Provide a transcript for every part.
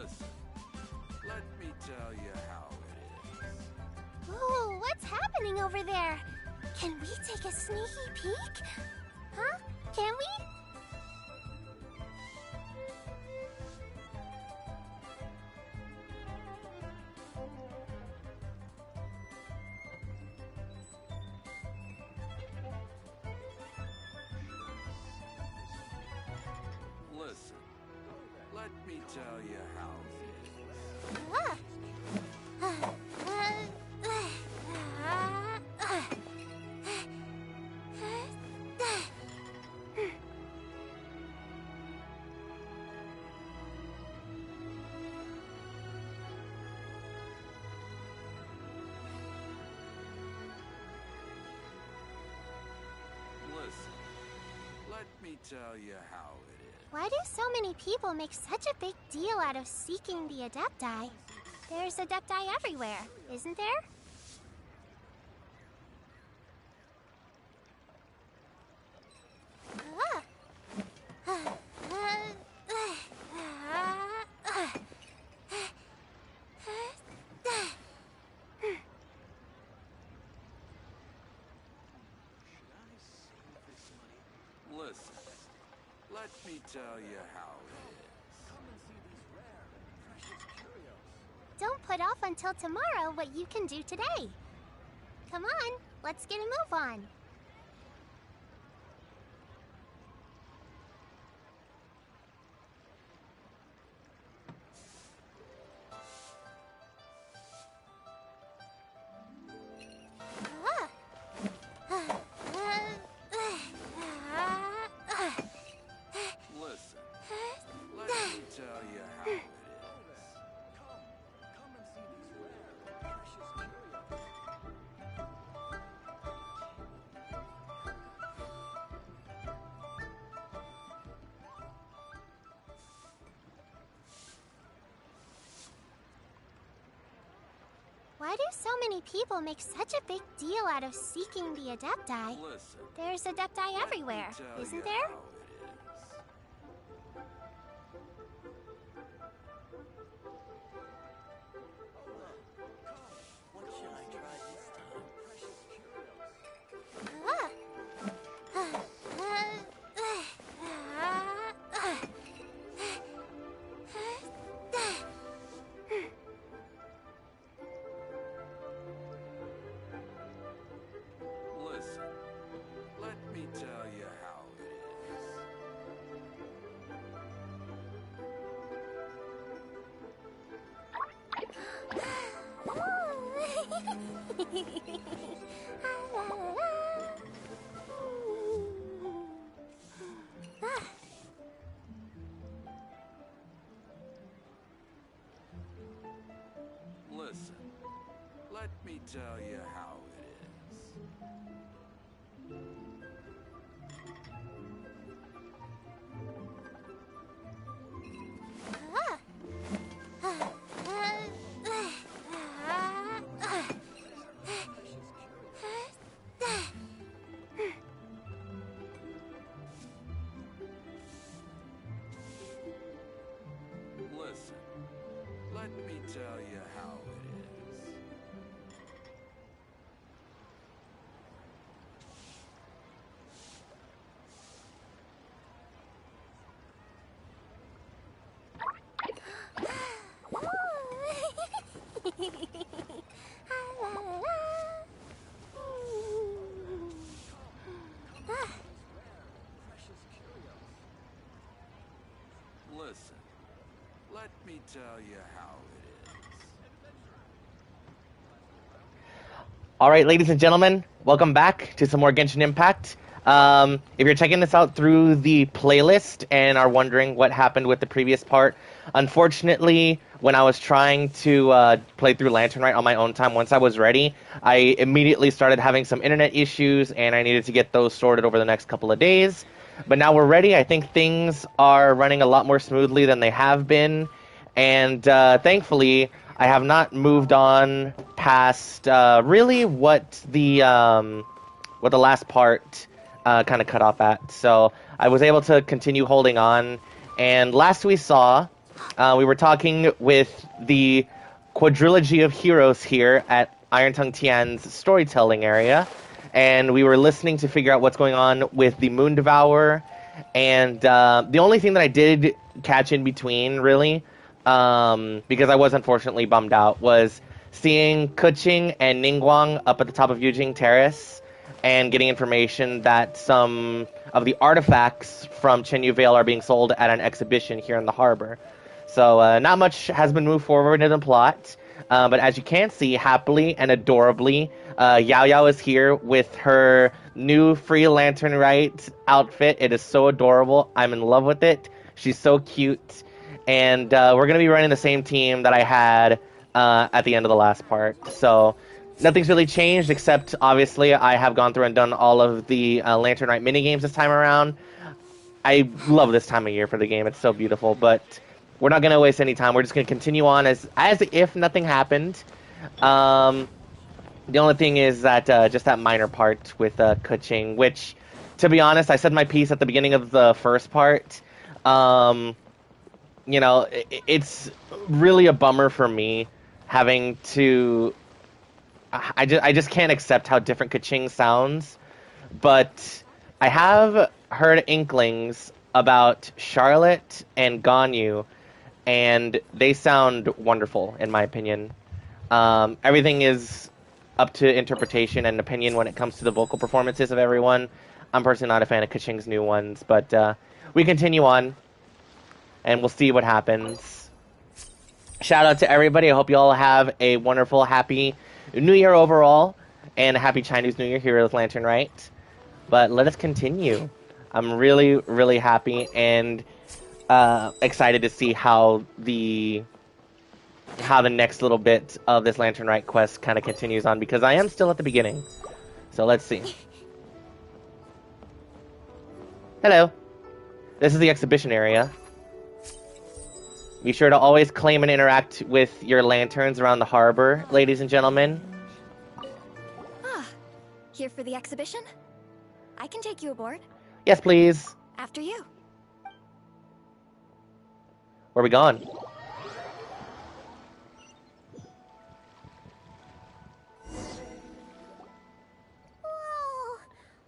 Listen, let me tell you how it is. Ooh, what's happening over there? Can we take a sneaky peek? Huh? Can we? Listen, let me tell you how it is. Listen, let me tell you how it is. Why do so many people make such a big deal out of seeking the Adepti? There's Adepti everywhere, isn't there? Listen, let me tell you how it is. Come and see these rare and precious curios. Don't put off until tomorrow what you can do today. Come on, let's get a move on. Listen, let me tell you how it is. Come and see these rare and precious curios. Why do so many people make such a big deal out of seeking the Adepti? Listen, There's Adepti everywhere, tell isn't you there? how it is. What should I try this time? Precious curios. Listen, let me tell you how it is. Listen, let me tell you how it is. Listen, let me tell you how it is. Precious curios. Listen, let me tell you how it is. Alright, ladies and gentlemen, welcome back to some more Genshin Impact. If you're checking this out through the playlist and are wondering what happened with the previous part, unfortunately, when I was trying to play through Lantern Rite on my own time, once I was ready, I immediately started having some internet issues, and I needed to get those sorted over the next couple of days. But now we're ready. I think things are running a lot more smoothly than they have been, and thankfully, I have not moved on past really what the last part kind of cut off at. So I was able to continue holding on, and last we saw, We were talking with the quadrilogy of heroes here at Iron Tongue Tian's storytelling area, and we were listening to figure out what's going on with the Moon Devourer, and the only thing that I did catch in between, really, because I was unfortunately bummed out, was seeing Kuching and Ningguang up at the top of Yujing Terrace, and getting information that some of the artifacts from Chenyu Vale are being sold at an exhibition here in the harbor. So not much has been moved forward in the plot, but as you can see, happily and adorably, Yao Yao is here with her new free Lantern Rite outfit. It is so adorable. I'm in love with it. She's so cute. And we're going to be running the same team that I had at the end of the last part. So nothing's really changed, except obviously I have gone through and done all of the Lantern Rite minigames this time around. I love this time of year for the game. It's so beautiful, but we're not going to waste any time. We're just going to continue on as if nothing happened. The only thing is that just that minor part with Kuching, which, to be honest, I said my piece at the beginning of the first part. You know, it's really a bummer for me having to... I just can't accept how different Kuching sounds, but I have heard inklings about Charlotte and Ganyu, and they sound wonderful, in my opinion. Everything is up to interpretation and opinion when it comes to the vocal performances of everyone. I'm personally not a fan of Kuching's new ones, but we continue on, and we'll see what happens. Shout out to everybody. I hope you all have a wonderful, happy New Year overall, and a happy Chinese New Year here with Lantern Rite. But let us continue. I'm really, really happy and excited to see how the next little bit of this Lantern Rite quest kind of continues on, because I am still at the beginning. So let's see. Hello. This is the exhibition area. Be sure to always claim and interact with your lanterns around the harbor, ladies and gentlemen. Ah, here for the exhibition? I can take you aboard. Yes, please. After you. Where are we going?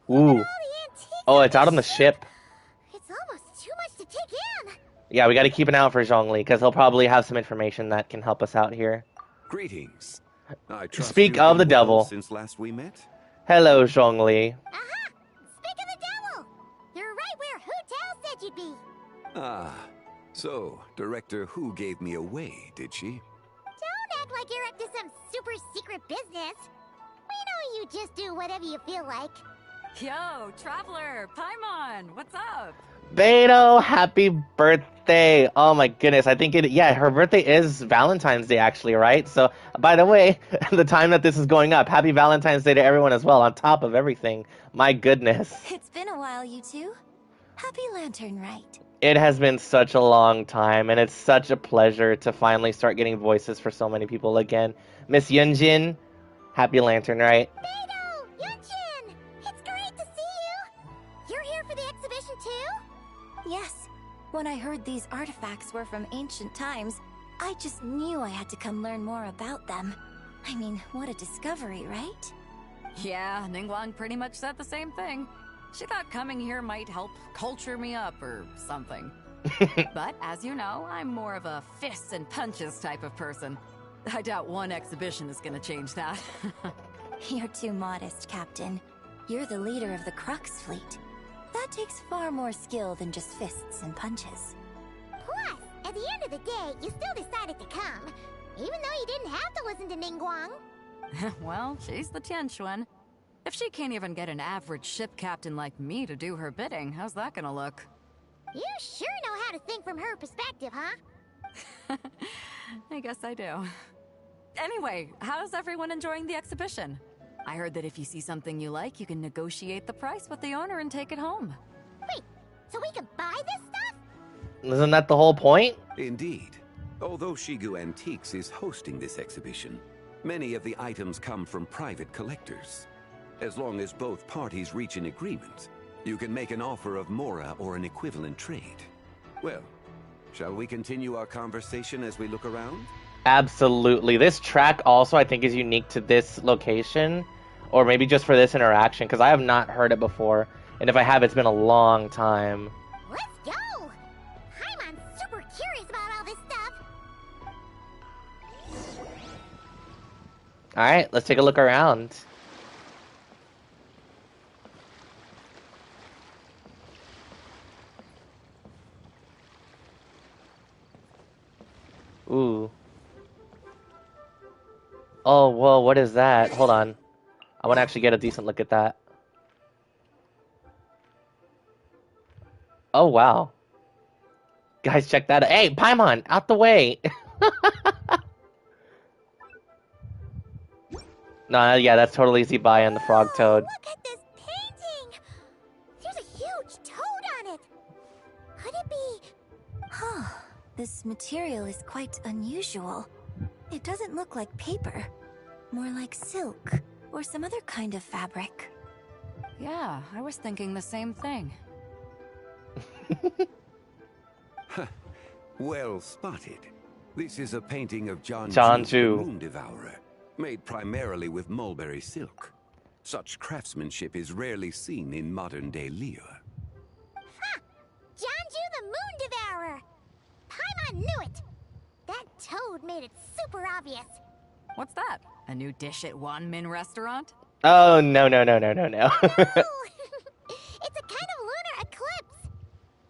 Whoa! Ooh. All the antiques Oh, on it's out on the this ship. It's almost too much to take in. Yeah, we got to keep an eye out for Zhongli, because he'll probably have some information that can help us out here. Greetings. I trust Speak you've of been the well devil. Since last we met. Hello, Zhongli. Aha! Speak of the devil! You're right where Hu Tao said you'd be. Ah, so Director Hu gave me away, did she? Don't act like you're up to some super secret business. We know you just do whatever you feel like. Yo, Traveler, Paimon, what's up? Beto, happy birthday. Oh my goodness, I think her birthday is Valentine's Day actually, right? So, by the way, the time that this is going up, happy Valentine's Day to everyone as well, on top of everything. My goodness. It's been a while, you two. Happy Lantern Rite. It has been such a long time, and it's such a pleasure to finally start getting voices for so many people again. Miss Yunjin, happy Lantern Rite. Beto! Yunchin! It's great to see you! You're here for the exhibition too? Yes. When I heard these artifacts were from ancient times, I just knew I had to come learn more about them. I mean, what a discovery, right? Yeah, Ningguang pretty much said the same thing. She thought coming here might help culture me up or something. But, as you know, I'm more of a fists and punches type of person. I doubt one exhibition is gonna change that. You're too modest, Captain. You're the leader of the Crux fleet. That takes far more skill than just fists and punches. Plus, at the end of the day, you still decided to come. Even though you didn't have to listen to Ningguang. Well, she's the Tianquan. If she can't even get an average ship captain like me to do her bidding, how's that gonna look? You sure know how to think from her perspective, huh? I guess I do. Anyway, how's everyone enjoying the exhibition? I heard that if you see something you like, you can negotiate the price with the owner and take it home. Wait, so we can buy this stuff? Isn't that the whole point? Indeed. Although Shigu Antiques is hosting this exhibition, many of the items come from private collectors. As long as both parties reach an agreement, you can make an offer of mora or an equivalent trade. Well, Shall we continue our conversation as we look around? Absolutely. This track also, I think, is unique to this location, or maybe just for this interaction, because I have not heard it before, and if I have, it's been a long time. Let's go! I'm super curious about all this stuff. Alright, let's take a look around. Ooh. Oh, whoa, what is that? Hold on. I want to actually get a decent look at that. Oh, wow. Guys, check that out. Hey, Paimon, out the way! No, yeah, that's totally Zibai and the Frog Toad. Look at this painting! There's a huge toad on it! Could it be... Huh. This material is quite unusual. It doesn't look like paper. More like silk, or some other kind of fabric. Yeah, I was thinking the same thing. Well spotted. This is a painting of Janju, Janju. the Moon Devourer, made primarily with mulberry silk. Such craftsmanship is rarely seen in modern-day Liyue. Ha! Janju the Moon Devourer! Paimon knew it! That toad made it super obvious. What's that? A new dish at Wanmin restaurant? Oh, no, no, no, no, no, no. No! It's a kind of lunar eclipse.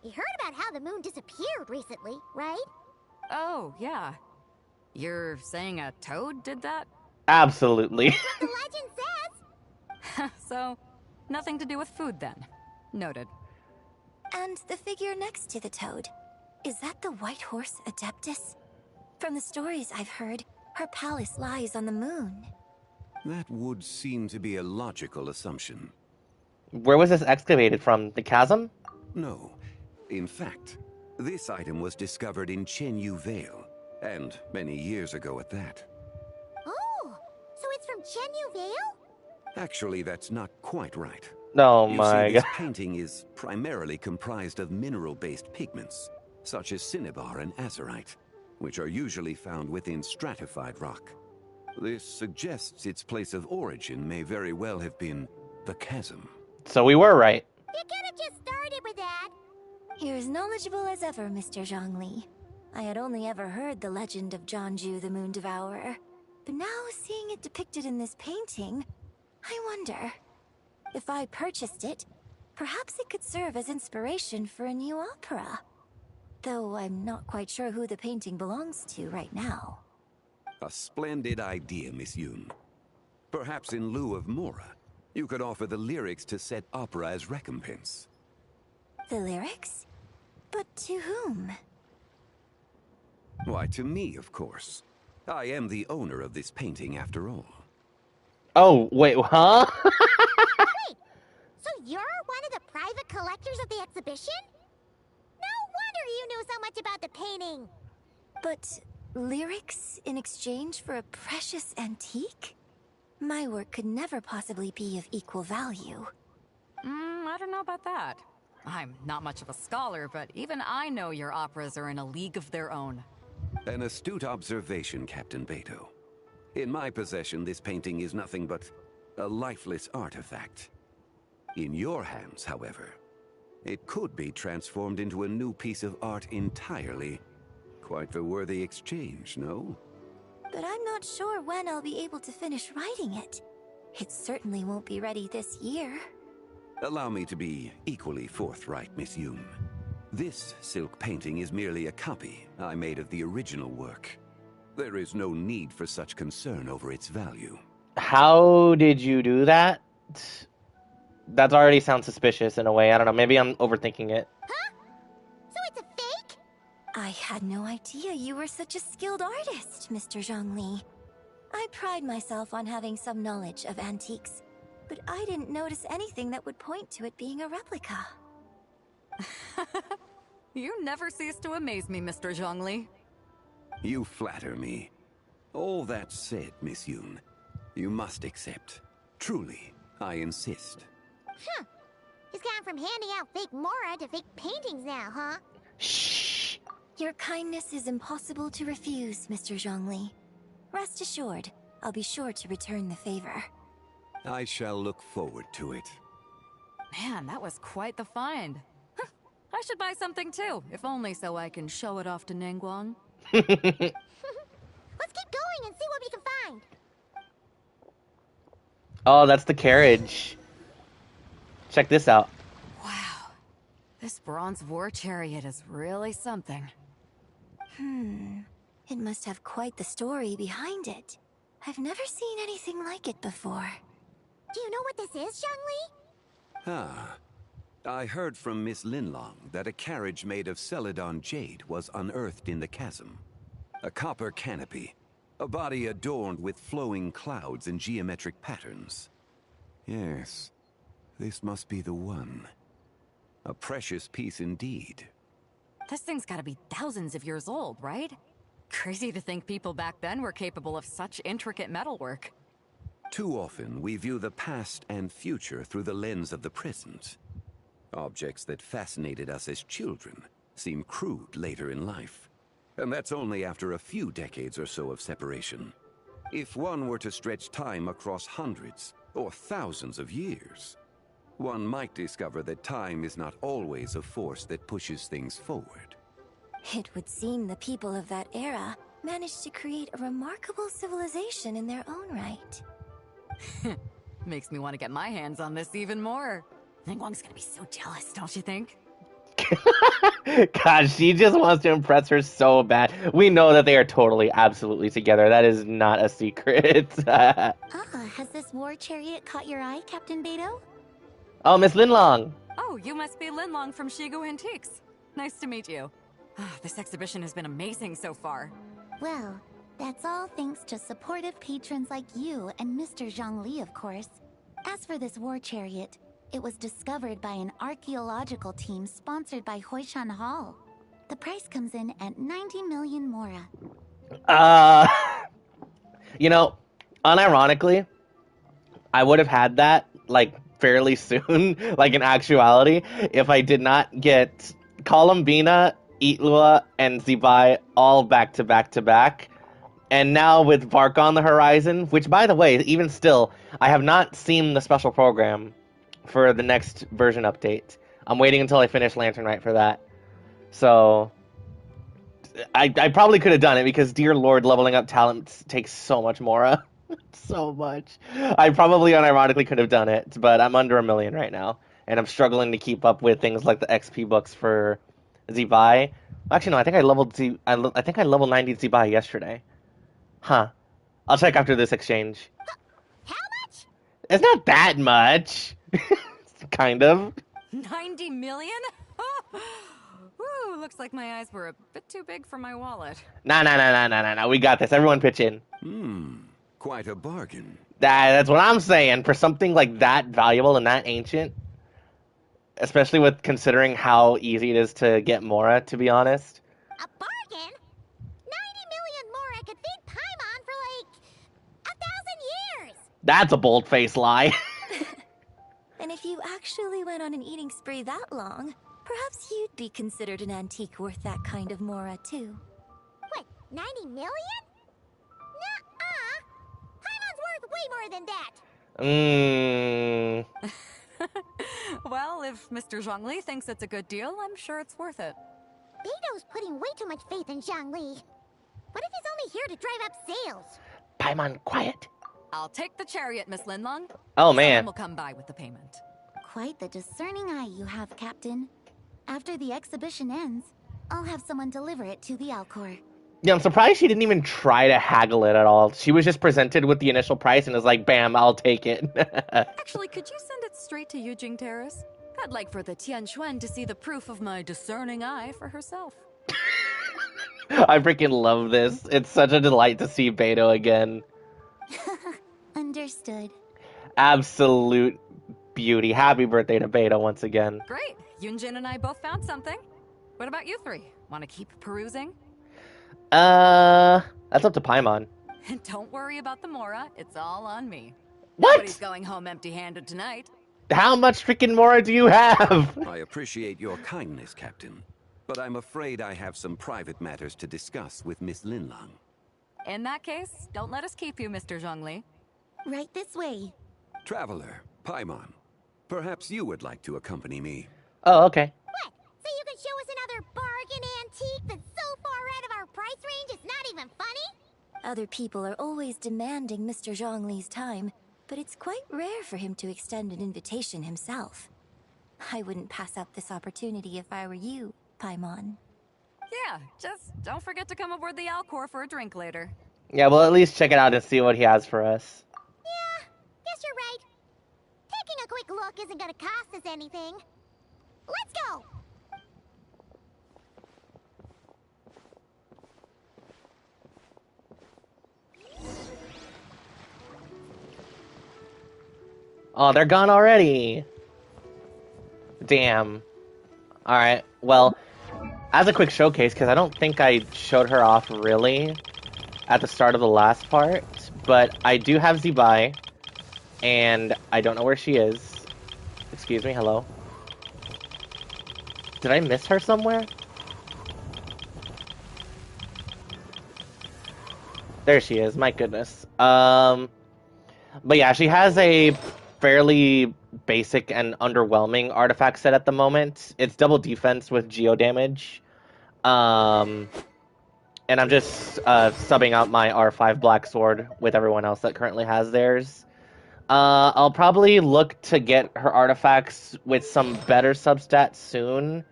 You heard about how the moon disappeared recently, right? Oh, yeah. You're saying a toad did that? Absolutely. The legend says. So, nothing to do with food then. Noted. And the figure next to the toad. Is that the White Horse Adeptus? From the stories I've heard, her palace lies on the moon. That would seem to be a logical assumption. Where was this excavated from? The chasm? No. In fact, this item was discovered in Chenyu Vale, and many years ago at that. Oh, so it's from Chenyu Vale? Actually, that's not quite right. Oh You my see, this god. painting is primarily comprised of mineral-based pigments, such as cinnabar and azurite, which are usually found within stratified rock. This suggests its place of origin may very well have been the chasm. So we were right. You could have just started with that. You're as knowledgeable as ever, Mr. Zhongli. I had only ever heard the legend of Janju the Moon Devourer, but now seeing it depicted in this painting, I wonder, if I purchased it, perhaps it could serve as inspiration for a new opera. Though I'm not quite sure who the painting belongs to right now. A splendid idea, Miss Yoon. Perhaps in lieu of Mora, you could offer the lyrics to said opera as recompense. The lyrics? But to whom? Why, to me, of course. I am the owner of this painting, after all. Oh, wait, huh? Wait, so you're one of the private collectors of the exhibition? No wonder you knew so much about the painting. But lyrics in exchange for a precious antique? My work could never possibly be of equal value. I don't know about that. I'm not much of a scholar, but even I know your operas are in a league of their own. An astute observation, Captain Beto. In my possession, this painting is nothing but a lifeless artifact. In your hands, however, it could be transformed into a new piece of art entirely. Quite the worthy exchange, no? But I'm not sure when I'll be able to finish writing it. It certainly won't be ready this year. Allow me to be equally forthright, Miss Yoon. This silk painting is merely a copy I made of the original work. There is no need for such concern over its value. How did you do that? That already sounds suspicious in a way. I don't know. Maybe I'm overthinking it. Huh? So it's a fake? I had no idea you were such a skilled artist, Mr. Zhongli. I pride myself on having some knowledge of antiques, but I didn't notice anything that would point to it being a replica. You never cease to amaze me, Mr. Zhongli. You flatter me. All that said, Miss Yoon, you must accept. Truly, I insist. Huh. He's gone from handing out fake Mora to fake paintings now, huh? Shh. Your kindness is impossible to refuse, Mr. Zhongli. Rest assured, I'll be sure to return the favor. I shall look forward to it. Man, that was quite the find. Huh, I should buy something too, if only so I can show it off to Ningguang. Let's keep going and see what we can find. Oh, that's the carriage. Check this out. Wow, this bronze war chariot is really something. It must have quite the story behind it. I've never seen anything like it before. Do you know what this is, Zhongli? Ah. I heard from Miss Linlong that a carriage made of Celadon jade was unearthed in the chasm. A copper canopy, a body adorned with flowing clouds and geometric patterns. Yes, this must be the one. A precious piece indeed. This thing's gotta be thousands of years old, right? Crazy to think people back then were capable of such intricate metalwork. Too often, we view the past and future through the lens of the present. Objects that fascinated us as children seem crude later in life. And that's only after a few decades or so of separation. If one were to stretch time across hundreds or thousands of years, one might discover that time is not always a force that pushes things forward. It would seem the people of that era managed to create a remarkable civilization in their own right. Makes me want to get my hands on this even more. Ningguang's gonna be so jealous, don't you think? God, she just wants to impress her so bad. We know that they are totally, absolutely together. That is not a secret. Has this war chariot caught your eye, Captain Beidou? Oh, Miss Linlong. Oh, you must be Linlong from Shigu Antiques. Nice to meet you. This exhibition has been amazing so far. Well, that's all thanks to supportive patrons like you and Mr. Zhongli, of course. As for this war chariot, it was discovered by an archaeological team sponsored by Hoishan Hall. The price comes in at 90 million mora. You know, unironically, I would have had that, like, fairly soon, like in actuality, if I did not get Columbina, Itlua, and Zibai all back to back to back. And now with Bark on the horizon, which, by the way, even still, I have not seen the special program for the next version update. I'm waiting until I finish Lantern Rite for that. So, I probably could have done it, because dear lord, leveling up talent takes so much more. So much. I probably unironically could have done it, but I'm under 1 million right now. And I'm struggling to keep up with things like the XP books for Zibai. Actually, no, I think I leveled I think I leveled 90 Zibai yesterday. Huh. I'll check after this exchange. How much? It's not that much. Kind of. 90 million? Woo, looks like my eyes were a bit too big for my wallet. Nah. We got this. Everyone pitch in. Quite a bargain. That's what I'm saying. For something like that valuable and that ancient, especially with considering how easy it is to get Mora, to be honest. A bargain? 90 million mora could feed Paimon for like 1,000 years. That's a bold-faced lie. And if you actually went on an eating spree that long, perhaps you'd be considered an antique worth that kind of mora, too. What, 90 million? Nuh-uh. Paimon's worth way more than that. Well, if Mr. Zhongli thinks it's a good deal, I'm sure it's worth it. Beidou's putting way too much faith in Zhongli. What if he's only here to drive up sales? Paimon, quiet. I'll take the chariot, Miss Linlong. Oh, man. Someone will come by with the payment. Quite the discerning eye you have, Captain. After the exhibition ends, I'll have someone deliver it to the Alcor. Yeah, I'm surprised she didn't even try to haggle it at all. She was just presented with the initial price and was like, bam, I'll take it. Actually, could you send it straight to Yujing Terrace? I'd like for the Tianquan to see the proof of my discerning eye for herself. I freaking love this. It's such a delight to see Beidou again. Understood. Absolute beauty. Happy birthday to Beidou once again. Great. Yunjin and I both found something. What about you three? Want to keep perusing? That's up to Paimon. Don't worry about the Mora. It's all on me. What? Nobody's going home empty-handed tonight. How much freaking Mora do you have? I appreciate your kindness, Captain. but I'm afraid I have some private matters to discuss with Miss Linlang. In that case, don't let us keep you, Mr. Zhongli. Right this way. Traveler, Paimon, perhaps you would like to accompany me. Oh, okay. What? So you can show us another bargain antique that's so far out of our price range it's not even funny? Other people are always demanding Mr. Zhongli's time, but it's quite rare for him to extend an invitation himself. I wouldn't pass up this opportunity if I were you, Paimon. Yeah, just don't forget to come aboard the Alcor for a drink later. Yeah, we'll at least check it out and see what he has for us. Yeah, guess you're right. Taking a quick look isn't gonna cost us anything. Let's go! Oh, they're gone already. Damn. Alright, well, as a quick showcase, because I don't think I showed her off really at the start of the last part, but I do have Zibai, and I don't know where she is. Excuse me, hello. Did I miss her somewhere? There she is, my goodness. But yeah, she has a fairly basic and underwhelming artifact set at the moment. It's double defense with geo damage. And I'm just subbing out my R5 Black Sword with everyone else that currently has theirs. I'll probably look to get her artifacts with some better substats soon,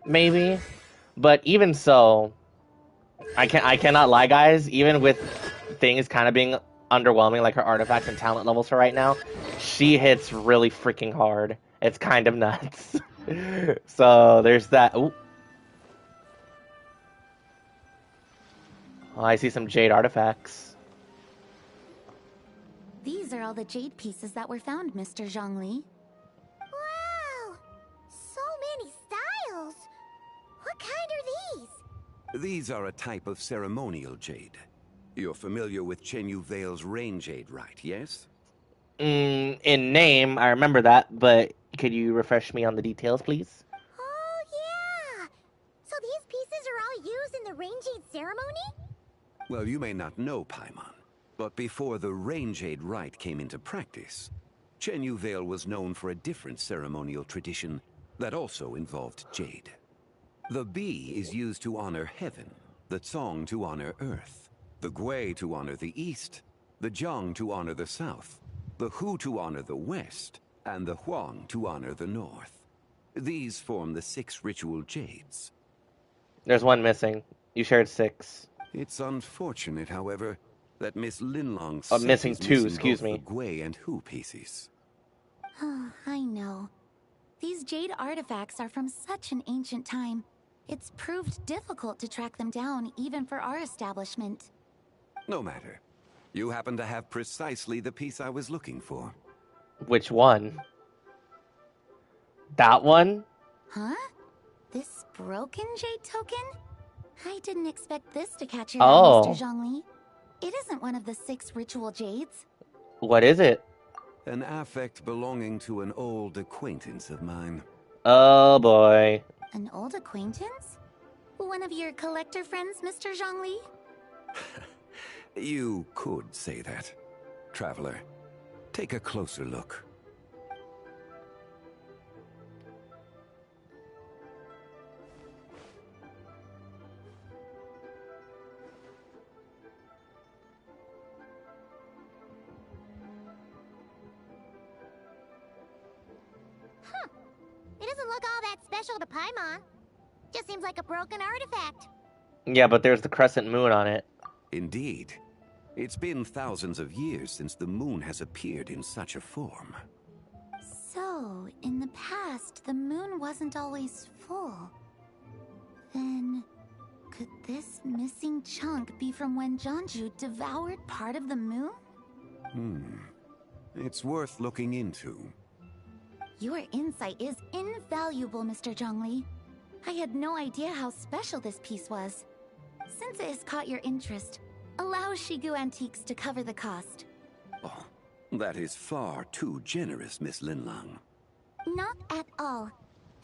maybe. But even so, I cannot lie, guys. Even with things kind of being underwhelming, like her artifacts and talent levels for right now, she hits really freaking hard. It's kind of nuts. So there's that. Ooh. Oh, I see some jade artifacts. These are all the jade pieces that were found, Mr. Zhongli. Wow! So many styles! What kind are these? These are a type of ceremonial jade. You're familiar with Chenyu Vale's rain jade, right, yes? In name, I remember that, but could you refresh me on the details, please? Oh, yeah! So these pieces are all used in the rain jade ceremony? Well, you may not know, Paimon, but before the rain jade rite came into practice, Chenyu Vale was known for a different ceremonial tradition that also involved jade. The bee is used to honor heaven, the Tsong to honor earth, the Gui to honor the east, the Jiang to honor the south, the Hu to honor the west, and the Huang to honor the north. These form the 6 ritual jades. There's one missing. You shared 6. It's unfortunate, however, that Miss Linlong's missing 2, excuse both me. the Gui and Hu pieces. I know. These jade artifacts are from such an ancient time. It's proved difficult to track them down, even for our establishment. No matter. You happen to have precisely the piece I was looking for. Which one? That one? Huh? This broken jade token? I didn't expect this to catch your Oh. eye, Mr. Zhongli. It isn't one of the 6 ritual jades. What is it? An affect belonging to an old acquaintance of mine. Oh boy. An old acquaintance? One of your collector friends, Mr. Zhongli? You could say that. Traveler, take a closer look. It doesn't look all that special to Paimon. Just seems like a broken artifact. Yeah, but there's the crescent moon on it. Indeed. It's been thousands of years since the moon has appeared in such a form. So, in the past, the moon wasn't always full. Then, could this missing chunk be from when Jianzhu devoured part of the moon? It's worth looking into. Your insight is invaluable, Mr. Zhongli. I had no idea how special this piece was. Since it has caught your interest, allow Shigu Antiques to cover the cost. Oh, that is far too generous, Miss Linlang. Not at all.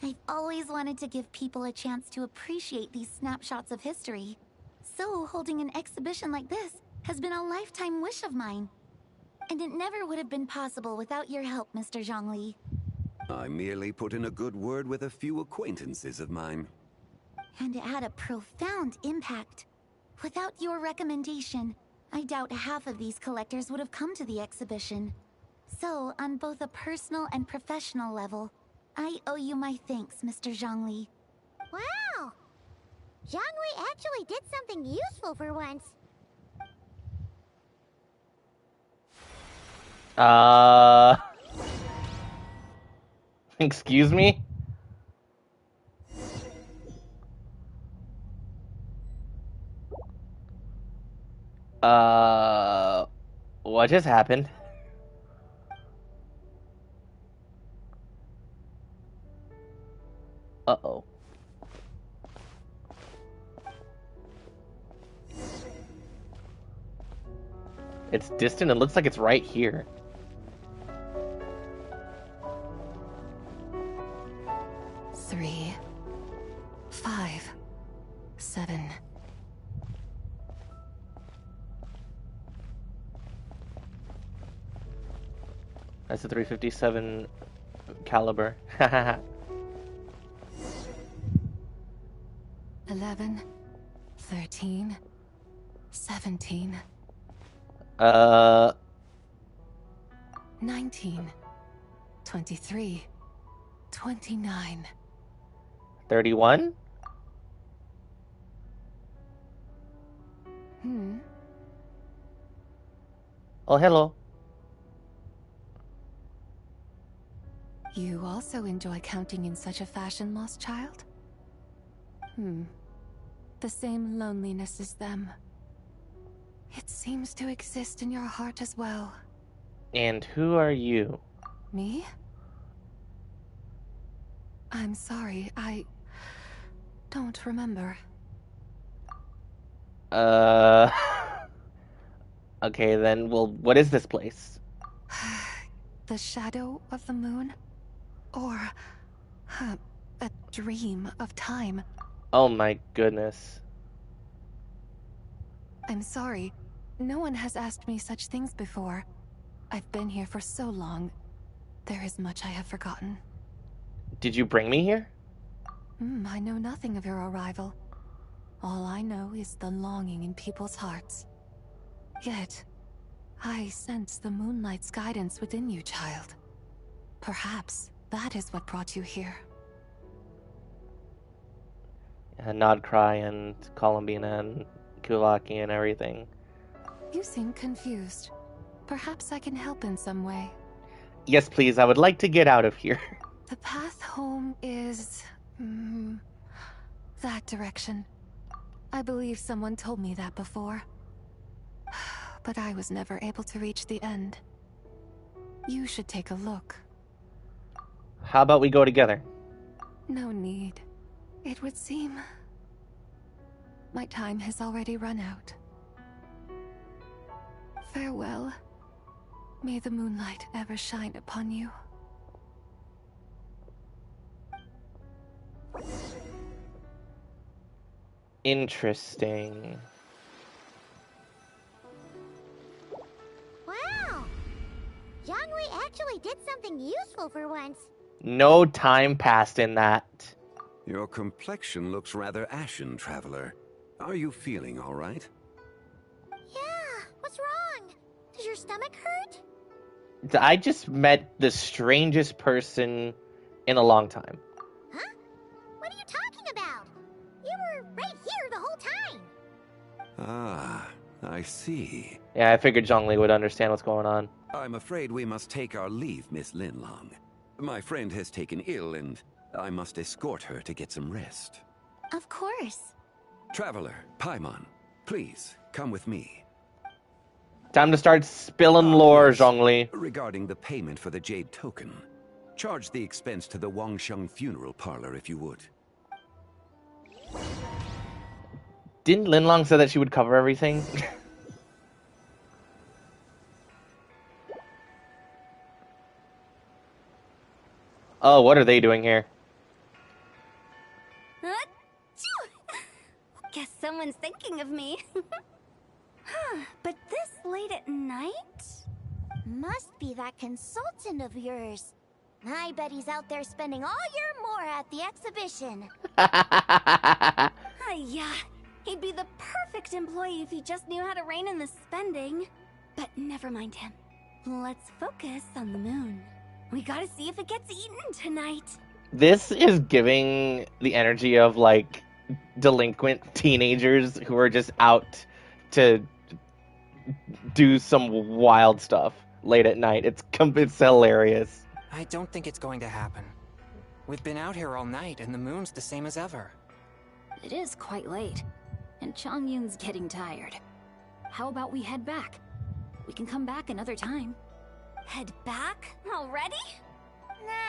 I've always wanted to give people a chance to appreciate these snapshots of history. So, holding an exhibition like this has been a lifetime wish of mine. And it never would have been possible without your help, Mr. Zhongli. I merely put in a good word with a few acquaintances of mine. And it had a profound impact. Without your recommendation, I doubt half of these collectors would have come to the exhibition. So, on both a personal and professional level, I owe you my thanks, Mr. Zhongli. Wow! Zhongli actually did something useful for once. Excuse me? What just happened? Uh-oh. It's distant. It looks like it's right here. Three, 5, 7. That's a 357 caliber. 11, 13, 17. 19, 23, 29. 31? Oh, hello. You also enjoy counting in such a fashion, lost child? The same loneliness as them. It seems to exist in your heart as well. And who are you? Me? I'm sorry, I don't remember. Okay, then, well, what is this place? The shadow of the moon? Or a dream of time? Oh my goodness. I'm sorry. No one has asked me such things before. I've been here for so long. There is much I have forgotten. Did you bring me here? I know nothing of your arrival. All I know is the longing in people's hearts. Yet, I sense the moonlight's guidance within you, child. Perhaps that is what brought you here. Nod-Krai and Columbina and Kulaki and everything. You seem confused. Perhaps I can help in some way. Yes, please. I would like to get out of here. The path home is... that direction. I believe someone told me that before. But I was never able to reach the end. You should take a look. How about we go together? No need. It would seem... my time has already run out. Farewell. May the moonlight ever shine upon you. Interesting. Wow! Zhongli actually did something useful for once. No time passed in that. Your complexion looks rather ashen, traveler. Are you feeling all right? Yeah, what's wrong? Does your stomach hurt? I just met the strangest person in a long time. Huh? What are you talking about? You were right here the whole time. Ah, I see. Yeah, I figured Zhongli would understand what's going on. I'm afraid we must take our leave, Miss Linlong. My friend has taken ill, and I must escort her to get some rest. Of course. Traveler, Paimon, please, come with me. Time to start spilling lore, Yes. Zhongli. Regarding the payment for the jade token, charge the expense to the Wangsheng funeral parlor if you would. Didn't Linlong say that she would cover everything? Oh, what are they doing here? someone's thinking of me. But this late at night? Must be that consultant of yours. I bet he's out there spending all year more at the exhibition. Yeah, he'd be the perfect employee if he just knew how to rein in the spending. But never mind him. Let's focus on the moon. We gotta see if it gets eaten tonight. This is giving the energy of, like, delinquent teenagers who are just out to do some wild stuff late at night. It's hilarious. I don't think it's going to happen. We've been out here all night, and the moon's the same as ever. It is quite late, and Chongyun's getting tired. How about we head back? We can come back another time. Head back? Already?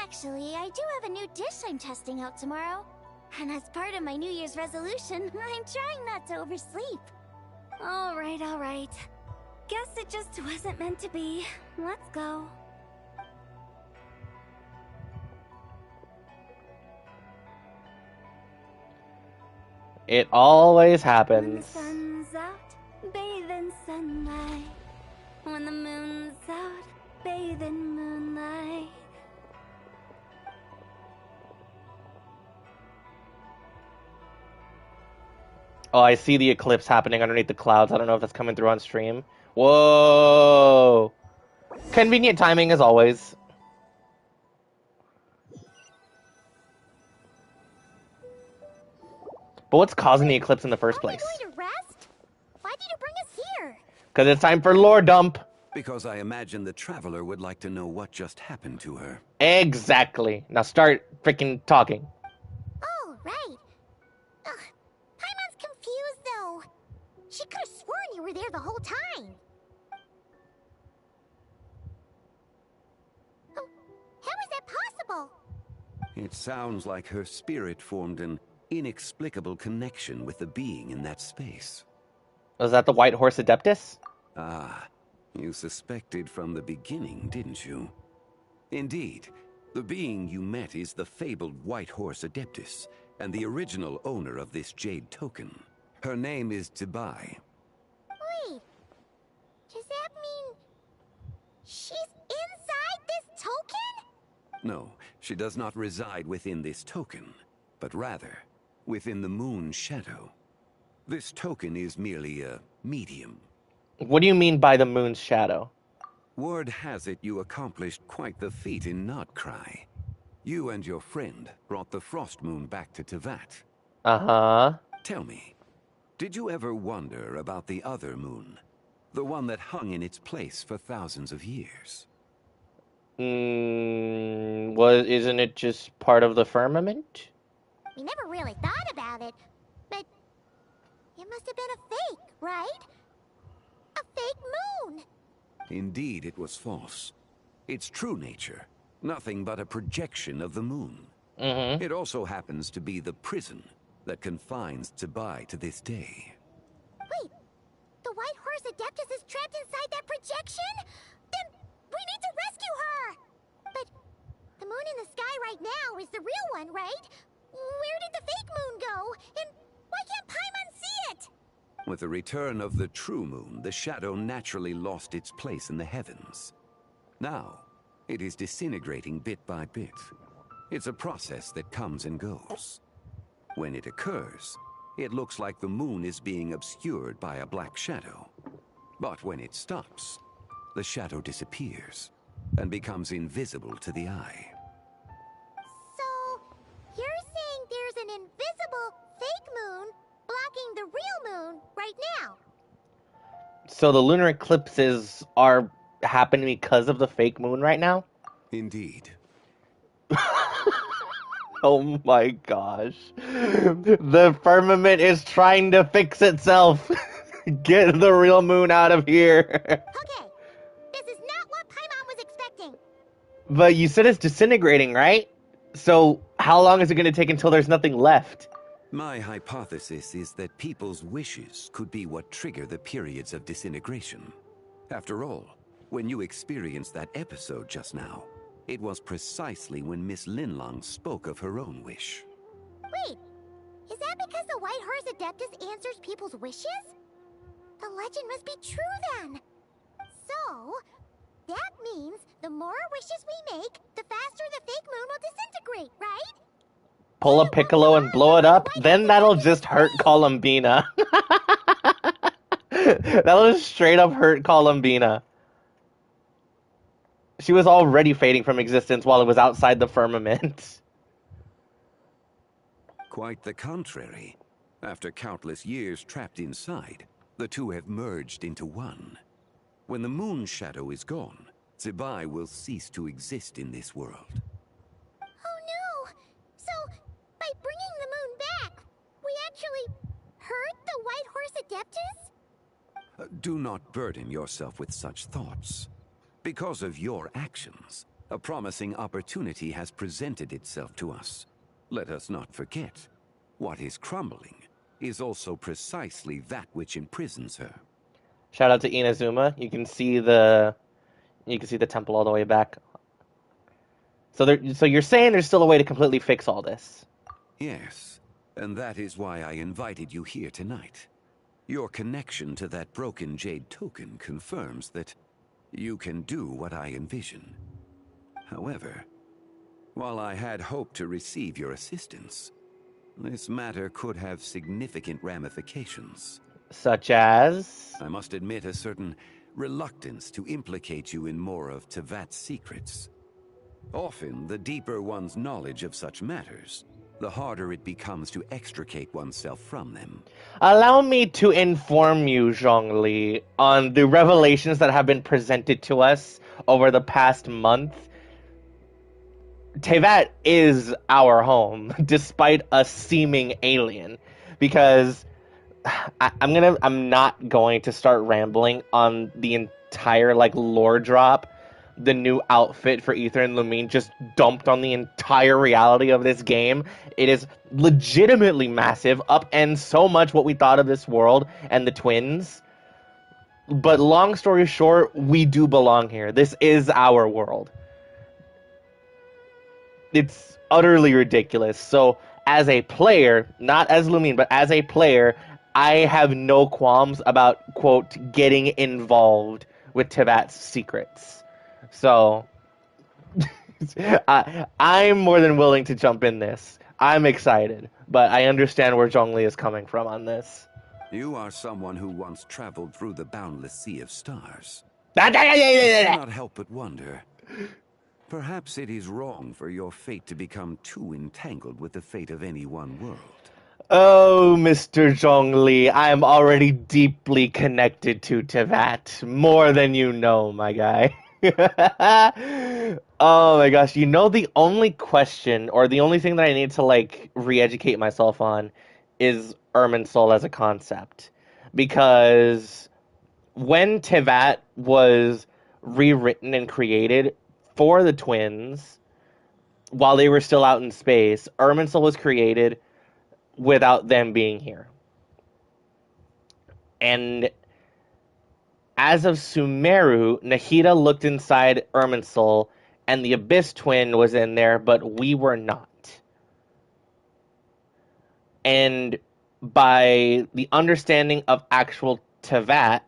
Actually, I do have a new dish I'm testing out tomorrow. And as part of my New Year's resolution, I'm trying not to oversleep. Alright, alright. Guess it just wasn't meant to be. Let's go. It always When the happens. sun's out, bathe in sunlight. When the moon's out, bathe in moonlight. Oh, I see the eclipse happening underneath the clouds. I don't know if that's coming through on stream. Whoa! Convenient timing as always. But what's causing the eclipse in the first place? Are we going to rest? Why did you bring us here? Because it's time for lore dump. Because I imagine the Traveler would like to know what just happened to her. Exactly. Now start freaking talking. Oh, right. Ugh. Paimon's confused, though. She could have sworn you were there the whole time. How is that possible? It sounds like her spirit formed an inexplicable connection with the being in that space. Was that the White Horse Adeptus? Ah, you suspected from the beginning, didn't you? Indeed, the being you met is the fabled White Horse Adeptus, and the original owner of this jade token. Her name is Zibai. Wait. Does that mean she's inside this token? No, she does not reside within this token, but rather within the moon's shadow. This token is merely a medium. What do you mean by the moon's shadow? Word has it you accomplished quite the feat in Nod-Krai. You and your friend brought the Frost Moon back to Tevat. Uh-huh. Tell me, did you ever wonder about the other moon? The one that hung in its place for thousands of years? Isn't it just part of the firmament? We never really thought about it, but it must have been a fake, right? A fake moon! Indeed, it was false. Its true nature, nothing but a projection of the moon. Mm-hmm. It also happens to be the prison that confines Zibai to this day. Wait, the White Horse Adeptus is trapped inside that projection? Then we need to rescue her! But the moon in the sky right now is the real one, right? Where did the fake moon go? And why can't Paimon see it? With the return of the true moon, the shadow naturally lost its place in the heavens. Now, it is disintegrating bit by bit. It's a process that comes and goes. When it occurs, it looks like the moon is being obscured by a black shadow. But when it stops, the shadow disappears and becomes invisible to the eye. So, you're saying there's an invisible fake moon blocking the real moon right now? So the lunar eclipses are happening because of the fake moon right now? Indeed. Oh my gosh. The firmament is trying to fix itself. Get the real moon out of here. Okay, this is not what Paimon was expecting. But you said it's disintegrating, right? So how long is it going to take until there's nothing left? My hypothesis is that people's wishes could be what trigger the periods of disintegration. After all, when you experienced that episode just now, it was precisely when Miss Linlong spoke of her own wish. Wait, is that because the White Horse Adeptus answers people's wishes? The legend must be true then. So, that means the more wishes we make, the faster the fake moon will disintegrate, right? Pull a Piccolo and blow it up, then that'll just hurt Columbina. That'll just straight up hurt Columbina. She was already fading from existence while it was outside the firmament. Quite the contrary. After countless years trapped inside, the two have merged into one. When the moon shadow is gone, Zibai will cease to exist in this world. Oh no! So, by bringing the moon back, we actually hurt the White Horse Adeptus? Do not burden yourself with such thoughts. Because of your actions, a promising opportunity has presented itself to us. Let us not forget, what is crumbling is also precisely that which imprisons her. Shout out to Inazuma. You can see the temple all the way back. So you're saying there's still a way to completely fix all this? Yes, and that is why I invited you here tonight. Your connection to that broken jade token confirms that you can do what I envision. However, while I had hoped to receive your assistance, this matter could have significant ramifications. Such as? I must admit a certain reluctance to implicate you in more of Tevat's secrets. Often, the deeper one's knowledge of such matters, the harder it becomes to extricate oneself from them. Allow me to inform you, Zhongli, on the revelations that have been presented to us over the past month. Tevat is our home, despite a seeming alien, because I'm not going to start rambling on the entire lore drop. The new outfit for Aether and Lumine just dumped on the entire reality of this game. It is legitimately massive, upends so much what we thought of this world and the twins. But long story short, we do belong here. This is our world. It's utterly ridiculous. So, as a player, not as Lumine, but as a player, I have no qualms about, quote, getting involved with Tevat's secrets. So, I'm more than willing to jump in this. I'm excited, but I understand where Zhongli is coming from on this. You are someone who once traveled through the boundless sea of stars. I cannot help but wonder. Perhaps it is wrong for your fate to become too entangled with the fate of any one world. Oh, Mr. Zhongli, I am already deeply connected to Tevat. More than you know, my guy. Oh my gosh, you know the only question, or the only thing that I need to re-educate myself on is Irminsul as a concept. Because when Tevat was rewritten and created for the twins, while they were still out in space, Irminsul was created without them being here. And as of Sumeru, Nahida looked inside Irminsul, and the Abyss Twin was in there, but we were not. And by the understanding of actual Tevat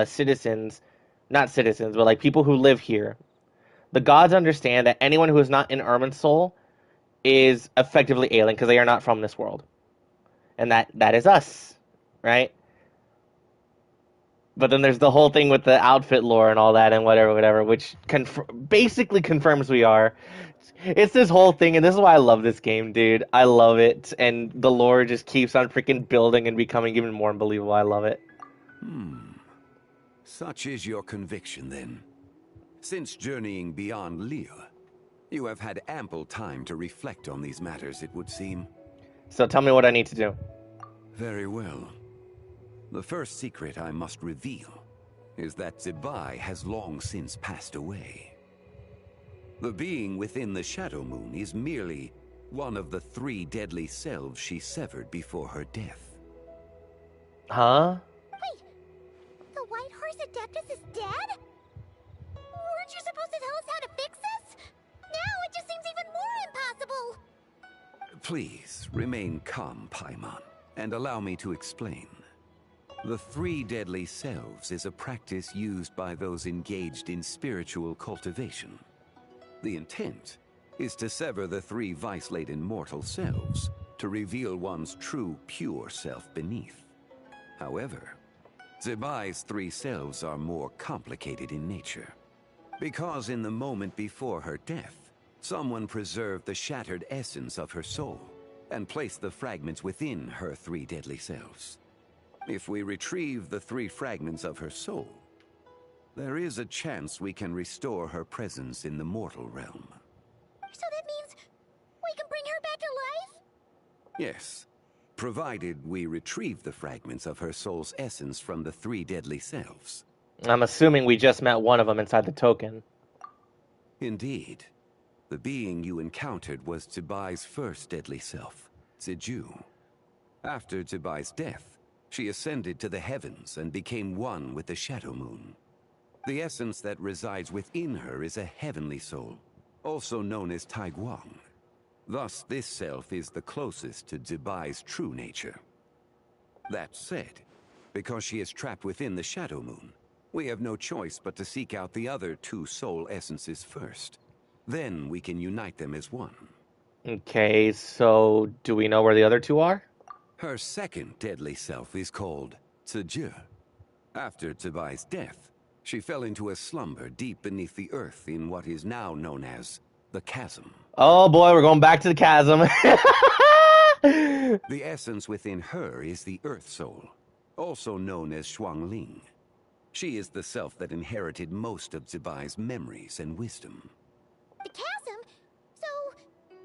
citizens, not citizens, but people who live here, the gods understand that anyone who is not in Irminsul is effectively alien, because they are not from this world. And that is us, right? But then there's the whole thing with the outfit lore and all that and whatever, which basically confirms we are. It's this whole thing, and this is why I love this game, dude. I love it, and the lore just keeps on freaking building and becoming even more unbelievable. I love it. Such is your conviction, then. Since journeying beyond Lille, you have had ample time to reflect on these matters, it would seem. So tell me what I need to do. Very well. The first secret I must reveal is that Zibai has long since passed away. The being within the Shadow Moon is merely one of the 3 deadly selves she severed before her death. Huh? Wait, the White Horse Adeptus is dead? Weren't you supposed to tell us how to fix this? Now it just seems even more impossible. Please, remain calm, Paimon. and allow me to explain. The three deadly selves is a practice used by those engaged in spiritual cultivation. The intent is to sever the three vice-laden mortal selves to reveal one's true, pure self beneath. However, Zibai's three selves are more complicated in nature. Because in the moment before her death, someone preserved the shattered essence of her soul and placed the fragments within her three deadly selves. If we retrieve the three fragments of her soul, there is a chance we can restore her presence in the mortal realm. So that means we can bring her back to life? Yes, provided we retrieve the fragments of her soul's essence from the three deadly selves. I'm assuming we just met one of them inside the token. Indeed. The being you encountered was Zibai's first deadly self, Ziju. After Zibai's death, she ascended to the heavens and became one with the Shadow Moon. The essence that resides within her is a heavenly soul, also known as Taiguang. Thus, this self is the closest to Zibai's true nature. That said, because she is trapped within the Shadow Moon, we have no choice but to seek out the other two soul essences first. Then we can unite them as one. Okay, so do we know where the other two are? Her second deadly self is called Ziju. After Zibai's death, she fell into a slumber deep beneath the earth in what is now known as the Chasm. Oh boy, we're going back to the chasm. The essence within her is the Earth Soul, also known as Shuangling. She is the self that inherited most of Zibai's memories and wisdom. The chasm? So,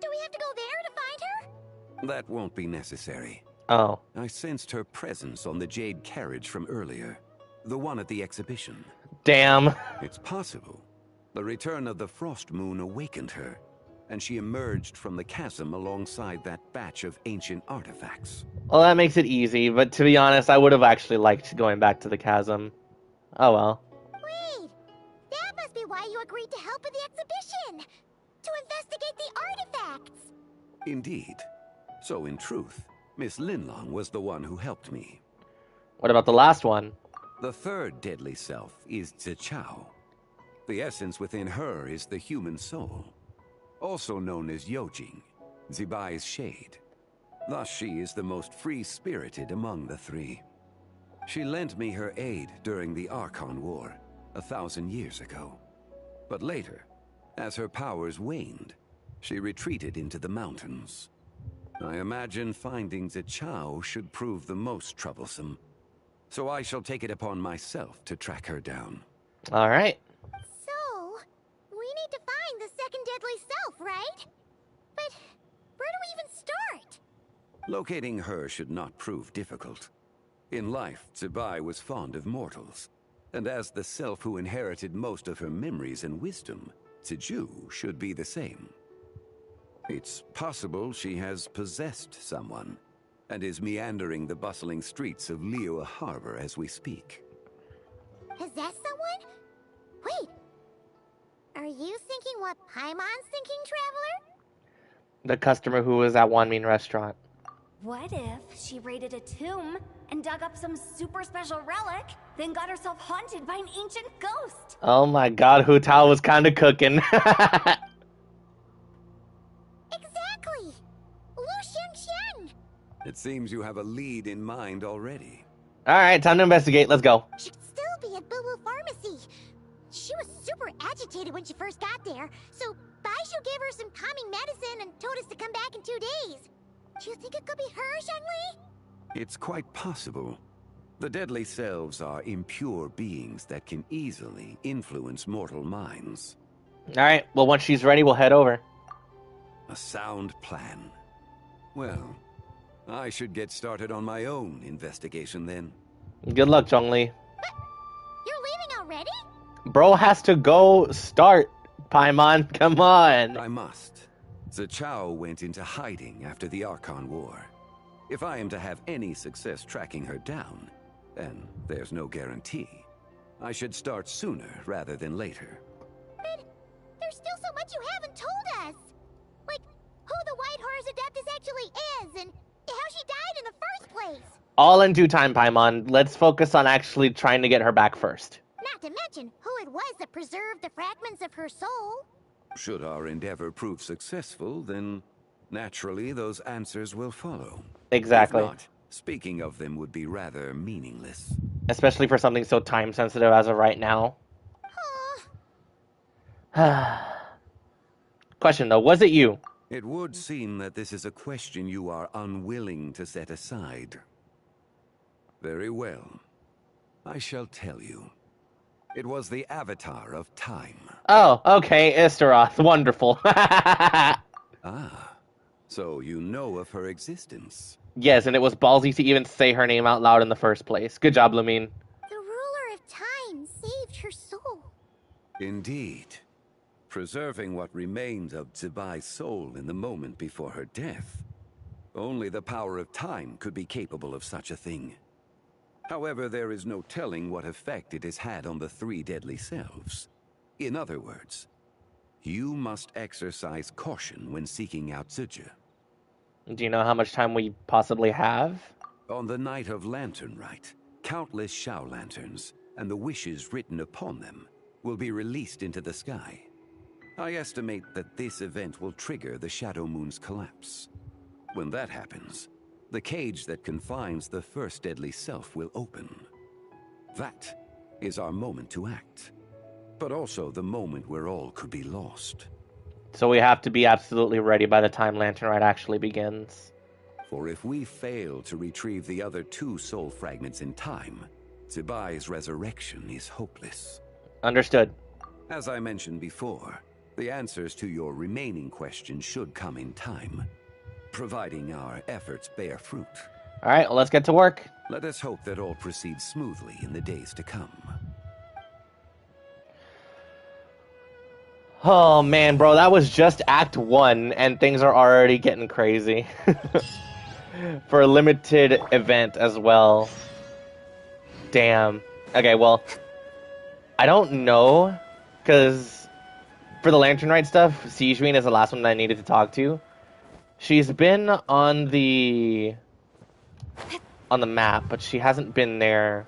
do we have to go there to find her? That won't be necessary. Oh. I sensed her presence on the jade carriage from earlier, the one at the exhibition. Damn. It's possible. The return of the Frost Moon awakened her, and she emerged from the chasm alongside that batch of ancient artifacts. Well, that makes it easy, but to be honest, I would have actually liked going back to the chasm. Oh well. Wait! That must be why you agreed to help with the exhibition! To investigate the artifacts! Indeed. So in truth, Miss Linlong was the one who helped me. What about the last one? The third deadly self is Zichao. The essence within her is the human soul, also known as Yojing, Zibai's shade. Thus she is the most free-spirited among the three. She lent me her aid during the Archon War, 1,000 years ago. But later, as her powers waned, she retreated into the mountains. I imagine finding Zichao should prove the most troublesome, so I shall take it upon myself to track her down. All right. So, we need to find the second deadly self, right? But where do we even start? Locating her should not prove difficult. In life, Zibai was fond of mortals, and as the self who inherited most of her memories and wisdom, Ziju should be the same. It's possible she has possessed someone, and is meandering the bustling streets of Liyue Harbor as we speak. Possess someone? Wait. Are you thinking what Paimon's thinking, Traveler? The customer who was at Wanmin restaurant. What if she raided a tomb and dug up some super special relic, then got herself haunted by an ancient ghost? Oh my god, Hu Tao was kind of cooking. Exactly! Lu Xianxian! It seems you have a lead in mind already. Alright, time to investigate. Let's go. Should still be at Boo Boo Pharmacy. She was super agitated when she first got there, so Baishu gave her some calming medicine and told us to come back in 2 days. Do you think it could be her, Zhengli? It's quite possible. The deadly selves are impure beings that can easily influence mortal minds. Alright, well, once she's ready, we'll head over. A sound plan. Well, I should get started on my own investigation then. Good luck, Zhongli. You're leaving already? Bro has to go start, Paimon. Come on. I must. Zichao went into hiding after the Archon War. If I am to have any success tracking her down, and there's no guarantee, I should start sooner rather than later. But there's still so much you haven't told us. Like, who the White Horse Adeptus actually is, and how she she died in the first place. All in due time, Paimon. Let's focus on actually trying to get her back first. Not to mention who it was that preserved the fragments of her soul. Should our endeavor prove successful, then naturally those answers will follow. Exactly. If not, speaking of them would be rather meaningless. Especially for something so time-sensitive as of right now. Question, though. Was it you? It would seem that this is a question you are unwilling to set aside. Very well. I shall tell you. It was the Avatar of Time. Oh, okay. Istaroth. Wonderful. Ah, so you know of her existence. Yes, and it was ballsy to even say her name out loud in the first place. Good job, Lumine. The ruler of time saved her soul. Indeed. Preserving what remained of Zibai's soul in the moment before her death. Only the power of time could be capable of such a thing. However, there is no telling what effect it has had on the three deadly selves. In other words, you must exercise caution when seeking out Zibai. Do you know how much time we possibly have? On the night of Lantern Rite, countless Shao lanterns and the wishes written upon them will be released into the sky. I estimate that this event will trigger the Shadow Moon's collapse. When that happens, the cage that confines the first deadly self will open. That is our moment to act, but also the moment where all could be lost. So we have to be absolutely ready by the time Lantern Rite actually begins. For if we fail to retrieve the other two soul fragments in time, Zibai's resurrection is hopeless. Understood. As I mentioned before, the answers to your remaining questions should come in time, providing our efforts bear fruit. All right, well, let's get to work. Let us hope that all proceeds smoothly in the days to come. Oh, man, bro, that was just Act 1, and things are already getting crazy. For a limited event as well. Damn. Okay, well, I don't know, because for the Lantern Rite stuff, Sijun is the last one that I needed to talk to. She's been on the map, but she hasn't been there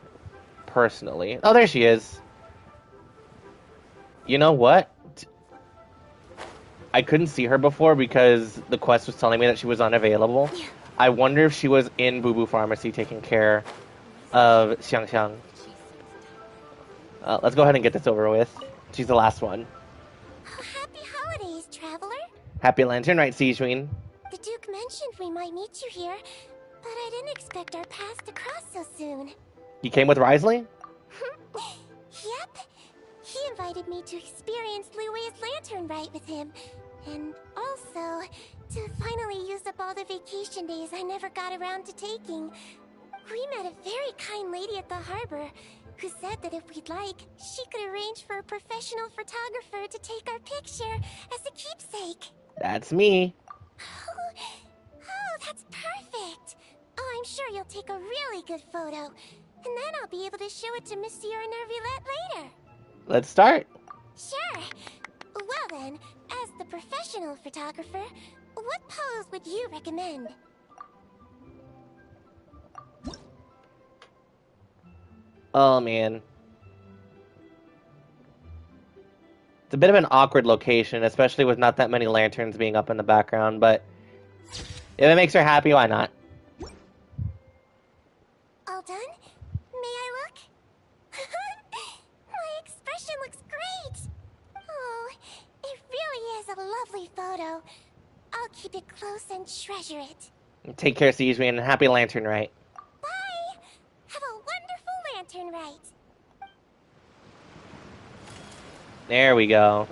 personally. Oh, there she is. You know what? I couldn't see her before because the quest was telling me that she was unavailable. I wonder if she was in Boo Boo Pharmacy taking care of Xiang Xiang. Let's go ahead and get this over with. She's the last one. Oh, happy holidays, traveler. Happy Lantern Rite, Sijun. The Duke mentioned we might meet you here, but I didn't expect our paths to cross so soon. You came with Risley? Yep. He invited me to experience Lui's Lantern Rite with him, and also to finally use up all the vacation days I never got around to taking. We met a very kind lady at the harbor who said that if we'd like, she could arrange for a professional photographer to take our picture as a keepsake. That's me. Oh, that's perfect. Oh, I'm sure you'll take a really good photo, and then I'll be able to show it to Monsieur Nervillette later. Let's start. Sure. Well then, as the professional photographer, what pose would you recommend? Oh, man. It's a bit of an awkward location, especially with not that many lanterns being up in the background, but if it makes her happy, why not? All done? May I look? My expression looks great! Oh, it really is a lovely photo. I'll keep it close and treasure it. Take care, Sijun, and happy Lantern Rite. Bye! Have a wonderful Lantern Rite. There we go.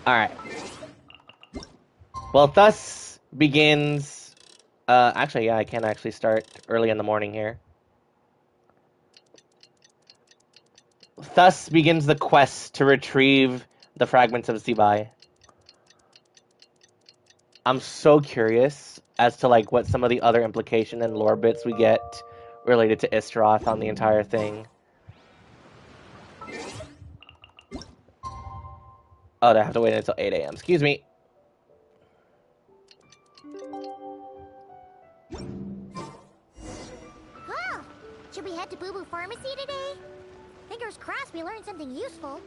Alright. Well, thus begins... actually, yeah, I can actually start early in the morning here. Thus begins the quest to retrieve the fragments of Zibai. I'm so curious as to, like, what some of the other implication and lore bits we get related to Istaroth on the entire thing. Oh, I have to wait until 8 a.m. Excuse me. at the Boo Boo Pharmacy today? Fingers crossed we learned something useful.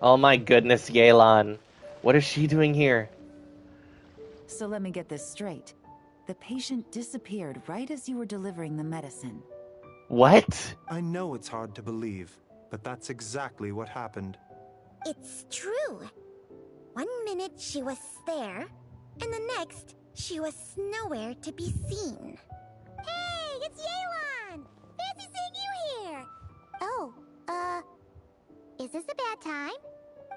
Oh my goodness, Yelan. What is she doing here? So let me get this straight. The patient disappeared right as you were delivering the medicine. What? I know it's hard to believe, but that's exactly what happened. It's true. 1 minute she was there, and the next she was nowhere to be seen. Hey, it's Yelan! Fancy seeing you here! Oh, is this a bad time?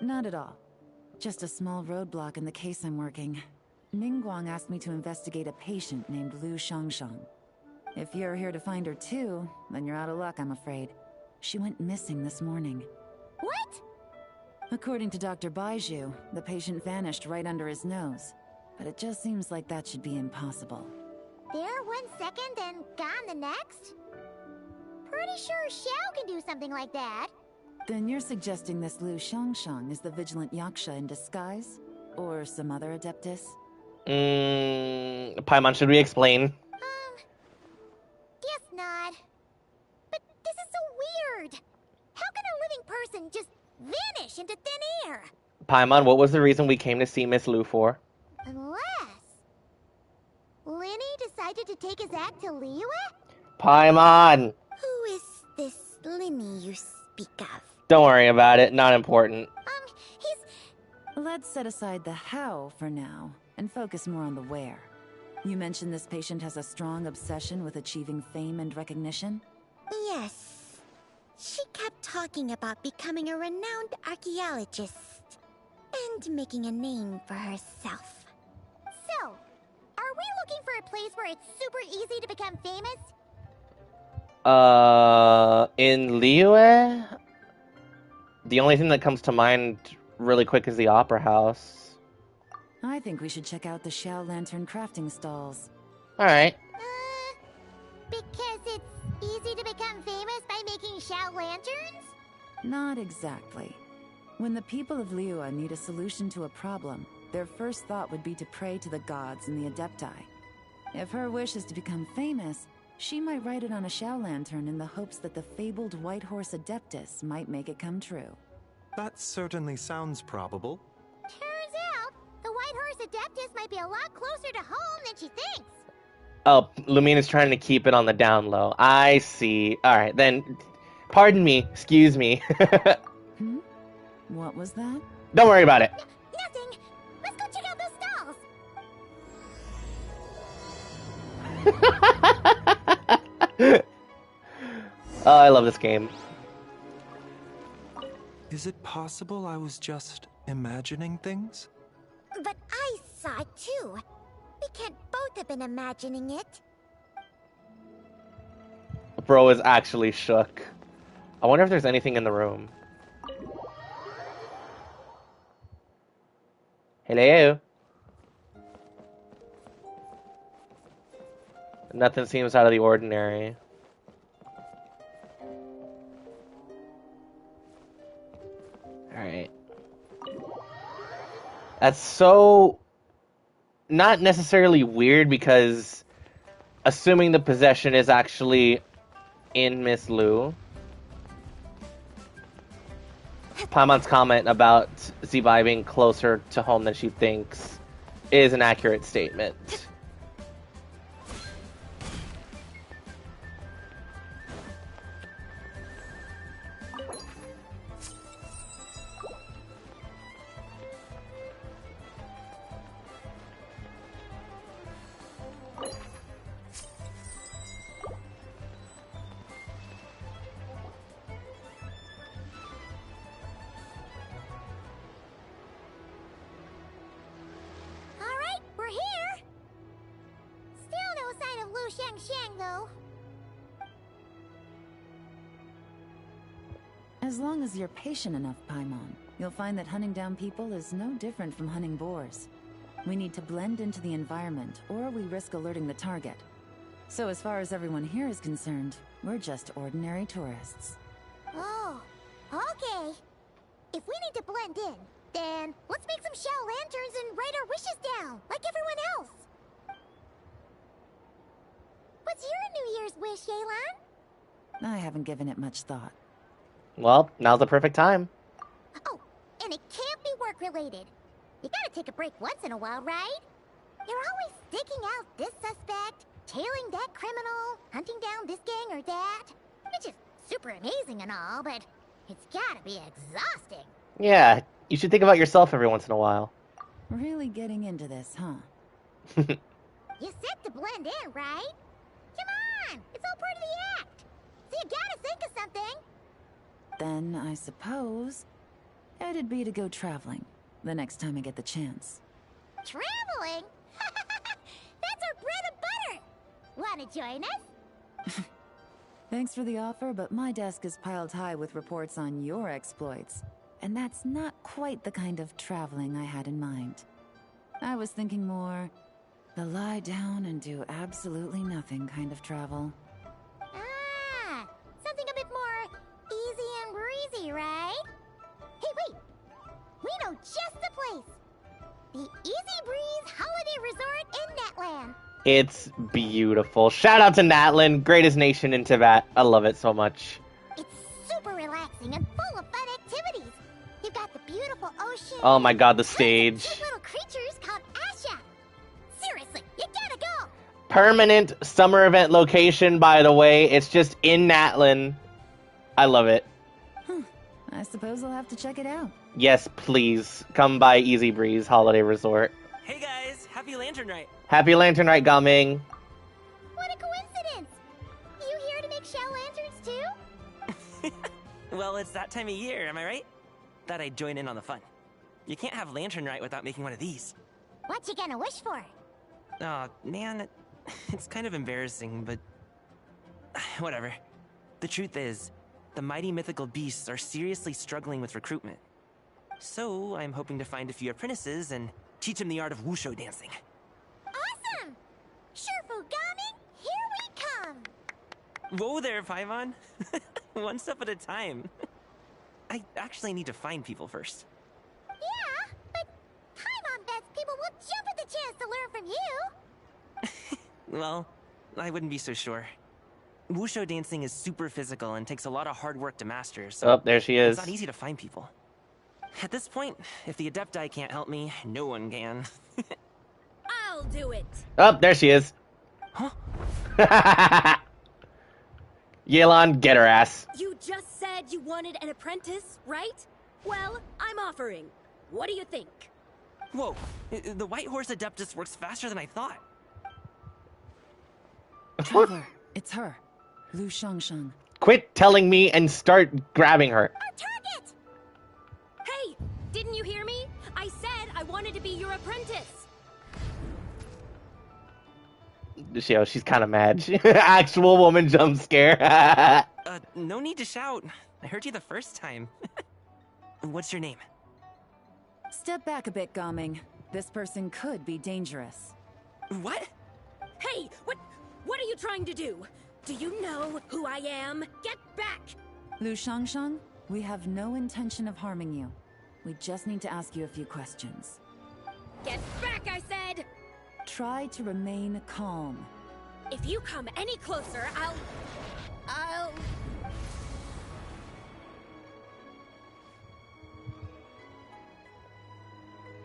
Not at all. Just a small roadblock in the case I'm working. Ningguang asked me to investigate a patient named Lu Shangshang. If you're here to find her too, then you're out of luck, I'm afraid. She went missing this morning. What? According to Dr. Baiju, the patient vanished right under his nose. But it just seems like that should be impossible. There 1 second and gone the next? Pretty sure Xiao can do something like that. Then you're suggesting this Lu Shangshang is the vigilant Yaksha in disguise? Or some other adeptus? Paimon, should we explain? Guess not. But this is so weird. How can a living person just vanish into thin air? Paimon, what was the reason we came to see Miss Lu for? Unless... Linny decided to take his act to Liyue? Paimon! Who is this Linny you speak of? Don't worry about it, not important. He's... Let's set aside the how for now, and focus more on the where. You mentioned this patient has a strong obsession with achieving fame and recognition? Yes. She kept talking about becoming a renowned archaeologist and making a name for herself. So, are we looking for a place where it's super easy to become famous? In Liyue? The only thing that comes to mind really quick is the Opera House. I think we should check out the Xiao Lantern crafting stalls. Alright. Because it's easy to become famous by making Xiao lanterns? Not exactly. When the people of Liyue need a solution to a problem, their first thought would be to pray to the gods and the Adepti. If her wish is to become famous, she might write it on a Xiao lantern in the hopes that the fabled White Horse Adeptus might make it come true. That certainly sounds probable. Turns out, the White Horse Adeptus might be a lot closer to home than she thinks. Oh, Lumina's trying to keep it on the down low. I see. Alright, then, pardon me, excuse me. What was that? Don't worry about it. Nothing. Let's go check out those stalls. Oh, I love this game. Is it possible I was just imagining things? But I saw it too. We can't both have been imagining it. Bro is actually shook. I wonder if there's anything in the room. Hello? Nothing seems out of the ordinary. Alright. That's so... not necessarily weird because assuming the possession is actually in Miss Lu. Paimon's comment about Zibai being closer to home than she thinks is an accurate statement. Alright, we're here. Still no sign of Lu Shangshang, though. As long as you're patient enough, Paimon, you'll find that hunting down people is no different from hunting boars. We need to blend into the environment, or we risk alerting the target. So as far as everyone here is concerned, we're just ordinary tourists. Oh, okay. If we need to blend in, then let's make some Xiao lanterns and write our wishes down, like everyone else. What's your New Year's wish, Yelan? I haven't given it much thought. Well, now's the perfect time. Oh, and it can't be work-related. You gotta take a break once in a while, right? You're always sticking out this suspect, tailing that criminal, hunting down this gang or that. Which is super amazing and all, but it's gotta be exhausting. Yeah, you should think about yourself every once in a while. Really getting into this, huh? You said to blend in, right? Come on, it's all part of the act. So you gotta think of something. Then I suppose it'd be to go traveling the next time I get the chance. Traveling? That's our bread and butter. Wanna join us? Thanks for the offer, but my desk is piled high with reports on your exploits. And that's not quite the kind of traveling I had in mind. I was thinking more the lie down and do absolutely nothing kind of travel. Ah, something a bit more easy and breezy, right? Hey, wait! We know just the place! The Easy Breeze Holiday Resort in Natlan. It's beautiful. Shout out to Natlan, greatest nation in Tibet. I love it so much. It's super relaxing and full of fun activities. You've got the beautiful ocean. Oh my god, the tons of stage. cute little creatures called Asha. Seriously, you gotta go. Permanent summer event location, by the way. It's just in Natlan. I love it. I suppose I'll have to check it out. Yes, please. Come by Easy Breeze Holiday Resort. Hey guys, happy Lantern Rite. Happy Lantern Rite, Gaming. What a coincidence. You here to make shell lanterns too? Well, it's that time of year, am I right? Thought I'd join in on the fun. You can't have Lantern Rite without making one of these. What you gonna wish for? Oh, man, it's kind of embarrassing, but whatever. The truth is, the mighty mythical beasts are seriously struggling with recruitment. So, I'm hoping to find a few apprentices and teach them the art of wushu dancing. Awesome! Shurfugami, here we come! Whoa there, Paimon. One step at a time. I actually need to find people first. Yeah, but Paimon bets people will jump at the chance to learn from you! Well, I wouldn't be so sure. Wushu dancing is super physical and takes a lot of hard work to master, so Oh, there she is. it's not easy to find people. At this point, if the Adepti can't help me, no one can. I'll do it. Oh, there she is. Huh? Yelan, get her ass. You just said you wanted an apprentice, right? Well, I'm offering. What do you think? Whoa, the White Horse Adeptus works faster than I thought. Traveler, it's her. Lu Shangshang. Quit telling me and start grabbing her. Our target! Hey, didn't you hear me? I said I wanted to be your apprentice. She's kind of mad. Actual woman jump scare. No need to shout. I heard you the first time. What's your name? Step back a bit, Gaming. This person could be dangerous. What? Hey, what are you trying to do? Do you know who I am? Get back! Lu Shangshang, we have no intention of harming you. We just need to ask you a few questions. Get back, I said! Try to remain calm. If you come any closer, I'll...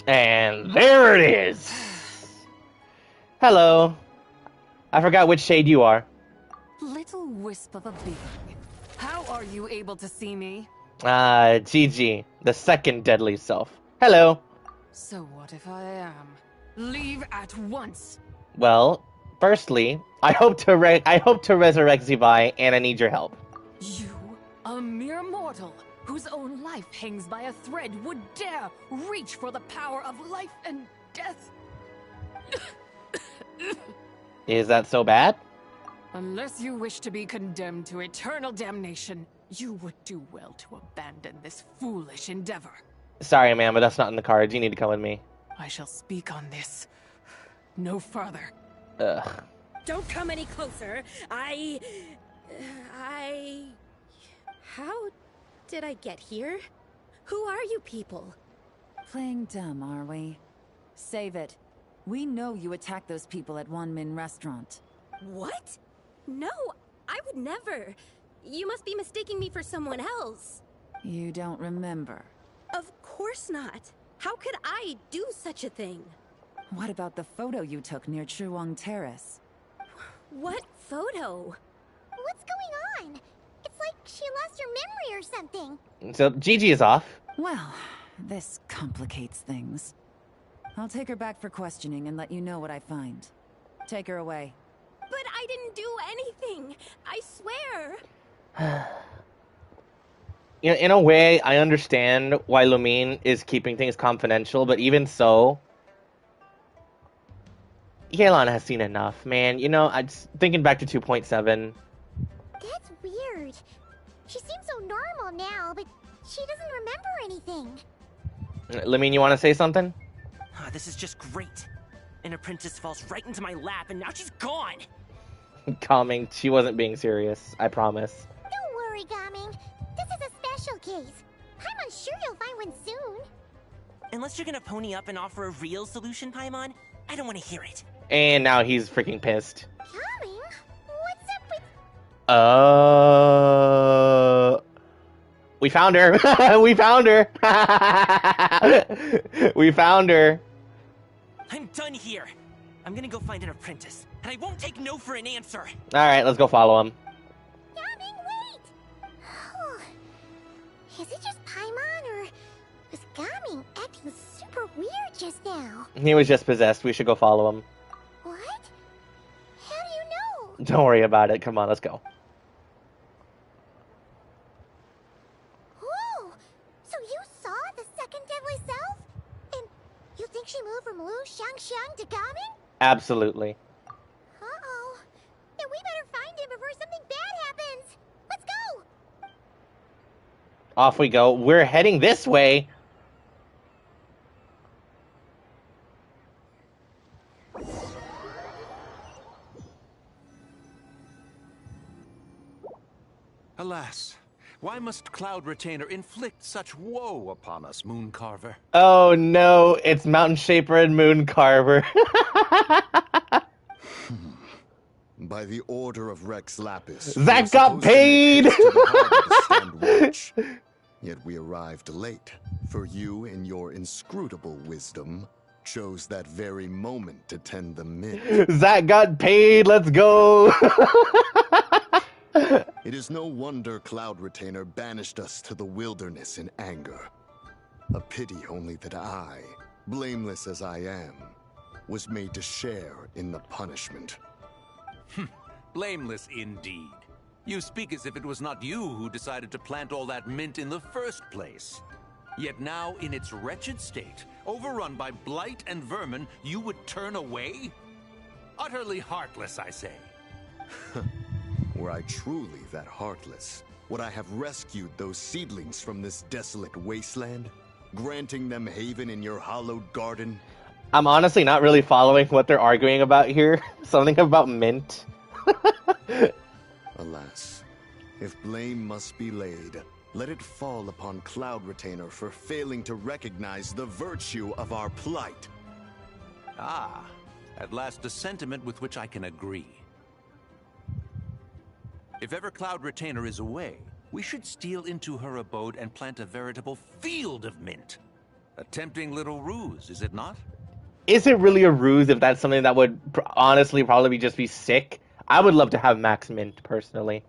And there it is. Hello. I forgot which shade you are. Little wisp of a being. How are you able to see me? Gigi, the second deadly self. Hello. So what if I am? Leave at once. Well, firstly, I hope to resurrect Zibai, and I need your help. You, a mere mortal, whose own life hangs by a thread, would dare reach for the power of life and death? Is that so bad? Unless you wish to be condemned to eternal damnation, you would do well to abandon this foolish endeavor. Sorry, man, but that's not in the cards. You need to come with me. I shall speak on this. No further. Ugh. Don't come any closer. How did I get here? Who are you people? Playing dumb, are we? Save it. We know you attacked those people at Wanmin Restaurant. What? No, I would never. You must be mistaking me for someone else. You don't remember. Of course not. How could I do such a thing? What about the photo you took near Chuang Terrace? What photo? What's going on? It's like she lost her memory or something. So Gigi is off. Well, this complicates things. I'll take her back for questioning and let you know what I find. Take her away. But I didn't do anything. I swear. In a way, I understand why Lumine is keeping things confidential, but even so, Yelan has seen enough, man. You know, I'm thinking back to 2.7. That's weird. She seems so normal now, but she doesn't remember anything. Lumine, you want to say something? Ah, this is just great. An apprentice falls right into my lap, and now she's gone. Calming. She wasn't being serious. I promise. Don't worry, Gaming. This is a special case. I'm sure you'll find one soon. Unless you're gonna pony up and offer a real solution, Paimon, I don't want to hear it. And now he's freaking pissed. Gaming? What's up with... We found her. We found her. We found her. I'm done here. I'm gonna go find an apprentice, and I won't take no for an answer. All right, let's go follow him. Gaming, wait! Is it just Paimon, or was Gaming acting super weird just now? He was just possessed. We should go follow him. What? How do you know? Don't worry about it. Come on, let's go. Oh, so you saw the second deadly self? And you think she moved from Lu Xiangxiang to Gaming? Absolutely. Uh-oh. Then we better find him before something bad happens. Let's go! Off we go. We're heading this way. Alas, why must Cloud Retainer inflict such woe upon us, Mooncarver? Oh no, it's Mountain Shaper and Mooncarver. By the order of Rex Lapis, Zach got paid! Yet we arrived late, for you in your inscrutable wisdom chose that very moment to tend the mint. Zach got paid, let's go! It is no wonder Cloud Retainer banished us to the wilderness in anger. A pity only that I, blameless as I am, was made to share in the punishment. Blameless indeed. You speak as if it was not you who decided to plant all that mint in the first place. Yet now, in its wretched state, overrun by blight and vermin, you would turn away? Utterly heartless, I say. Were I truly that heartless, would I have rescued those seedlings from this desolate wasteland, granting them haven in your hallowed garden? I'm honestly not really following what they're arguing about here. Something about mint. Alas, if blame must be laid, let it fall upon Cloud Retainer for failing to recognize the virtue of our plight. Ah, at last a sentiment with which I can agree. If ever Cloud Retainer is away, we should steal into her abode and plant a veritable field of mint. A tempting little ruse, is it not? Is it really a ruse if that's something that would honestly probably just be sick? I would love to have max mint, personally.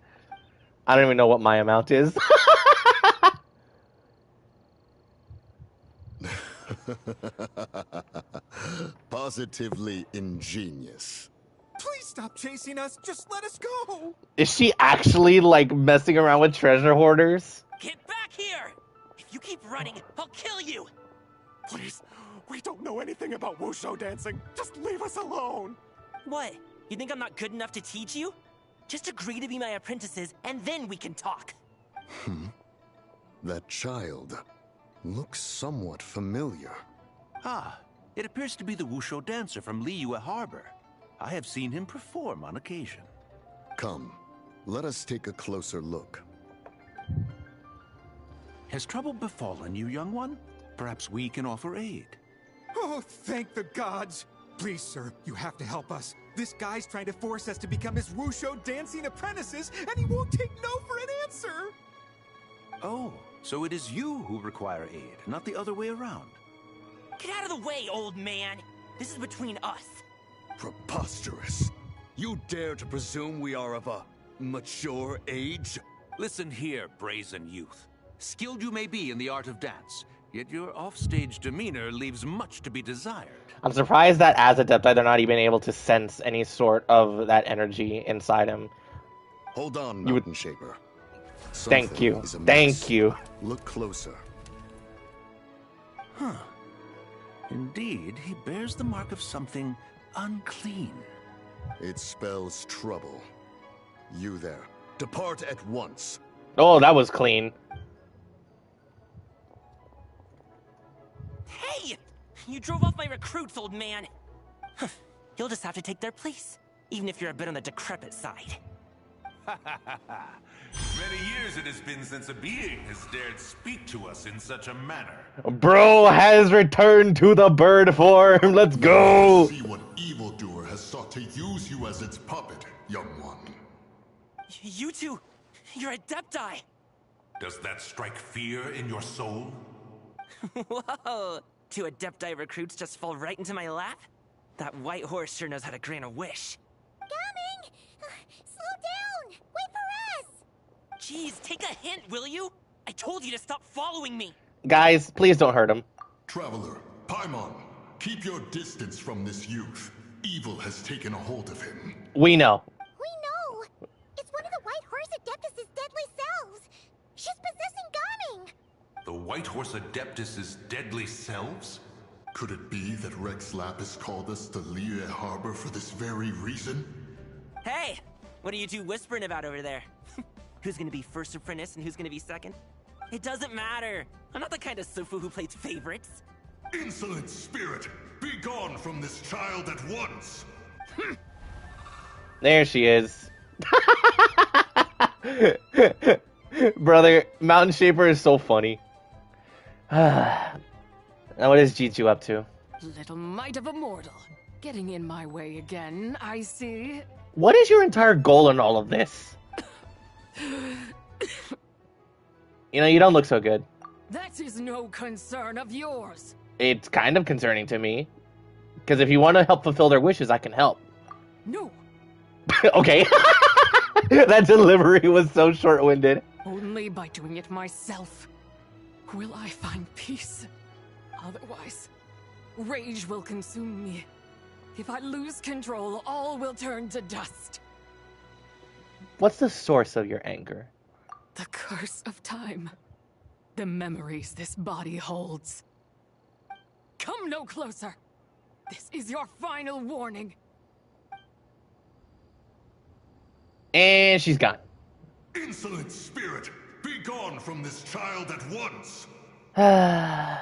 I don't even know what my amount is. Positively ingenious. Please stop chasing us. Just let us go. Is she actually, like, messing around with treasure hoarders? Get back here! If you keep running, I'll kill you! Please, we don't know anything about wushu dancing. Just leave us alone. What? You think I'm not good enough to teach you? Just agree to be my apprentices, and then we can talk. That child looks somewhat familiar. Ah, it appears to be the wushu dancer from Liyue Harbor. I have seen him perform on occasion. Come, let us take a closer look. Has trouble befallen you, young one? Perhaps we can offer aid. Oh, thank the gods. Please, sir, you have to help us. This guy's trying to force us to become his Wusho dancing apprentices, and he won't take no for an answer! Oh, so it is you who require aid, not the other way around. Get out of the way, old man! This is between us. Preposterous. You dare to presume we are of a mature age? Listen here, brazen youth. Skilled you may be in the art of dance, yet your offstage demeanor leaves much to be desired. I'm surprised that as Adepti, they're not even able to sense any sort of that energy inside him. Hold on, Mountain Shaper. Thank you. Is amiss. Thank you. Look closer. Huh. Indeed, he bears the mark of something unclean. It spells trouble. You there. Depart at once. Oh, that was clean. Hey! You drove off my recruits, old man! You'll just have to take their place, even if you're a bit on the decrepit side. Many years it has been since a being has dared speak to us in such a manner. Bro has returned to the bird form. Let's go! See what evildoer has sought to use you as its puppet, young one. You two, you're Adepti! Does that strike fear in your soul? Whoa! 2 Adepti recruits just fall right into my lap? That white horse sure knows how to grant a wish. Coming! Slow down! Wait for us! Jeez, take a hint, will you? I told you to stop following me! Guys, please don't hurt him. Traveler, Paimon, keep your distance from this youth. Evil has taken a hold of him. We know. We know! It's one of the White Horse Adeptus' deadly selves! She's possessing Gaming! The White Horse Adeptus' deadly selves? Could it be that Rex Lapis called us to Liyue Harbor for this very reason? Hey! What are you two whispering about over there? Who's gonna be first apprentice and who's gonna be second? It doesn't matter! I'm not the kind of Sufu who plays favorites. Insolent spirit! Be gone from this child at once! There she is. Brother, Mountain Shaper is so funny. Now what is Jichu up to? Little mite of a mortal. Getting in my way again, I see. What is your entire goal in all of this? You know, you don't look so good. That is no concern of yours. It's kind of concerning to me. Because if you want to help fulfill their wishes, I can help. No. Okay. That delivery was so short-winded. Only by doing it myself will I find peace. Otherwise, rage will consume me. If I lose control, all will turn to dust. What's the source of your anger? The curse of time. The memories this body holds. Come no closer. This is your final warning. And she's gone. Insolent spirit! Be gone from this child at once! Huh?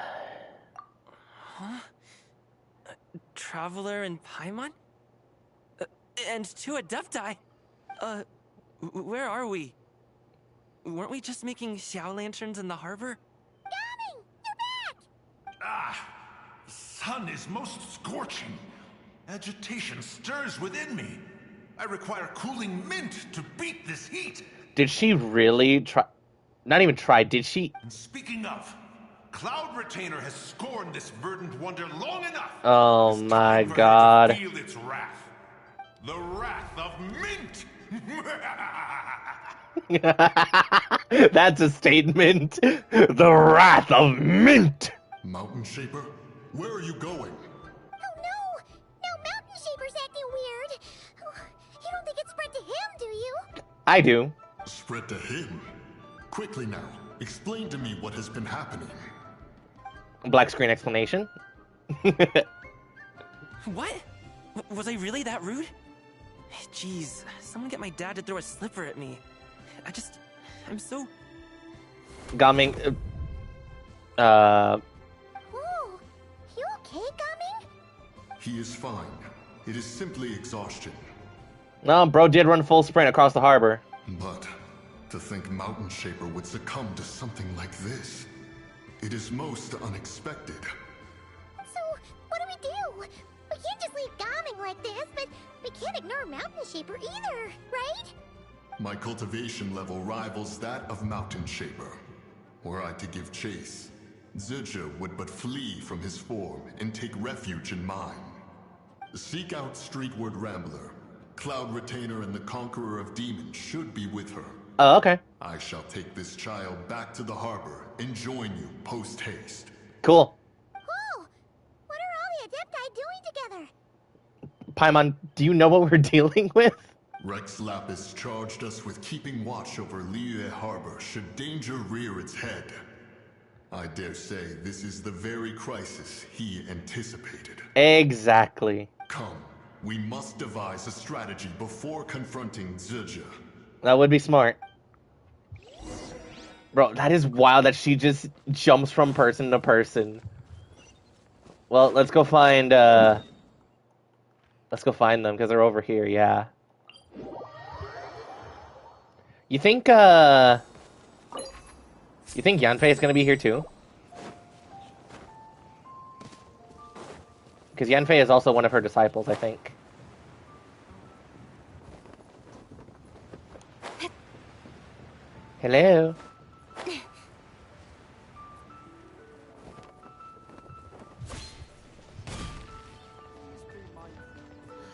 Traveler and Paimon? And 2 Adepti? Where are we? Weren't we just making Xiao lanterns in the harbor? Gaming! You're back! Ah! The sun is most scorching. Agitation stirs within me. I require cooling mint to beat this heat. Did she really try? Not even try, did she? And speaking of, Cloud Retainer has scorned this verdant wonder long enough. Oh my god. To feel its wrath. The wrath of mint! That's a statement. The wrath of mint! Mountain Shaper, where are you going? Oh no! Now Mountain Shaper's acting weird. You don't think it's spread to him, do you? I do. Spread to him? Quickly now, explain to me what has been happening. Black screen explanation. What? Was I really that rude? Jeez, someone get my dad to throw a slipper at me. I'm so... Gaming, Whoa, you okay, Gaming? He is fine. It is simply exhaustion. No, bro did run full sprint across the harbor. But to think Mountain Shaper would succumb to something like this, it is most unexpected. So, what do? We can't just leave Gaming like this, but We can't ignore Mountain Shaper either, right? My cultivation level rivals that of Mountain Shaper. Were I to give chase, Zurja would but flee from his form and take refuge in mine. Seek out Streetward Rambler. Cloud Retainer and the Conqueror of Demons should be with her. Oh, okay. I shall take this child back to the harbor and join you post-haste. Cool. Cool! What are all the Adepti doing together? Paimon, do you know what we're dealing with? Rex Lapis charged us with keeping watch over Liyue Harbor should danger rear its head. I dare say this is the very crisis he anticipated. Exactly. Come, we must devise a strategy before confronting Zurja. That would be smart. Bro, that is wild that she just jumps from person to person. Well, let's go find them, because they're over here, yeah. You think Yanfei is gonna be here too? Because Yanfei is also one of her disciples, I think. Hello.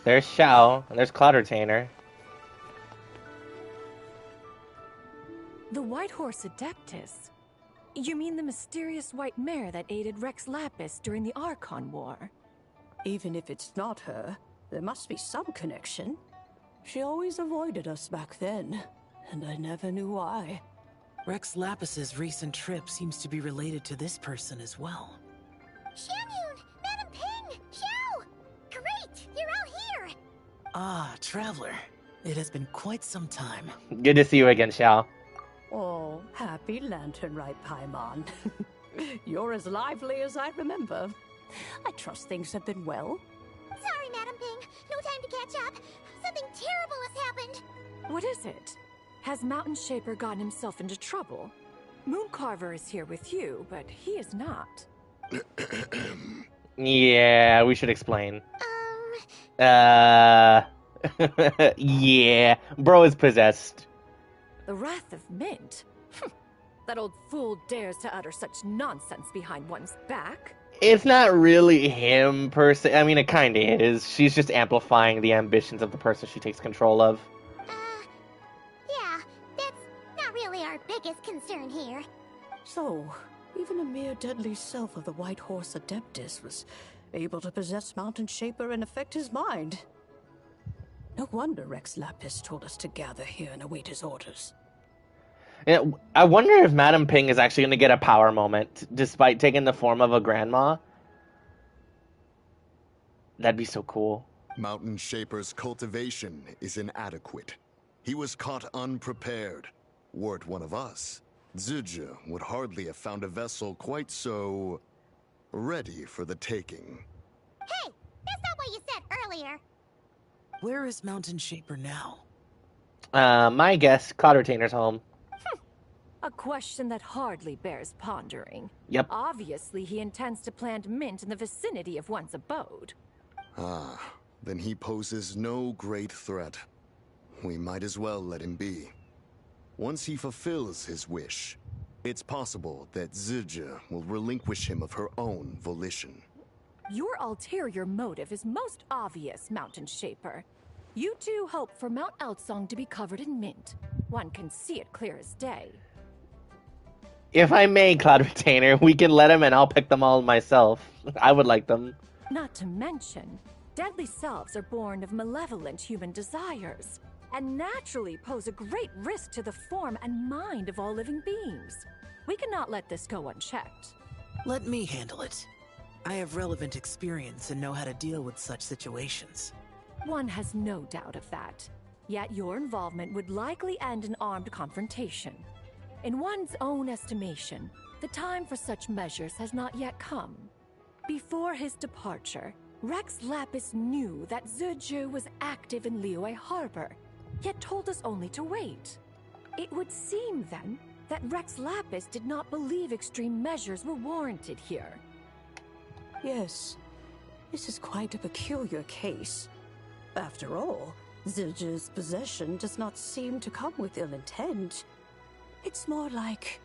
There's Xiao, and there's Cloud Retainer. The White Horse Adeptus? You mean the mysterious white mare that aided Rex Lapis during the Archon War? Even if it's not her, there must be some connection. She always avoided us back then, and I never knew why. Rex Lapis's recent trip seems to be related to this person as well. Xianyun! Madam Ping! Xiao! Great! You're all here! Ah, Traveler. It has been quite some time. Good to see you again, Xiao. Oh, happy Lantern Rite, Paimon. You're as lively as I remember. I trust things have been well. Sorry, Madam Ping. No time to catch up. Something terrible has happened. What is it? Has Mountain Shaper gotten himself into trouble? Mooncarver is here with you, but he is not. Yeah, we should explain. Yeah, bro is possessed. The Wrath of Mint? That old fool dares to utter such nonsense behind one's back. It's not really him per se. I mean, it kind of is. She's just amplifying the ambitions of the person she takes control of. Yeah, that's not really our biggest concern here. So, even a mere deadly self of the White Horse Adeptus was able to possess Mountain Shaper and affect his mind. No wonder Rex Lapis told us to gather here and await his orders. Yeah, I wonder if Madam Ping is actually going to get a power moment, despite taking the form of a grandma. That'd be so cool. Mountain Shaper's cultivation is inadequate. He was caught unprepared. Were it one of us, Zurja would hardly have found a vessel quite so ready for the taking. Hey, that's not what you said earlier. Where is Mountain Shaper now? My guess, Cloud Retainer's home. A question that hardly bears pondering. Yep. Obviously, he intends to plant mint in the vicinity of one's abode. Ah, then he poses no great threat. We might as well let him be. Once he fulfills his wish, it's possible that Zurja will relinquish him of her own volition. Your ulterior motive is most obvious, Mountain Shaper. You two hope for Mount Outsong to be covered in mint. One can see it clear as day. If I may, Cloud Retainer, we can let him and I'll pick them all myself. I would like them. Not to mention, deadly selves are born of malevolent human desires, and naturally pose a great risk to the form and mind of all living beings. We cannot let this go unchecked. Let me handle it. I have relevant experience and know how to deal with such situations. One has no doubt of that. Yet your involvement would likely end in armed confrontation. In one's own estimation, the time for such measures has not yet come. Before his departure, Rex Lapis knew that Zurja was active in Liyue Harbor, yet told us only to wait. It would seem, then, that Rex Lapis did not believe extreme measures were warranted here. Yes, this is quite a peculiar case. After all, Zildjian's possession does not seem to come with ill intent. It's more like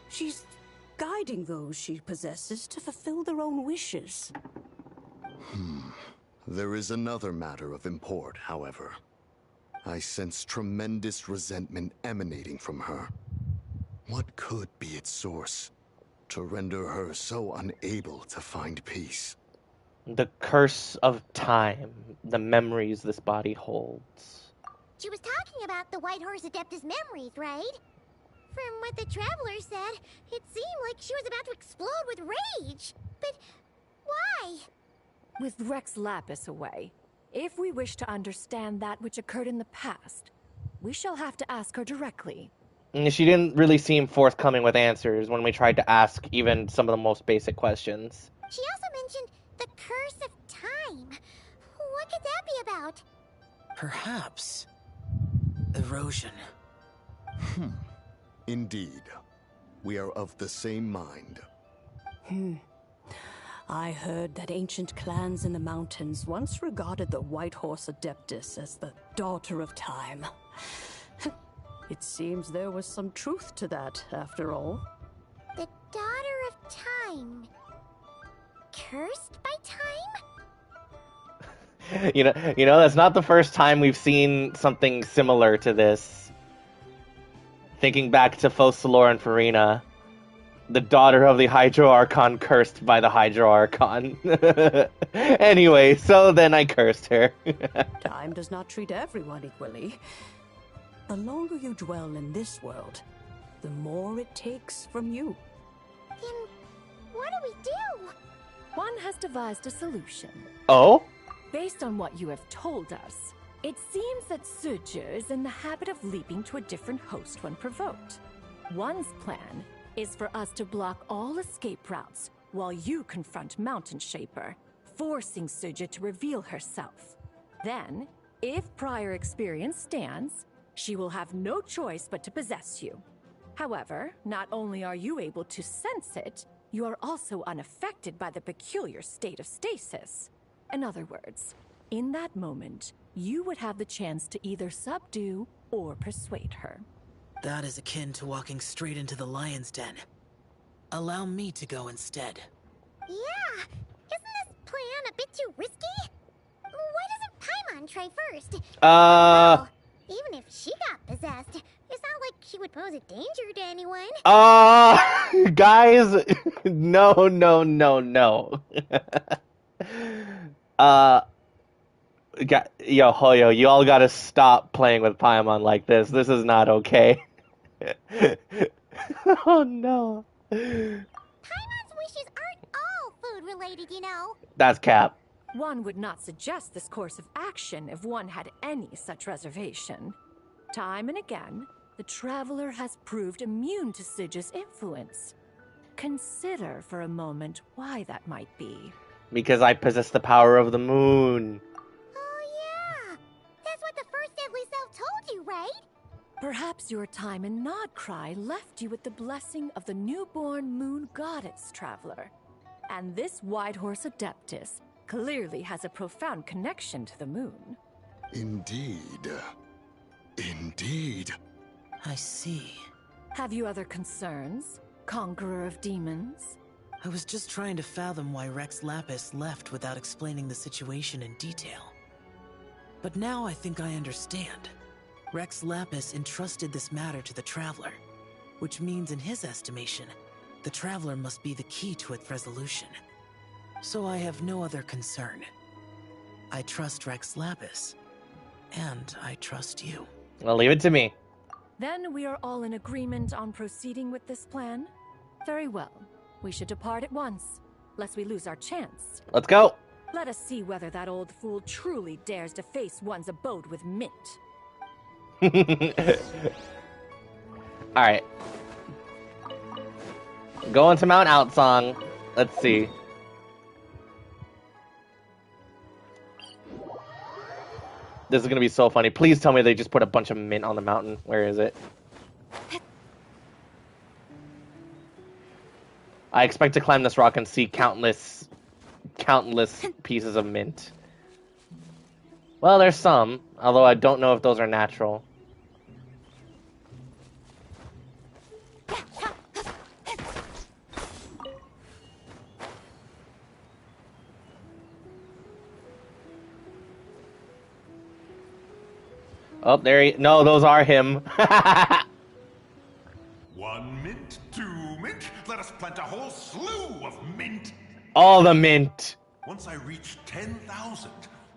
she's guiding those she possesses to fulfill their own wishes. There is another matter of import, however. I sense tremendous resentment emanating from her. What could be its source to render her so unable to find peace? The curse of time, the memories this body holds. She was talking about the White Horse Adeptus memories, right? From what the Traveler said, it seemed like she was about to explode with rage. But why? With Rex Lapis away, if we wish to understand that which occurred in the past, we shall have to ask her directly. She didn't really seem forthcoming with answers when we tried to ask even some of the most basic questions. She also mentioned the curse of time. What could that be about? Perhaps erosion. Indeed. We are of the same mind. I heard that ancient clans in the mountains once regarded the White Horse Adeptus as the daughter of time. It seems there was some truth to that, after all. The daughter of time. Cursed by time? You know, that's not the first time we've seen something similar to this. Thinking back to Focalor and Farina, the daughter of the Hydro Archon cursed by the Hydro Archon. Anyway, so then I cursed her. Time does not treat everyone equally. The longer you dwell in this world, the more it takes from you. Then what do we do? One has devised a solution. Oh? Based on what you have told us, it seems that Zibai is in the habit of leaping to a different host when provoked. One's plan is for us to block all escape routes while you confront Mountain Shaper, forcing Zibai to reveal herself. Then, if prior experience stands, she will have no choice but to possess you. However, not only are you able to sense it, you are also unaffected by the peculiar state of stasis. In other words, in that moment, you would have the chance to either subdue or persuade her. That is akin to walking straight into the lion's den. Allow me to go instead. Yeah, isn't this plan a bit too risky? Why doesn't Paimon try first? Well, even if she got possessed, it's not like she would pose a danger to anyone. Guys, no. Yo, Hoyo, you all gotta stop playing with Paimon like this. This is not okay. Oh no. Paimon's wishes aren't all food-related, you know. That's cap. One would not suggest this course of action if one had any such reservation. Time and again, the Traveler has proved immune to Zibai's influence. Consider for a moment why that might be. Because I possess the power of the moon. Oh yeah, that's what the first deadly self told you, right? Perhaps your time in Nod-Krai left you with the blessing of the newborn moon goddess, Traveler. And this White Horse Adeptus clearly has a profound connection to the moon. Indeed. Indeed. I see. Have you other concerns, Conqueror of Demons? I was just trying to fathom why Rex Lapis left without explaining the situation in detail. But now I think I understand. Rex Lapis entrusted this matter to the Traveler, which means in his estimation, the Traveler must be the key to its resolution. So I have no other concern. I trust Rex Lapis, and I trust you. Well, leave it to me. Then we are all in agreement on proceeding with this plan? Very well. We should depart at once, lest we lose our chance. Let's go. Let us see whether that old fool truly dares to face one's abode with Mint. Alright. Going to Mount Outsong. Let's see. This is gonna be so funny. Please tell me they just put a bunch of mint on the mountain. Where is it? I expect to climb this rock and see countless pieces of mint. Well, there's some, although I don't know if those are natural. Oh, no, those are him. 1 mint, 2 mint. Let us plant a whole slew of mint. All the mint. Once I reach 10,000,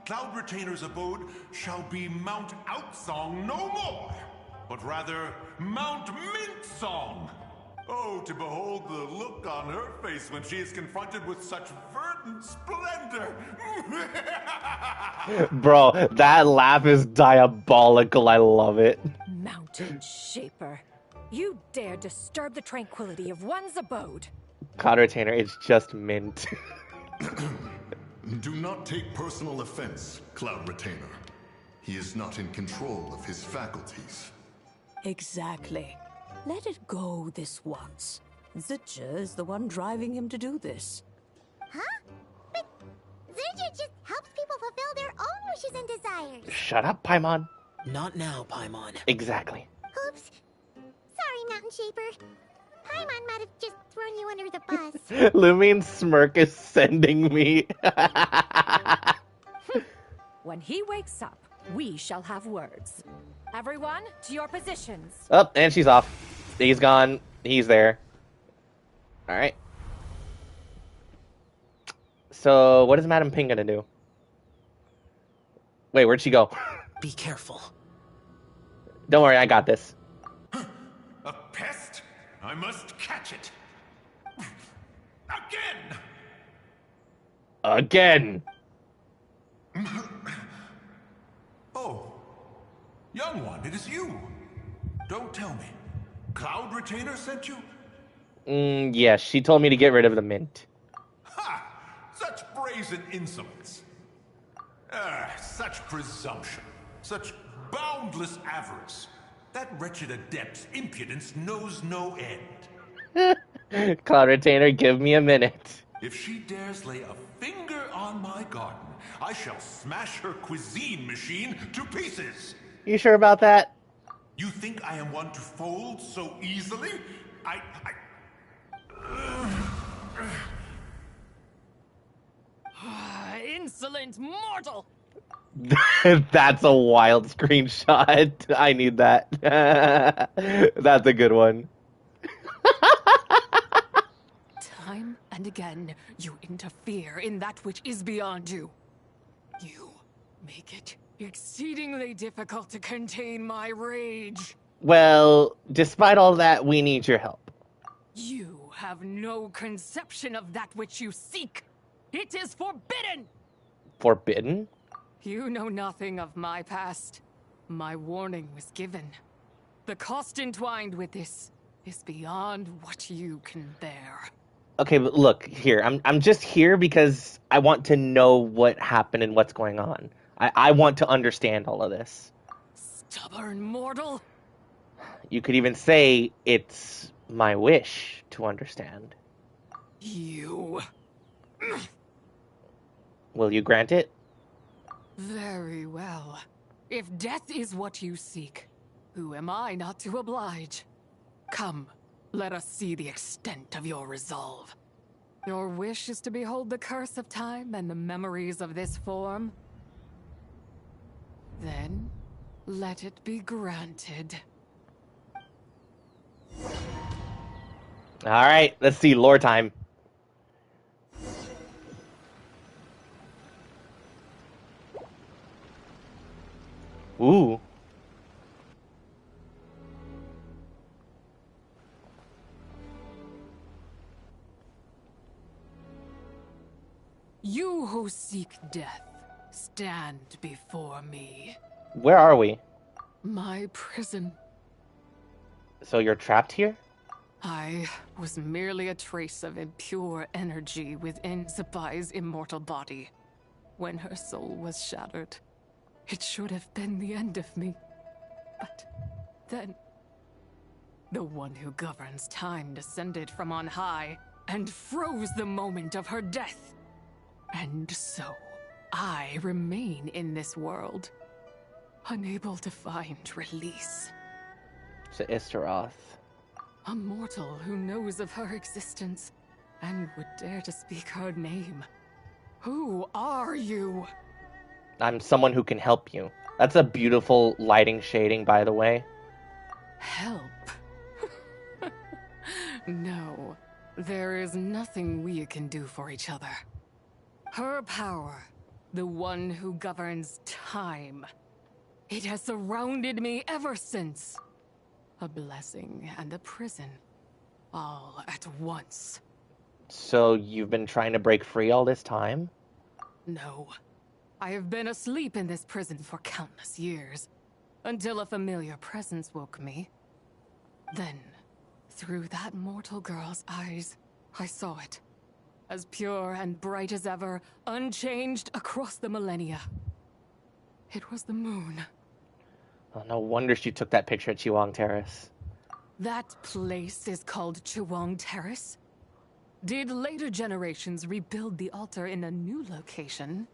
Cloud Retainer's abode shall be Mount Outsong no more, but rather Mount Mint Song. Oh, to behold the look on her face when she is confronted with such verdant splendor. Bro, that laugh is diabolical. I love it. Mountain Shaper. You dare disturb the tranquility of one's abode. Cloud Retainer, it's just mint. Do not take personal offense, Cloud Retainer. He is not in control of his faculties. Exactly. Let it go this once. Zidja is the one driving him to do this. Huh? But Zidja just helps people fulfill their own wishes and desires. Shut up, Paimon. Not now, Paimon. Exactly. Oops. Sorry, Mountain Shaper. Paimon might have just thrown you under the bus. Lumine's smirk is sending me. When he wakes up, we shall have words. Everyone, to your positions. Oh, and she's off. He's gone. He's there. Alright. So, what is Madam Ping gonna do? Wait, where'd she go? Be careful. Don't worry, I got this. A pest? I must catch it. Again! Again! Oh. Young one, it is you. Don't tell me. Cloud Retainer sent you? Yes, she told me to get rid of the mint. Ha! Such brazen insolence. Such presumption. Such boundless avarice. That wretched adept's impudence knows no end. Cloud Retainer, give me a minute. If she dares lay a finger on my garden, I shall smash her cuisine machine to pieces. You sure about that? You think I am one to fold so easily? Insolent mortal! That's a wild screenshot. I need that. That's a good one. Time and again, you interfere in that which is beyond you. You make it exceedingly difficult to contain my rage. Well, despite all that, we need your help. You have no conception of that which you seek. It is forbidden! Forbidden? You know nothing of my past. My warning was given. The cost entwined with this is beyond what you can bear. Okay, but look, here. I'm just here because I want to know what happened and what's going on. I want to understand all of this. Stubborn mortal! You could even say it's my wish to understand. You... Will you grant it? Very well. If death is what you seek, who am I not to oblige? Come, let us see the extent of your resolve. Your wish is to behold the curse of time and the memories of this form? Then, let it be granted. Alright, let's see, lore time. Ooh. You who seek death, stand before me. Where are we? My prison. So you're trapped here? I was merely a trace of impure energy within Zibai's immortal body. When her soul was shattered, it should have been the end of me. But then, the one who governs time descended from on high and froze the moment of her death. And so, I remain in this world, unable to find release. To Istaroth. A mortal who knows of her existence and would dare to speak her name. Who are you? I'm someone who can help you. That's a beautiful lighting shading, by the way. Help? No, there is nothing we can do for each other. Her power, the one who governs time, it has surrounded me ever since. A blessing and a prison, all at once. So you've been trying to break free all this time? No. I have been asleep in this prison for countless years, until a familiar presence woke me. Then, through that mortal girl's eyes, I saw it. As pure and bright as ever, unchanged across the millennia. It was the moon. Oh, no wonder she took that picture at Chiwang Terrace. That place is called Chiwang Terrace? Did later generations rebuild the altar in a new location?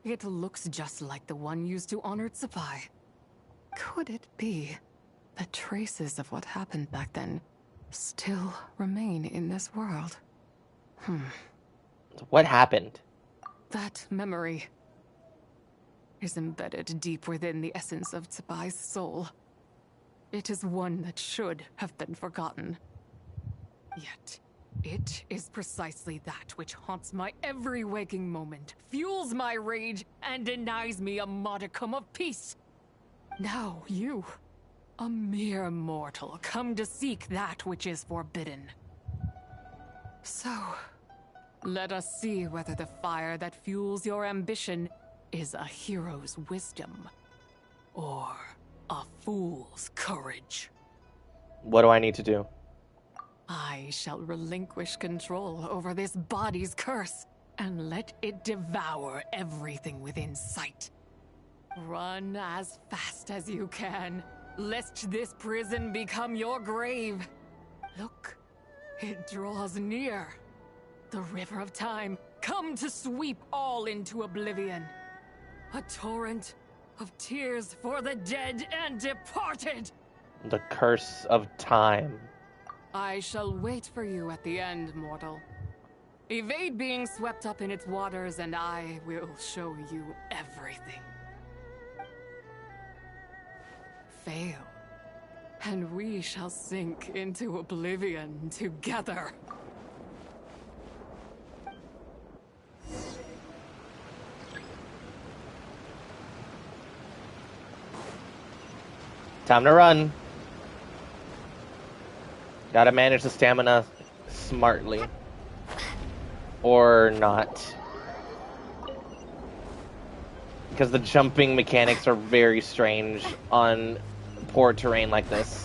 It looks just like the one used to honor Zibai. Could it be that traces of what happened back then still remain in this world? What happened? That memory is embedded deep within the essence of Zibai's soul. It is one that should have been forgotten. Yet, it is precisely that which haunts my every waking moment, fuels my rage, and denies me a modicum of peace. Now you, a mere mortal, come to seek that which is forbidden. So, let us see whether the fire that fuels your ambition is a hero's wisdom, or a fool's courage. What do I need to do? I shall relinquish control over this body's curse, and let it devour everything within sight. Run as fast as you can, lest this prison become your grave. Look, it draws near. The river of time, come to sweep all into oblivion. A torrent of tears for the dead and departed. The curse of time. I shall wait for you at the end, mortal. Evade being swept up in its waters, and I will show you everything. Fail, and we shall sink into oblivion together. Time to run. Gotta manage the stamina smartly. Or not. Because the jumping mechanics are very strange on poor terrain like this.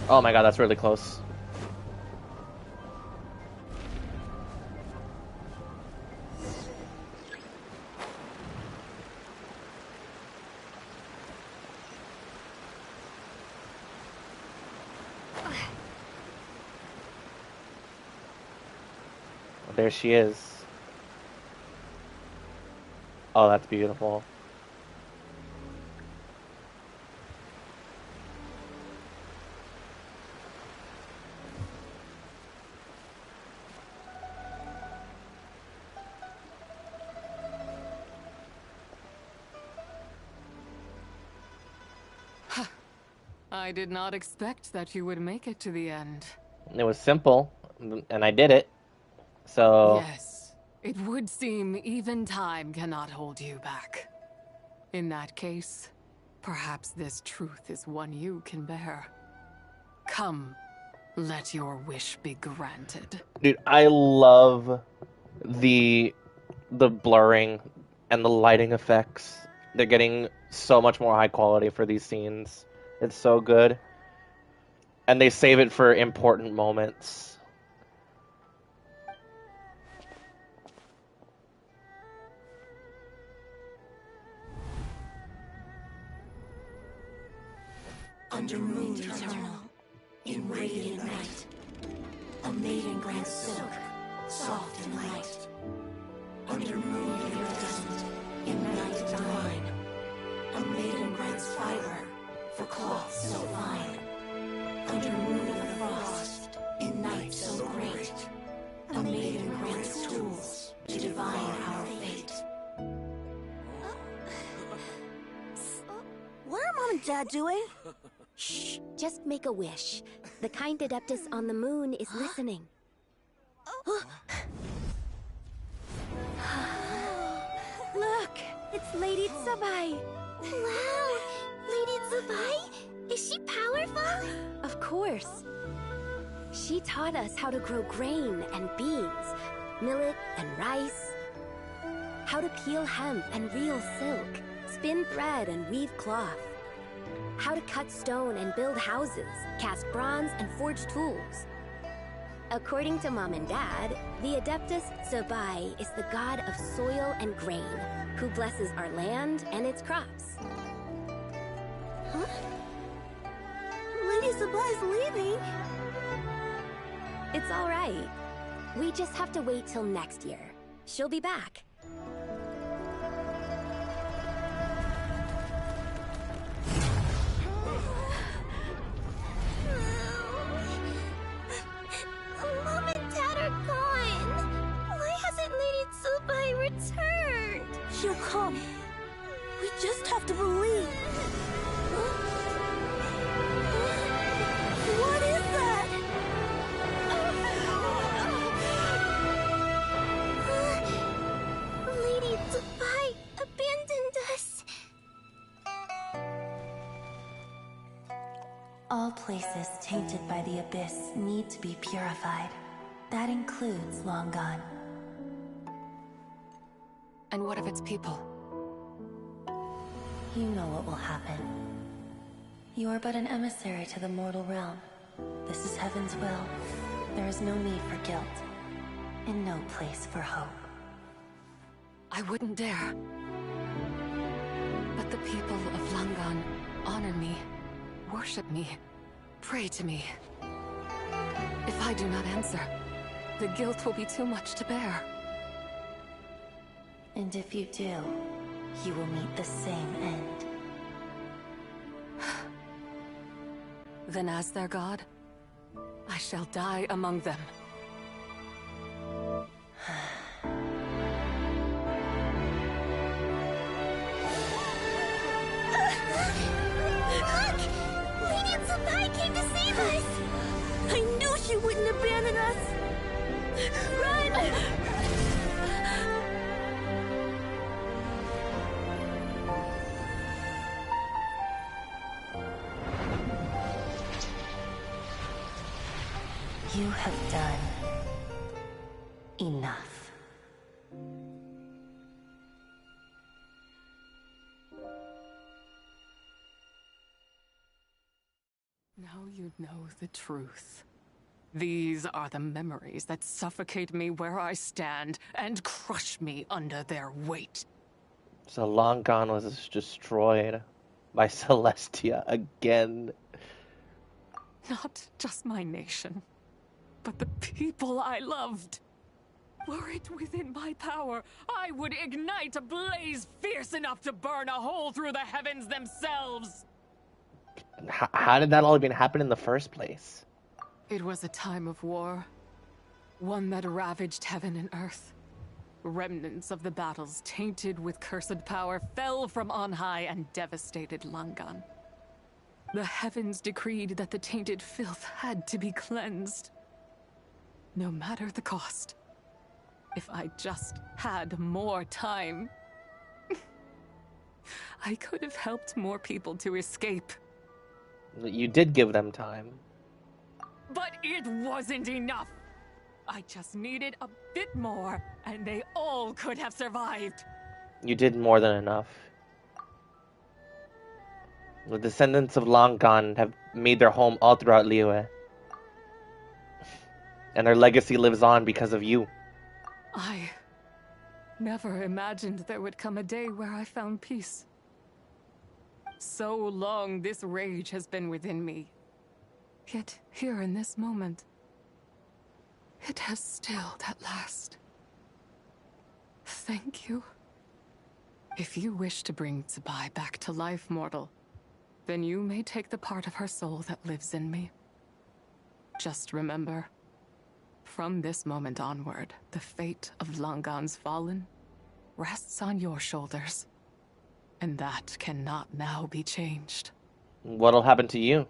Oh my god, that's really close. There she is. Oh, that's beautiful. I did not expect that you would make it to the end. It was simple, and I did it. So... Yes, it would seem even time cannot hold you back. In that case, perhaps this truth is one you can bear. Come, let your wish be granted. Dude, I love the blurring and the lighting effects. They're getting so much more high quality for these scenes. It's so good. And they save it for important moments. Under moon eternal, in radiant night, a maiden grants silk, soft and light. Under moon iridescent, in night divine, a maiden grants fiber for cloth so fine. Under moon of frost, in night so great, a maiden grants tools to divine our fate. What are Mom and Dad doing? Shh, just make a wish. The kind Adeptus on the moon is listening. Look, it's Lady Zibai. Wow, Lady Zibai? Is she powerful? Of course. She taught us how to grow grain and beans, millet and rice, how to peel hemp and reel silk, spin thread and weave cloth, how to cut stone and build houses, cast bronze and forge tools. According to Mom and Dad, the Adeptus Zibai is the god of soil and grain, who blesses our land and its crops. Huh? Lady Zibai's leaving. It's all right. We just have to wait till next year. She'll be back. Mom and Dad are gone. Why hasn't Lady Zibai returned? She'll come. We just have to believe. What is that? Lady Zibai abandoned us. All places tainted by the abyss need to be purified. That includes Long Gone. And what of its people? You know what will happen. You are but an emissary to the mortal realm. This is Heaven's will. There is no need for guilt, and no place for hope. I wouldn't dare. But the people of Langan honor me, worship me, pray to me. If I do not answer, the guilt will be too much to bear. And if you do, you will meet the same end. Then as their god, I shall die among them. Look! Lady Zibai came to save us! I knew she wouldn't abandon us! Run! You have done enough. Now you know the truth. These are the memories that suffocate me where I stand and crush me under their weight. So Long Gone was destroyed by Celestia again. Not just my nation, but the people I loved. Were it within my power, I would ignite a blaze fierce enough to burn a hole through the heavens themselves. How did that all even happen in the first place? It was a time of war, one that ravaged heaven and earth. Remnants of the battles tainted with cursed power fell from on high and devastated Langan. The heavens decreed that the tainted filth had to be cleansed. No matter the cost. If I just had more time, I could have helped more people to escape. You did give them time. But it wasn't enough! I just needed a bit more, and they all could have survived. You did more than enough. The descendants of long gone have made their home all throughout Liyue. And their legacy lives on because of you. I never imagined there would come a day where I found peace. So long this rage has been within me. Yet here in this moment, it has stilled at last. Thank you. If you wish to bring Zibai back to life, mortal, then you may take the part of her soul that lives in me. Just remember, from this moment onward, the fate of Langan's fallen rests on your shoulders. And that cannot now be changed. What'll happen to you?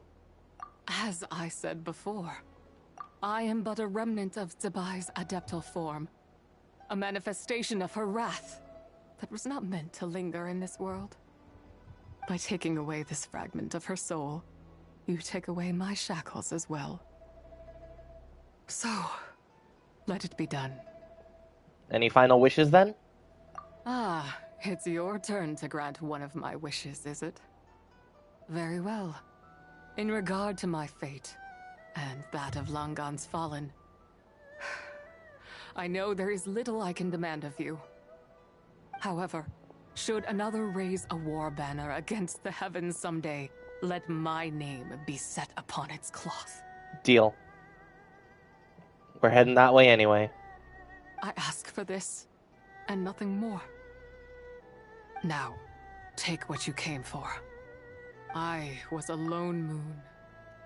As I said before, I am but a remnant of Zibai's adeptal form. A manifestation of her wrath that was not meant to linger in this world. By taking away this fragment of her soul, you take away my shackles as well. So, let it be done. Any final wishes then? Ah, it's your turn to grant one of my wishes, is it? Very well. In regard to my fate, and that of Langan's fallen, I know there is little I can demand of you. However, should another raise a war banner against the heavens someday, let my name be set upon its cloth. Deal. We're heading that way anyway. I ask for this, and nothing more. Now, take what you came for. I was a lone moon,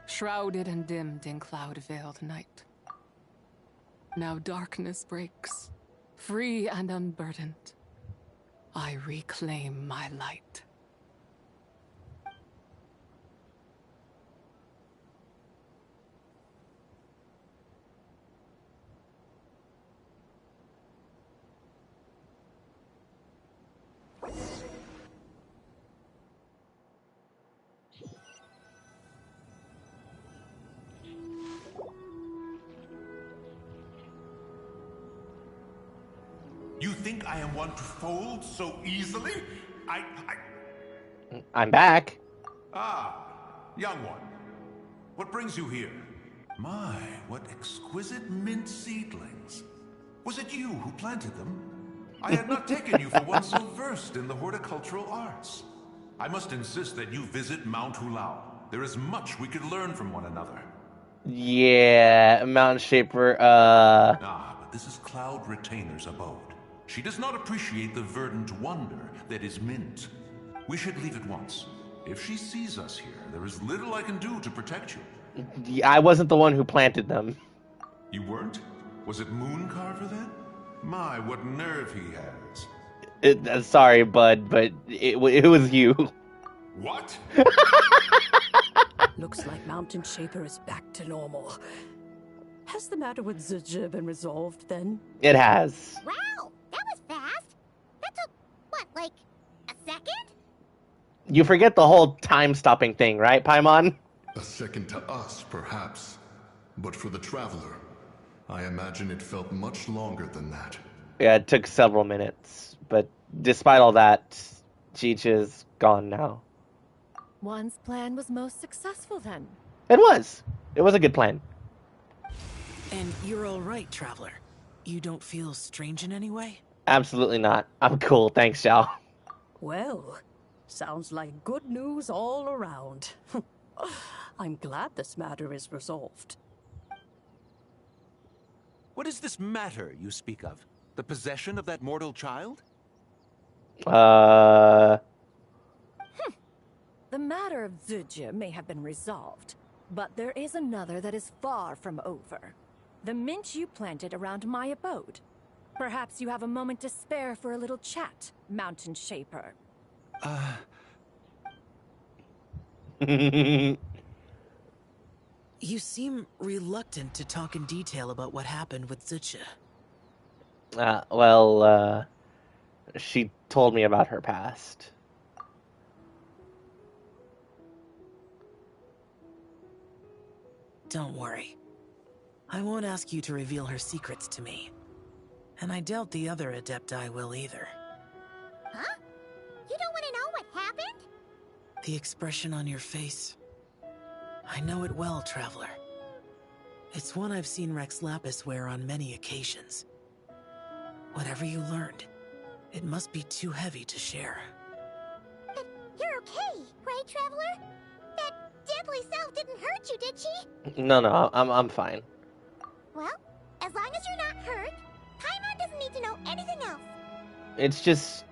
shrouded and dimmed in cloud-veiled night. Now darkness breaks, free and unburdened. I reclaim my light. You think I am one to fold so easily? I'm back. Ah, young one. What brings you here? My, what exquisite mint seedlings. Was it you who planted them? I had not taken you for one so versed in the horticultural arts. I must insist that you visit Mount Hulao. There is much we could learn from one another. Yeah, Mountain Shaper, Ah, but this is Cloud Retainer's abode. She does not appreciate the verdant wonder that is mint. We should leave at once. If she sees us here, there is little I can do to protect you. I wasn't the one who planted them. You weren't? Was it Mooncarver then? My, what nerve he has. Sorry, bud, but it was you. What? Looks like Mountain Shaper is back to normal. Has the matter with Zibai been resolved then? It has. Wow, that was fast. That took, what, like a second? You forget the whole time-stopping thing, right, Paimon? A second to us, perhaps. But for the Traveler, I imagine it felt much longer than that. Yeah, it took several minutes. But despite all that, Cheech is gone now. One's plan was most successful then. It was. It was a good plan. And you're all right, Traveler. You don't feel strange in any way? Absolutely not. I'm cool, thanks, Xiao. Well, sounds like good news all around. I'm glad this matter is resolved. What is this matter you speak of? The possession of that mortal child? The matter of Zibai may have been resolved, but there is another that is far from over. The mint you planted around my abode. Perhaps you have a moment to spare for a little chat, Mountain Shaper. You seem reluctant to talk in detail about what happened with Zibai. She told me about her past. Don't worry. I won't ask you to reveal her secrets to me. And I doubt the other Adepti will either. Huh? You don't want to know what happened? The expression on your face. I know it well, Traveler. It's one I've seen Rex Lapis wear on many occasions. Whatever you learned, it must be too heavy to share. But you're okay, right, Traveler? That deadly self didn't hurt you, did she? No, I'm fine. Well, as long as you're not hurt, Paimon doesn't need to know anything else. It's just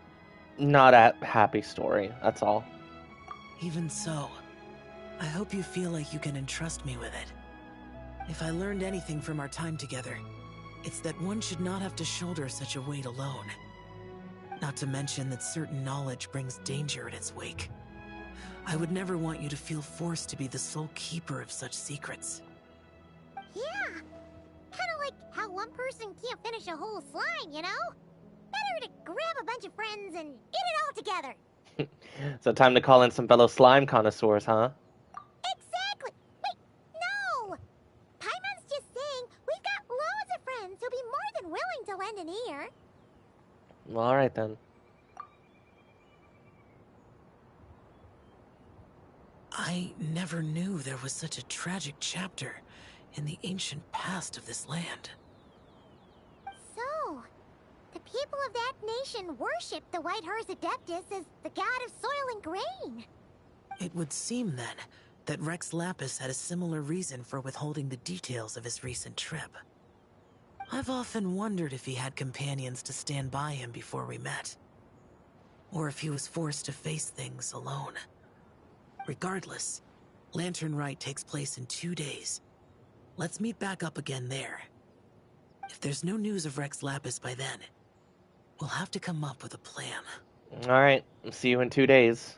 not a happy story, that's all. Even so, I hope you feel like you can entrust me with it. If I learned anything from our time together, it's that one should not have to shoulder such a weight alone. Not to mention that certain knowledge brings danger in its wake. I would never want you to feel forced to be the sole keeper of such secrets. Yeah, kind of like how one person can't finish a whole slime, you know? Better to grab a bunch of friends and eat it all together. So time to call in some fellow slime connoisseurs, huh? Exactly! Wait, no! Paimon's just saying we've got loads of friends who'll be more than willing to lend an ear. Well, alright then. I never knew there was such a tragic chapter in the ancient past of this land. So, the people of that nation worship the White Horse Adeptus as the god of soil and grain. It would seem, then, that Rex Lapis had a similar reason for withholding the details of his recent trip. I've often wondered if he had companions to stand by him before we met, or if he was forced to face things alone. Regardless, Lantern Rite takes place in 2 days. Let's meet back up again there. If there's no news of Rex Lapis by then, we'll have to come up with a plan. Alright, see you in 2 days.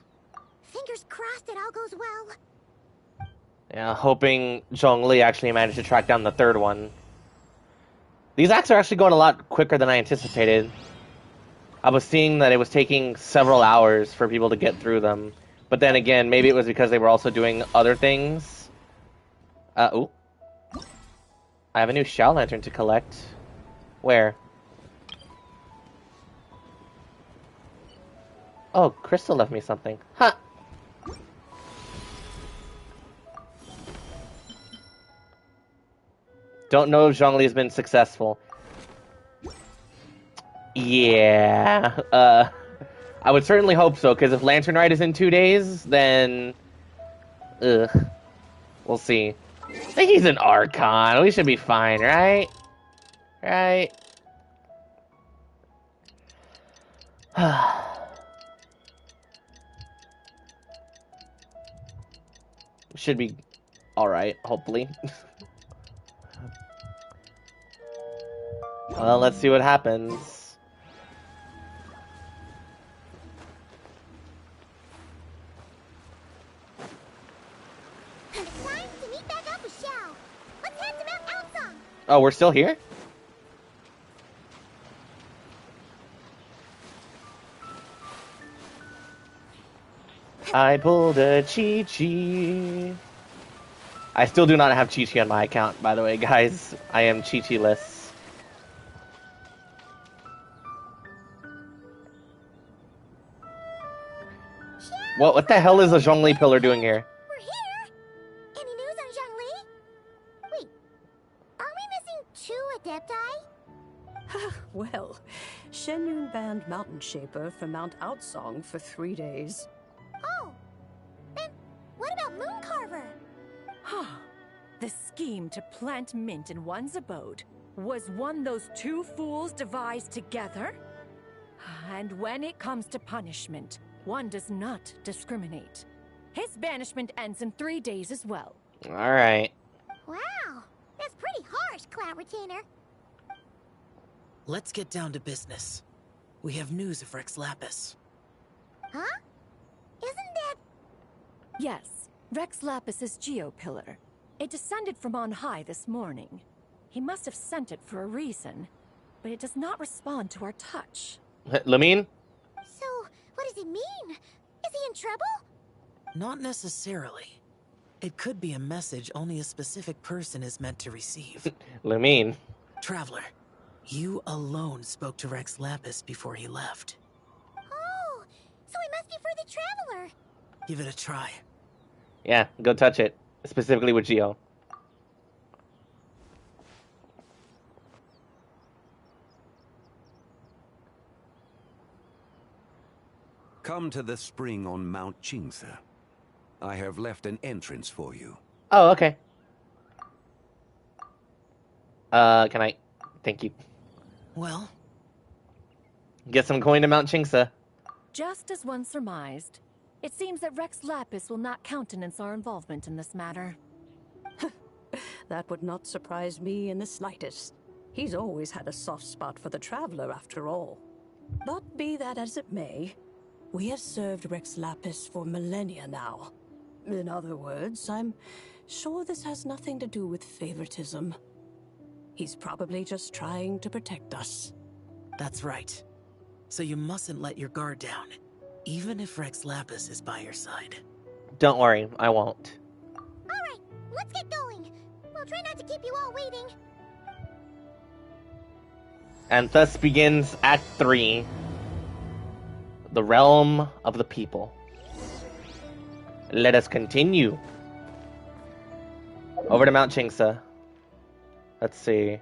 Fingers crossed it all goes well. Yeah, hoping Zhongli actually managed to track down the third one. These acts are actually going a lot quicker than I anticipated. I was seeing that it was taking several hours for people to get through them. But then again, maybe it was because they were also doing other things. Ooh. I have a new Shao Lantern to collect. Where? Oh, Crystal left me something. Huh. Don't know if Zhongli has been successful. Yeah. I would certainly hope so, because if Lantern Rite is in 2 days, then... Ugh. We'll see. I think he's an Archon. We should be fine, right? Right? Should be alright, hopefully. Well, let's see what happens. Oh, we're still here? I pulled a Chi-Chi. I still do not have Chi-Chi on my account, by the way, guys. I am Chi-Chi-less. What the hell is a Zhongli pillar doing here? We're here! Any news on Zhongli? Wait, are we missing 2 Adepti? Well, Shenyun banned Mountain Shaper from Mount Outsong for 3 days. Oh, then what about Mooncarver? The scheme to plant mint in one's abode was one those 2 fools devised together? And when it comes to punishment, one does not discriminate. His banishment ends in 3 days as well. Alright. Wow, that's pretty harsh, Cloud Retainer. Let's get down to business. We have news of Rex Lapis. Huh? Isn't that... Yes, Rex Lapis's Geopillar. It descended from on high this morning. He must have sent it for a reason, but it does not respond to our touch. Lamine? So, what does it mean? Is he in trouble? Not necessarily. It could be a message only a specific person is meant to receive. Lumine. Traveler, you alone spoke to Rex Lapis before he left. Oh, so it must be for the Traveler. Give it a try. Yeah, go touch it. Specifically with Geo. Come to the spring on Mount Qingse. I have left an entrance for you. Oh, okay. Can I... Thank you. Well? Get some coin to Mount Qingse. Just as one surmised, it seems that Rex Lapis will not countenance our involvement in this matter. That would not surprise me in the slightest. He's always had a soft spot for the Traveler, after all. But be that as it may, we have served Rex Lapis for millennia now. In other words, I'm sure this has nothing to do with favoritism. He's probably just trying to protect us. That's right. So you mustn't let your guard down, even if Rex Lapis is by your side. Don't worry, I won't. Alright, let's get going. We'll try not to keep you all waiting. And thus begins Act 3. The Realm of the People. Let us continue. Over to Mount Qingse. Let's see.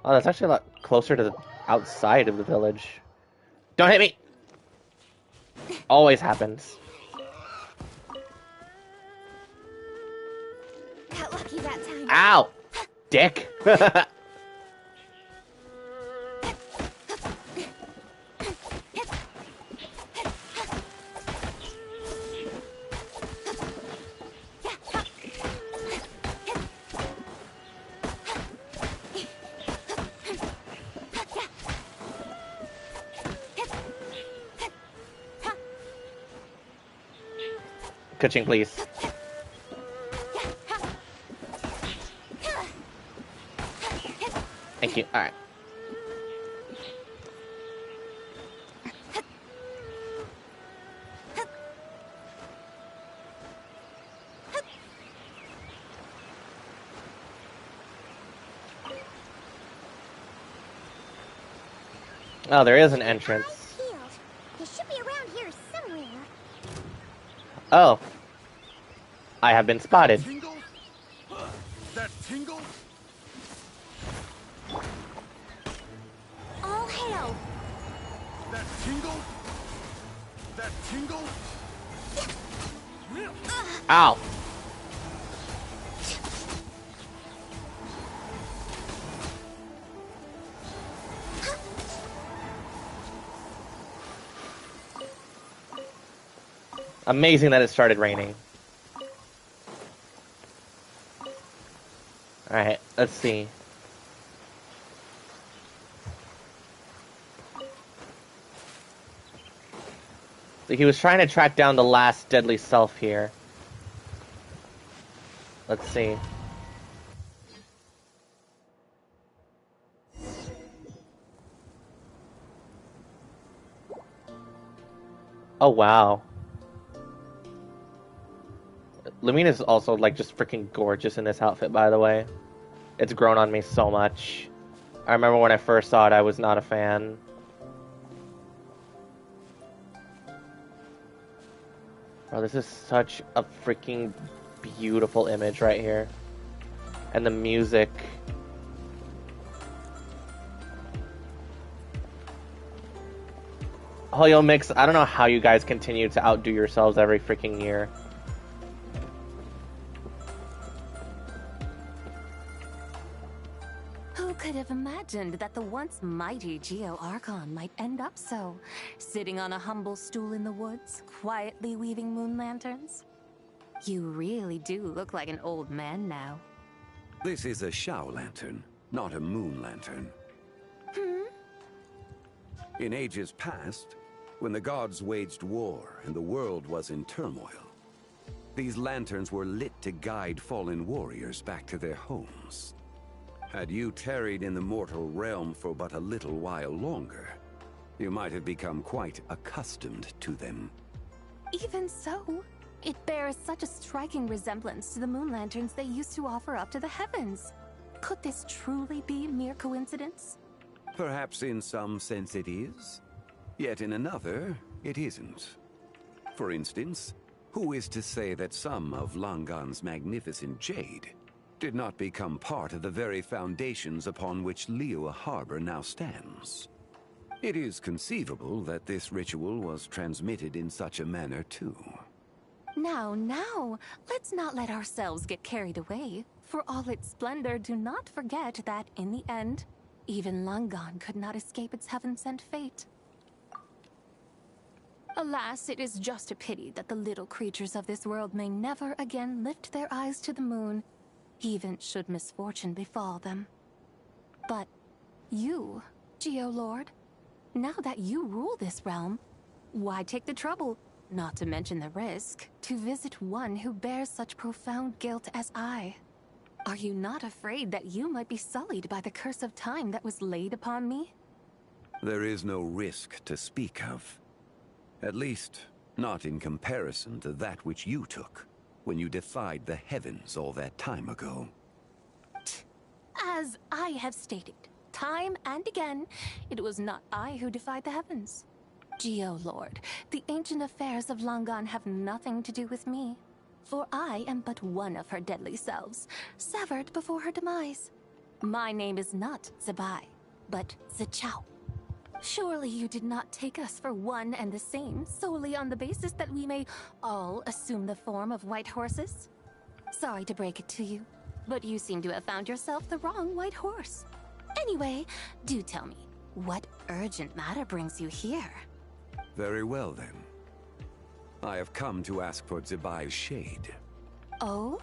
Oh, that's actually a lot closer to the outside of the village. Don't hit me! Always happens. Got lucky that time. Ow! Dick! Kaching, please. Thank you. Alright. Oh, there is an entrance. It should be around here somewhere. Oh. I have been spotted. That tingle? All hail. That tingle? That tingle? Ow. Amazing that it started raining. Alright, let's see. So he was trying to track down the last deadly self here. Let's see. Oh, wow. Lumine is also, like, just freaking gorgeous in this outfit, by the way. It's grown on me so much. I remember when I first saw it, I was not a fan. Bro, this is such a freaking beautiful image right here. And the music. Hoyo Mix, I don't know how you guys continue to outdo yourselves every freaking year. Who could have imagined that the once mighty Geo Archon might end up so? Sitting on a humble stool in the woods, quietly weaving moon lanterns? You really do look like an old man now. This is a Shao lantern, not a moon lantern. In ages past, when the gods waged war and the world was in turmoil, these lanterns were lit to guide fallen warriors back to their homes. Had you tarried in the mortal realm for but a little while longer, you might have become quite accustomed to them. Even so, It bears such a striking resemblance to the moon lanterns they used to offer up to the heavens. Could this truly be mere coincidence? Perhaps in some sense it is, yet in another, it isn't. For instance, who is to say that some of Langan's magnificent jade did not become part of the very foundations upon which Liyue Harbor now stands? It is conceivable that this ritual was transmitted in such a manner too. Now, let's not let ourselves get carried away. For all its splendor, do not forget that, in the end, even Langan could not escape its heaven-sent fate. Alas, it is just a pity that the little creatures of this world may never again lift their eyes to the moon, even should misfortune befall them. But you, Geolord, now that you rule this realm, why take the trouble, not to mention the risk, to visit one who bears such profound guilt as I? Are you not afraid that you might be sullied by the curse of time that was laid upon me? There is no risk to speak of. At least, not in comparison to that which you took when you defied the heavens all that time ago. As I have stated, time and again, it was not I who defied the heavens. Geolord, the ancient affairs of Langan have nothing to do with me, for I am but one of her deadly selves, severed before her demise. My name is not Zibai, but Zichao. Surely you did not take us for one and the same, solely on the basis that we may all assume the form of white horses? Sorry to break it to you, but you seem to have found yourself the wrong white horse. Anyway, do tell me, what urgent matter brings you here? Very well, then. I have come to ask for Zibai's shade. Oh?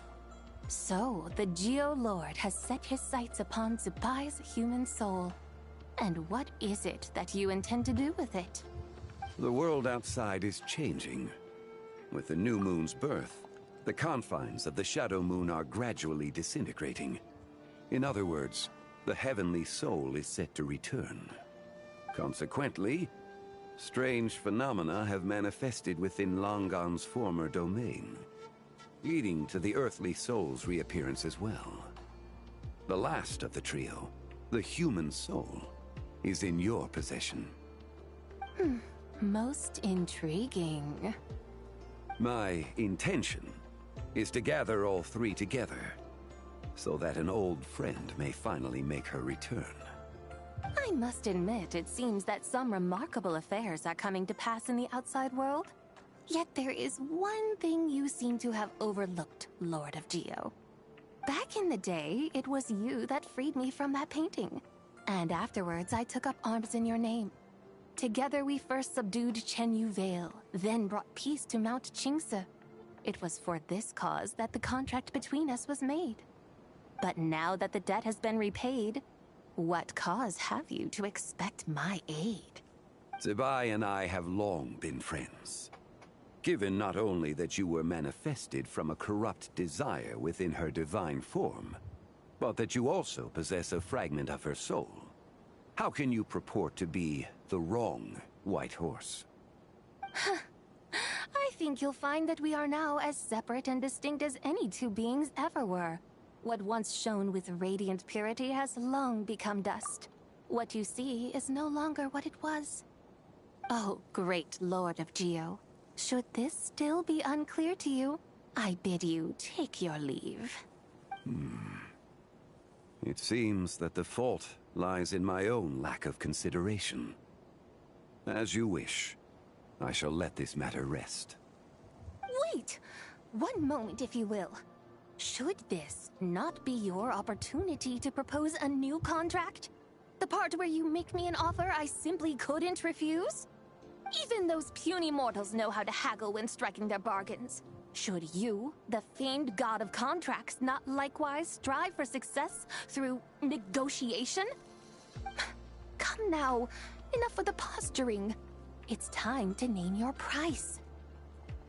So, the Geolord has set his sights upon Zibai's human soul. And what is it that you intend to do with it? The world outside is changing. With the new moon's birth, the confines of the Shadow Moon are gradually disintegrating. In other words, the heavenly soul is set to return. Consequently, strange phenomena have manifested within Langan's former domain, leading to the earthly soul's reappearance as well. The last of the trio, the human soul, is in your possession. Most intriguing. My intention is to gather all three together, so that an old friend may finally make her return. I must admit, it seems that some remarkable affairs are coming to pass in the outside world. Yet there is one thing you seem to have overlooked, Lord of Geo. Back in the day, it was you that freed me from that painting. And afterwards, I took up arms in your name. Together we first subdued Chenyu Vale, then brought peace to Mount Qingse. It was for this cause that the contract between us was made. But now that the debt has been repaid, what cause have you to expect my aid? Zibai and I have long been friends. Given not only that you were manifested from a corrupt desire within her divine form, but that you also possess a fragment of her soul, how can you purport to be the wrong white horse? I think you'll find that we are now as separate and distinct as any two beings ever were. What once shone with radiant purity has long become dust. What you see is no longer what it was. Oh, great Lord of Geo. Should this still be unclear to you, I bid you take your leave. It seems that the fault lies in my own lack of consideration. As you wish. I shall let this matter rest. Wait! One moment, if you will. Should this not be your opportunity to propose a new contract? The part where you make me an offer I simply couldn't refuse? Even those puny mortals know how to haggle when striking their bargains. Should you, the famed god of contracts, not likewise strive for success through negotiation? Come now, enough with the posturing. It's time to name your price.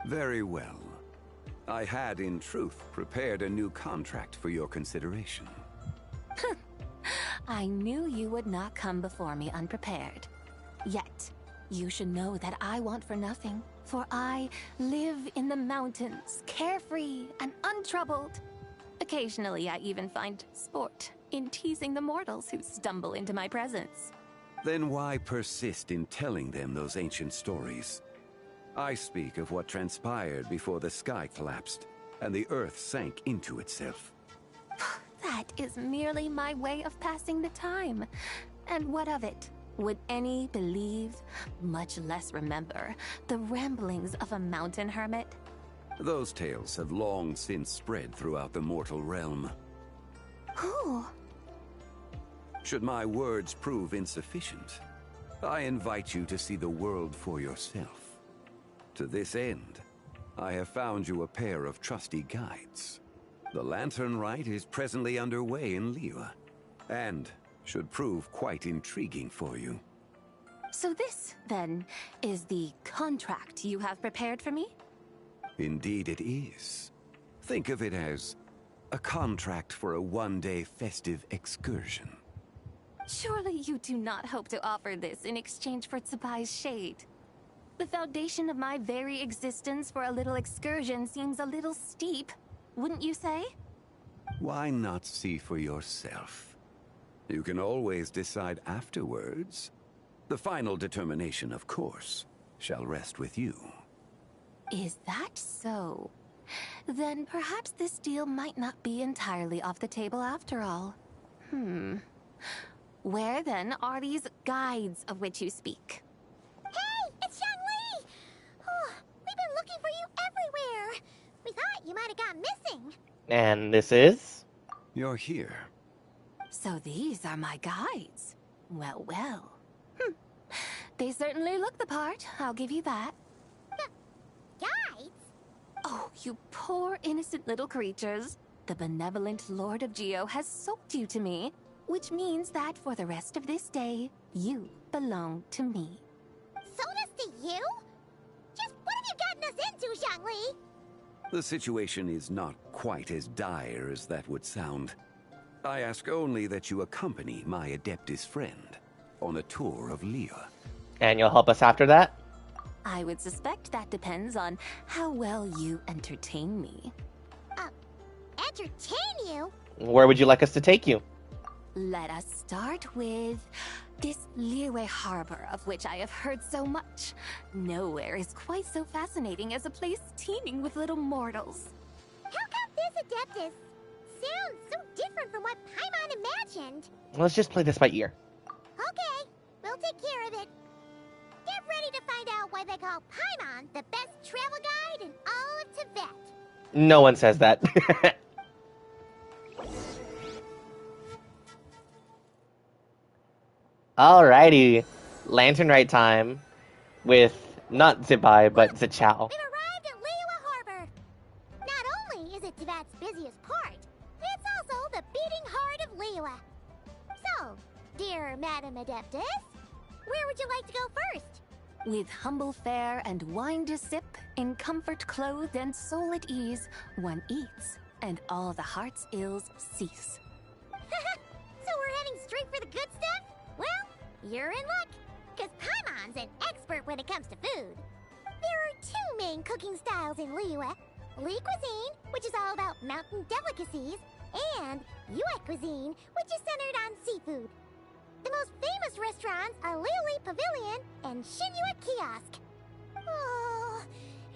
Very well. I had, in truth, prepared a new contract for your consideration. I knew you would not come before me unprepared. Yet, You should know that I want for nothing, for I live in the mountains, carefree and untroubled. Occasionally, I even find sport in teasing the mortals who stumble into my presence. Then why persist in telling them those ancient stories? I speak of what transpired before the sky collapsed and the earth sank into itself. That is merely my way of passing the time. And what of it? Would any believe, much less remember, the ramblings of a mountain hermit? Those tales have long since spread throughout the mortal realm. Who? Should my words prove insufficient, I invite you to see the world for yourself. To this end, I have found you a pair of trusty guides. The Lantern Rite is presently underway in Liyue, and should prove quite intriguing for you. So this, then, is the contract you have prepared for me? Indeed it is. Think of it as a contract for a one-day festive excursion. Surely you do not hope to offer this in exchange for Zibai's shade. The foundation of my very existence for a little excursion seems a little steep, wouldn't you say? Why not see for yourself? You can always decide afterwards. The final determination, of course, shall rest with you. Is that so? Then perhaps this deal might not be entirely off the table after all. Where then are these guides of which you speak? Hey, it's Zhongli! Oh, we've been looking for you everywhere. We thought you might have gone missing. And this is? You're here. So these are my guides. Well, well. They certainly look the part, I'll give you that. Guides? Oh, you poor innocent little creatures. The benevolent Lord of Geo has soaked you to me, which means that for the rest of this day, you belong to me. Sold us to you? Just what have you gotten us into, Zhongli? The situation is not quite as dire as that would sound. I ask only that you accompany my Adeptus friend on a tour of Liyue. And you'll help us after that? I would suspect that depends on how well you entertain me. Entertain you? Where would you like us to take you? Let us start with this Liyue harbor of which I have heard so much. Nowhere is quite so fascinating as a place teeming with little mortals. How come this Adeptus sounds so different from what Paimon imagined? Let's just play this by ear. Okay, we'll take care of it. Get ready to find out why they call Paimon the best travel guide in all of Tibet. No one says that. Alrighty, Lantern Rite time with not Zibai, but Zichao. We've arrived at Liyue Harbor. Not only is it Tibet's busiest port, it's also the beating heart of Liyue. So, dear Madam Adeptus, where would you like to go first? With humble fare and wine to sip, in comfort clothed and soul at ease, one eats, and all the heart's ills cease. So we're heading straight for the good stuff? Well, you're in luck, because Paimon's an expert when it comes to food. There are two main cooking styles in Liyue. Li cuisine, which is all about mountain delicacies, and Yue cuisine, which is centered on seafood. The most famous restaurants are Liyue Pavilion and Shinyue Kiosk. Oh,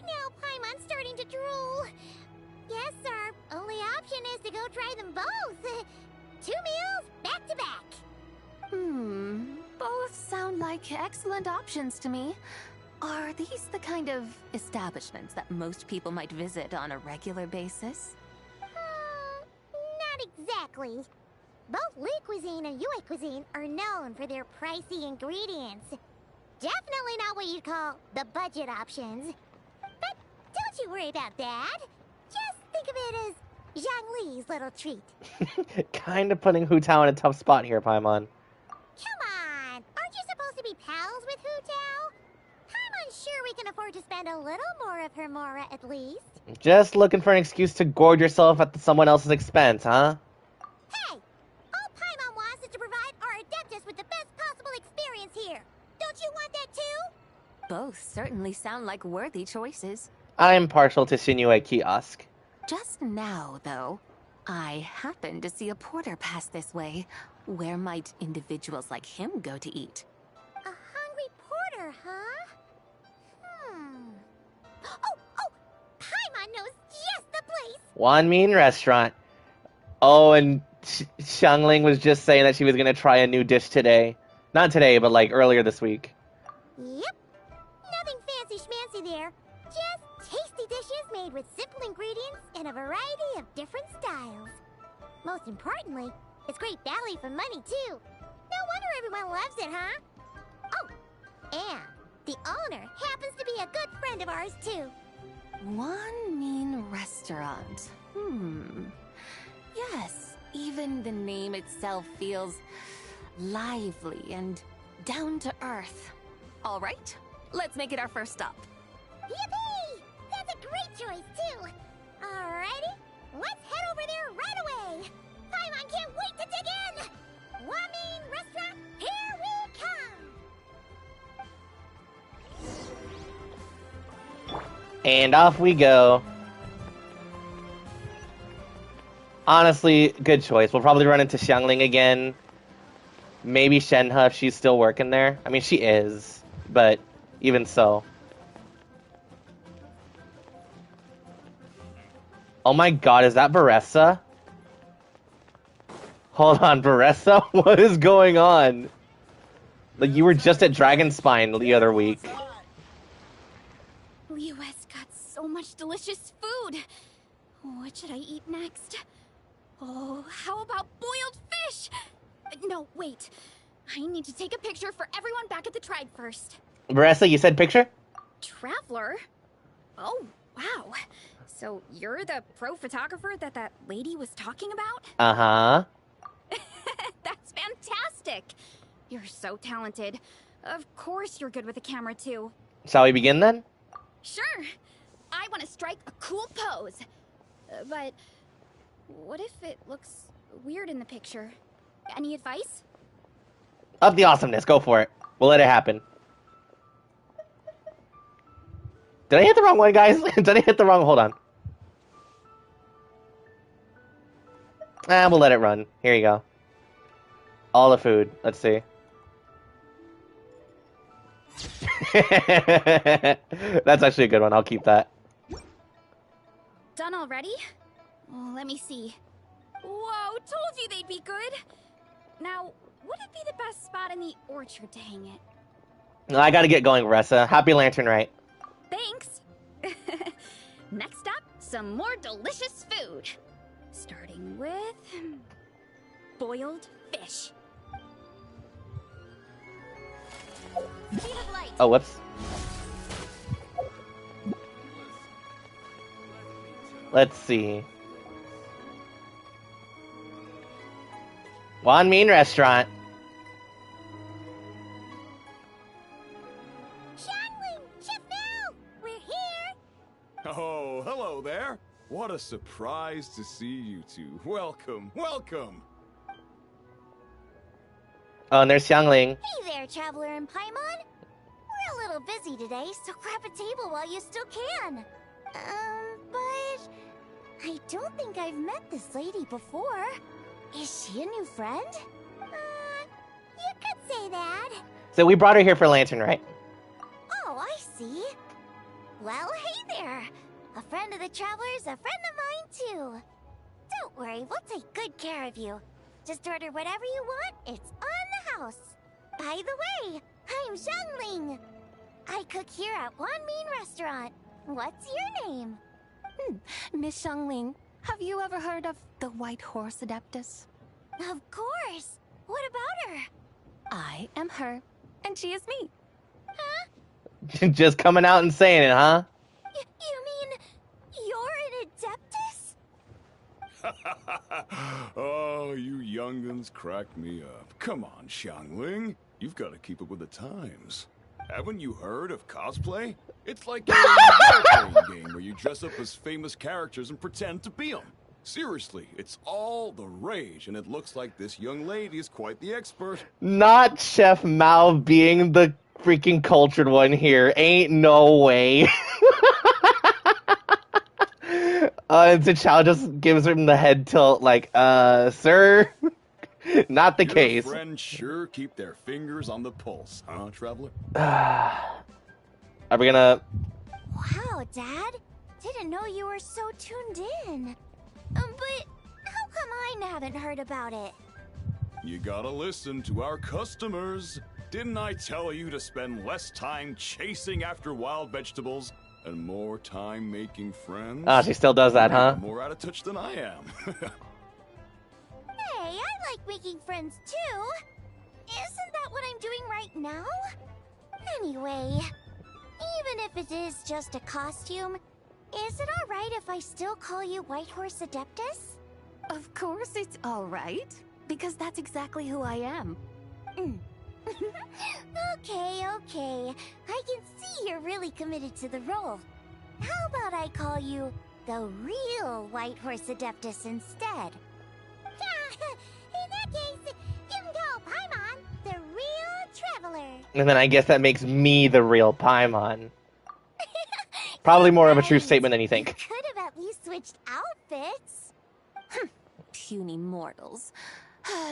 now Paimon's starting to drool. Guess our only option is to go try them both. 2 meals, back to back. Both sound like excellent options to me. Are these the kind of establishments that most people might visit on a regular basis? Not exactly. Both Li cuisine and Yue cuisine are known for their pricey ingredients. Definitely not what you'd call the budget options. But don't you worry about that. Just think of it as Zhongli's little treat. Kind of putting Hu Tao in a tough spot here, Paimon. Come on! Aren't you supposed to be pals with Hu Tao? Paimon's sure we can afford to spend a little more of her mora at least. Just looking for an excuse to gorge yourself at someone else's expense, huh? Hey! All Paimon wants is to provide our Adeptus with the best possible experience here. Don't you want that too? certainly sound like worthy choices. I'm partial to Shinue Kiosk. Just now, though, I happened to see a porter pass this way. Where might individuals like him go to eat? A hungry porter, huh? Oh, Paimon knows just the place! Wanmin Restaurant. Oh, and Xiangling was just saying that she was going to try a new dish today. Not today, but like earlier this week. Yep. Nothing fancy schmancy there. Just tasty dishes made with simple ingredients in a variety of different styles. Most importantly, it's great value for money, too. No wonder everyone loves it, huh? Oh, and the owner happens to be a good friend of ours, too. Wanmin Restaurant. Yes, even the name itself feels lively and down to earth. All right, let's make it our first stop. Yippee! That's a great choice, too. Alrighty, let's head over there right away. Paimon can't wait to dig in. Wanmin Restaurant, here we come. And off we go. Honestly, good choice. We'll probably run into Xiangling again. Maybe Shenhe if she's still working there. I mean, she is, but even so. Oh my god, is that Baressa? Hold on, Baressa? What is going on? Like, you were just at Dragonspine the other week. Leo has got so much delicious food. What should I eat next? Oh, how about boiled fish? No, wait. I need to take a picture for everyone back at the tribe first. Baressa, you said picture? Traveler? Oh, wow. So you're the pro photographer that lady was talking about? Uh-huh. That's fantastic. You're so talented. Of course you're good with a camera, too. Shall we begin then? Sure. I want to strike a cool pose. But what if it looks weird in the picture? Any advice? Up the awesomeness. Go for it. We'll let it happen. Did I hit the wrong one, guys? Did I hit the wrong... Hold on. We'll let it run. Here you go. All the food. Let's see. That's actually a good one. I'll keep that. Done already? Oh, let me see. Whoa, told you they'd be good. Now, would it be the best spot in the orchard to hang it? I gotta get going, Ressa. Happy Lantern Rite. Thanks. Next up, some more delicious food. Starting with... boiled fish. Speed of light. Oh, whoops. Let's see. Wanmin Restaurant. Xiangling, Chef Mel, we're here. Oh, hello there. What a surprise to see you two. Welcome, welcome. Oh, and there's Xiangling. Hey there, Traveler and Paimon. We're a little busy today, so grab a table while you still can. But I don't think I've met this lady before. Is she a new friend? You could say that. So we brought her here for Lantern Rite. Oh, I see. Well, hey there. A friend of the Traveler's a friend of mine, too. Don't worry, we'll take good care of you. Just order whatever you want, it's on the house. By the way, I'm Xiangling. I cook here at Wanmin Restaurant. What's your name? Miss Xiangling, have you ever heard of the White Horse Adeptus? Of course. What about her? I am her, and she is me. Huh? Just coming out and saying it, huh? You mean you're an Adeptus? Oh, you young'uns crack me up. Come on, Xiangling. You've got to keep up with the times. Haven't you heard of cosplay? It's like a role-playing game where you dress up as famous characters and pretend to be them. Seriously, it's all the rage, and it looks like this young lady is quite the expert. Not Chef Mao being the freaking cultured one here. Ain't no way. And T'Challa just gives him the head tilt, like, sir, not the case. Your friends sure keep their fingers on the pulse, huh, Traveler? Are we gonna... Wow, Dad. Didn't know you were so tuned in. But how come I haven't heard about it? You gotta listen to our customers. Didn't I tell you to spend less time chasing after wild vegetables and more time making friends? Ah, she still does that, huh? You're more out of touch than I am. Hey, I like making friends too. Isn't that what I'm doing right now? Anyway, even if it is just a costume, is it alright if I still call you Whitehorse Adeptus? Of course it's alright, because that's exactly who I am. Okay. I can see you're really committed to the role. How about I call you the real Whitehorse Adeptus instead? In that case, you can call Paimon the real traveler. And then I guess that makes me the real Paimon. Probably more of a true statement than you think. Could have at least switched outfits. Puny mortals.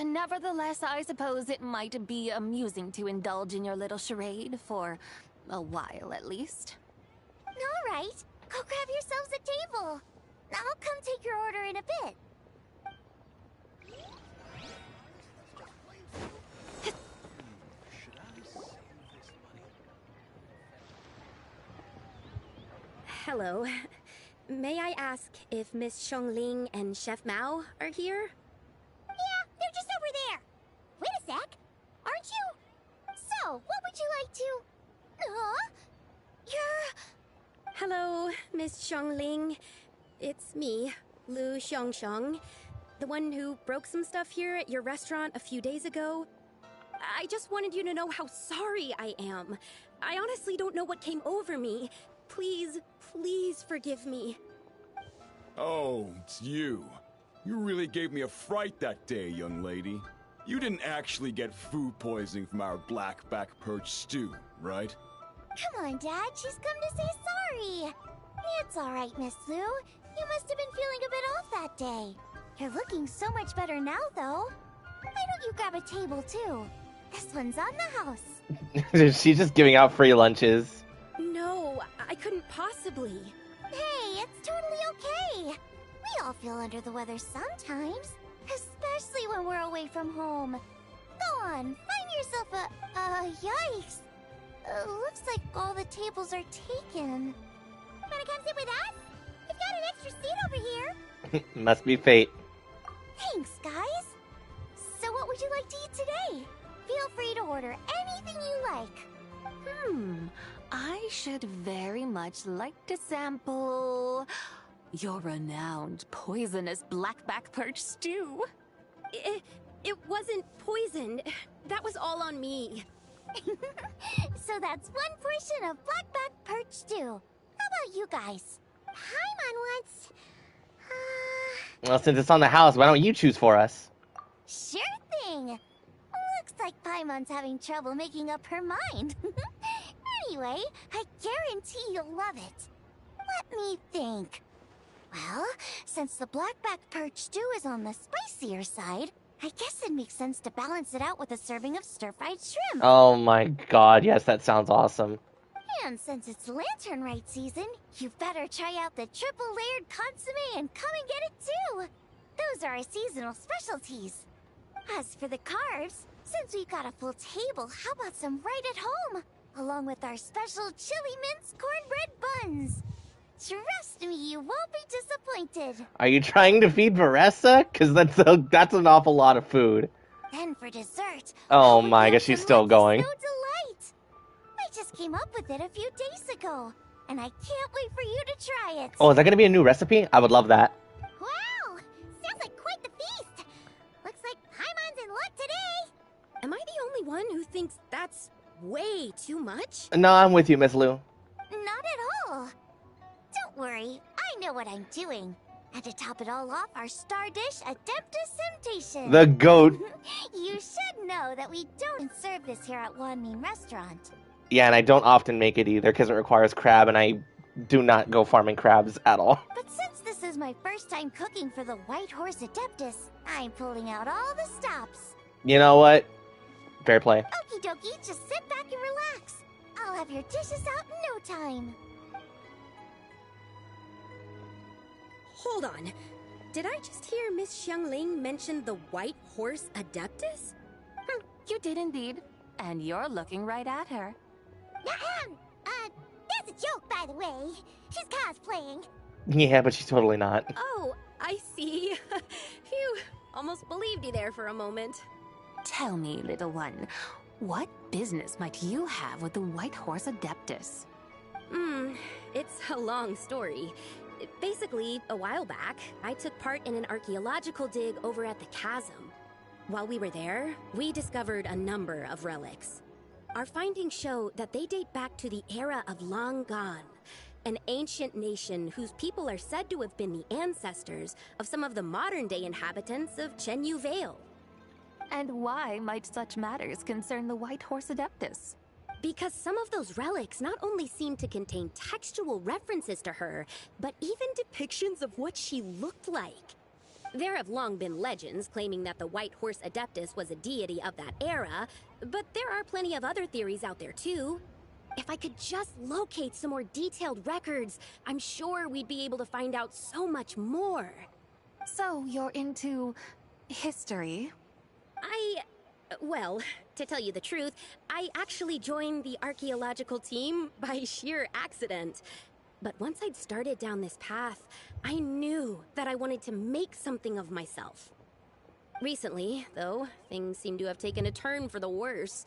Nevertheless, I suppose it might be amusing to indulge in your little charade for a while at least. All right, go grab yourselves a table. I'll come take your order in a bit. Hello. May I ask if Miss Xiongling and Chef Mao are here? Yeah, they're just over there. Wait a sec. Aren't you? So, what would you like to... You're... Hello, Miss Xiongling. It's me, Lu Xiongxiong, the one who broke some stuff here at your restaurant a few days ago. I just wanted you to know how sorry I am. I honestly don't know what came over me. Please forgive me. Oh, it's you. You really gave me a fright that day, young lady. You didn't actually get food poisoning from our blackback perch stew, right? Come on, Dad. She's come to say sorry. It's all right, Miss Lu. You must have been feeling a bit off that day. You're looking so much better now, though. Why don't you grab a table, too? This one's on the house. She's just giving out free lunches. No, I couldn't possibly. Hey, it's totally okay. We all feel under the weather sometimes, especially when we're away from home. Go on, find yourself yikes. Looks like all the tables are taken. Wanna come sit with us? We've got an extra seat over here. Must be fate. Thanks, guys. So what would you like to eat today? Feel free to order anything you like. I should very much like to sample your renowned poisonous blackback perch stew. It wasn't poisoned. That was all on me. So that's one portion of blackback perch stew. How about you guys? Paimon wants... Well, since it's on the house, why don't you choose for us? Sure thing. Looks like Paimon's having trouble making up her mind. Anyway, I guarantee you'll love it. Let me think. Well, since the blackback perch stew is on the spicier side, I guess it makes sense to balance it out with a serving of stir-fried shrimp. Oh my god, yes, that sounds awesome. And since it's Lantern Rite season, you better try out the triple-layered consommé and come and get it too. Those are our seasonal specialties. As for the carbs, since we've got a full table, how about some right at home? Along with our special chili mince cornbread buns. Trust me, you won't be disappointed. Are you trying to feed Varessa? Because that's an awful lot of food. Then for dessert... Oh my gosh, she's still going. Snow Delight! I just came up with it a few days ago, and I can't wait for you to try it. Oh, is that going to be a new recipe? I would love that. Wow! Sounds like quite the feast! Looks like Paimon's in luck today! Am I the only one who thinks that's way too much? No, I'm with you, Miss Lu. Not at all. Don't worry, I know what I'm doing. And to top it all off, our star dish, Adeptus Temptation. The goat. You should know that we don't serve this here at Wanmin Restaurant. Yeah, and I don't often make it either because it requires crab, and I do not go farming crabs at all. But since this is my first time cooking for the White Horse Adeptus, I'm pulling out all the stops. You know what? Fair play. Okie dokie, just sit back and relax. I'll have your dishes out in no time. Hold on. Did I just hear Miss Xiangling mention the White Horse Adeptus? You did indeed. And you're looking right at her. That's a joke, by the way. She's cosplaying. Yeah, but she's totally not. Oh, I see. Phew, almost believed you there for a moment. Tell me, little one, what business might you have with the White Horse Adeptus? It's a long story. Basically, a while back, I took part in an archaeological dig over at the chasm. While we were there, we discovered a number of relics. Our findings show that they date back to the era of Long Gone, an ancient nation whose people are said to have been the ancestors of some of the modern-day inhabitants of Chenyu Vale. And why might such matters concern the White Horse Adeptus? Because some of those relics not only seem to contain textual references to her, but even depictions of what she looked like. There have long been legends claiming that the White Horse Adeptus was a deity of that era, but there are plenty of other theories out there too. If I could just locate some more detailed records, I'm sure we'd be able to find out so much more. So you're into history? Well, to tell you the truth, I actually joined the archaeological team by sheer accident. But once I'd started down this path, I knew that I wanted to make something of myself. Recently, though, things seem to have taken a turn for the worse.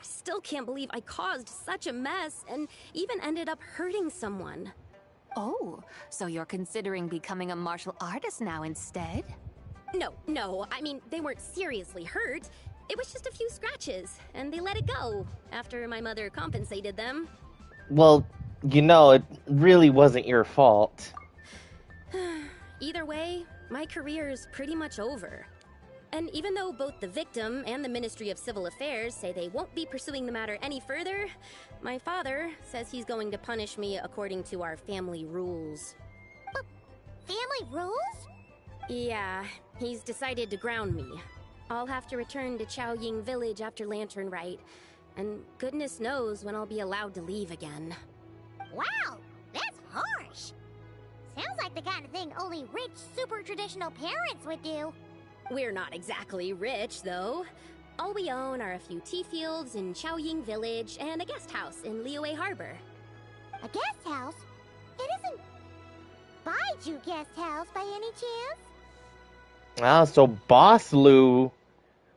Still can't believe I caused such a mess and even ended up hurting someone. Oh, so you're considering becoming a martial artist now instead? No, I mean, they weren't seriously hurt. It was just a few scratches, and they let it go after my mother compensated them. Well, you know, it really wasn't your fault. Either way, my career is pretty much over. And even though both the victim and the Ministry of Civil Affairs say they won't be pursuing the matter any further, my father says he's going to punish me according to our family rules. Family rules? Yeah, he's decided to ground me. I'll have to return to Chaoying Village after Lantern Rite, and goodness knows when I'll be allowed to leave again. Wow, that's harsh. Sounds like the kind of thing only rich, super traditional parents would do. We're not exactly rich, though. All we own are a few tea fields in Chaoying Village and a guest house in Liyue Harbor. A guest house? It isn't Baiju Guest House by any chance? Ah, so Boss Lou.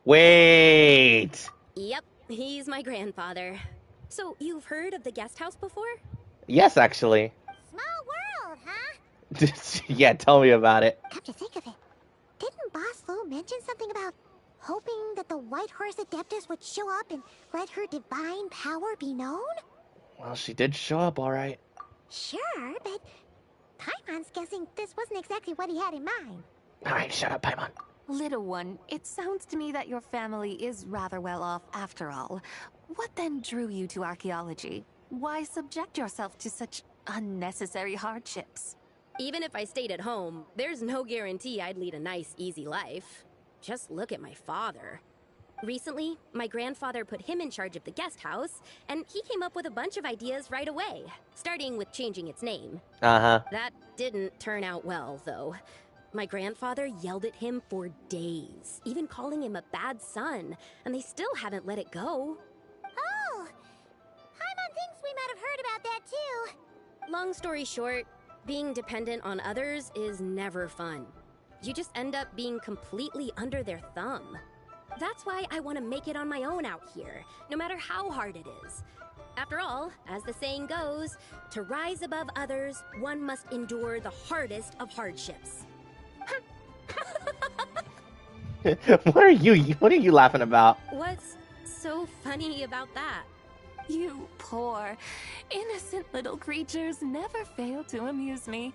Wait. Yep, he's my grandfather. So, you've heard of the guest house before? Yes, actually. Small world, huh? Yeah, tell me about it. Come to think of it, didn't Boss Lou mention something about hoping that the White Horse Adeptus would show up and let her divine power be known? Well, she did show up, all right. Sure, but Paimon's guessing this wasn't exactly what he had in mind. All right, shut up, Paimon. Little one, it sounds to me that your family is rather well off after all. What then drew you to archaeology? Why subject yourself to such unnecessary hardships? Even if I stayed at home, there's no guarantee I'd lead a nice, easy life. Just look at my father. Recently, my grandfather put him in charge of the guest house, and he came up with a bunch of ideas right away, starting with changing its name. Uh-huh. That didn't turn out well, though. My grandfather yelled at him for days, even calling him a bad son, and they still haven't let it go. Oh! Paimon thinks we might have heard about that too. Long story short, being dependent on others is never fun. You just end up being completely under their thumb. That's why I want to make it on my own out here, no matter how hard it is. After all, as the saying goes, to rise above others, one must endure the hardest of hardships. What are you laughing about? What's so funny about that? You poor, innocent little creatures never fail to amuse me.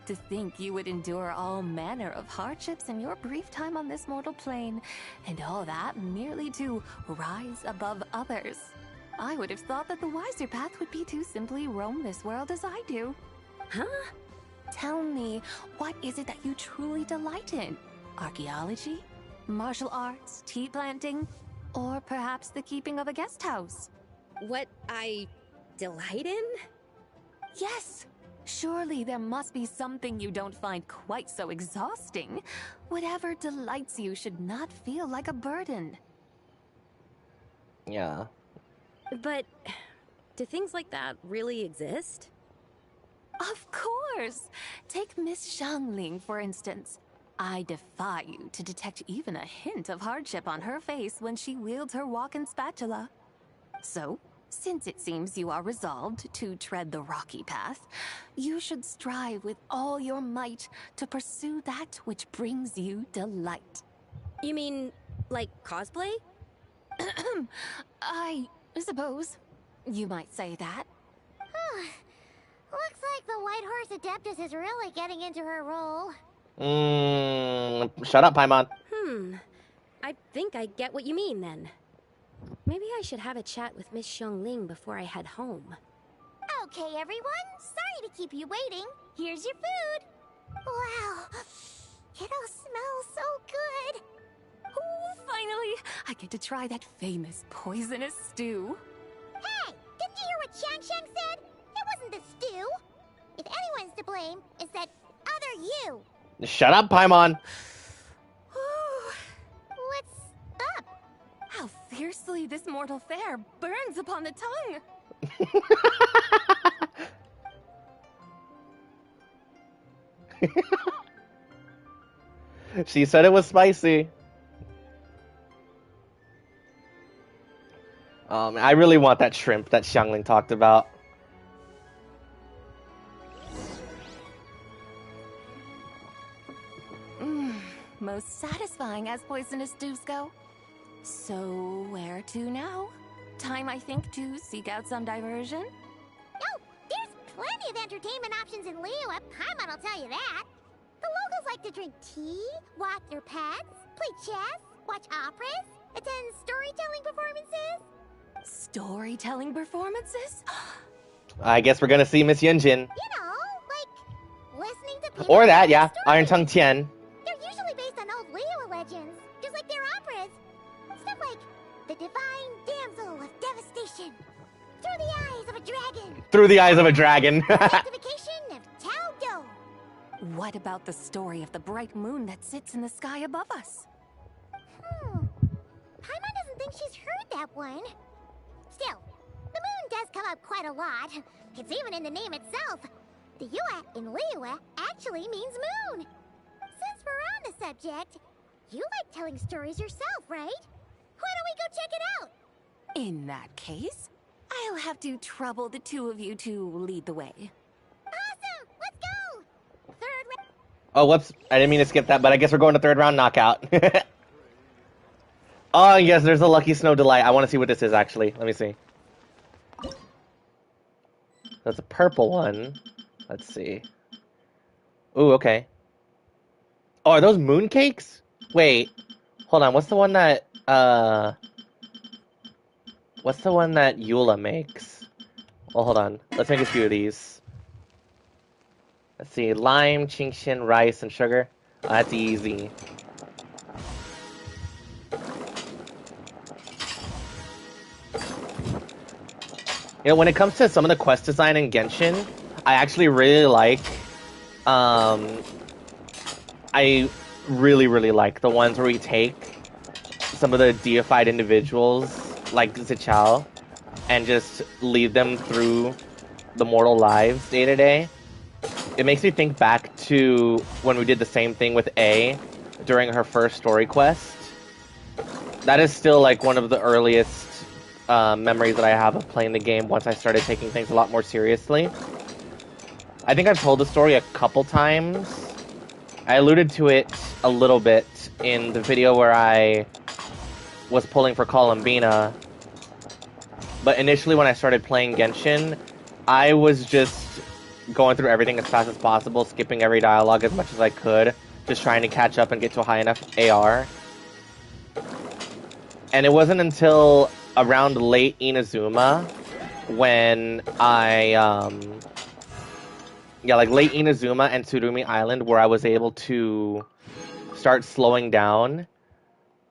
To think you would endure all manner of hardships in your brief time on this mortal plane, and all that merely to rise above others. I would have thought that the wiser path would be to simply roam this world as I do. Huh? Tell me, what is it that you truly delight in? Archaeology? Martial arts? Tea planting? Or perhaps the keeping of a guest house? What I delight in? Yes! Surely there must be something you don't find quite so exhausting. Whatever delights you should not feel like a burden. Yeah. But do things like that really exist? Of course! Take Miss Xiangling, for instance. I defy you to detect even a hint of hardship on her face when she wields her walking spatula. So, since it seems you are resolved to tread the rocky path, you should strive with all your might to pursue that which brings you delight. You mean, like cosplay? I suppose you might say that. Looks like the White Horse Adeptus is really getting into her role. Shut up, Paimon. I think I get what you mean then. Maybe I should have a chat with Miss Xiangling before I head home. Okay, everyone. Sorry to keep you waiting. Here's your food. Wow. It all smells so good. Oh, finally! I get to try that famous poisonous stew. Hey! Didn't you hear what Shang said? It wasn't the stew. If anyone's to blame, it's that other you. Shut up, Paimon. What's up? How fiercely this mortal fare burns upon the tongue. She said it was spicy. I really want that shrimp that Xiangling talked about. Most satisfying as poisonous stews go. So, where to now? Time, I think, to seek out some diversion? Oh, there's plenty of entertainment options in Liyue. Paimon will tell you that. The locals like to drink tea, walk their pets, play chess, watch operas, attend storytelling performances. Storytelling performances? I guess we're gonna see Miss Yunjin. You know, like listening to people Or that, tell yeah. stories. Iron Tongue Tien. They're usually based on old Liyue legends, just like their operas. Stuff like the Divine Damsel of Devastation, Through the Eyes of a Dragon. Through the Eyes of a Dragon. Sanctification of Tao Do. What about the story of the bright moon that sits in the sky above us? Paimon doesn't think she's heard that one. Still, the moon does come up quite a lot. It's even in the name itself. The Yue in Liyue actually means moon. Since we're on the subject, you like telling stories yourself, right? Why don't we go check it out? In that case, I'll have to trouble the two of you to lead the way. Awesome! Let's go! Third round. Oh, whoops. I didn't mean to skip that, but I guess we're going to third round knockout. Oh, yes, there's a Lucky Snow Delight. I want to see what this is, actually. Let me see. That's a purple one. Let's see. Ooh, okay. Oh, are those mooncakes? Wait. Hold on. What's the one that, What's the one that Eula makes? Well, hold on. Let's make a few of these. Let's see. Lime, Qingshin, rice, and sugar. Oh, that's easy. You know, when it comes to some of the quest design in Genshin, I actually really like, I really like the ones where we take some of the deified individuals, like Zichao, and just lead them through the mortal lives day to day. It makes me think back to when we did the same thing with A during her first story quest. That is still like one of the earliest memories that I have of playing the game once I started taking things a lot more seriously. I think I've told the story a couple times. I alluded to it a little bit in the video where I was pulling for Columbina. But initially when I started playing Genshin, I was just going through everything as fast as possible, skipping every dialogue as much as I could, just trying to catch up and get to a high enough AR. And it wasn't until around late Inazuma when like late Inazuma and Tsurumi Island, where I was able to start slowing down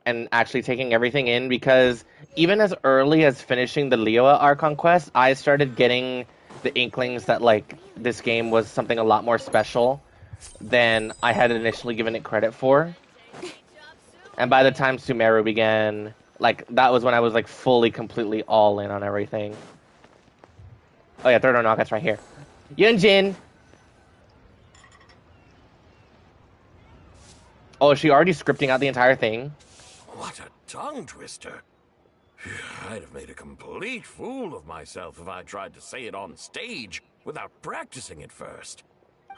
and actually taking everything in, because even as early as finishing the Liyue Archon quest, I started getting the inklings that like this game was something a lot more special than I had initially given it credit for. And by the time Sumeru began, like that was when I was like fully, completely all in on everything. Oh yeah, third Onoka's right here. Yunjin! Oh, is she already scripting out the entire thing? What a tongue twister. I'd have made a complete fool of myself if I tried to say it on stage without practicing it first.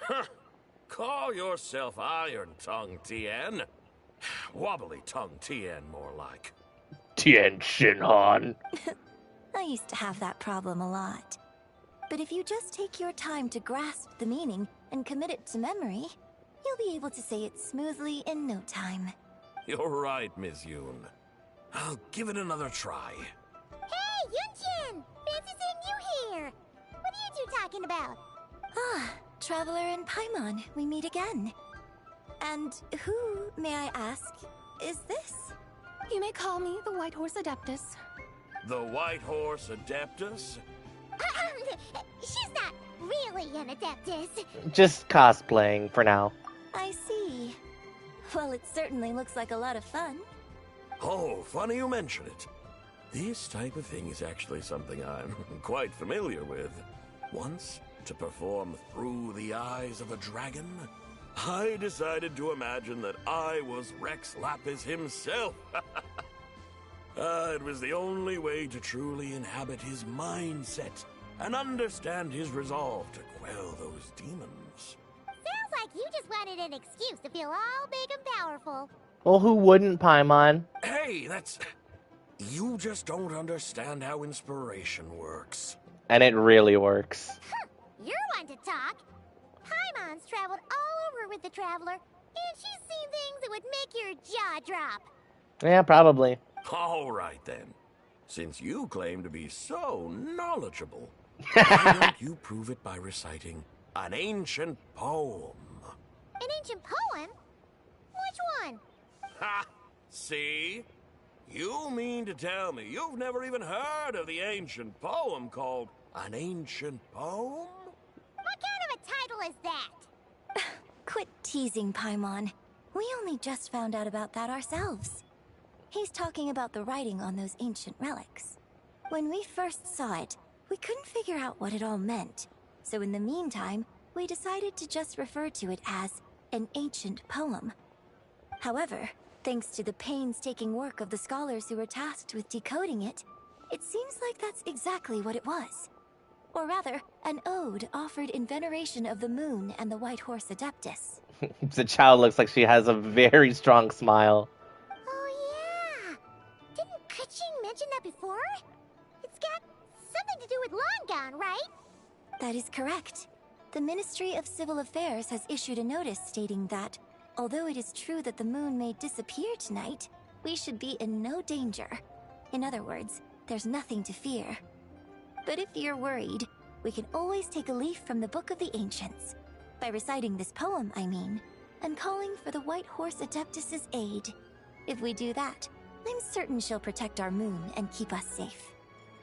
Huh. Call yourself Iron Tongue, Tien. Wobbly Tongue Tien, more like. Tien Shinhan. I used to have that problem a lot. But if you just take your time to grasp the meaning and commit it to memory, you'll be able to say it smoothly in no time. You're right, Miss Yoon. I'll give it another try. Hey, Yunjin! Fancy seeing you here! What are you two talking about? Ah, Traveler and Paimon, we meet again. And who, may I ask, is this? You may call me the White Horse Adeptus. The White Horse Adeptus? She's not really an Adeptus. Just cosplaying for now. I see. Well, it certainly looks like a lot of fun. Oh, funny you mention it. This type of thing is actually something I'm quite familiar with. Once, to perform Through the Eyes of a Dragon, I decided to imagine that I was Rex Lapis himself. It was the only way to truly inhabit his mindset and understand his resolve to quell those demons. Sounds like you just wanted an excuse to feel all big and powerful. Well, who wouldn't, Paimon? Hey, that's... You just don't understand how inspiration works. And it really works. You're one to talk. Paimon's traveled all over with the Traveler, and she's seen things that would make your jaw drop. Yeah, probably. All right, then. Since you claim to be so knowledgeable, why don't you prove it by reciting an ancient poem? An ancient poem? Which one? Ha! See? You mean to tell me you've never even heard of the ancient poem called An Ancient Poem? What kind of a title is that? Quit teasing, Paimon. We only just found out about that ourselves. He's talking about the writing on those ancient relics. When we first saw it, we couldn't figure out what it all meant. So in the meantime, we decided to just refer to it as an ancient poem. However, thanks to the painstaking work of the scholars who were tasked with decoding it, it seems like that's exactly what it was. Or rather, an ode offered in veneration of the moon and the White Horse Adeptus. The child looks like she has a very strong smile. Oh yeah! Didn't Kuching mention that before? It's got something to do with Longan, right? That is correct. The Ministry of Civil Affairs has issued a notice stating that, although it is true that the moon may disappear tonight, we should be in no danger. In other words, there's nothing to fear. But if you're worried, we can always take a leaf from the Book of the Ancients. By reciting this poem, I mean, and calling for the White Horse Adeptus' aid. If we do that, I'm certain she'll protect our moon and keep us safe.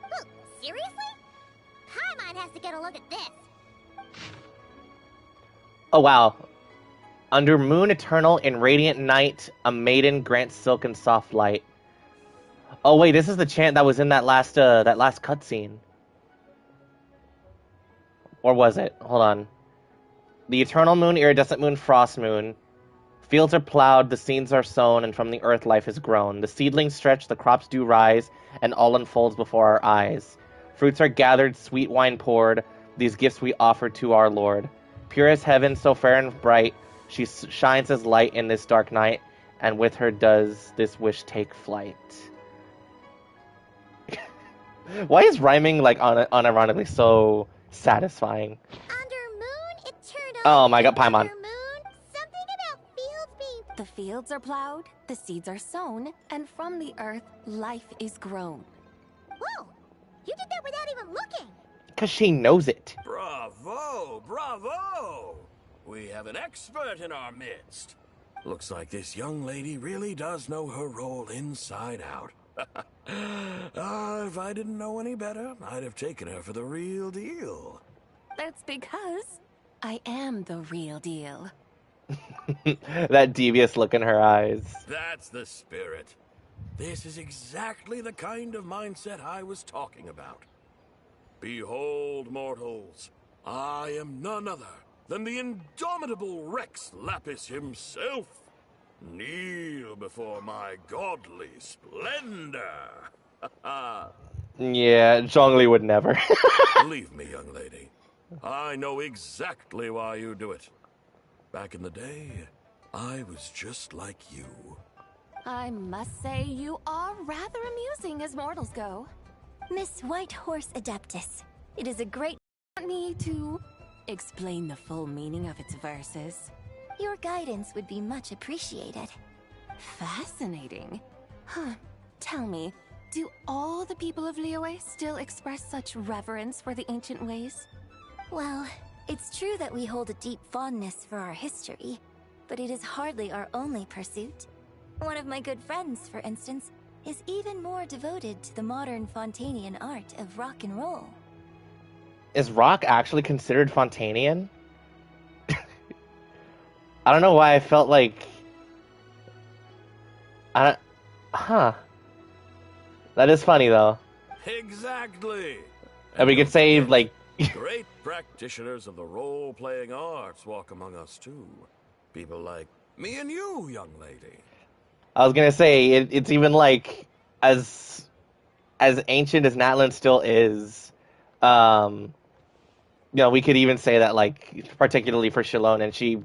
Ooh, seriously? Paimon has to get a look at this. Oh wow. Under moon eternal in radiant night, a maiden grants silk and soft light. Oh wait, this is the chant that was in that last cutscene. Or was it? Hold on. The eternal moon, iridescent moon, frost moon. Fields are plowed, the seeds are sown, and from the earth life is grown. The seedlings stretch, the crops do rise, and all unfolds before our eyes. Fruits are gathered, sweet wine poured, these gifts we offer to our Lord. Pure as heaven, so fair and bright, she shines as light in this dark night, and with her does this wish take flight. Why is rhyming like unironically so satisfying? Under moon eternal. Oh my god, Paimon. Something about fields being... The fields are plowed, the seeds are sown, and from the earth, life is grown. You did that without even looking! Because she knows it. Bravo! Bravo! We have an expert in our midst. Looks like this young lady really does know her role inside out. If I didn't know any better, I'd have taken her for the real deal. That's because I am the real deal. That devious look in her eyes. That's the spirit. This is exactly the kind of mindset I was talking about. Behold, mortals, I am none other than the indomitable Rex Lapis himself. Kneel before my godly splendor. Yeah, Zhongli would never. Believe me, young lady, I know exactly why you do it. Back in the day, I was just like you. I must say you are rather amusing as mortals go. Miss White Horse Adeptus, it is a great... Want me to explain the full meaning of its verses? Your guidance would be much appreciated. Fascinating. Huh. Tell me, do all the people of Liyue still express such reverence for the ancient ways? Well, it's true that we hold a deep fondness for our history, but it is hardly our only pursuit. One of my good friends, for instance, is even more devoted to the modern Fontanian art of rock and roll. Is rock actually considered Fontanian? I don't know why I felt like... Huh. That is funny, though. Exactly. And we could say, like... Great practitioners of the role-playing arts walk among us, too. People like me and you, young lady. I was gonna say, it's even like, as ancient as Natlan still is, we could even say that, like, particularly for Shalon, and she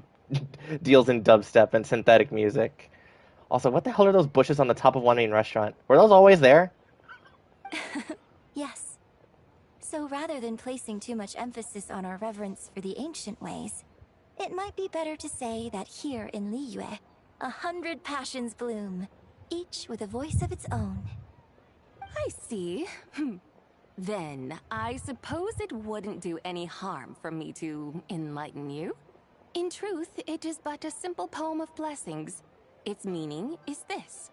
deals in dubstep and synthetic music. Also, what the hell are those bushes on the top of one main restaurant? Were those always there? Yes. So rather than placing too much emphasis on our reverence for the ancient ways, it might be better to say that here in Liyue, 100 passions bloom, each with a voice of its own. I see. Then, I suppose it wouldn't do any harm for me to enlighten you. In truth, it is but a simple poem of blessings. Its meaning is this.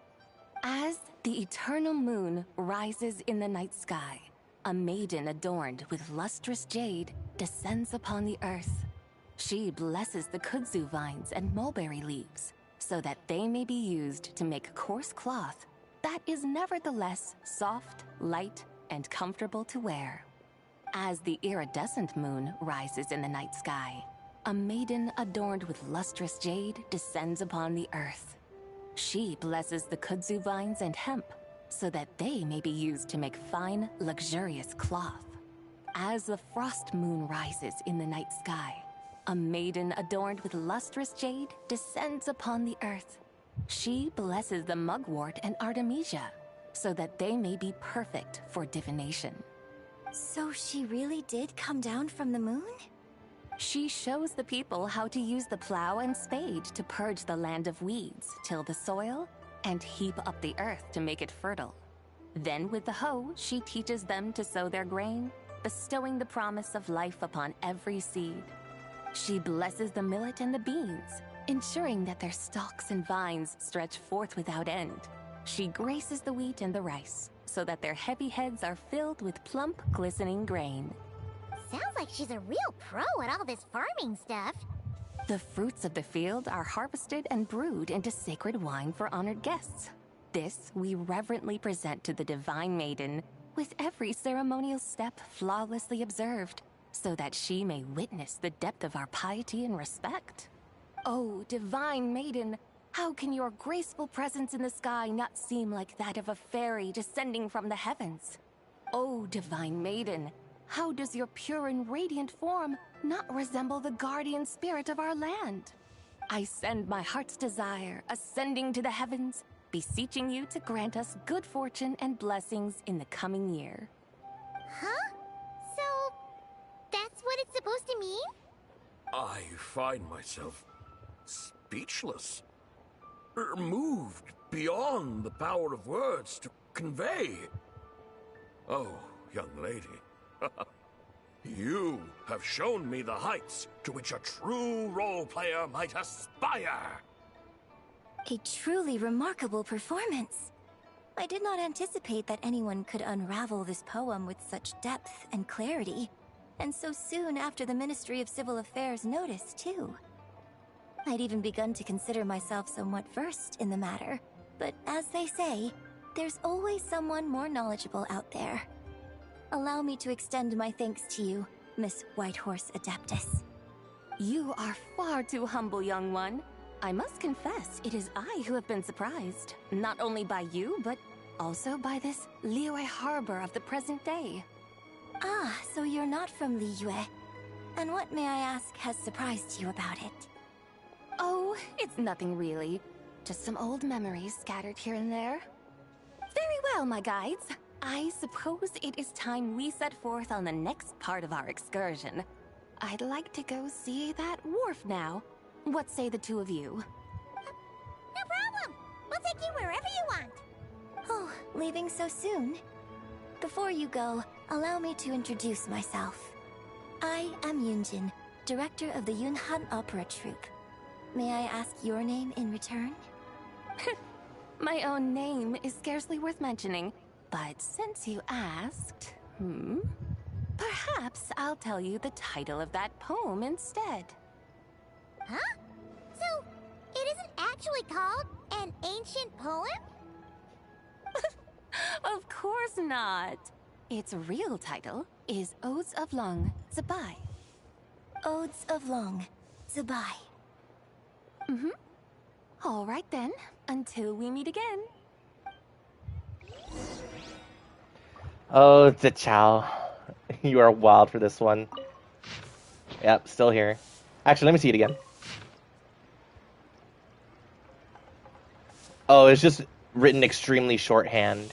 As the eternal moon rises in the night sky, a maiden adorned with lustrous jade descends upon the earth. She blesses the kudzu vines and mulberry leaves, so that they may be used to make coarse cloth that is nevertheless soft, light, and comfortable to wear. As the iridescent moon rises in the night sky, a maiden adorned with lustrous jade descends upon the earth. She blesses the kudzu vines and hemp, so that they may be used to make fine, luxurious cloth. As the frost moon rises in the night sky, a maiden adorned with lustrous jade descends upon the earth. She blesses the mugwort and artemisia, so that they may be perfect for divination. So she really did come down from the moon? She shows the people how to use the plow and spade to purge the land of weeds, till the soil, and heap up the earth to make it fertile. Then with the hoe, she teaches them to sow their grain, bestowing the promise of life upon every seed. She blesses the millet and the beans, ensuring that their stalks and vines stretch forth without end. She graces the wheat and the rice, so that their heavy heads are filled with plump, glistening grain. Sounds like she's a real pro at all this farming stuff. The fruits of the field are harvested and brewed into sacred wine for honored guests. This we reverently present to the divine maiden, with every ceremonial step flawlessly observed, so that she may witness the depth of our piety and respect. Oh, divine maiden, how can your graceful presence in the sky not seem like that of a fairy descending from the heavens? Oh, divine maiden, how does your pure and radiant form not resemble the guardian spirit of our land? I send my heart's desire, ascending to the heavens, beseeching you to grant us good fortune and blessings in the coming year. Huh? So, that's what it's supposed to mean? I find myself speechless. Moved beyond the power of words to convey. Oh, young lady. You have shown me the heights to which a true role player might aspire. A truly remarkable performance. I did not anticipate that anyone could unravel this poem with such depth and clarity, and so soon after the Ministry of Civil Affairs noticed, too. I'd even begun to consider myself somewhat versed in the matter, but as they say, there's always someone more knowledgeable out there. Allow me to extend my thanks to you, Miss Whitehorse Adeptus. You are far too humble, young one. I must confess, it is I who have been surprised, not only by you, but also by this Liyue harbor of the present day. Ah, so you're not from Liyue. And what, may I ask, has surprised you about it? Oh, it's nothing really. Just some old memories scattered here and there. Very well, my guides. I suppose it is time we set forth on the next part of our excursion. I'd like to go see that wharf now. What say the two of you? No problem! We'll take you wherever you want. Oh, leaving so soon? Before you go, allow me to introduce myself. I am Yunjin, director of the Yunhan Opera Troupe. May I ask your name in return? My own name is scarcely worth mentioning, but since you asked, perhaps I'll tell you the title of that poem instead. Huh? So, it isn't actually called an ancient poem? Of course not. Its real title is Odes of Long, Zibai. Odes of Long, Zibai. All right then, until we meet again. Oh, Zichao. You are wild for this one. Yep, still here. Actually, let me see it again. Oh, it's just written extremely shorthand.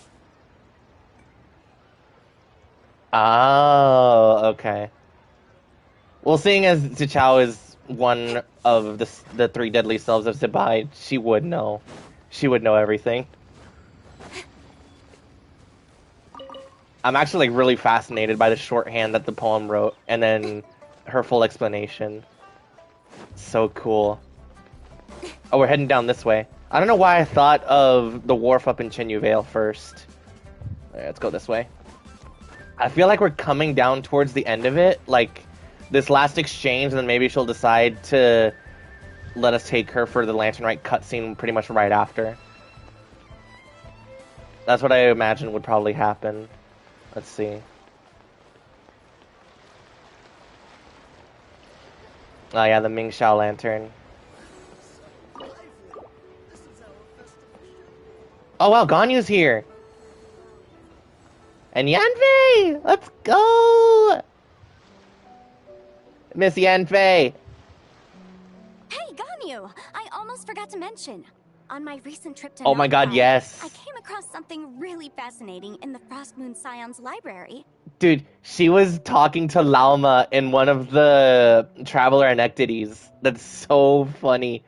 Oh, okay. Well, seeing as Zichao is one of the three deadly selves of Zibai, she would know. She would know everything. I'm actually like really fascinated by the shorthand that the poem wrote, and then her full explanation. So cool. Oh, we're heading down this way. I don't know why I thought of the wharf up in Chenyu Vale first. Right, let's go this way. I feel like we're coming down towards the end of it, like this last exchange, and then maybe she'll decide to let us take her for the Lantern Rite cutscene pretty much right after. That's what I imagine would probably happen. Let's see. Oh yeah, the Mingxiao Lantern. Oh wow, Ganyu's here! And Yanfei! Let's go! Miss Yanfei! Hey, Ganyu! I almost forgot to mention. On my recent trip to Oh my god, Nod-Krai, yes! I came across something really fascinating in the Frost Moon Scion's library. Dude, she was talking to Lauma in one of the Traveler Anecdotes. That's so funny.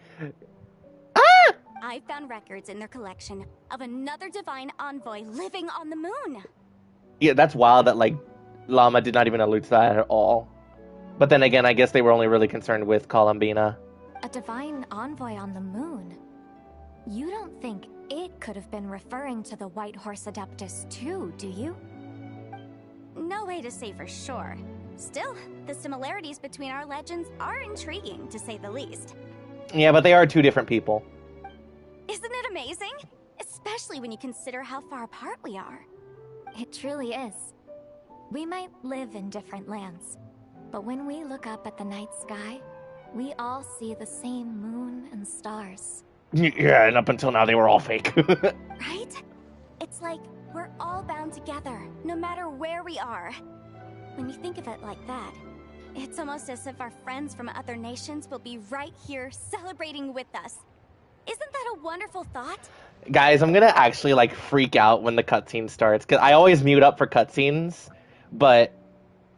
I found records in their collection of another divine envoy living on the moon. Yeah, that's wild that, like, Llama did not even allude to that at all. But then again, I guess they were only really concerned with Columbina. A divine envoy on the moon? You don't think it could have been referring to the White Horse Adeptus too, do you? No way to say for sure. Still, the similarities between our legends are intriguing, to say the least. Yeah, but they are two different people. Isn't it amazing? Especially when you consider how far apart we are. It truly is. We might live in different lands, but when we look up at the night sky, we all see the same moon and stars. Yeah, and up until now they were all fake. Right? It's like we're all bound together, no matter where we are. When you think of it like that, it's almost as if our friends from other nations will be right here celebrating with us. Isn't that a wonderful thought? Guys, I'm gonna actually, like, freak out when the cutscene starts, because I always mute up for cutscenes, but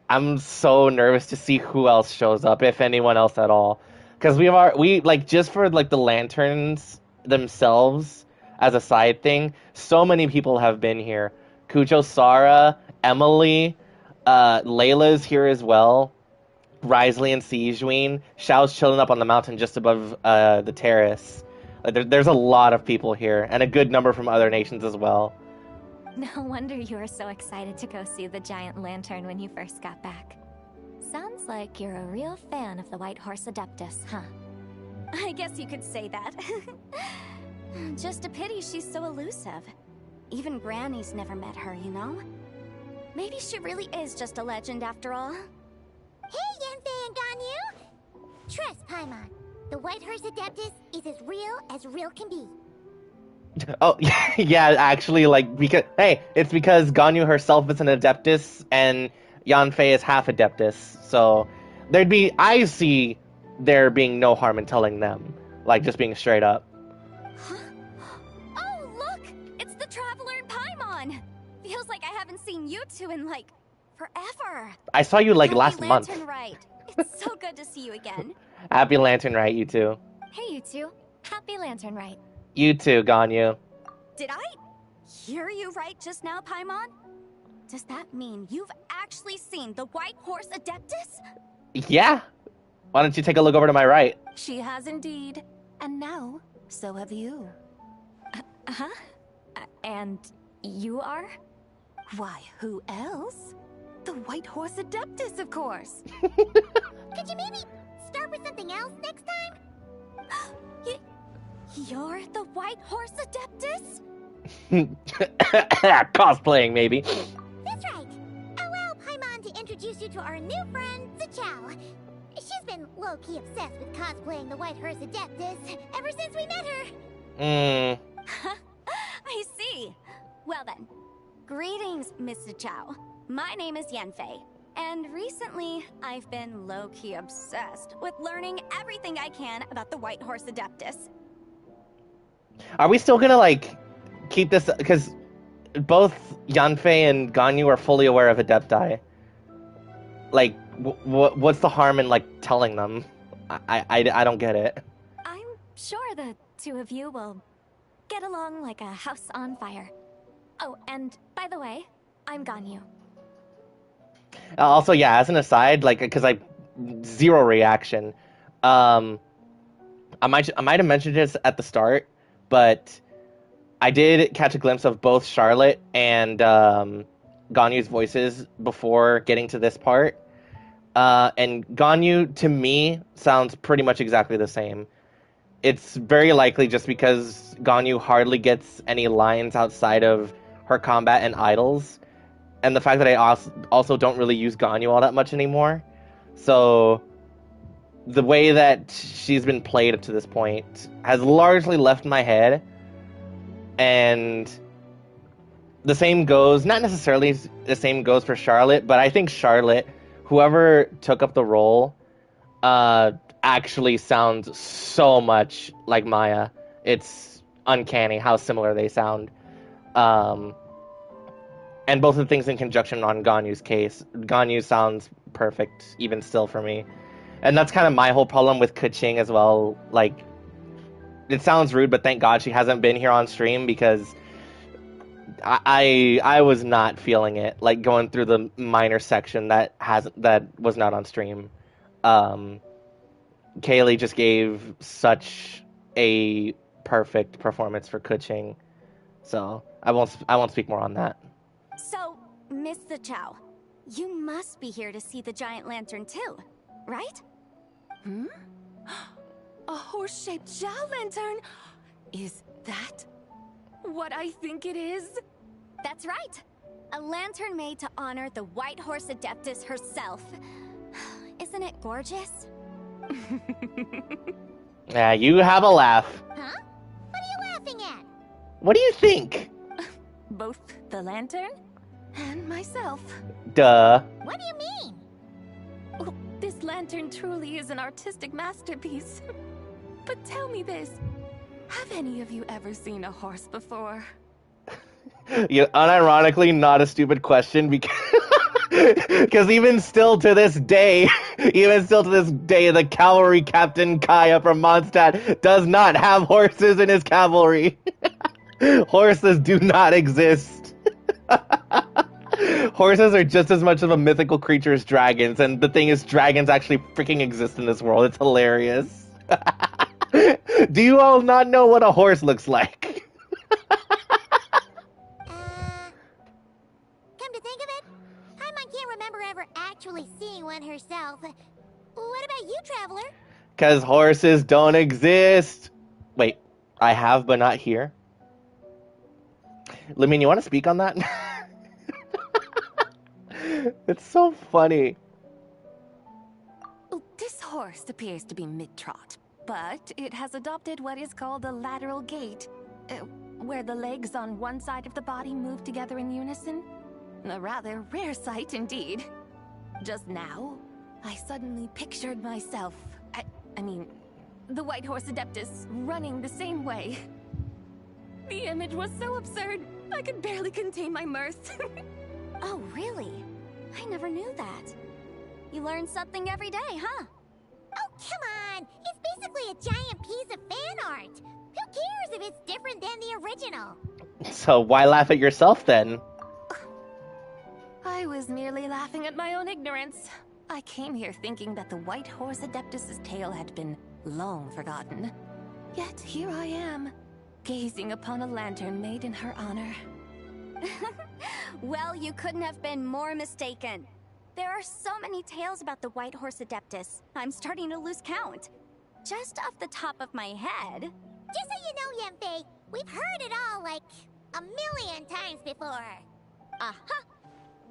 I'm so nervous to see who else shows up, if anyone else at all. Because just for, like, the lanterns themselves, as a side thing, so many people have been here. Kujo Sara Emily, Layla's here as well. Risley and Sijuin. Xiao's chilling up on the mountain just above the terrace. There's a lot of people here, and a good number from other nations as well. No wonder you were so excited to go see the giant lantern when you first got back. Sounds like you're a real fan of the White Horse Adeptus, huh? I guess you could say that. Just a pity she's so elusive. Even Granny's never met her, you know? Maybe she really is just a legend after all. Hey, Yanfei and Ganyu! Trust, Paimon. The White Horse Adeptus is as real can be. Oh, yeah, actually, it's because Ganyu herself is an Adeptus, and Yanfei is half Adeptus, so I see there being no harm in telling them, just being straight up. Huh? Oh, look! It's the Traveler and Paimon! Feels like I haven't seen you two in, forever. I saw you, last Happy month. Lantern Rite. It's so good to see you again. Happy Lantern Rite, you too. Hey, you two. Happy Lantern Rite. You too, Ganyu. Did I hear you right just now, Paimon? Does that mean you've actually seen the White Horse Adeptus? Yeah. Why don't you take a look over to my right? She has indeed. And now, so have you. And you are? Why, who else? The White Horse Adeptus, of course. Could you maybe start with something else next time? You're the White Horse Adeptus? Cosplaying, maybe. That's right. Allow Paimon to introduce you to our new friend, Zichao. She's been low-key obsessed with cosplaying the White Horse Adeptus ever since we met her. I see. Well then, greetings, Miss Zichao. My name is Yanfei, and recently I've been low-key obsessed with learning everything I can about the White Horse Adeptus. Are we still gonna, keep this... Because both Yanfei and Ganyu are fully aware of Adepti. What's the harm in, telling them? I don't get it. I'm sure the two of you will get along like a house on fire. Oh, and by the way, I'm Ganyu. Also, yeah, as an aside, because zero reaction. I might have mentioned this at the start, but I did catch a glimpse of both Charlotte and Ganyu's voices before getting to this part. And Ganyu, to me, sounds pretty much exactly the same. It's very likely just because Ganyu hardly gets any lines outside of her combat and idols. And the fact that I also don't really use Ganyu all that much anymore. So the way that she's been played up to this point has largely left my head. And the same goes, not necessarily the same goes for Charlotte, but I think Charlotte, whoever took up the role, actually sounds so much like Maya. It's uncanny how similar they sound. And both of the things in conjunction on Ganyu's case. Ganyu sounds perfect, even still for me. And that's kind of my whole problem with Keqing as well. It sounds rude, but thank God she hasn't been here on stream, because I was not feeling it. Going through the minor section that was not on stream. Kaylee just gave such a perfect performance for Keqing. So I won't speak more on that. So, Miss Zichao, you must be here to see the giant lantern too, right? A horse-shaped Zhao lantern? Is that what I think it is? That's right. A lantern made to honor the White Horse Adeptus herself. Isn't it gorgeous? Yeah, you have a laugh. Huh? What are you laughing at? What do you think? Both the lantern and myself. Duh. What do you mean? Oh, this lantern truly is an artistic masterpiece. But tell me this, have any of you ever seen a horse before? Unironically, not a stupid question, because even still to this day, the cavalry captain Kaya from Mondstadt does not have horses in his cavalry. Horses do not exist. Horses are just as much of a mythical creature as dragons, and the thing is, dragons actually freaking exist in this world. It's hilarious. Do you all not know what a horse looks like? Come to think of it, Paimon can't remember ever actually seeing one herself. What about you, Traveler? Because horses don't exist. Wait, I have, but not here. Lemine, you want to speak on that? It's so funny. This horse appears to be mid-trot, but it has adopted what is called a lateral gait, where the legs on one side of the body move together in unison. A rather rare sight indeed. Just now, I suddenly pictured myself, I mean, the White Horse Adeptus running the same way. The image was so absurd, I could barely contain my mirth. Oh, really? I never knew that. You learn something every day, huh? Oh, come on! It's basically a giant piece of fan art! Who cares if it's different than the original? So why laugh at yourself then? I was merely laughing at my own ignorance. I came here thinking that the White Horse Adeptus' tale had been long forgotten. Yet here I am, gazing upon a lantern made in her honor. Well, you couldn't have been more mistaken. There are so many tales about the White Horse Adeptus, I'm starting to lose count. Just off the top of my head... Just so you know, Yanfei, we've heard it all like a million times before. Aha!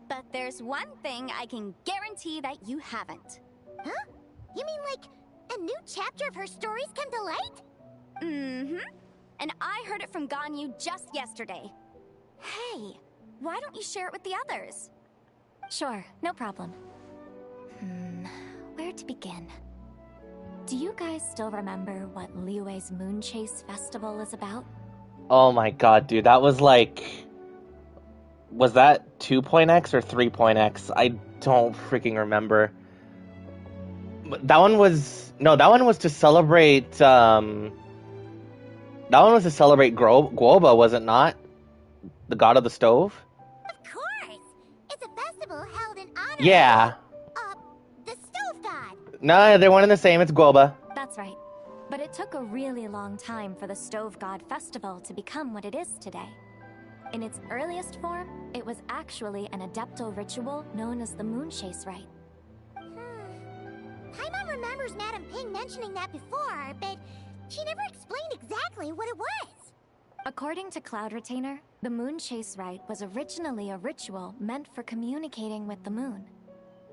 But there's one thing I can guarantee that you haven't. Huh? You mean like a new chapter of her stories come to light? Mm-hmm. And I heard it from Ganyu just yesterday. Hey, why don't you share it with the others? Sure, no problem. Where to begin? Do you guys still remember what Liyue's Moon Chase Festival is about? Oh my god, dude, that was like... Was that 2.x or 3.x? I don't freaking remember. That one was... No, that one was to celebrate, That one was to celebrate Guoba, was it not? The god of the stove? Of course! It's a festival held in honor Yeah. of, the stove god. No, they're one and the same. It's Guoba. That's right. But it took a really long time for the Stove God Festival to become what it is today. In its earliest form, it was actually an adeptal ritual known as the Moon Chase Rite. Paimon remembers Madame Ping mentioning that before, but she never explained exactly what it was. According to Cloud Retainer, the Moon Chase Rite was originally a ritual meant for communicating with the moon.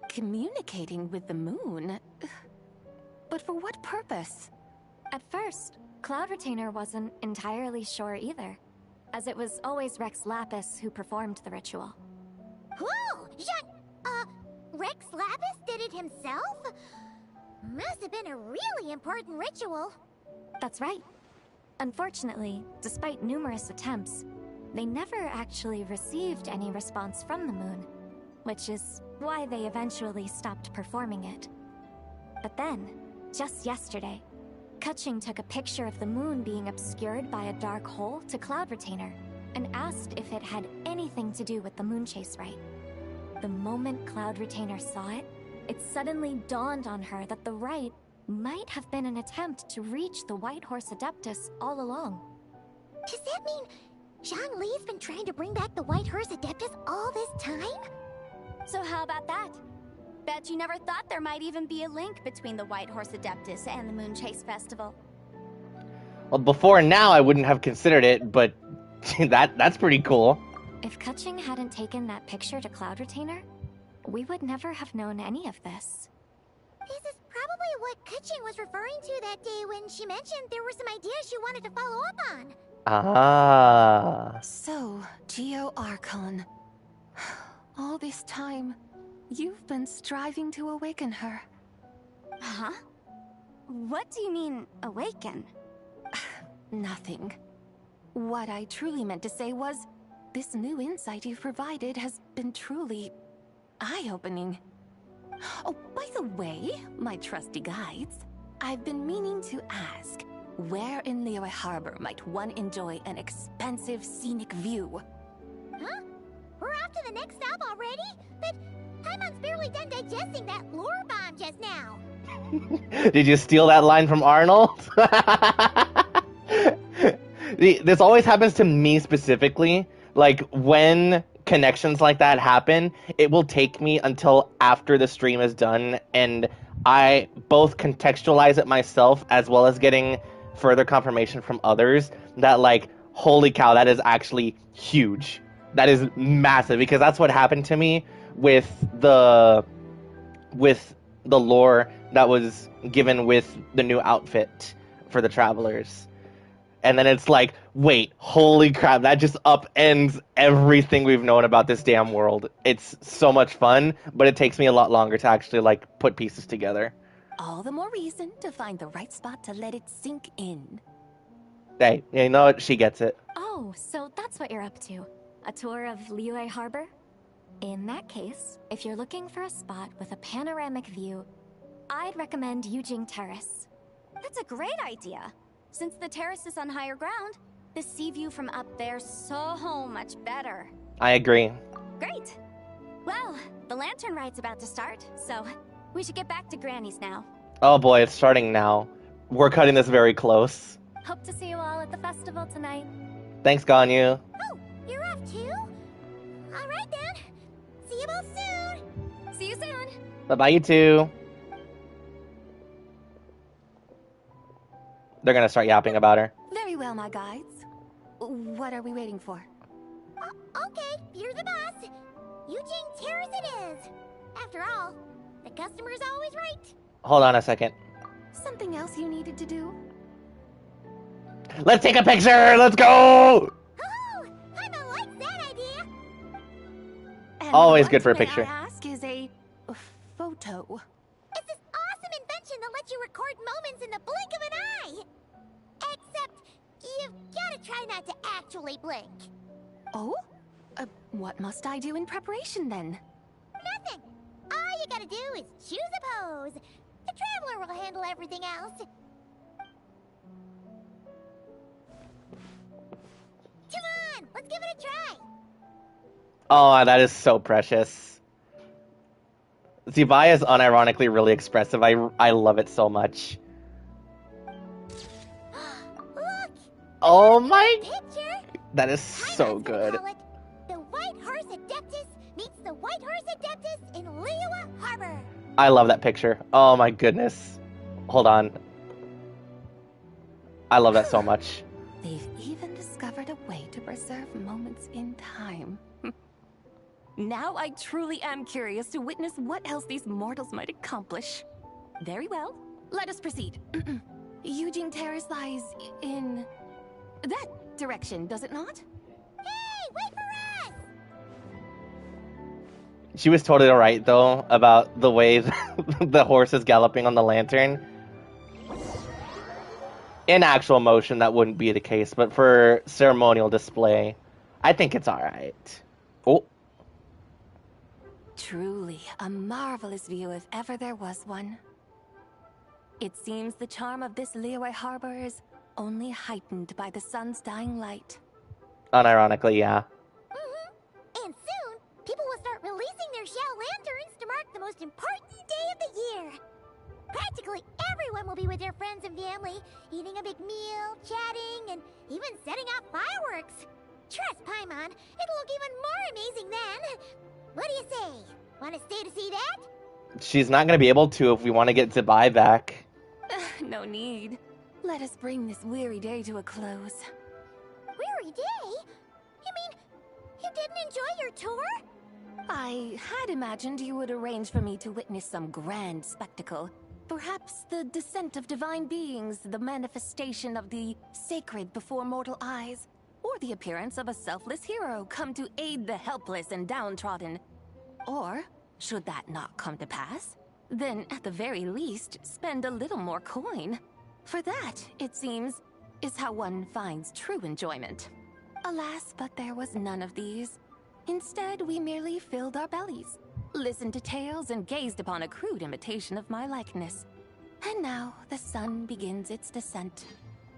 Communicating with the moon? But for what purpose? At first, Cloud Retainer wasn't entirely sure either, as it was always Rex Lapis who performed the ritual. Whoa! Rex Lapis did it himself? Must have been a really important ritual. That's right. Unfortunately, despite numerous attempts, they never actually received any response from the moon, which is why they eventually stopped performing it. But then, just yesterday, Keqing took a picture of the moon being obscured by a dark hole to Cloud Retainer and asked if it had anything to do with the Moon Chase Rite. The moment Cloud Retainer saw it, it suddenly dawned on her that the rite might have been an attempt to reach the White Horse Adeptus all along. Does that mean Zhongli's been trying to bring back the White Horse Adeptus all this time? So how about that? Bet you never thought there might even be a link between the White Horse Adeptus and the Moon Chase Festival. Well, before now, I wouldn't have considered it, but that's pretty cool. If Keqing hadn't taken that picture to Cloud Retainer, we would never have known any of this. This is probably what Keqing was referring to that day when she mentioned there were some ideas she wanted to follow up on. Ah. So, Geo Archon. All this time, you've been striving to awaken her. Huh? What do you mean, awaken? Nothing. What I truly meant to say was, this new insight you've provided has been truly eye-opening. Oh, by the way, my trusty guides, I've been meaning to ask, where in Liyue Harbor might one enjoy an expensive scenic view? Huh? We're off to the next stop already? But Paimon's barely done digesting that lore bomb just now. Did you steal that line from Arnold? This always happens to me specifically. Like, when connections like that happen, it will take me until after the stream is done, and I both contextualize it myself as well as getting further confirmation from others that, like, holy cow, that is actually huge. That is massive, because that's what happened to me with the lore that was given with the new outfit for the travelers. And then it's like, wait, holy crap, that just upends everything we've known about this damn world. It's so much fun, but it takes me a lot longer to actually, like, put pieces together. All the more reason to find the right spot to let it sink in. Hey, you know what? She gets it. Oh, so that's what you're up to. A tour of Liyue Harbor? In that case, if you're looking for a spot with a panoramic view, I'd recommend Yujing Terrace. That's a great idea. Since the terrace is on higher ground, the sea view from up there's so much better. I agree. Great. Well, the Lantern Rite's about to start, so we should get back to Granny's now. Oh boy, it's starting now. We're cutting this very close. Hope to see you all at the festival tonight. Thanks, Ganyu. Oh, you're off too? Alright then. See you both soon. See you soon. Bye-bye, you two. They're gonna start yapping about her. Very well, my guides. What are we waiting for? Okay, you're the boss. Yujing Terrace it is. After all, the customer's always right. Hold on a second. Something else you needed to do? Let's take a picture! Let's go! Oh, Paimon likes that idea. And Always what, good for a may picture. I ask, is a photo. It's this awesome invention that lets you record moments in the blink of an eye. Except, you've gotta try not to actually blink. Oh? What must I do in preparation then? Nothing. All you gotta do is choose a pose. The Traveler will handle everything else. Come on, let's give it a try. Oh, that is so precious. Zibai is unironically really expressive. I love it so much. Look! Oh my... Picture! That is so good. Call it the White Horse Adeptus meets the White Horse Adeptus in Liyue Harbor. I love that picture. Oh my goodness. Hold on. I love that so much. They've even discovered a way to preserve moments in time. Now I truly am curious to witness what else these mortals might accomplish. Very well, let us proceed. Yujing Terrace lies in that direction, does it not? Hey, wait for us! She was totally right, though, about the way the horse is galloping on the lantern. In actual motion, that wouldn't be the case, but for ceremonial display, I think it's alright. Oh. Truly, a marvelous view if ever there was one. It seems the charm of this Liyue Harbor is only heightened by the sun's dying light. Unironically, yeah. And soon, people will start releasing their shell lanterns to mark the most important day of the year. Practically everyone will be with their friends and family, eating a big meal, chatting, and even setting off fireworks. Trust Paimon, it'll look even more amazing then. What do you say? Want to stay to see that? She's not going to be able to if we want to get Zibai back. No need. Let us bring this weary day to a close. Weary day? You mean, you didn't enjoy your tour? I had imagined you would arrange for me to witness some grand spectacle. Perhaps the descent of divine beings, the manifestation of the sacred before mortal eyes, or the appearance of a selfless hero come to aid the helpless and downtrodden. Or, should that not come to pass, then at the very least, spend a little more coin. For that, it seems, is how one finds true enjoyment. Alas, but there was none of these. Instead, we merely filled our bellies, listened to tales, and gazed upon a crude imitation of my likeness. And now, the sun begins its descent.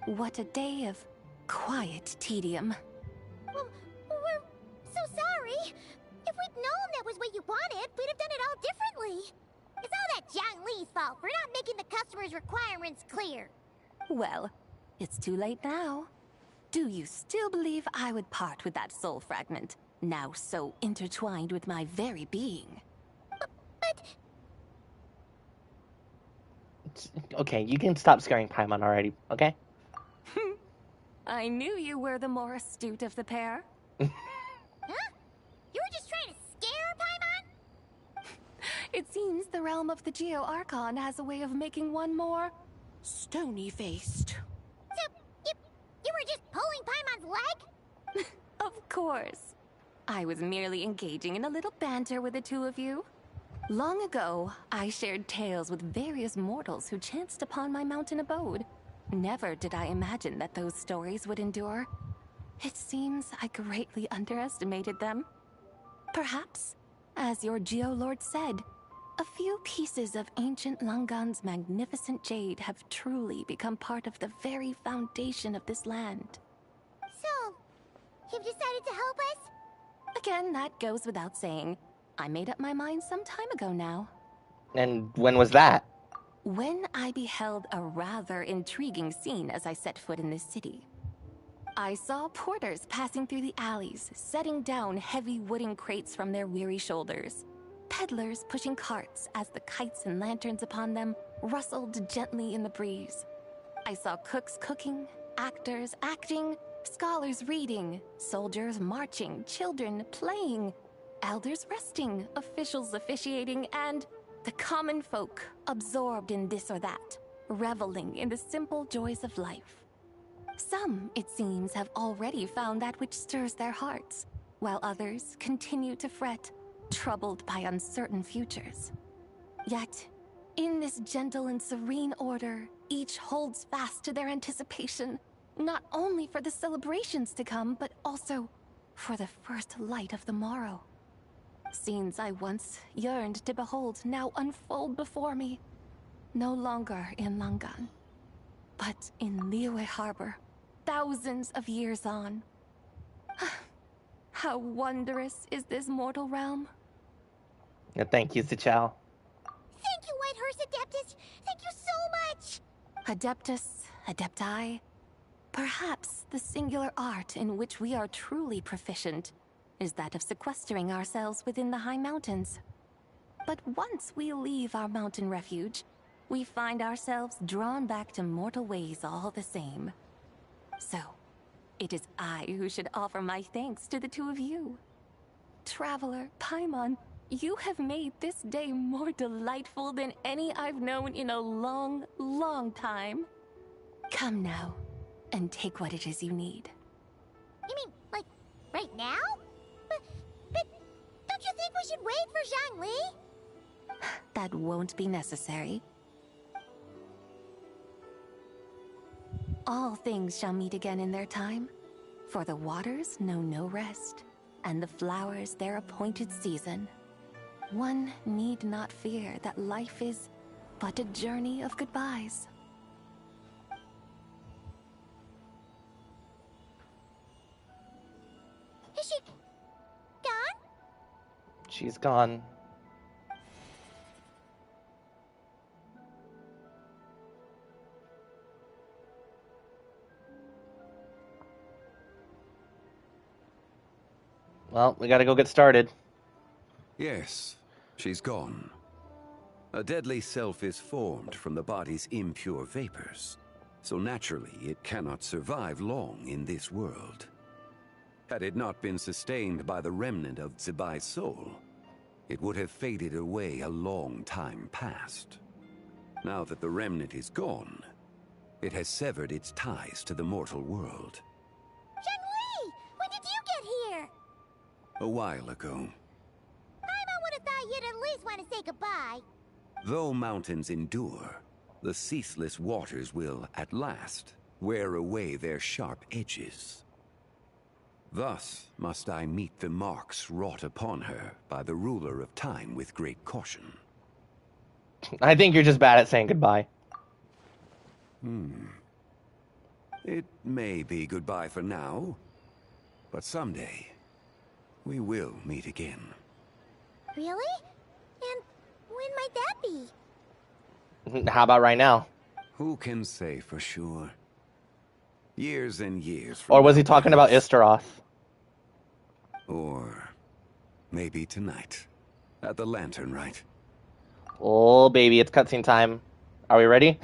What a day of quiet tedium. Well, we're so sorry. If If we'd known that was what you wanted, we'd have done it all differently. It's all that Zhang Li's fault for not making the customer's requirements clear. Well, it's too late now. Do you still believe I would part with that soul fragment, now so intertwined with my very being? Okay, you can stop scaring Paimon already, okay? I knew you were the more astute of the pair. Huh? You were just trying to scare Paimon? It seems the realm of the Geo Archon has a way of making one more stony-faced. So, you were just pulling Paimon's leg? Of course. I was merely engaging in a little banter with the two of you. Long ago, I shared tales with various mortals who chanced upon my mountain abode. Never did I imagine that those stories would endure. It seems I greatly underestimated them. Perhaps, as your Geolord said, a few pieces of ancient Langan's magnificent jade have truly become part of the very foundation of this land. So, you've decided to help us? Again, that goes without saying. I made up my mind some time ago now. And when was that? When I beheld a rather intriguing scene as I set foot in this city. I saw porters passing through the alleys, setting down heavy wooden crates from their weary shoulders. Peddlers pushing carts as the kites and lanterns upon them rustled gently in the breeze. I saw cooks cooking, actors acting, scholars reading, soldiers marching, children playing, elders resting, officials officiating, and the common folk absorbed in this or that, reveling in the simple joys of life. Some, it seems, have already found that which stirs their hearts, while others continue to fret, troubled by uncertain futures. Yet, in this gentle and serene order, each holds fast to their anticipation, not only for the celebrations to come, but also for the first light of the morrow. Scenes I once yearned to behold now unfold before me, no longer in Langan, but in Liyue Harbor, thousands of years on. How wondrous is this mortal realm? Thank you, Zichao. Thank you, White Horse Adeptus! Thank you so much! Adeptus, Adepti, perhaps the singular art in which we are truly proficient is that of sequestering ourselves within the high mountains. But once we leave our mountain refuge, we find ourselves drawn back to mortal ways all the same. So, it is I who should offer my thanks to the two of you. Traveler, Paimon, you have made this day more delightful than any I've known in a long, long time. Come now, and take what it is you need. You mean, like, right now? But don't you think we should wait for Zhang Li? That won't be necessary. All things shall meet again in their time, for the waters know no rest, and the flowers their appointed season. One need not fear that life is but a journey of goodbyes. Is she gone? She's gone. Well, we gotta go get started. Yes, she's gone. A deadly self is formed from the body's impure vapors, so naturally it cannot survive long in this world. Had it not been sustained by the remnant of Zibai's soul, it would have faded away a long time past. Now that the remnant is gone, it has severed its ties to the mortal world. Zhang Li! When did you get here? A while ago. I would have thought you'd at least want to say goodbye. Though mountains endure, the ceaseless waters will, at last, wear away their sharp edges. Thus must I meet the marks wrought upon her by the ruler of time with great caution. I think you're just bad at saying goodbye. It may be goodbye for now, but someday we will meet again. Really? And when might that be? How about right now? Who can say for sure? Years and years Or was now, he talking about perhaps. Istaroth? Or maybe tonight at the Lantern Rite. Oh, baby, it's cutscene time. Are we ready?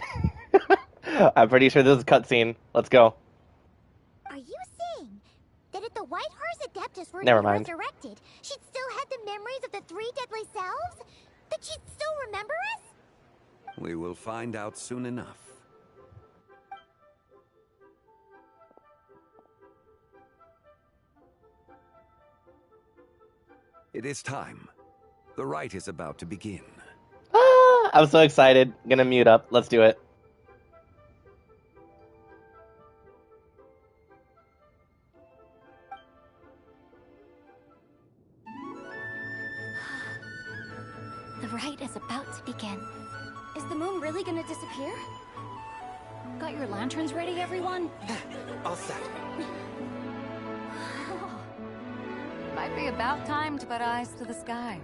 I'm pretty sure this is cutscene. Let's go. Are you saying that if the White Horse Adeptus were Never to be mind. resurrected, she'd still have the memories of the 3 deadly selves? That she'd still remember us? We will find out soon enough. It is time. The rite is about to begin. Ah, I'm so excited. Gonna mute up. Let's do it. The rite is about to begin. Is the moon really gonna disappear? Got your lanterns ready, everyone? All set. Might be about time to put eyes to the sky.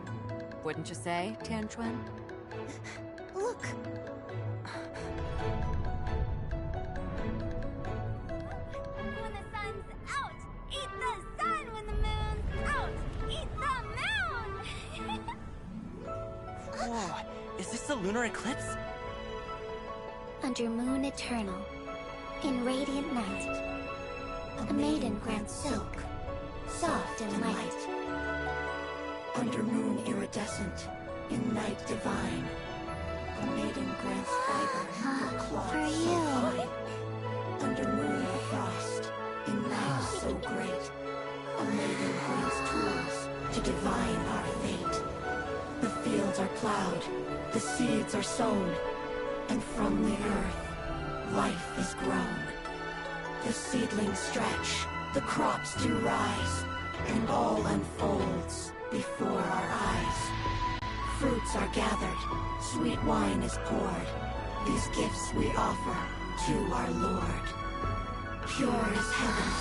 Wouldn't you say, Tianchuan? Look. When the sun's out, eat the sun. When the moon's out, eat the moon. Whoa, is this the lunar eclipse? Under moon eternal, in radiant night, a maiden grants silk, soft and light. Under moon iridescent, in night divine, a maiden grants fiber for cloth For so you. fine. Under moon of frost, in night so great, a maiden grants tools to divine our fate. The fields are plowed, the seeds are sown, and from the earth, life is grown. The seedlings stretch, the crops do rise, and all unfolds before our eyes. Fruits are gathered, sweet wine is poured. These gifts we offer to our Lord. Pure is heaven,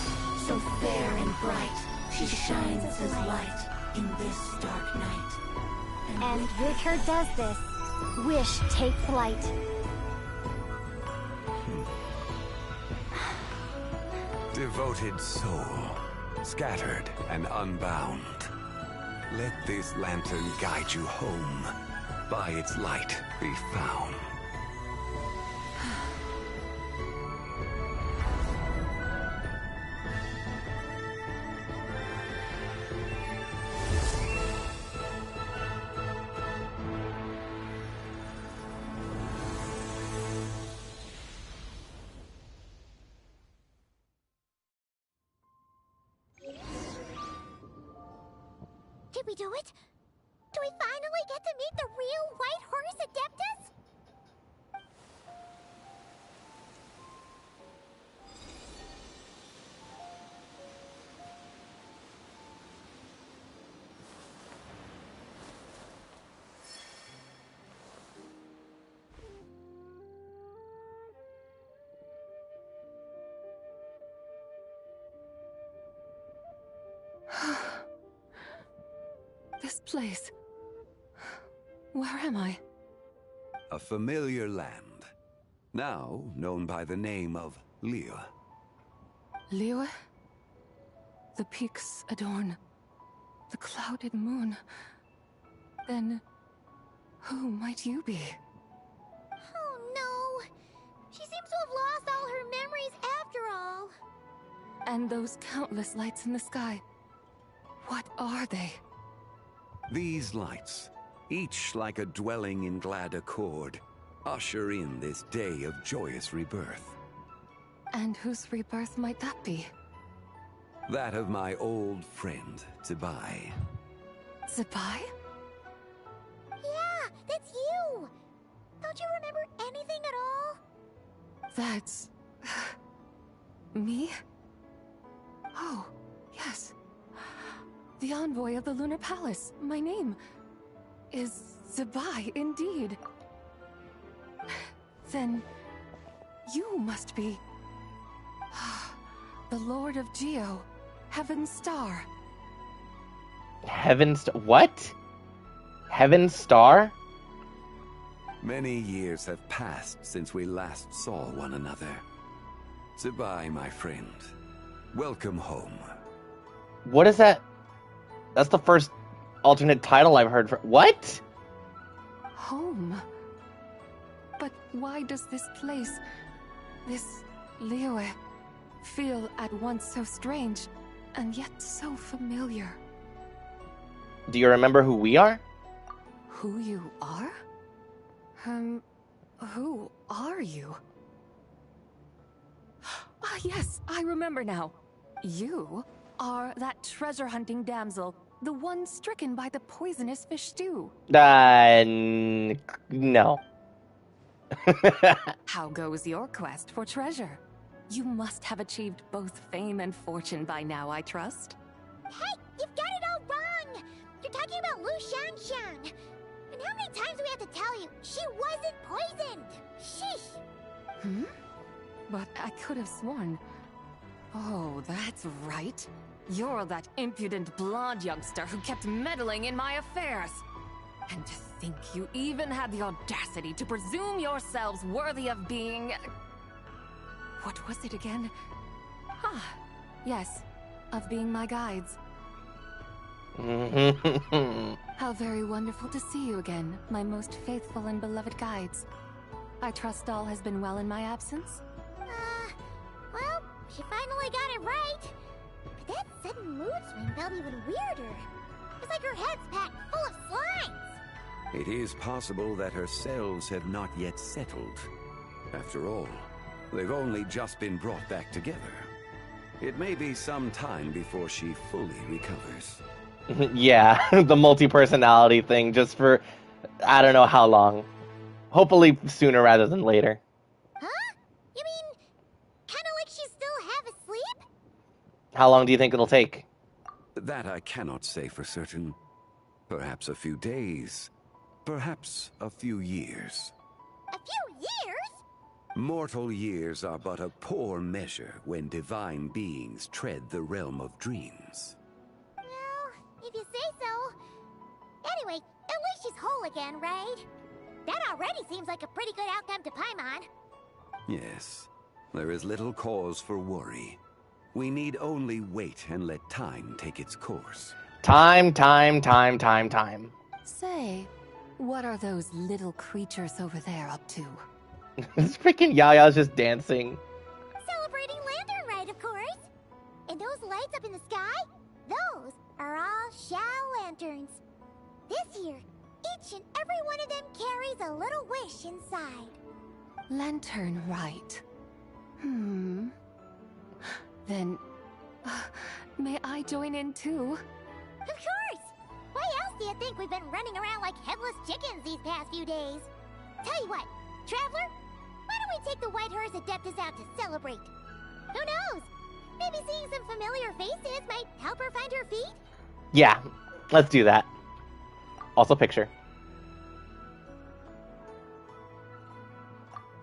so fair and bright, she shines as light in this dark night. And with her does this, wish take flight. Devoted soul, scattered and unbound. Let this lantern guide you home. By its light be found. Did we do it? Do we finally get to meet the real White Horse Adeptus? This place. Where am I? A familiar land, now known by the name of Liyue. Liyue? The peaks adorn the clouded moon. Then, who might you be? Oh no! She seems to have lost all her memories after all. And those countless lights in the sky. What are they? These lights, each like a dwelling in glad accord, usher in this day of joyous rebirth. And whose rebirth might that be? That of my old friend, Zibai. Zibai? Yeah, that's you! Don't you remember anything at all? That's... me? Oh, yes. The envoy of the Lunar Palace. My name is Zibai, indeed. Then you must be the Lord of Geo, Heaven's Star. Heaven's... What? Heaven Star? Many years have passed since we last saw one another. Zibai, my friend. Welcome home. What is that? That's the first alternate title I've heard for. What? Home? But why does this place, this Liyue, feel at once so strange and yet so familiar? Do you remember who we are? Who you are? Who are you? Ah, yes, I remember now. You are that treasure-hunting damsel, the one stricken by the poisonous fish stew. No. How goes your quest for treasure? You must have achieved both fame and fortune by now, I trust. Hey, you've got it all wrong! You're talking about Lu Xiangxiang. And how many times do we have to tell you? She wasn't poisoned! Sheesh! But I could have sworn... Oh, that's right. You're that impudent blonde youngster who kept meddling in my affairs. And to think you even had the audacity to presume yourselves worthy of being... What was it again? Ah, yes, of being my guides. How very wonderful to see you again, my most faithful and beloved guides. I trust all has been well in my absence? Well, she finally got it right. But that sudden mood swing felt even weirder. It's like her head's packed full of slimes. It is possible that her cells have not yet settled. After all, they've only just been brought back together. It may be some time before she fully recovers. Yeah, the multi-personality thing just for I don't know how long. Hopefully sooner rather than later. Huh? You mean, kinda like she's still half asleep? How long do you think it'll take? That I cannot say for certain. Perhaps a few days. Perhaps a few years. A few years? Mortal years are but a poor measure when divine beings tread the realm of dreams. Well, if you say so. Anyway, at least she's whole again, right? That already seems like a pretty good outcome to Paimon. Yes, there is little cause for worry. We need only wait and let time take its course. Time. Say, what are those little creatures over there up to? This freaking Yaya's just dancing. Celebrating Lantern Rite, of course. And those lights up in the sky, those are all Xiao lanterns. This year, each and every one of them carries a little wish inside. Lantern Rite. Then, may I join in too? Of course! Why else do you think we've been running around like headless chickens these past few days? Tell you what, Traveler, why don't we take the White Horse Adeptus out to celebrate? Who knows? Maybe seeing some familiar faces might help her find her feet? Yeah, let's do that. Also picture.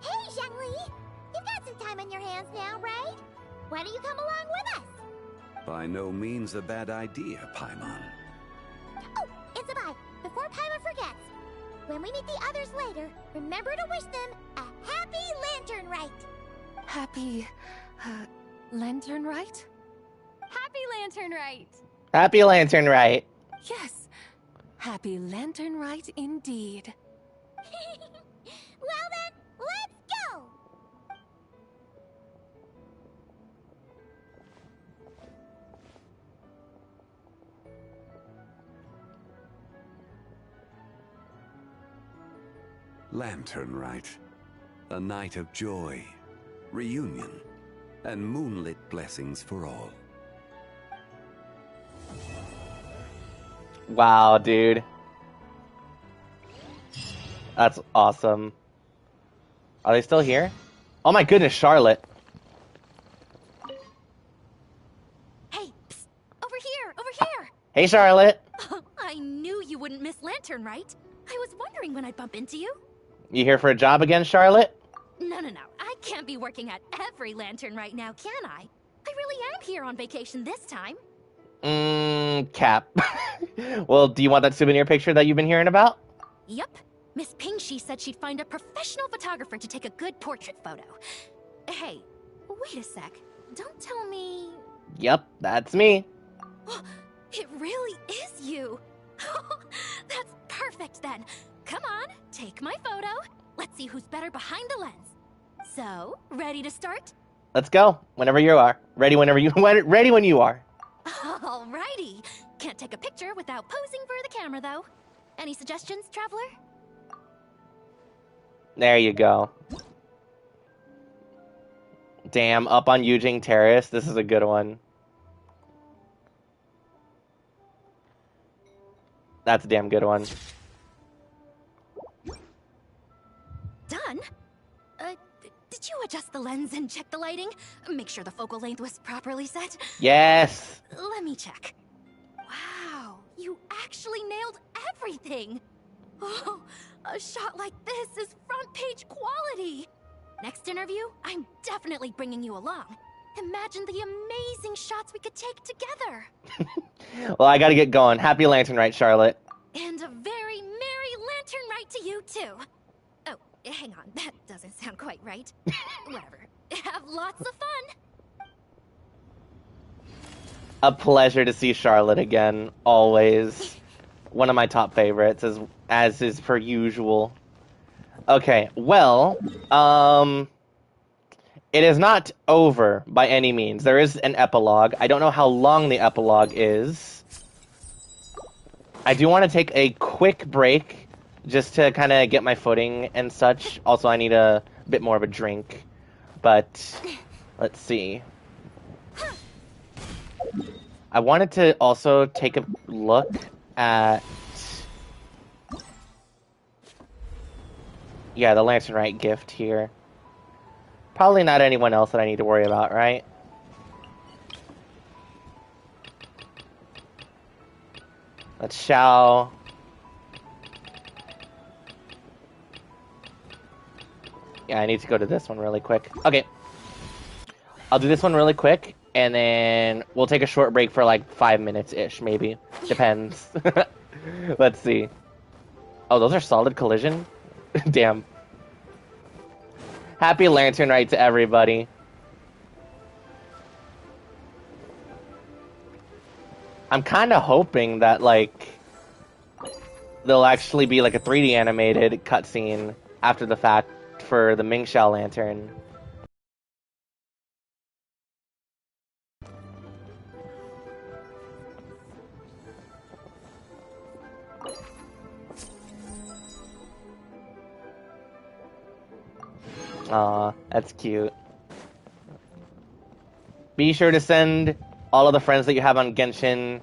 Hey, Zhongli! You've got some time on your hands now, right? Why don't you come along with us? By no means a bad idea, Paimon. Oh, and Zibai, before Paimon forgets, when we meet the others later, remember to wish them a happy Lantern Rite. Happy, Lantern Rite? Happy Lantern Rite! Happy Lantern Rite. Yes, Happy Lantern Rite indeed. Well then, let's go! Lantern Rite. A night of joy, reunion, and moonlit blessings for all. Wow, dude. That's awesome. Are they still here? Oh my goodness, Charlotte. Hey, psst, over here! Hey, Charlotte. I knew you wouldn't miss Lantern Rite. I was wondering when I'd bump into you. You here for a job again, Charlotte? No. I can't be working at every Lantern right now, can I? I really am here on vacation this time. Cap. Well, do you want that souvenir picture that you've been hearing about? Yup. Miss Pingshi said she'd find a professional photographer to take a good portrait photo. Hey, wait a sec. Don't tell me... Yep, that's me. It really is you. That's perfect then. Come on, take my photo. Let's see who's better behind the lens. So, ready to start? Let's go. Whenever you are. Ready when you are. Alrighty. Can't take a picture without posing for the camera, though. Any suggestions, traveler? There you go. Damn, up on Yujing Terrace. This is a good one. That's a damn good one. Done? Did you adjust the lens and check the lighting? Make sure the focal length was properly set? Yes! Let me check. Wow, you actually nailed everything! Oh, a shot like this is front page quality! Next interview, I'm definitely bringing you along. Imagine the amazing shots we could take together! Well, I gotta get going. Happy Lantern Rite, Charlotte. And a very merry Lantern Rite to you, too! Oh, hang on, that doesn't sound quite right. Whatever. Have lots of fun! A pleasure to see Charlotte again, always. One of my top favorites, as is per usual. Okay, well, it is not over by any means. There is an epilogue. I don't know how long the epilogue is. I do want to take a quick break, just to kind of get my footing and such. Also, I need a bit more of a drink. But, let's see. I wanted to also take a look at... Yeah, the Lantern Rite gift here. Probably not anyone else that I need to worry about, right? Let's shall... Yeah, I need to go to this one really quick. Okay. I'll do this one really quick, and then we'll take a short break for like 5 minutes-ish, maybe. Depends. Let's see. Oh, those are solid collision? Damn. Happy Lantern Rite to everybody. I'm kind of hoping that, like, there'll actually be, like, a 3D animated cutscene after the fact for the Mingxiao Lantern. Aw, that's cute. Be sure to send all of the friends that you have on Genshin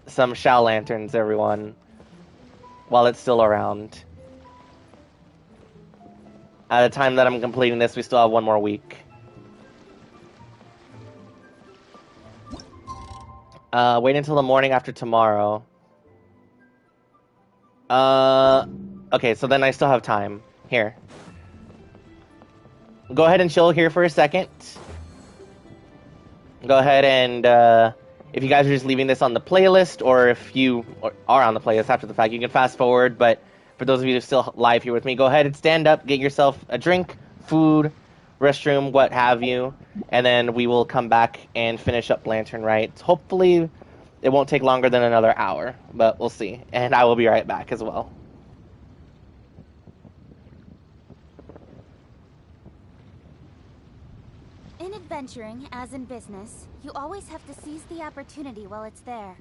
some Xiao Lanterns, everyone, while it's still around. At the time that I'm completing this, we still have 1 more week. Wait until the morning after tomorrow. Okay, so then I still have time. Here. Go ahead and chill here for a second. Go ahead and, if you guys are just leaving this on the playlist, or if you are on the playlist after the fact, you can fast forward, but for those of you who are still live here with me, go ahead and stand up, get yourself a drink, food, restroom, what have you, and then we will come back and finish up Lantern Rite. Hopefully, it won't take longer than another hour, but we'll see. And I will be right back as well. In adventuring, as in business, you always have to seize the opportunity while it's there.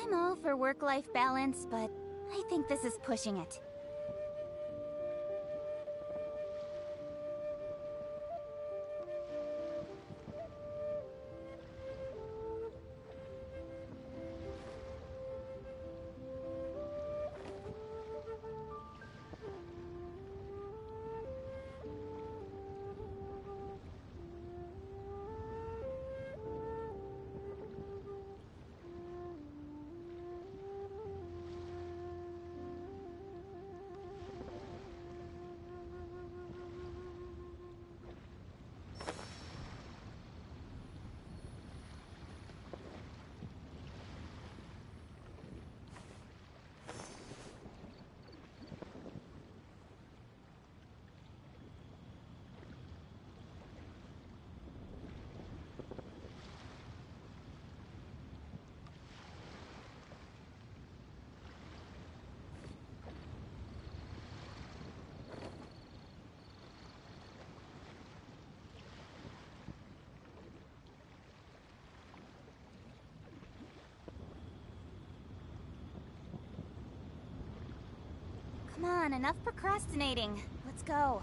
I'm all for work-life balance, but I think this is pushing it. Come on, enough procrastinating. Let's go.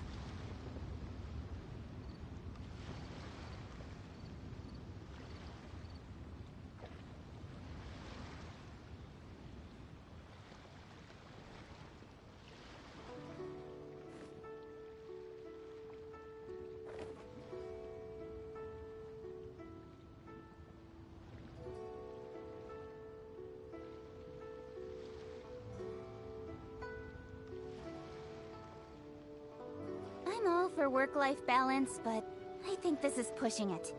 I'm all for work-life balance, but I think this is pushing it.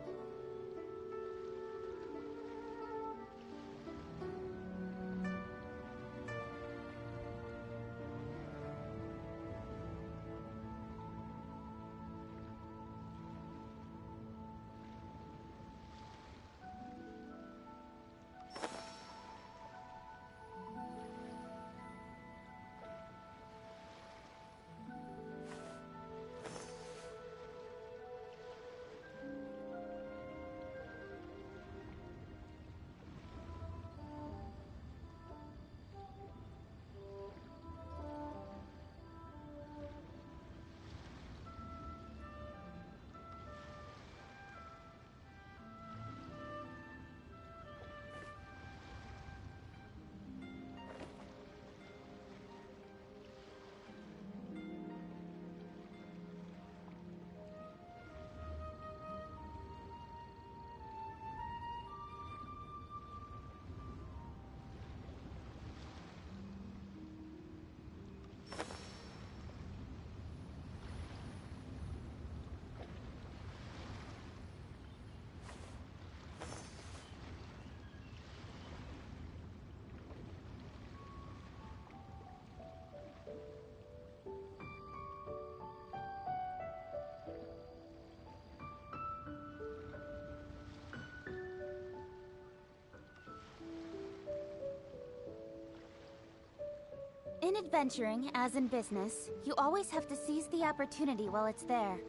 In adventuring, as in business, you always have to seize the opportunity while it's there.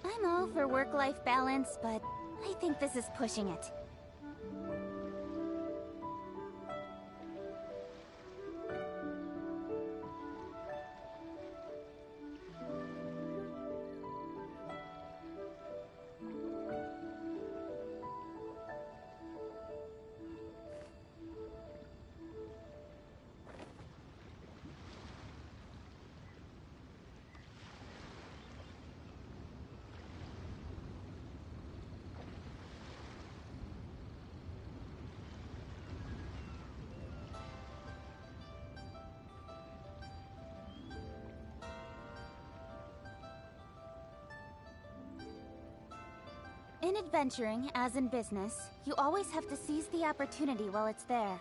I'm all for work-life balance, but I think this is pushing it. In adventuring, as in business, you always have to seize the opportunity while it's there.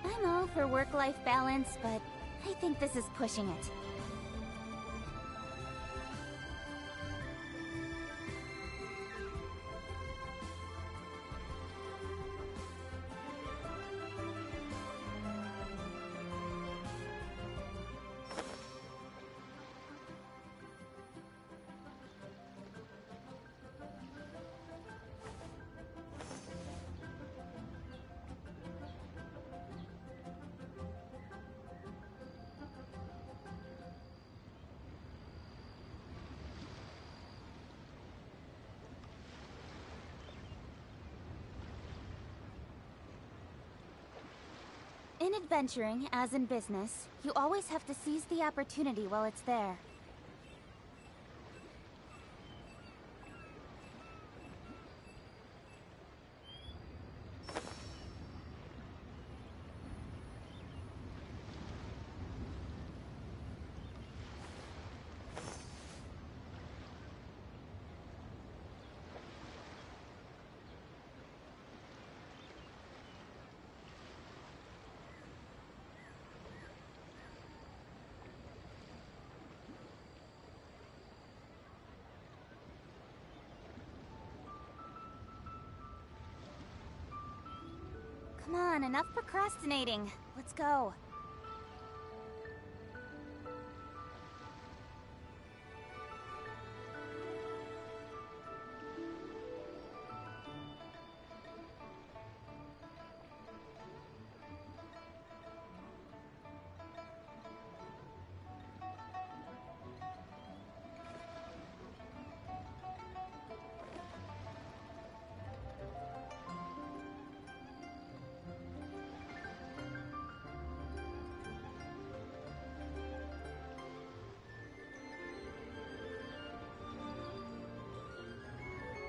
I'm all for work-life balance, but I think this is pushing it. In adventuring, as in business, you always have to seize the opportunity while it's there. Come on, enough procrastinating. Let's go.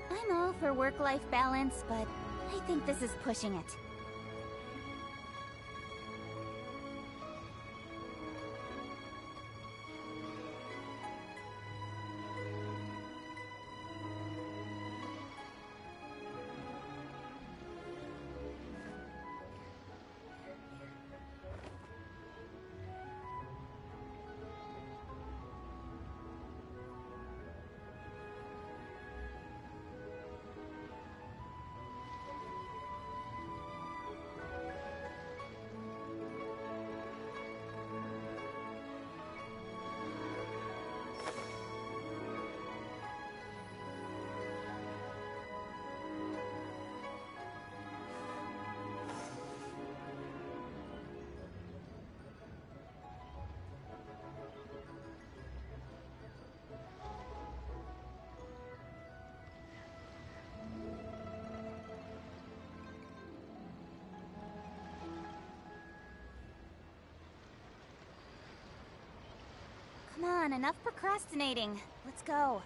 I'm all for work-life balance, but I think this is pushing it. Come on, enough procrastinating. Let's go.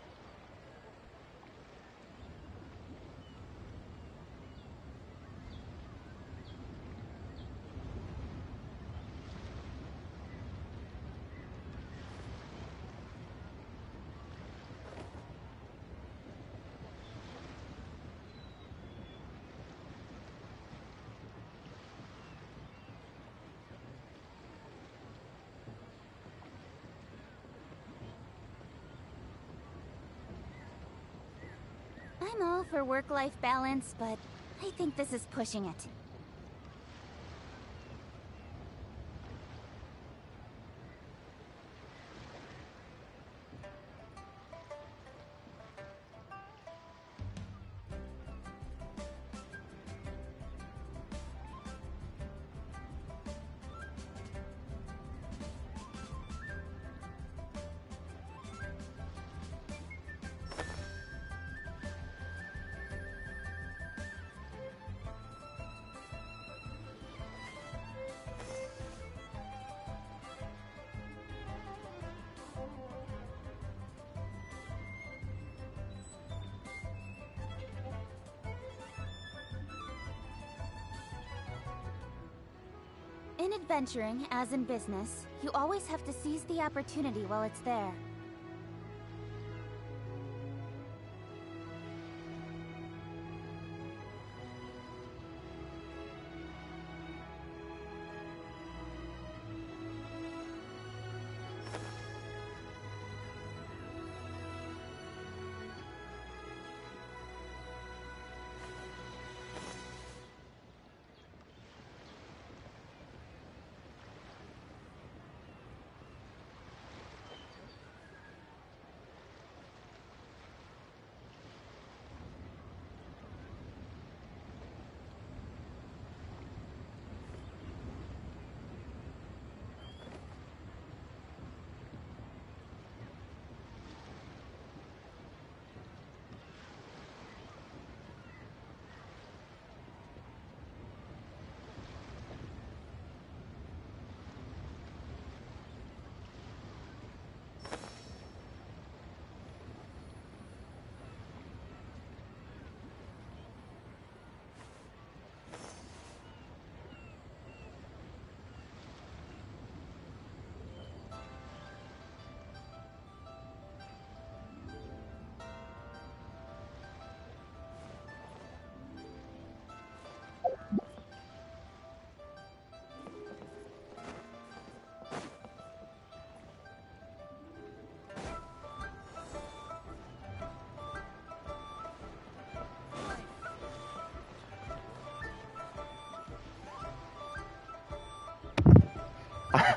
I'm all for work-life balance, but I think this is pushing it. In adventuring, as in business, you always have to seize the opportunity while it's there.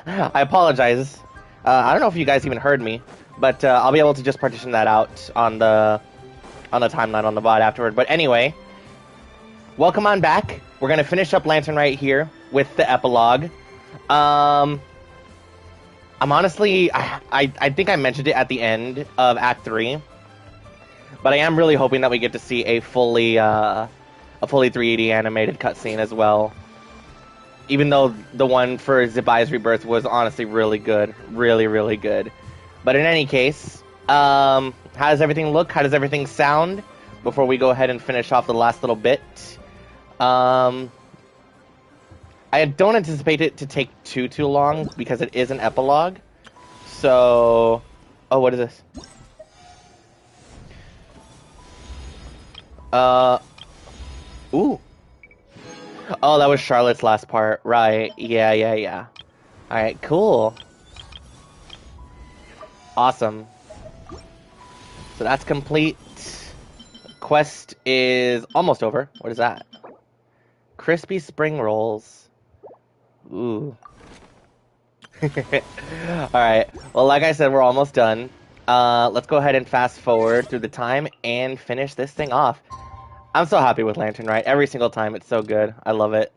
I apologize. I don't know if you guys even heard me, but I'll be able to just partition that out on the timeline on the VOD afterward. But anyway, welcome on back. We're gonna finish up Lantern Rite here with the epilogue. I'm honestly, I think I mentioned it at the end of Act 3, but I am really hoping that we get to see a fully 3D animated cutscene as well. Even though the one for Zibai's Rebirth was honestly really good. Really, really good. But in any case, how does everything look? How does everything sound? Before we go ahead and finish off the last little bit. I don't anticipate it to take too long because it is an epilogue. So... Oh, what is this? Ooh. Oh, that was Charlotte's last part. Right. Yeah. Alright, cool. Awesome. So that's complete. Quest is almost over. What is that? Crispy spring rolls. Ooh. Alright. Well, like I said, we're almost done. Let's go ahead and fast forward through the time and finish this thing off. I'm so happy with Lantern Rite. Every single time, it's so good. I love it.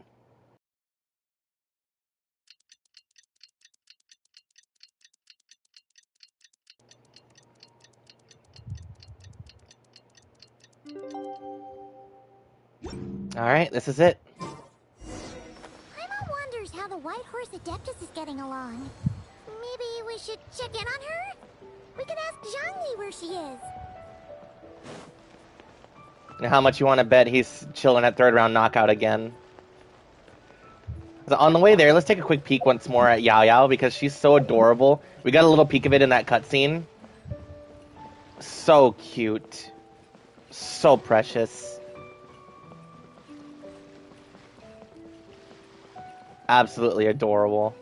Alright, this is it. Paimon wonders how the White Horse Adeptus is getting along. Maybe we should check in on her? We can ask Zhongli where she is. How much you want to bet he's chilling at third round knockout again? So on the way there, let's take a quick peek once more at Yao Yao because she's so adorable. We got a little peek of it in that cutscene. So cute. So precious. Absolutely adorable.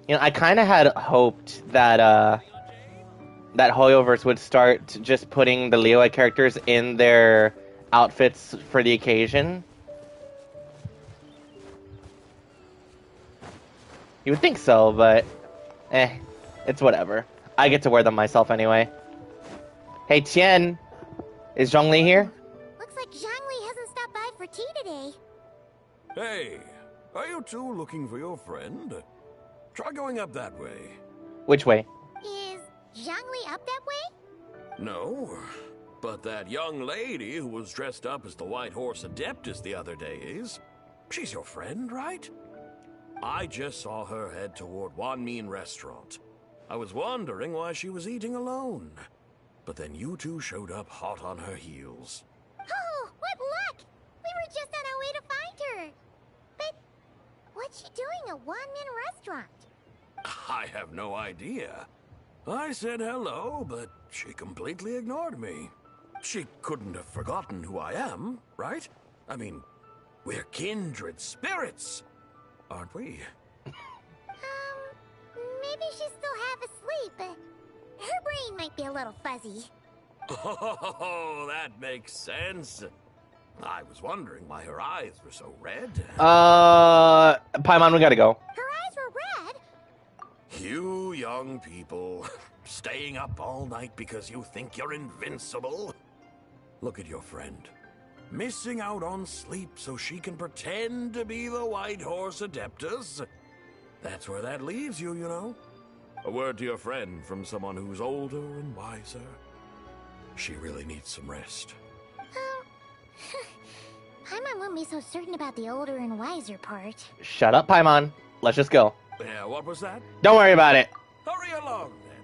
You know, I kind of had hoped that that Hoyoverse would start just putting the Liyue characters in their outfits for the occasion. You would think so, but it's whatever. I get to wear them myself anyway. Hey, Tien, is Zhongli here? Looks like Zhongli hasn't stopped by for tea today. Hey, are you two looking for your friend? Try going up that way. Which way? Is Zhongli up that way? No, but that young lady who was dressed up as the White Horse Adeptus the other day is. She's your friend, right? I just saw her head toward Wanmin Restaurant. I was wondering why she was eating alone. But then you two showed up hot on her heels. Oh, what luck! We were just on our way to What's she doing at Wanmin Restaurant? I have no idea. I said hello, but she completely ignored me. She couldn't have forgotten who I am, right? I mean, we're kindred spirits, aren't we? Maybe she's still half asleep, but her brain might be a little fuzzy. Oh, that makes sense. I was wondering why her eyes were so red. Paimon, we gotta go. Her eyes were red? You young people, staying up all night because you think you're invincible? Look at your friend. Missing out on sleep so she can pretend to be the White Horse Adeptus. That's where that leaves you, you know. A word to your friend from someone who's older and wiser. She really needs some rest. Paimon won't be so certain about the older and wiser part. Shut up, Paimon. Let's just go. Yeah, what was that? Don't worry about it. Hurry along, then.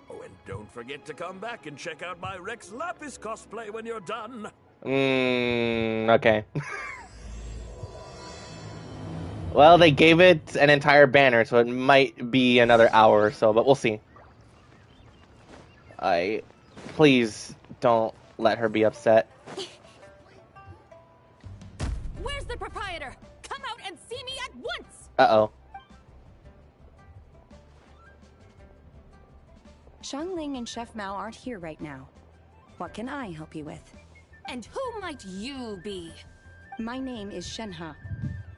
Oh, and don't forget to come back and check out my Rex Lapis cosplay when you're done. Okay. Well, they gave it an entire banner, so it might be another hour or so, but we'll see. Please don't let her be upset. Where's the proprietor? Come out and see me at once! Uh-oh. Xiangling and Chef Mao aren't here right now. What can I help you with? And who might you be? My name is Shenhe.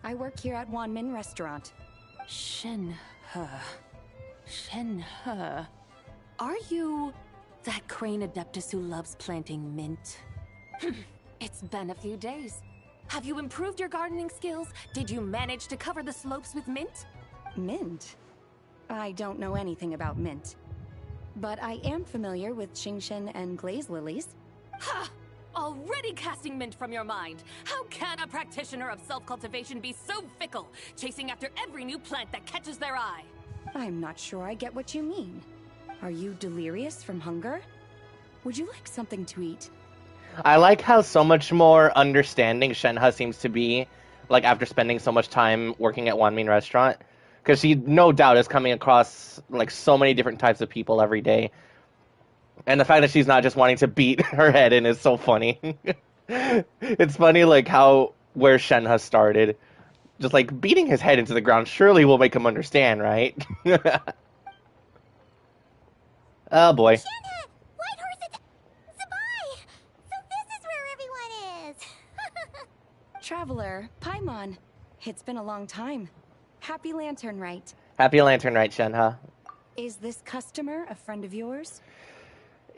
I work here at Wanmin Restaurant. Shenhe. Shenhe. Are you that crane adeptus who loves planting mint? It's been a few days. Have you improved your gardening skills? Did you manage to cover the slopes with mint? Mint? I don't know anything about mint. But I am familiar with Qingshen and glaze lilies. Ha! Already casting mint from your mind. How can a practitioner of self-cultivation be so fickle, chasing after every new plant that catches their eye? I'm not sure I get what you mean. Are you delirious from hunger? Would you like something to eat? I like how so much more understanding Shenhe seems to be, like, after spending so much time working at Wanmin Restaurant. Because she, no doubt, is coming across, like, so many different types of people every day. And the fact that she's not just wanting to beat her head in is so funny. It's funny, like, where Shenhe started. Just, like, beating his head into the ground surely will make him understand, right? Oh, boy. Shenhe! White Horse Zibai! So this is where everyone is! Traveler, Paimon. It's been a long time. Happy Lantern Rite. Happy Lantern Rite, Shenhe. Is this customer a friend of yours?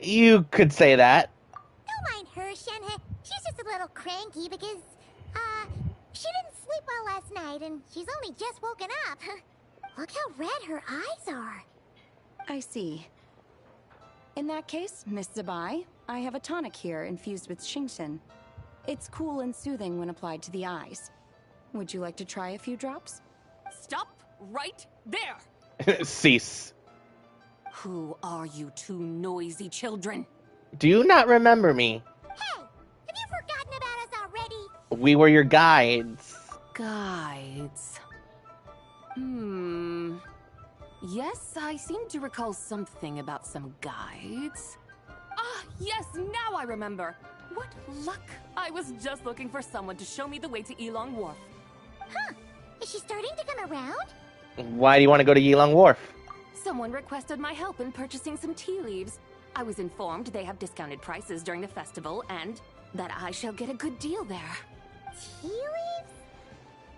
You could say that. Don't mind her, Shenhe. She's just a little cranky because, she didn't sleep well last night and she's only just woken up. Look how red her eyes are. I see. In that case, Miss Zibai, I have a tonic here infused with Qingshen. It's cool and soothing when applied to the eyes. Would you like to try a few drops? Stop right there! Cease. Who are you two noisy children? Do you not remember me? Hey, have you forgotten about us already? We were your guides. Guides. Yes, I seem to recall something about some guides. Ah, yes, now I remember. What luck! I was just looking for someone to show me the way to Epilogue Wharf. Huh. Is she starting to come around? Why do you want to go to Epilogue Wharf? Someone requested my help in purchasing some tea leaves. I was informed they have discounted prices during the festival and that I shall get a good deal there. Tea leaves?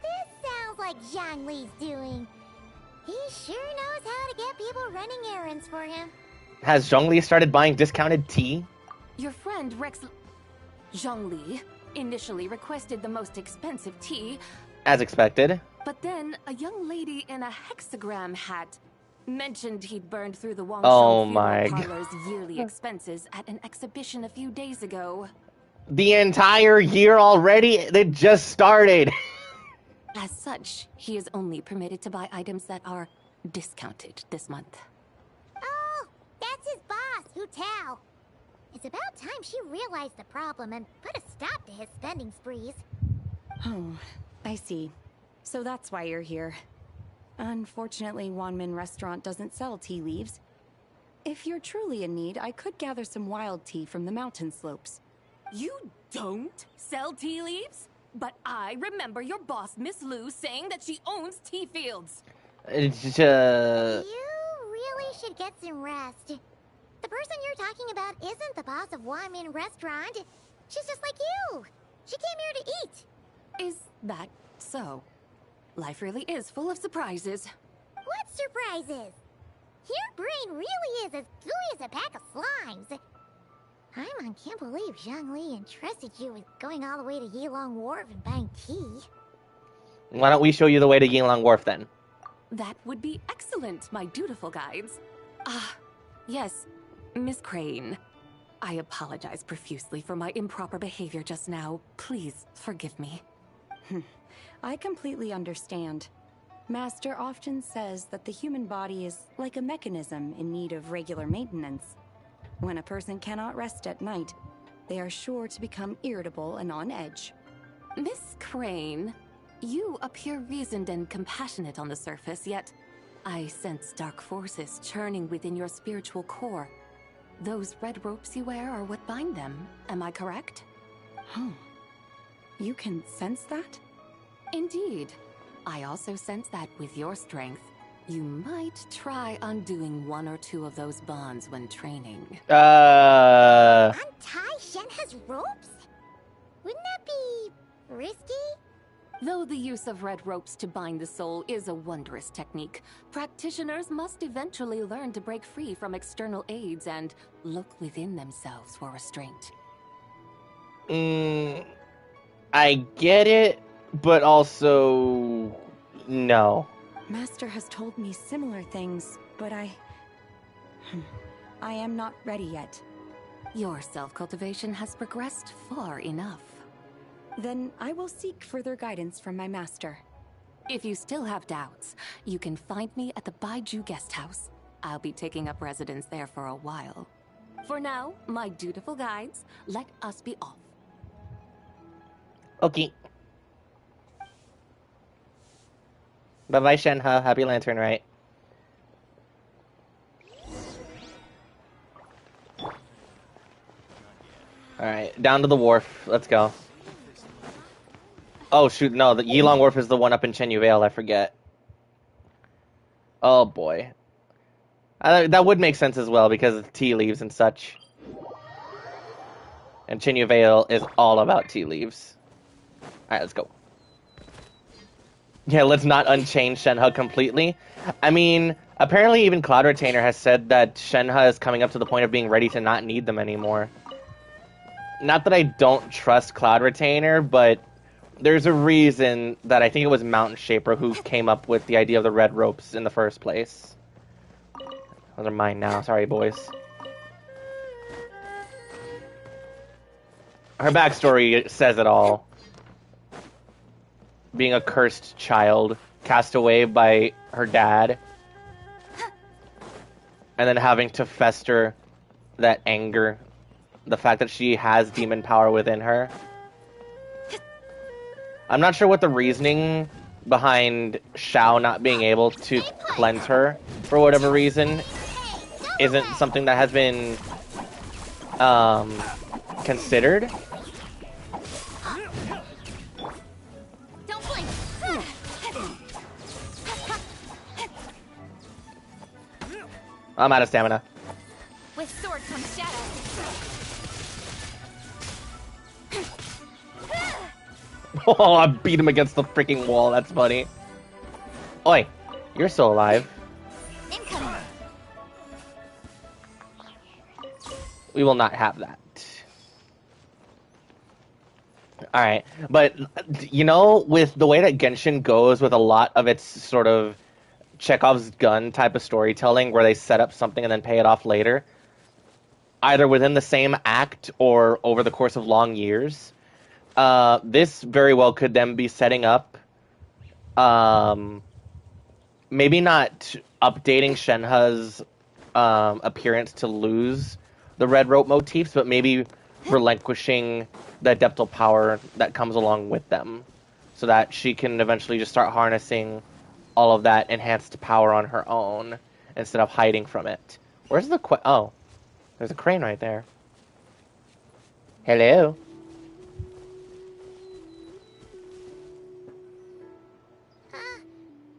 This sounds like Zhongli's doing. He sure knows how to get people running errands for him. Has Zhongli started buying discounted tea? Your friend Rex Zhongli initially requested the most expensive tea. As expected. But then a young lady in a hexagram hat mentioned he'd burned through the Wangsheng Funeral Parlor's yearly expenses at an exhibition a few days ago. The entire year already? It just started. As such, he is only permitted to buy items that are discounted this month. Oh, that's his boss, Hu Tao. It's about time she realized the problem and put a stop to his spending sprees. Oh, I see. So that's why you're here. Unfortunately, Wanmin Restaurant doesn't sell tea leaves. If you're truly in need, I could gather some wild tea from the mountain slopes. You don't sell tea leaves? But I remember your boss, Miss Lu, saying that she owns tea fields. You really should get some rest. The person you're talking about isn't the boss of Wanmin Restaurant. She's just like you. She came here to eat. Is that so? Life really is full of surprises. What surprises? Your brain really is as gooey as a pack of slimes. Can't believe Zhongli entrusted you with going all the way to Yilong Wharf and buying tea. Why don't we show you the way to Yilong Wharf then? That would be excellent, my dutiful guides. Yes, Miss Crane. I apologize profusely for my improper behavior just now. Please forgive me. I completely understand. Master often says that the human body is like a mechanism in need of regular maintenance. When a person cannot rest at night, they are sure to become irritable and on edge. Miss Crane, you appear reasoned and compassionate on the surface, yet I sense dark forces churning within your spiritual core. Those red ropes you wear are what bind them, am I correct? Oh, you can sense that? Indeed. I also sense that with your strength, you might try undoing one or two of those bonds when training. Untie Shenhe's ropes? Wouldn't that be risky? Though the use of red ropes to bind the soul is a wondrous technique, practitioners must eventually learn to break free from external aids and look within themselves for restraint. I get it, but also no. Master has told me similar things, but I am not ready yet. Your self-cultivation has progressed far enough. Then I will seek further guidance from my master. If you still have doubts, you can find me at the Baiju Guest House. I'll be taking up residence there for a while. For now, my dutiful guides, let us be off. Okay. Bye-bye, Shenhe. Happy Lantern Rite. Alright, down to the wharf. Let's go. Oh, shoot, no. The Yilong Wharf is the one up in Chenyu Vale. I forget. Oh, boy. That would make sense as well, because of tea leaves and such. And Chenyu Vale is all about tea leaves. Alright, let's go. Yeah, let's not unchain Shenhe completely. I mean, apparently even Cloud Retainer has said that Shenhe is coming up to the point of being ready to not need them anymore. Not that I don't trust Cloud Retainer, but there's a reason that I think it was Mountain Shaper who came up with the idea of the red ropes in the first place. Those are mine now. Sorry, boys. Her backstory says it all. Being a cursed child, cast away by her dad, and then having to fester that anger, the fact that she has demon power within her. I'm not sure what the reasoning behind Xiao not being able to cleanse her, for whatever reason, isn't something that has been considered. I'm out of stamina. With sword comes shadow. Oh, I beat him against the freaking wall. That's funny. Oi, you're still alive. Incoming. We will not have that. Alright, but, you know, with the way that Genshin goes with a lot of its sort of Chekhov's gun type of storytelling where they set up something and then pay it off later, either within the same act or over the course of long years, this very well could then be setting up, maybe not updating Shenhe's appearance to lose the red rope motifs, but maybe relinquishing the adeptal power that comes along with them. so that she can eventually just start harnessing all of that enhanced power on her own instead of hiding from it. Where's the oh, there's a crane right there. Hello.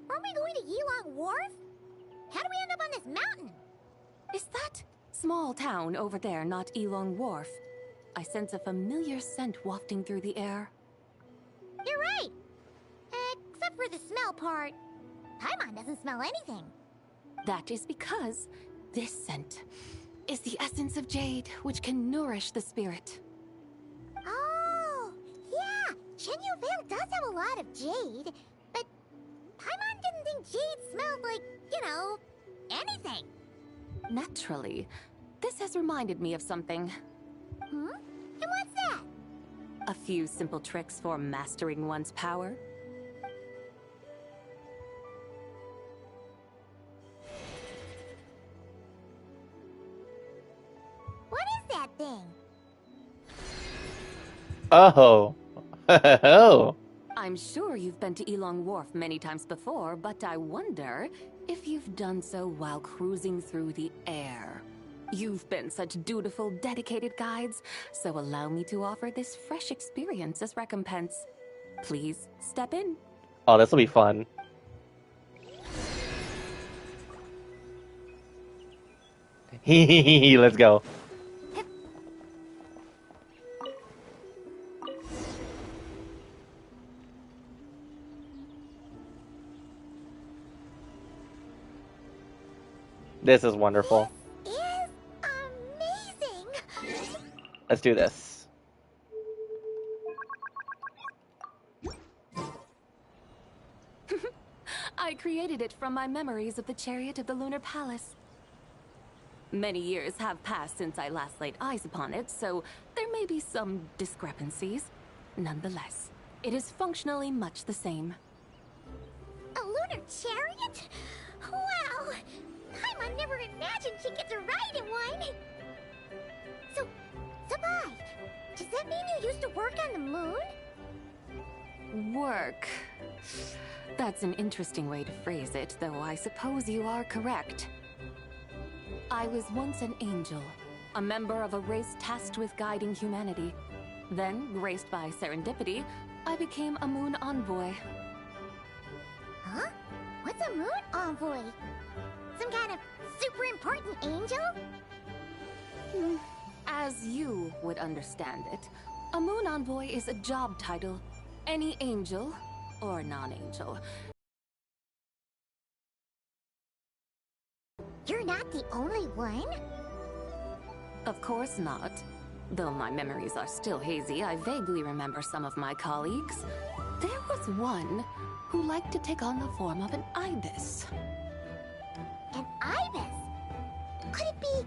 Aren't we going to Yilong Wharf? How do we end up on this mountain? Is that small town over there not Elong Wharf? I sense a familiar scent wafting through the air. You're right. Except for the smell part. Paimon doesn't smell anything. That is because this scent is the essence of jade, which can nourish the spirit. Oh, yeah. Shenyu Vale does have a lot of jade, but Paimon didn't think jade smelled like, you know, anything. Naturally, this has reminded me of something. Hmm? And what's that? A few simple tricks for mastering one's power. What is that thing? Oh. Oh. I'm sure you've been to Elong Wharf many times before, but I wonder if you've done so while cruising through the air. You've been such dutiful, dedicated guides, so allow me to offer this fresh experience as recompense. Please step in. Oh, this will be fun. Let's go. This is wonderful. This is amazing. Let's do this. I created it from my memories of the chariot of the Lunar Palace. Many years have passed since I last laid eyes upon it, so there may be some discrepancies. Nonetheless, it is functionally much the same. A lunar chariot? Wow! Paimon never imagined she'd get to ride in one! So, Zibai, does that mean you used to work on the moon? Work. That's an interesting way to phrase it, though I suppose you are correct. I was once an angel, a member of a race tasked with guiding humanity. Then, graced by serendipity, I became a moon envoy. Huh? What's a moon envoy? Some kind of super important angel? As you would understand it, a moon envoy is a job title. Any angel, or non-angel. You're not the only one? Of course not. Though my memories are still hazy, I vaguely remember some of my colleagues. There was one who liked to take on the form of an ibis. An ibis? Could it be...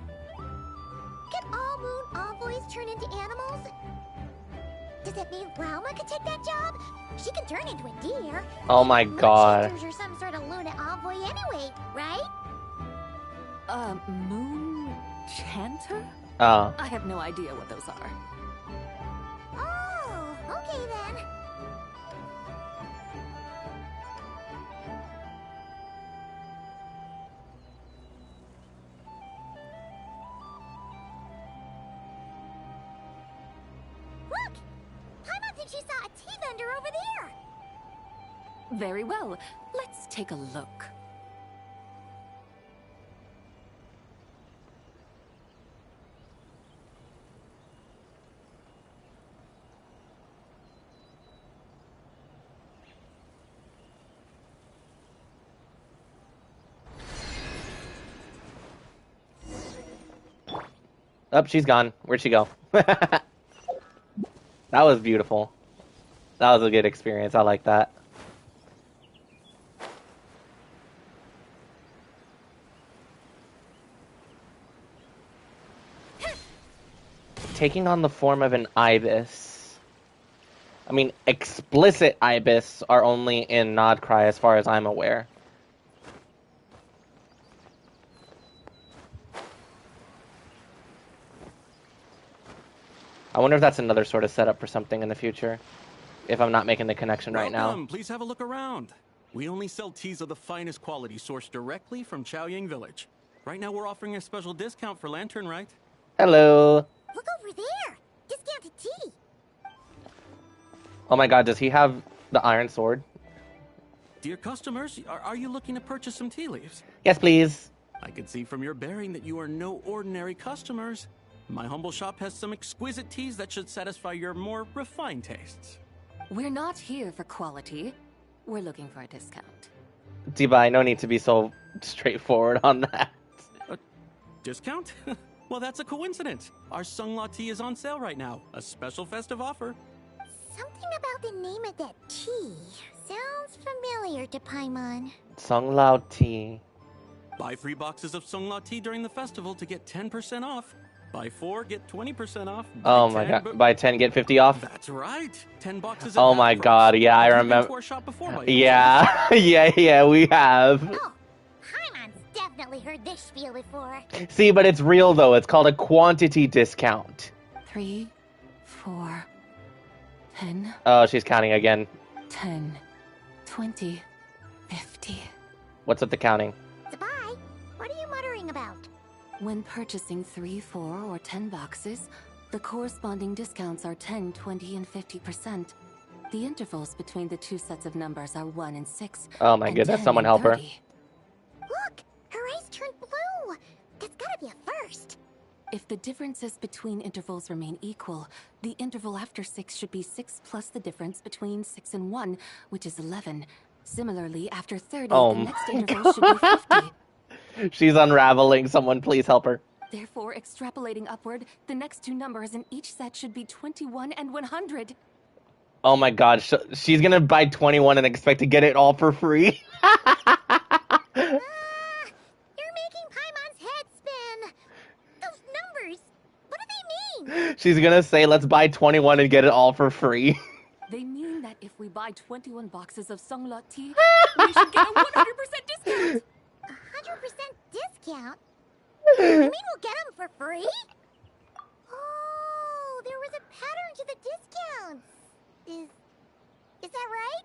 Can all moon envoys turn into animals? Does that mean Rauma could take that job? She can turn into a deer. Oh my god. Moon are some sort of lunar envoy anyway, right? Moon chanter? Oh. I have no idea what those are. Oh, okay then. Look! Paimon thinks she saw a tea vendor over there! Very well. Let's take a look. Oh, she's gone. Where'd she go? That was beautiful. That was a good experience. I like that. Taking on the form of an ibis. I mean, explicit ibis are only in Nod-Krai as far as I'm aware. I wonder if that's another sort of setup for something in the future. if I'm not making the connection right now. Welcome. Please have a look around. We only sell teas of the finest quality sourced directly from Chaoying Village. Right now we're offering a special discount for Lantern Rite. Hello. Look over there. Discounted tea. Oh my god, does he have the iron sword? Dear customers, are you looking to purchase some tea leaves? Yes, please. I can see from your bearing that you are no ordinary customers. My humble shop has some exquisite teas that should satisfy your more refined tastes. We're not here for quality. We're looking for a discount. Zibai, no need to be so straightforward on that. A discount? Well, that's a coincidence. Our Sunglao tea is on sale right now. A special festive offer. Something about the name of that tea sounds familiar to Paimon. Sunglao tea. Buy 3 boxes of Sunglao tea during the festival to get 10% off. Buy 4, get 20% off. Oh my god. Buy 10, get 50 off? That's right. 10 boxes Oh my god, yeah, I remember. Yeah, yeah, we have. Oh, Paimon's definitely heard this spiel before. See, but it's real though. It's called a quantity discount. 3, 4, 10. Oh, she's counting again. 10, 20, 50. What's with the counting? Zibai, what are you muttering about? When purchasing 3, 4, or 10 boxes, the corresponding discounts are 10, 20, and 50%. The intervals between the two sets of numbers are 1 and 6. Oh my goodness, someone help her. Look, her eyes turned blue. That's gotta be a first. If the differences between intervals remain equal, the interval after 6 should be 6 plus the difference between 6 and 1, which is 11. Similarly, after 30, the next interval should be 50. She's unraveling. Someone please help her. Therefore, extrapolating upward, the next two numbers in each set should be 21 and 100. Oh my god, she's gonna buy 21 and expect to get it all for free. You're making Paimon's head spin. Those numbers, what do they mean? She's gonna say, let's buy 21 and get it all for free. They mean that if we buy 21 boxes of Sunglao tea, we should get a 100% discount. 100% discount? You mean we'll get them for free? Oh, there was a pattern to the discounts. Is that right?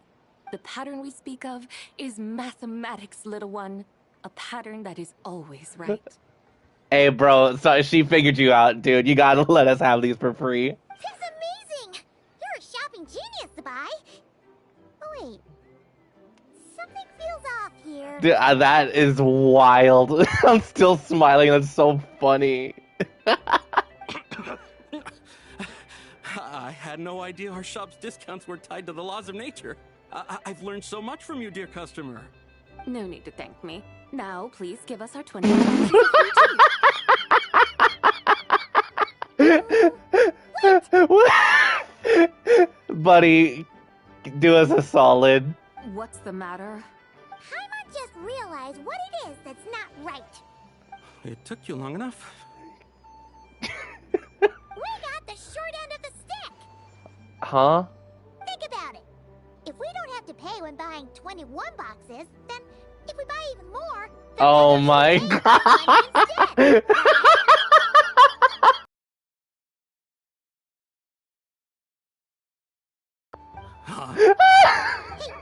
The pattern we speak of is mathematics, little one. A pattern that is always right. Hey, bro, so she figured you out, dude. You gotta let us have these for free. That's amazing! You're a shopping genius, Zibai. Oh, wait. Something feels off here. Dude, that is wild. I'm still smiling. That's so funny. I had no idea our shop's discounts were tied to the laws of nature. I've learned so much from you, dear customer. No need to thank me. Now, please give us our 21 Buddy, do us a solid. What's the matter? Paimon just realized what it is that's not right. It took you long enough. We got the short end of the stick. Huh? Think about it. If we don't have to pay when buying 21 boxes, then if we buy even more... Oh my god! Hey,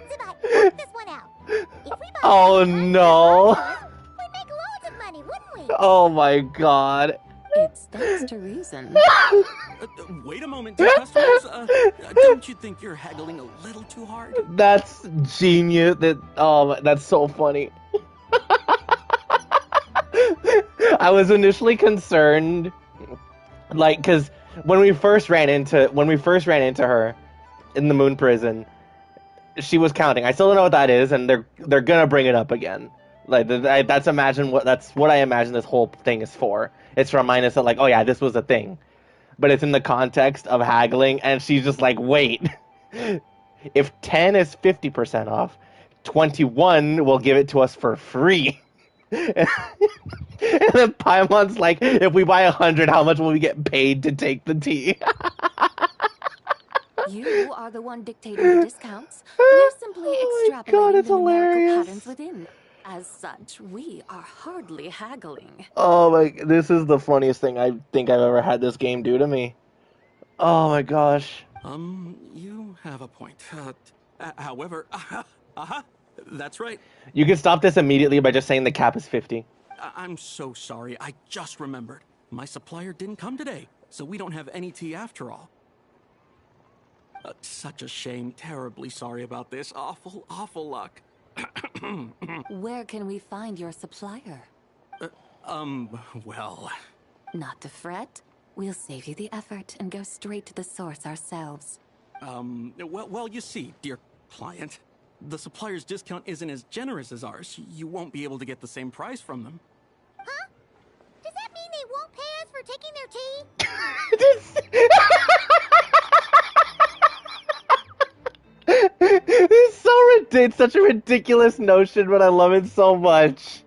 Zibai, work this one out. If we buy Oh no! we'd make loads of money, wouldn't we? Oh my god. It stands to reason. Wait a moment, dear customers. Don't you think you're haggling a little too hard? That's genius. That's so funny. I was initially concerned, like, because when we first ran into her in the moon prison, she was counting. I still don't know what that is, and they're gonna bring it up again. Like that's what I imagine this whole thing is for. It's to remind us that, like, oh yeah, this was a thing, but it's in the context of haggling, and she's just like, wait, if 10 is 50% off, 21 will give it to us for free. And then Paimon's like, if we buy 100, how much will we get paid to take the tea? You are the one dictating the discounts. We're simply extrapolating the numerical patterns within. As such, we are hardly haggling. Oh my, this is the funniest thing I think I've ever had this game do to me. Oh my gosh. You have a point. However, that's right. You can stop this immediately by just saying the cap is 50. I'm so sorry. I just remembered. My supplier didn't come today, so we don't have any tea after all. Such a shame. Terribly sorry about this. Awful, awful luck. Where can we find your supplier? Well... Not to fret. We'll save you the effort and go straight to the source ourselves. Well, you see, dear client, the supplier's discount isn't as generous as ours. You won't be able to get the same price from them. Huh? Does that mean they won't pay us for taking their tea? It's such a ridiculous notion, but I love it so much.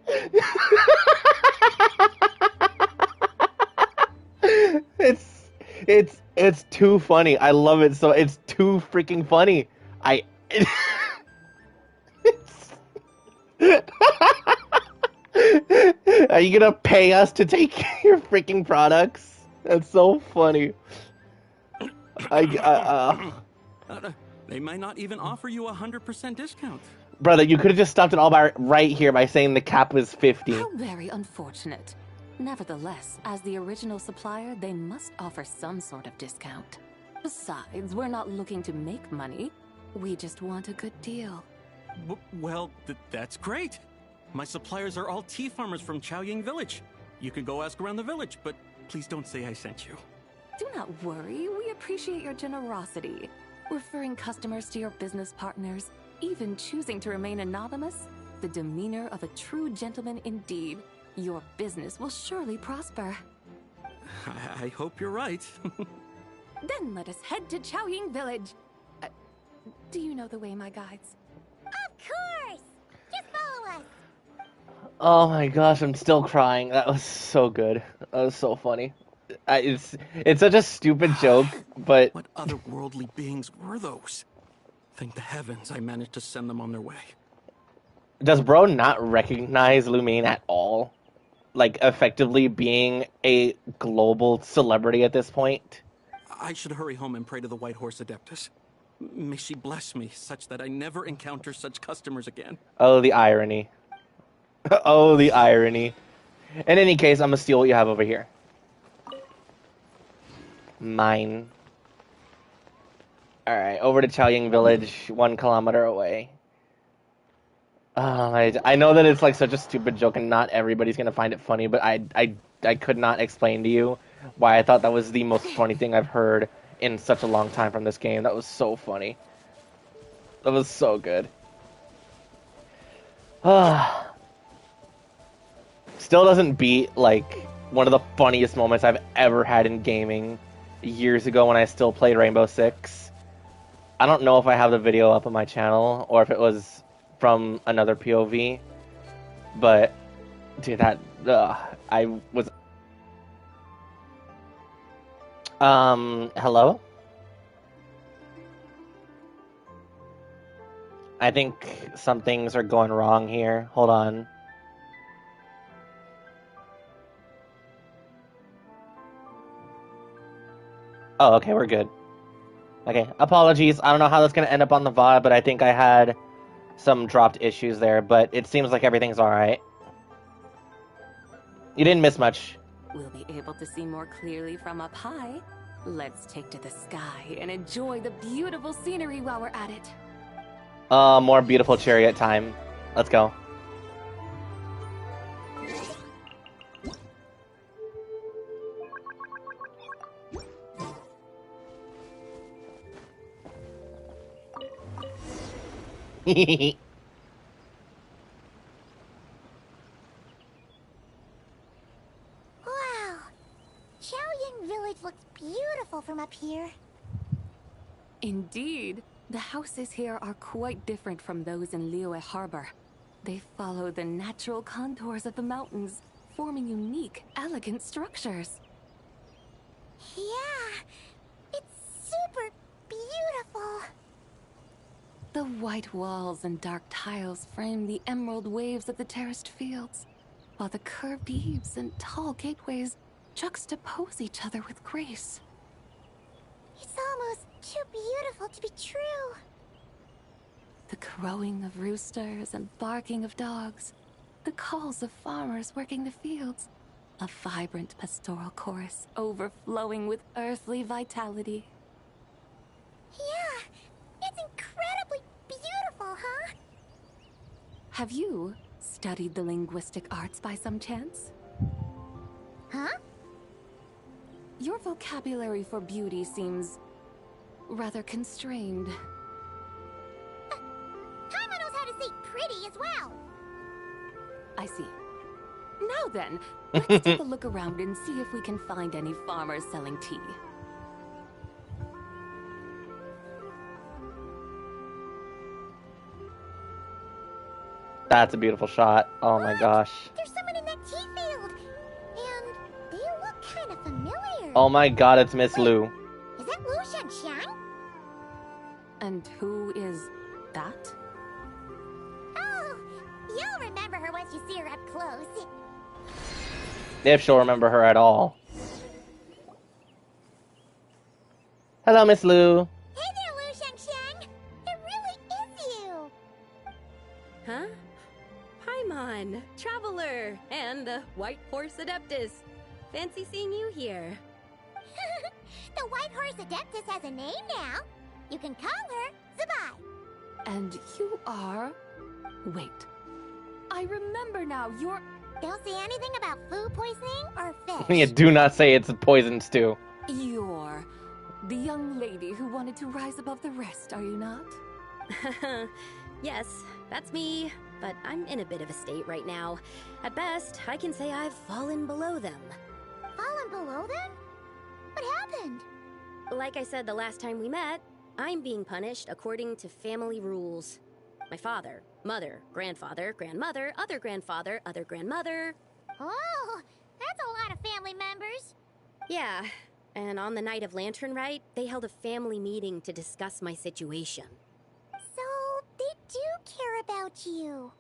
It's too funny. I love it so. It's too freaking funny. Are you gonna pay us to take your freaking products? That's so funny. They might not even offer you 100% discount. Brother, you could have just stopped it all by right here by saying the cap was 50. How very unfortunate. Nevertheless, as the original supplier, they must offer some sort of discount. Besides, we're not looking to make money. We just want a good deal. Well, that's great. My suppliers are all tea farmers from Chaoying Village. You can go ask around the village, but please don't say I sent you. Do not worry, we appreciate your generosity. Referring customers to your business partners, even choosing to remain anonymous, the demeanor of a true gentleman indeed. Your business will surely prosper. I hope you're right. Then let us head to Chaoying Village. Do you know the way, my guides? Of course! Just follow us! Oh my gosh, I'm still crying. That was so good. That was so funny. It's such a stupid joke, but... What otherworldly beings were those? Thank the heavens I managed to send them on their way. Does bro not recognize Lumine at all? Like, effectively being a global celebrity at this point? I should hurry home and pray to the White Horse Adeptus. May she bless me such that I never encounter such customers again. Oh, the irony. Oh, the irony. In any case, I'm gonna steal what you have over here. Mine. Alright, over to Chaoying Village, 1 kilometer away. I know that it's like such a stupid joke and not everybody's gonna find it funny, but I could not explain to you why I thought that was the most funny thing I've heard in such a long time from this game. That was so funny. That was so good. Still doesn't beat, like, one of the funniest moments I've ever had in gaming years ago when I still played Rainbow Six. I don't know if I have the video up on my channel or if it was from another POV, but dude, that I was hello? I think some things are going wrong here. Hold on. Oh, okay, we're good. Okay, apologies. I don't know how that's going to end up on the VOD, but I think I had some dropped issues there, but it seems like everything's alright. You didn't miss much. We'll be able to see more clearly from up high. Let's take to the sky and enjoy the beautiful scenery while we're at it. More beautiful chariot time. Let's go. Wow. Chaoying Village looks beautiful from up here. Indeed. The houses here are quite different from those in Liyue Harbor. They follow the natural contours of the mountains, forming unique, elegant structures. Yeah, it's super beautiful. The white walls and dark tiles frame the emerald waves of the terraced fields, while the curved eaves and tall gateways juxtapose each other with grace. It's almost too beautiful to be true. The crowing of roosters and barking of dogs. The calls of farmers working the fields. A vibrant pastoral chorus overflowing with earthly vitality. Yeah, it's incredibly beautiful, huh? Have you studied the linguistic arts by some chance? Huh? Your vocabulary for beauty seems rather constrained. Paimon knows how to say pretty as well. I see. Now then, let's take a look around and see if we can find any farmers selling tea. That's a beautiful shot. Oh my gosh. There's someone in that tea field. And they look kind of familiar. Oh my god, it's Miss Lu. Is that Lu Shanxiang? And who is that? Oh, you'll remember her once you see her up close. If she'll remember her at all. Hello, Miss Lu. Hey there, Lu Shanxiang. It really is you. Huh? Paimon, Traveler, and the White Horse Adeptus. Fancy seeing you here. The White Horse Adeptus has a name now. You can call her Zibai. And you are... Wait. I remember now, you're... Don't say anything about food poisoning or fish. You do not say it's poison stew. You're the young lady who wanted to rise above the rest, are you not? Yes, that's me, but I'm in a bit of a state right now. At best, I can say I've fallen below them. Fallen below them? What happened? Like I said the last time we met, I'm being punished according to family rules. My father, mother, grandfather, grandmother, other grandfather, other grandmother. Oh, that's a lot of family members. Yeah, and on the night of Lantern Rite, they held a family meeting to discuss my situation. So, they do care about you.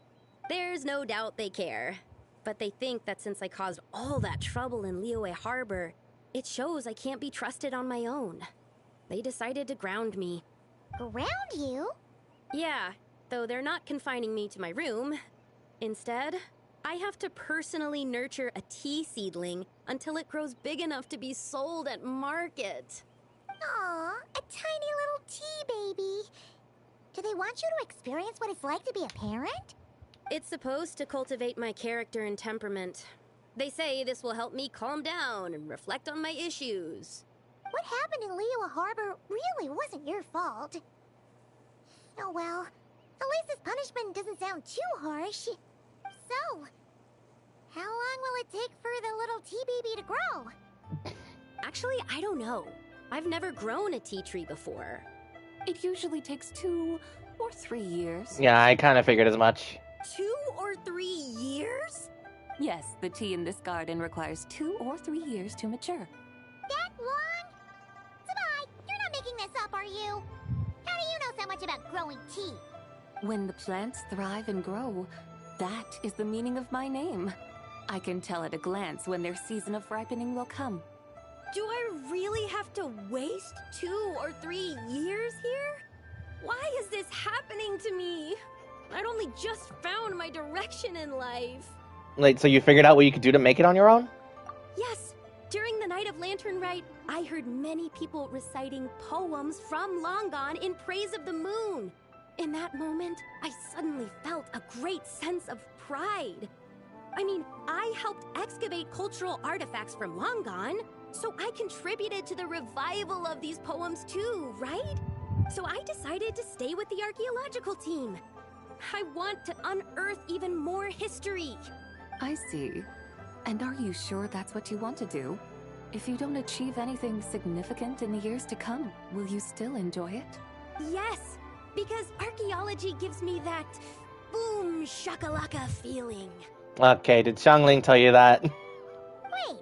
There's no doubt they care. But they think that since I caused all that trouble in Liyue Harbor, it shows I can't be trusted on my own. They decided to ground me. Ground you? Yeah, though they're not confining me to my room. Instead, I have to personally nurture a tea seedling until it grows big enough to be sold at market. Aw, a tiny little tea baby. Do they want you to experience what it's like to be a parent? It's supposed to cultivate my character and temperament. They say this will help me calm down and reflect on my issues. What happened in Liyue Harbor really wasn't your fault. Oh well, at least this punishment doesn't sound too harsh. So, how long will it take for the little tea baby to grow? Actually, I don't know. I've never grown a tea tree before. It usually takes 2 or 3 years. Yeah, I kind of figured as much. 2 or 3 years? Yes, the tea in this garden requires 2 or 3 years to mature. That long? Zibai, you're not making this up, are you? How do you know so much about growing tea? When the plants thrive and grow, that is the meaning of my name. I can tell at a glance when their season of ripening will come. Do I really have to waste 2 or 3 years here? Why is this happening to me? I'd only just found my direction in life. Like, so you figured out what you could do to make it on your own? Yes, during the night of Lantern Rite, I heard many people reciting poems from long gone in praise of the moon. In that moment, I suddenly felt a great sense of pride. I mean, I helped excavate cultural artifacts from long gone, so I contributed to the revival of these poems too, right? So I decided to stay with the archaeological team. I want to unearth even more history. I see. And are you sure that's what you want to do? If you don't achieve anything significant in the years to come, will you still enjoy it? Yes, because archaeology gives me that boom shakalaka feeling. Okay, did Xiangling tell you that? Wait,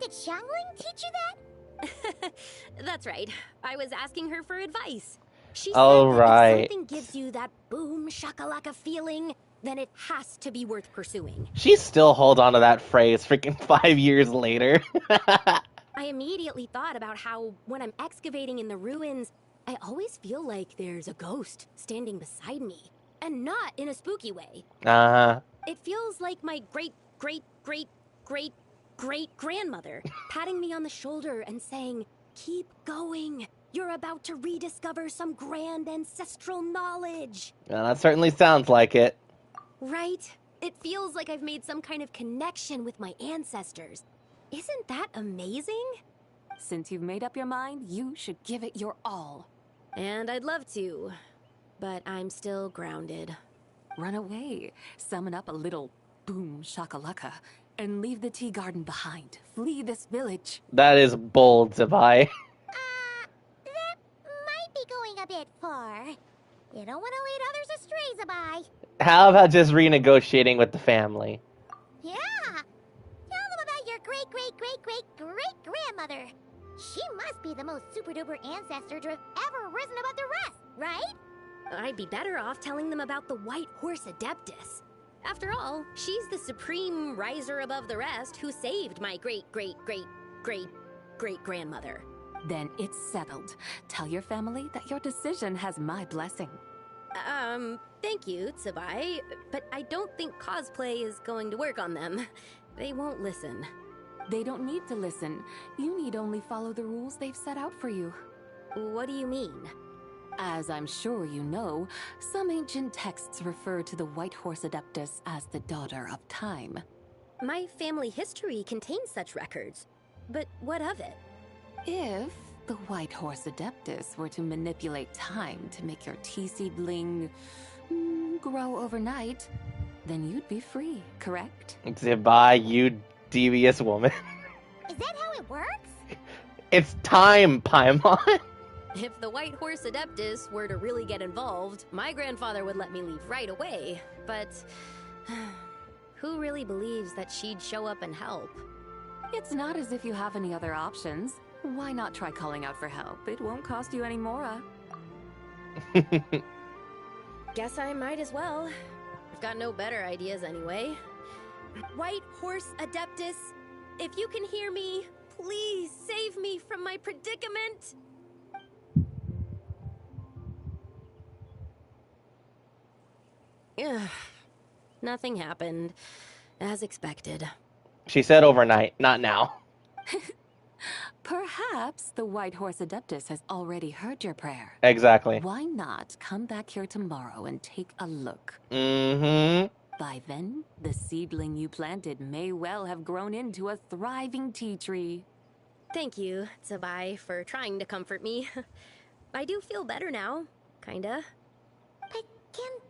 did Xiangling teach you that? That's right. I was asking her for advice. She said Oh, that right. if something gives you that boom shakalaka feeling, then it has to be worth pursuing. She still holds on to that phrase freaking 5 years later. I immediately thought about how, when I'm excavating in the ruins, I always feel like there's a ghost standing beside me. And not in a spooky way. Uh-huh. It feels like my great-great-great-great-great-grandmother patting me on the shoulder and saying, "Keep going. You're about to rediscover some grand ancestral knowledge." Well, that certainly sounds like it. Right? It feels like I've made some kind of connection with my ancestors. Isn't that amazing? Since you've made up your mind, you should give it your all. And I'd love to, but I'm still grounded. Run away, summon up a little boom shakalaka, and leave the tea garden behind. Flee this village. That is bold, Zibai. That might be going a bit far. You don't want to lead others astray, Zibai. How about just renegotiating with the family? Yeah! Tell them about your great-great-great-great-great-grandmother. She must be the most super-duper ancestor to have ever risen above the rest, right? I'd be better off telling them about the White Horse Adeptus. After all, she's the supreme riser above the rest who saved my great-great-great-great-great-grandmother. Then it's settled. Tell your family that your decision has my blessing. Thank you, Zibai, but I don't think cosplay is going to work on them. They won't listen. They don't need to listen. You need only follow the rules they've set out for you. What do you mean? As I'm sure you know, some ancient texts refer to the White Horse Adeptus as the Daughter of Time. My family history contains such records, but what of it? If the White Horse Adeptus were to manipulate time to make your tea seedling grow overnight, then you'd be free, correct? Zibai, you devious woman. Is that how it works? It's time, Paimon. If the White Horse Adeptus were to really get involved, my grandfather would let me leave right away, but who really believes that she'd show up and help? It's not as if you have any other options. Why not try calling out for help? It won't cost you any more. Guess I might as well. I've got no better ideas anyway. White Horse Adeptus, if you can hear me, please save me from my predicament. Nothing happened, as expected. She said overnight, not now. Perhaps the White Horse Adeptus has already heard your prayer. Exactly. Why not come back here tomorrow and take a look? Mm-hmm. By then, the seedling you planted may well have grown into a thriving tea tree. Thank you, Zibai, for trying to comfort me. I do feel better now, kinda. But can't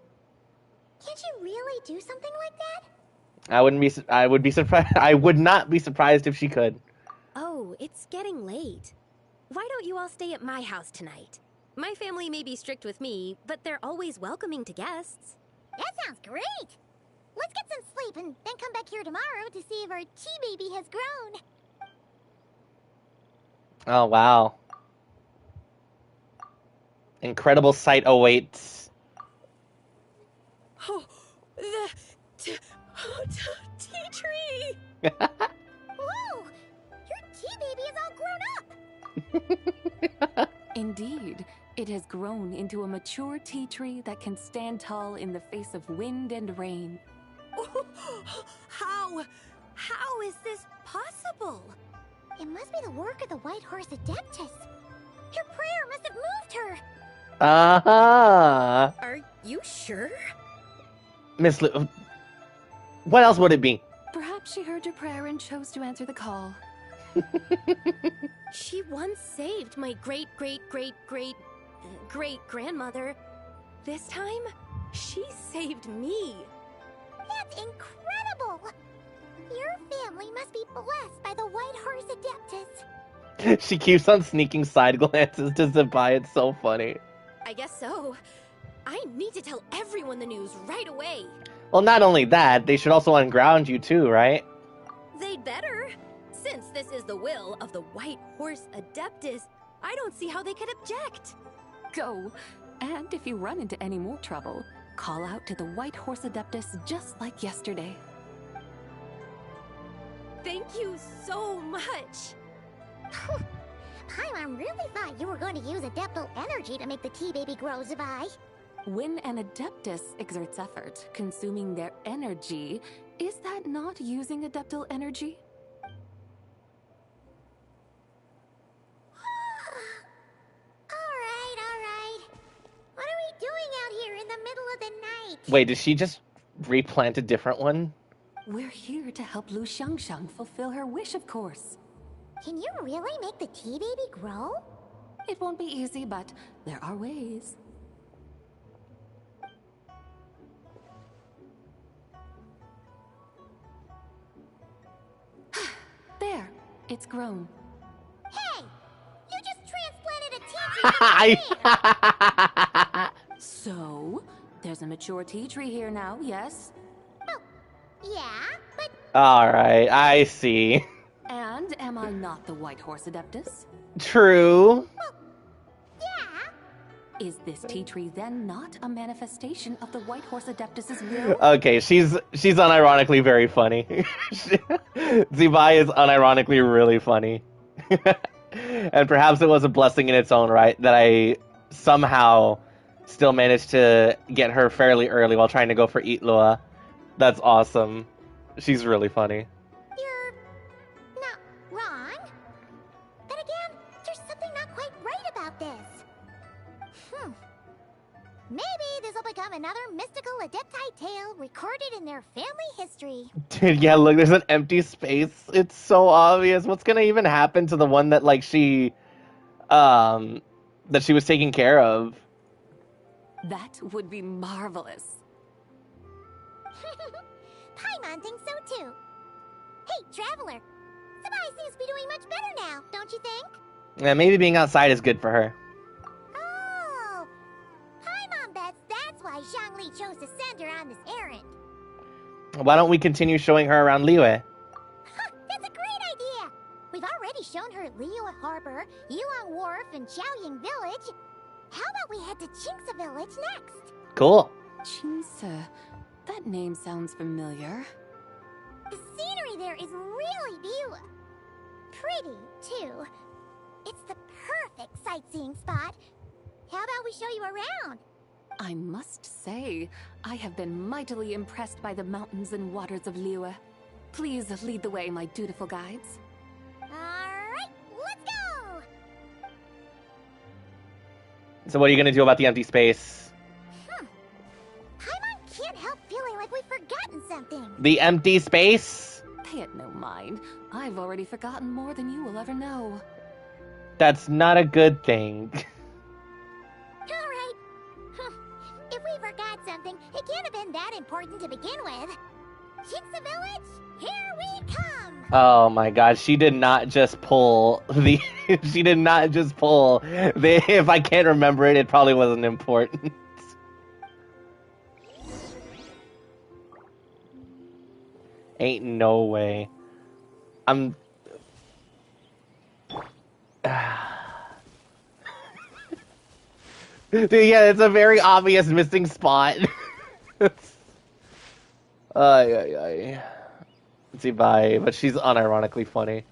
you really do something like that? I would be surprised. I would not be surprised if she could. Oh, it's getting late. Why don't you all stay at my house tonight? My family may be strict with me, but they're always welcoming to guests. That sounds great! Let's get some sleep and then come back here tomorrow to see if our tea baby has grown. Oh, wow. Incredible sight awaits. Oh, the tea tree! Whoa! Your tea baby is all grown up! Indeed, it has grown into a mature tea tree that can stand tall in the face of wind and rain. How is this possible? It must be the work of the White Horse Adeptus. Her prayer must have moved her. Uh-huh. Are you sure? Miss Lu, what else would it be? Perhaps she heard your prayer and chose to answer the call. She once saved my great-great-great-great-great-grandmother. This time, she saved me. That's incredible! Your family must be blessed by the White Horse Adeptus. She keeps on sneaking side glances to Zibai. It's so funny. I guess so. I need to tell everyone the news right away. Well, not only that, they should also unground you too, right? They'd better. Since this is the will of the White Horse Adeptus, I don't see how they could object. Go. And if you run into any more trouble, call out to the White Horse Adeptus just like yesterday. Thank you so much. Paimon really thought you were going to use Adeptal energy to make the tea baby grow, Zibai. When an Adeptus exerts effort, consuming their energy, is that not using Adeptal energy? Alright. What are we doing out here in the middle of the night? Wait, did she just replant a different one? We're here to help Lu Xiangxiang fulfill her wish, of course. Can you really make the tea baby grow? It won't be easy, but there are ways. There, it's grown. Hey! You just transplanted a tea tree! So, there's a mature tea tree here now, yes? Oh, yeah, but... Alright, I see. And am I not the White Horse Adeptus? True. Well, yeah. Is this tea tree then not a manifestation of the White Horse Adeptus's will? Okay, she's unironically very funny. Zibai is unironically really funny. And perhaps it was a blessing in its own right that I somehow still managed to get her fairly early while trying to go for Eat Lua. That's awesome. She's really funny. You're not wrong. But again, there's something not quite right about this. Maybe this will become another mystical Adepti tale recorded in their family history. Dude, yeah, look, there's an empty space. It's so obvious. What's gonna even happen to the one that, like, she was taking care of? That would be marvelous. Paimon thinks so too. Hey, Traveler. Zibai seems to be doing much better now, don't you think? Yeah, maybe being outside is good for her. Oh, Paimon bets that's why Zhongli chose to send her on this errand. Why don't we continue showing her around Liyue? That's a great idea. We've already shown her Liyue Harbor, Yulong Wharf, and Xiaoying Village. How about we head to Qingce Village next? Cool. Qingce. That name sounds familiar. The scenery there is really beautiful. Pretty, too. It's the perfect sightseeing spot. How about we show you around? I must say, I have been mightily impressed by the mountains and waters of Liyue. Please lead the way, my dutiful guides. Alright, let's go! So what are you gonna do about the empty space? Paimon can't help feeling like we've forgotten something. The empty space? Pay it no mind. I've already forgotten more than you will ever know. That's not a good thing. Alright. If we forgot something, it can't have been that important to begin with. Qingce Village, here we come! Oh my god, she did not just pull the... she did not just pull the... If I can't remember it, it probably wasn't important. Ain't no way. I'm... Dude, yeah, it's a very obvious missing spot. Ay. Zibai, but she's unironically funny.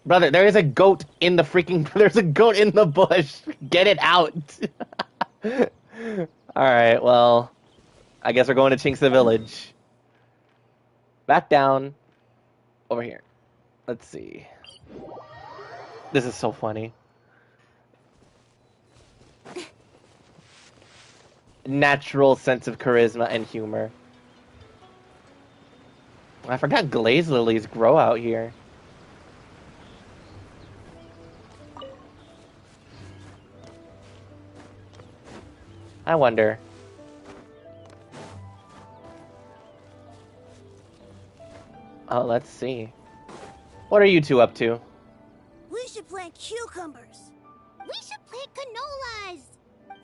Brother, there is a goat in the freaking... There's a goat in the bush. Get it out. Alright, well... I guess we're going to Qingce Village. Back down. Over here. Let's see. This is so funny. Natural sense of charisma and humor. I forgot glaze lilies grow out here. I wonder. Oh, let's see. What are you two up to? We should plant cucumbers. We should plant canolas.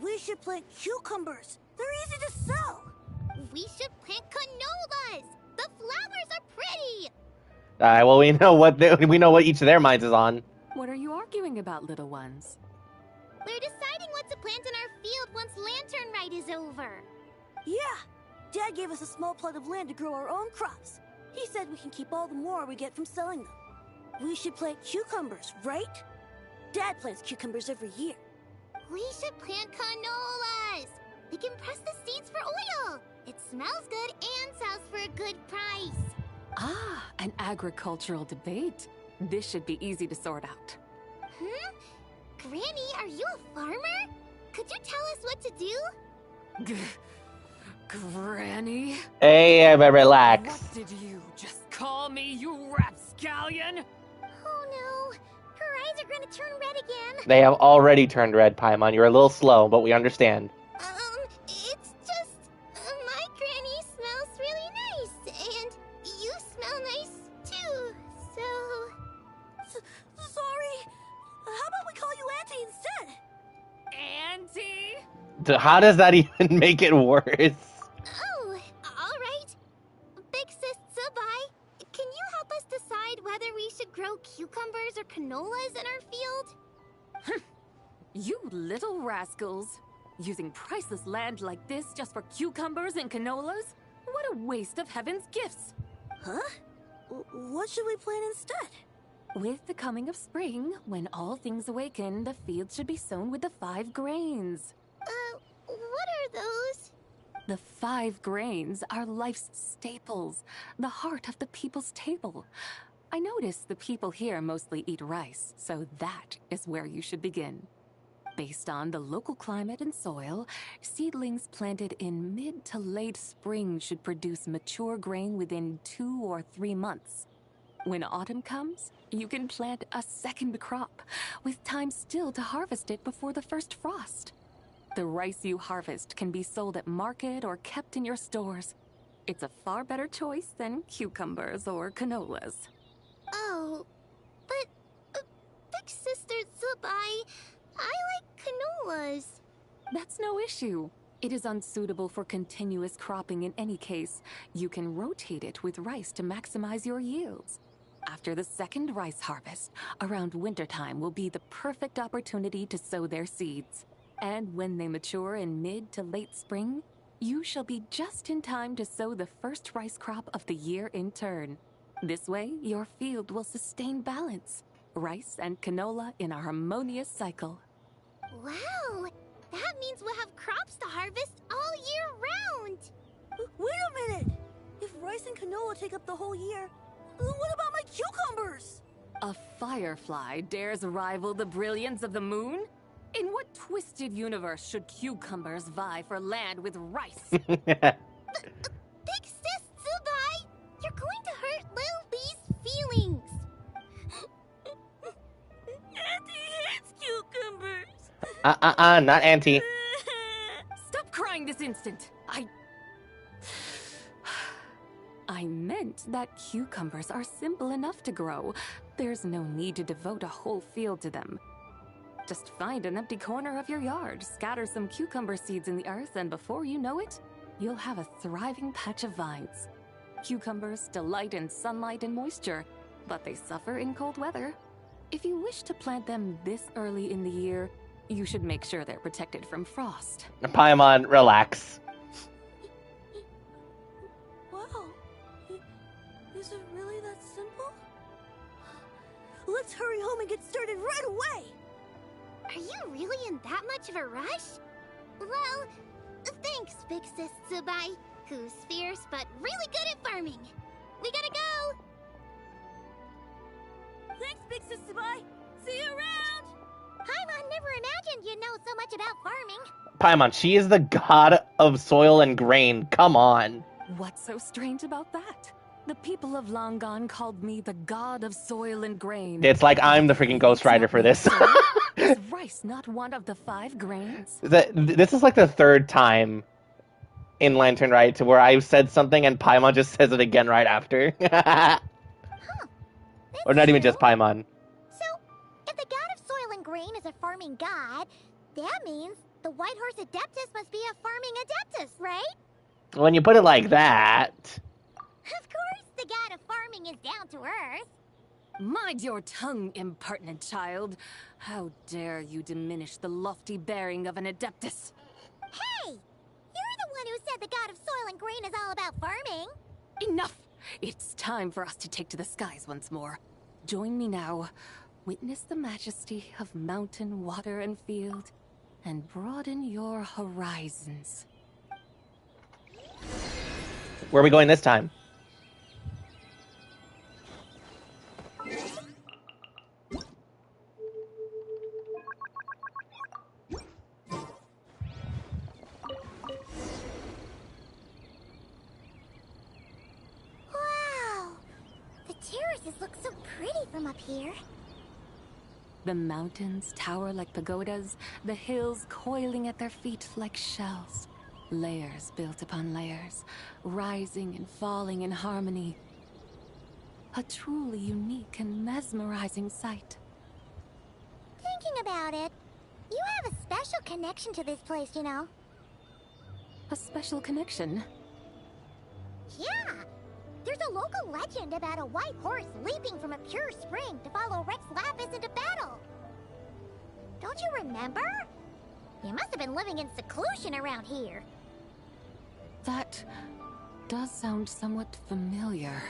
We should plant cucumbers. They're easy to sell. We should plant canolas. The flowers are pretty. Alright, well, we know what each of their minds is on. What are you arguing about, little ones? We're deciding what to plant in our field once Lantern Rite is over. Yeah. Dad gave us a small plot of land to grow our own crops. He said we can keep all the more we get from selling them. We should plant cucumbers, right? Dad plants cucumbers every year. We should plant canolas! We can press the seeds for oil! It smells good and sells for a good price. Ah, an agricultural debate. This should be easy to sort out. Granny, are you a farmer? Could you tell us what to do? Granny? Hey, relax. What did you just call me, you rapscallion? Oh no, her eyes are gonna turn red again. They have already turned red, Paimon. You're a little slow, but we understand. It's just... my granny smells really nice, and you smell nice too, so... Sorry. How about we call you Auntie instead? Auntie? How does that even make it worse? Oh, alright. Big Sis Zibai, can you help us decide whether we should grow cucumbers or canolas in our field? You little rascals. Using priceless land like this just for cucumbers and canolas? What a waste of heaven's gifts! Huh? What should we plant instead? With the coming of spring, when all things awaken, the fields should be sown with the 5 grains. What are those? The 5 grains are life's staples, the heart of the people's table. I notice the people here mostly eat rice, so that is where you should begin. Based on the local climate and soil, seedlings planted in mid to late spring should produce mature grain within 2 or 3 months. When autumn comes, you can plant a second crop, with time still to harvest it before the first frost. The rice you harvest can be sold at market or kept in your stores. It's a far better choice than cucumbers or canolas. Oh, but Big Sister Zibai, I like canolas. That's no issue. It is unsuitable for continuous cropping in any case. You can rotate it with rice to maximize your yields. After the second rice harvest, around wintertime will be the perfect opportunity to sow their seeds. And when they mature in mid to late spring, you shall be just in time to sow the first rice crop of the year in turn. This way, your field will sustain balance. Rice and canola in a harmonious cycle. Wow! That means we'll have crops to harvest all year round! Wait a minute! If rice and canola take up the whole year, what about my cucumbers? A firefly dares rival the brilliance of the moon? In what twisted universe should cucumbers vie for land with rice? Big Sis Zibai, you're going to hurt Lil Lee's feelings! Auntie hates cucumbers! Not Auntie. Stop crying this instant! I meant that cucumbers are simple enough to grow. There's no need to devote a whole field to them. Just find an empty corner of your yard, scatter some cucumber seeds in the earth, and before you know it, you'll have a thriving patch of vines. Cucumbers delight in sunlight and moisture, but they suffer in cold weather. If you wish to plant them this early in the year, you should make sure they're protected from frost. Paimon, relax. Wow. Is it really that simple? Let's hurry home and get started right away! Are you really in that much of a rush? Well, thanks, Big Sis Zibai, who's fierce but really good at farming. We gotta go! Thanks, Big Sis Zibai! See you around! Paimon never imagined you'd know so much about farming. Paimon, she is the god of soil and grain. Come on. What's so strange about that? The people of Long Gone called me the god of soil and grain. It's like I'm the freaking Ghost Rider for this. Is rice not one of the 5 grains? This is like the 3rd time in Lantern Rite where I've said something and Paimon just says it again right after. Or not even just Paimon. So, if the god of soil and grain is a farming god, that means the White Horse Adeptus must be a farming adeptus, right? When you put it like that... Of course, the god of farming is down to earth. Mind your tongue, impertinent child. How dare you diminish the lofty bearing of an adeptus? Hey! You're the one who said the god of soil and grain is all about farming. Enough! It's time for us to take to the skies once more. Join me now. Witness the majesty of mountain, water, and field, and broaden your horizons. Where are we going this time? Wow! The terraces look so pretty from up here. The mountains tower like pagodas, the hills coiling at their feet like shells. Layers built upon layers, rising and falling in harmony. A truly unique and mesmerizing sight. Thinking about it, you have a special connection to this place, you know. A special connection? Yeah! There's a local legend about a white horse leaping from a pure spring to follow Rex Lapis into battle. Don't you remember? You must have been living in seclusion around here. That does sound somewhat familiar.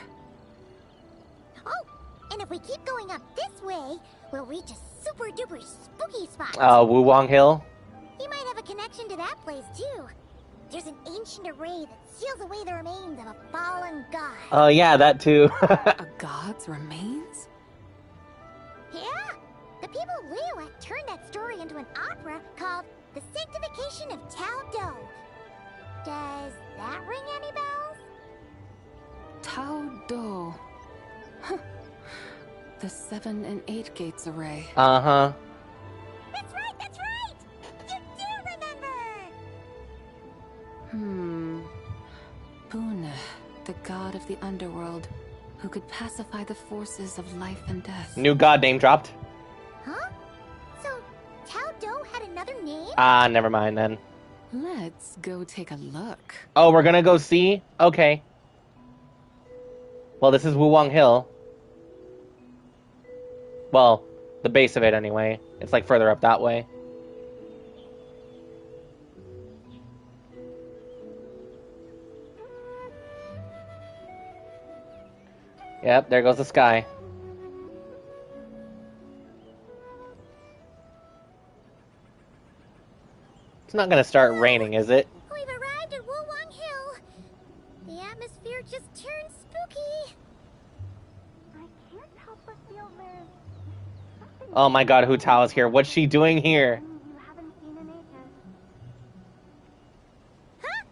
Oh, and if we keep going up this way, we'll reach a super duper spooky spot. Wu Wong Hill? You might have a connection to that place too. There's an ancient array that seals away the remains of a fallen god. Oh yeah, that too. A god's remains? Yeah, the people of Liyue turned that story into an opera called The Sanctification of Tao Do. Does that ring any bells? Tao Do. Huh. The 7 and 8 gates array. Uh-huh. That's right, that's right! You do remember! Boone, the god of the underworld, who could pacify the forces of life and death. New god name dropped. Huh? So, Tao Do had another name? Ah, never mind then. Let's go take a look. Oh, we're gonna go see? Okay. Well, this is Wu Wong Hill. Well, the base of it anyway. It's like further up that way. Yep, there goes the sky. It's not gonna start raining, is it? We've arrived at Wu Wong Hill. The atmosphere just turned spooky. I can't help but feel there's something. Oh my god, Hu Tao is here. What's she doing here? You haven't seen in ages. Huh?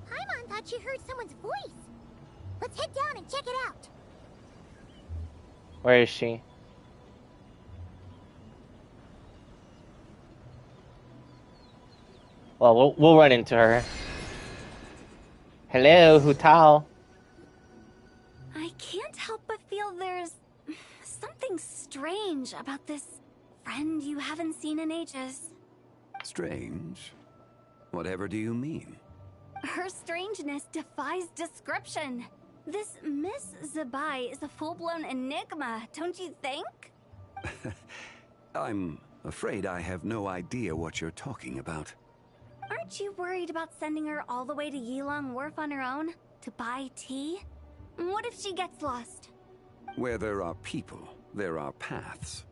Paimon thought she heard someone's voice. Let's head down and check it out. Where is she? Well, we'll run into her. Hello, Hu Tao. I can't help but feel there's something strange about this friend you haven't seen in ages. Strange? Whatever do you mean? Her strangeness defies description. This Miss Zibai is a full-blown enigma, don't you think? I'm afraid I have no idea what you're talking about. Aren't you worried about sending her all the way to Yilong Wharf on her own to buy tea? What if she gets lost? Where there are people, there are paths.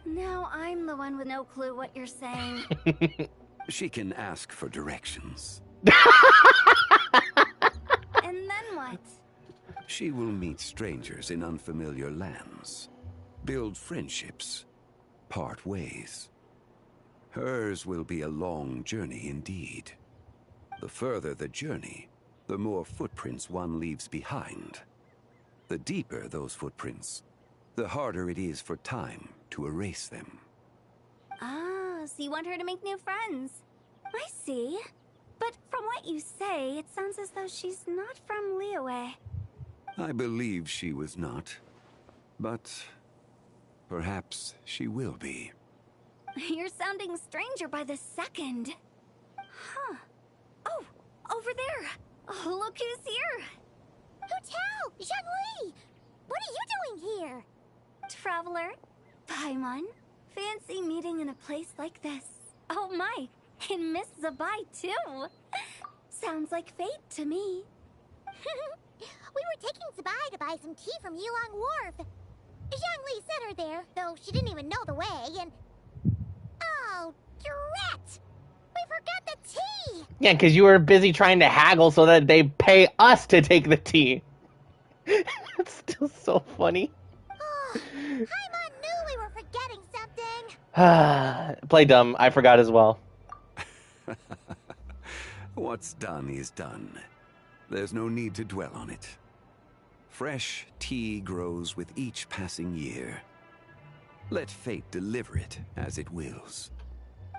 Now I'm the one with no clue what you're saying. She can ask for directions. And then what? She will meet strangers in unfamiliar lands, build friendships, part ways. Hers will be a long journey indeed. The further the journey, the more footprints one leaves behind. The deeper those footprints, the harder it is for time to erase them. Ah, so you want her to make new friends. I see. But from what you say, it sounds as though she's not from Liyue. I believe she was not, but perhaps she will be. You're sounding stranger by the second. Huh. Oh, over there. Oh, look who's here. Hu Tao! Zhongli! What are you doing here? Traveler. Paimon. Fancy meeting in a place like this. Oh my, and Miss Zibai too. Sounds like fate to me. We were taking Zibai to buy some tea from Yilong Wharf. Zhongli sent her there, though she didn't even know the way, and... Oh, drat! We forgot the tea! Yeah, because you were busy trying to haggle so that they pay us to take the tea. It's still so funny. Oh, Paimon knew we were forgetting something. Play dumb. I forgot as well. What's done is done. There's no need to dwell on it. Fresh tea grows with each passing year. Let fate deliver it as it wills.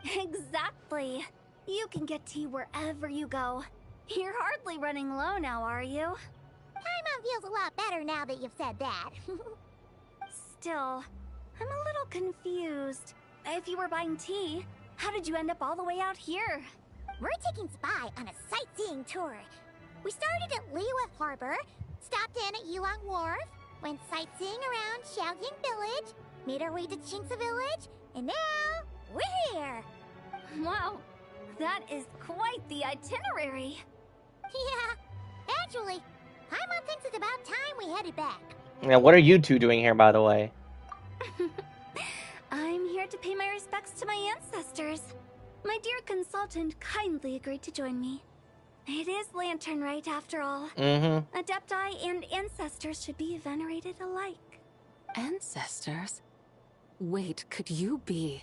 Exactly. You can get tea wherever you go. You're hardly running low now, are you? Paimon feels a lot better now that you've said that. Still, I'm a little confused. If you were buying tea, how did you end up all the way out here? We're taking Zibai on a sightseeing tour. We started at Liyue Harbor, stopped in at Yulong Wharf, went sightseeing around Xiaoying Village, made our way to Qingce Village, and now we're here. Wow, that is quite the itinerary. Yeah, actually, Paimon thinks it's about time we headed back. Now, what are you two doing here, by the way? I'm here to pay my respects to my ancestors. My dear consultant kindly agreed to join me. It is Lantern Rite, after all. Adepti and ancestors should be venerated alike. Ancestors? Wait, could you be?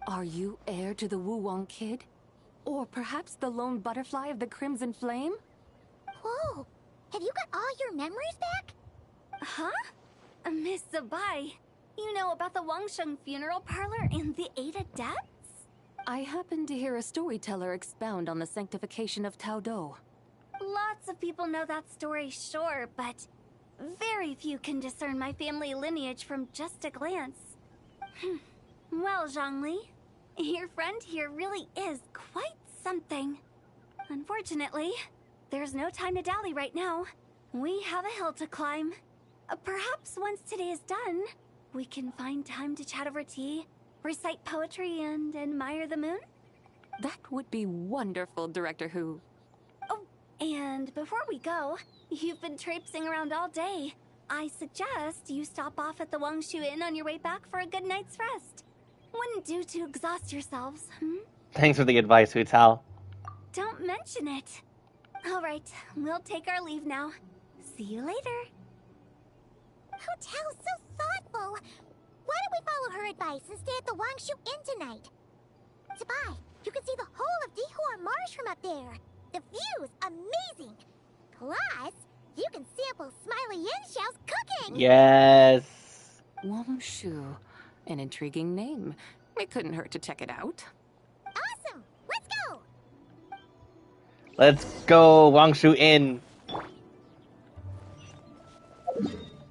Are you heir to the Wuwang kid? Or perhaps the lone butterfly of the Crimson Flame? Whoa, have you got all your memories back? Huh? Miss Zibai, you know about the Wangsheng funeral parlor and the 8 adepts? I happened to hear a storyteller expound on the sanctification of Taodo. Lots of people know that story, sure, but very few can discern my family lineage from just a glance. Well, Zhongli, your friend here really is quite something. Unfortunately, there's no time to dally right now. We have a hill to climb. Perhaps once today is done, we can find time to chat over tea, recite poetry, and admire the moon? That would be wonderful, Director Who. Oh, and before we go, you've been traipsing around all day. I suggest you stop off at the Wangshu Inn on your way back for a good night's rest. Wouldn't do to exhaust yourselves, Thanks for the advice, Hu Tao. Don't mention it. All right, we'll take our leave now. See you later. Hotel's so thoughtful. Why don't we follow her advice and stay at the Wangshu Inn tonight? Zibai, you can see the whole of Dihua Marsh from up there. The view's amazing. Plus, you can sample Smiley Yanxiao's cooking. Yes. Wangshu. An intriguing name. It couldn't hurt to check it out. Awesome! Let's go! Let's go, Wangshu Inn.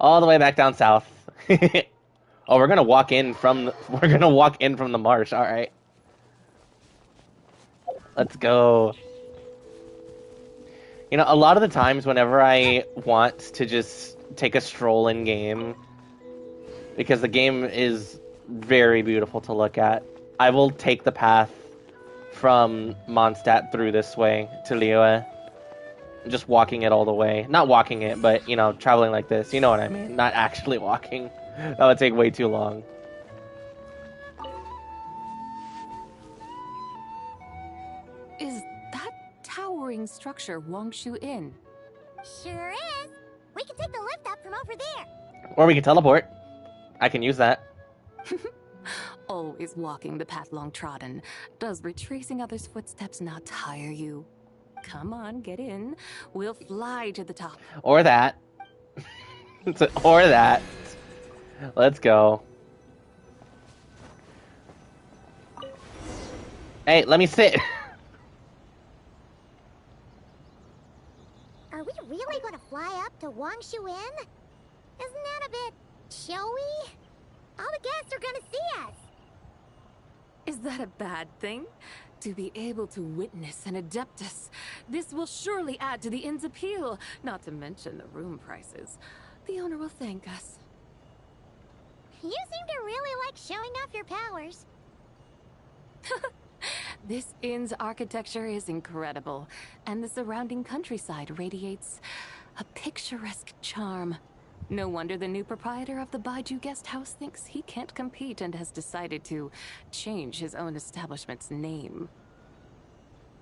All the way back down south. Oh, we're gonna walk in from the marsh. All right. Let's go. You know, a lot of the times whenever I want to just take a stroll in game, because the game is very beautiful to look at, I will take the path from Mondstadt through this way to Liyue. Just walking it all the way. Not walking it, but, you know, traveling like this. You know what I mean? Not actually walking. That would take way too long. Is that towering structure Wangshu Inn? Sure is. We can take the lift up from over there. Or we can teleport. I can use that. Always walking the path long trodden. Does retracing others' footsteps not tire you? Come on, get in. We'll fly to the top. Or that. Or that. Let's go. Hey, let me sit. Are we really going to fly up to Wangshu Inn? Isn't that a bit showy? All the guests are going to see us. Is that a bad thing? To be able to witness an Adeptus. This will surely add to the inn's appeal, not to mention the room prices. The owner will thank us. You seem to really like showing off your powers. This inn's architecture is incredible, and the surrounding countryside radiates a picturesque charm. No wonder the new proprietor of the Baiju guest house thinks he can't compete and has decided to change his own establishment's name.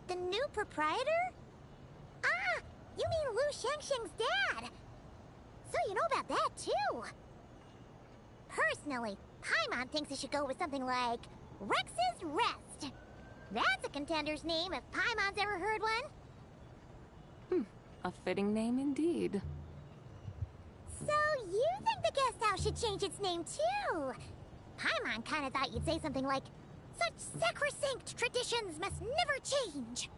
The new proprietor? Ah, you mean Lu Shengsheng's dad. So you know about that, too. Personally, Paimon thinks it should go with something like Rex's Rest. That's a contender's name if Paimon's ever heard one. A fitting name indeed. So you think the guest house should change its name, too? Paimon kind of thought you'd say something like, such sacrosanct traditions must never change.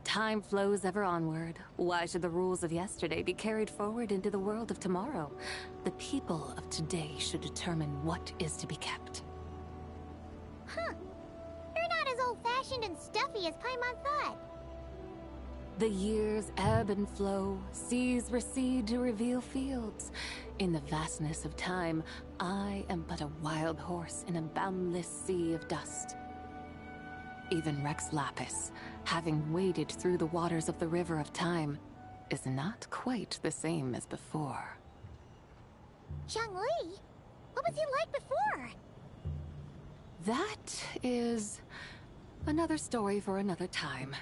Time flows ever onward. Why should the rules of yesterday be carried forward into the world of tomorrow? The people of today should determine what is to be kept. Huh. You're not as old-fashioned and stuffy as Paimon thought. The years ebb and flow, seas recede to reveal fields. In the vastness of time, I am but a wild horse in a boundless sea of dust. Even Rex Lapis, having waded through the waters of the river of time, is not quite the same as before. Zhongli? What was he like before? That is another story for another time.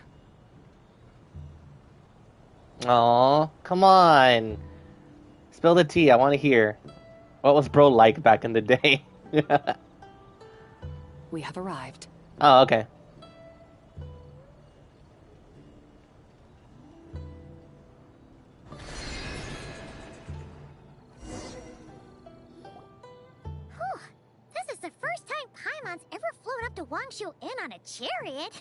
Aw, come on. Spill the tea, I want to hear. What was bro like back in the day? We have arrived. Oh, okay. This is the first time Paimon's ever flown up to Wangshu Inn on a chariot.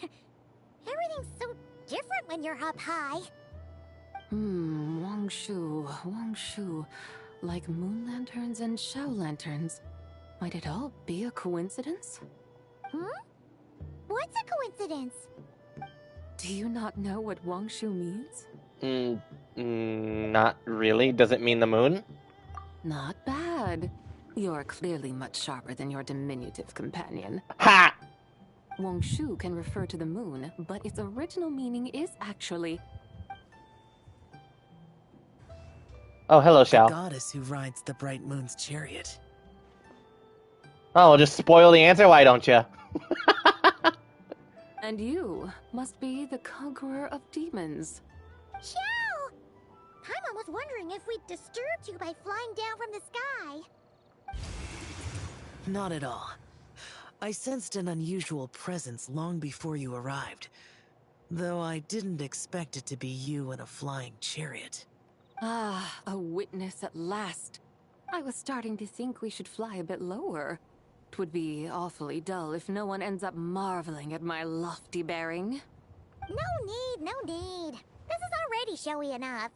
Everything's so different when you're up high. Wangshu. Like moon lanterns and Shao lanterns. Might it all be a coincidence? What's a coincidence? Do you not know what Wangshu means? Not really. Does it mean the moon? Not bad. You're clearly much sharper than your diminutive companion. Ha! Wangshu can refer to the moon, but its original meaning is actually... Oh, hello, Shao. The goddess who rides the bright moon's chariot. Oh, well, just spoil the answer, why don't you? And you must be the conqueror of demons. Shao! Paimon was wondering if we'd disturbed you by flying down from the sky. Not at all. I sensed an unusual presence long before you arrived. Though I didn't expect it to be you in a flying chariot. Ah, a witness at last. I was starting to think we should fly a bit lower. It would be awfully dull if no one ends up marveling at my lofty bearing. No need. This is already showy enough.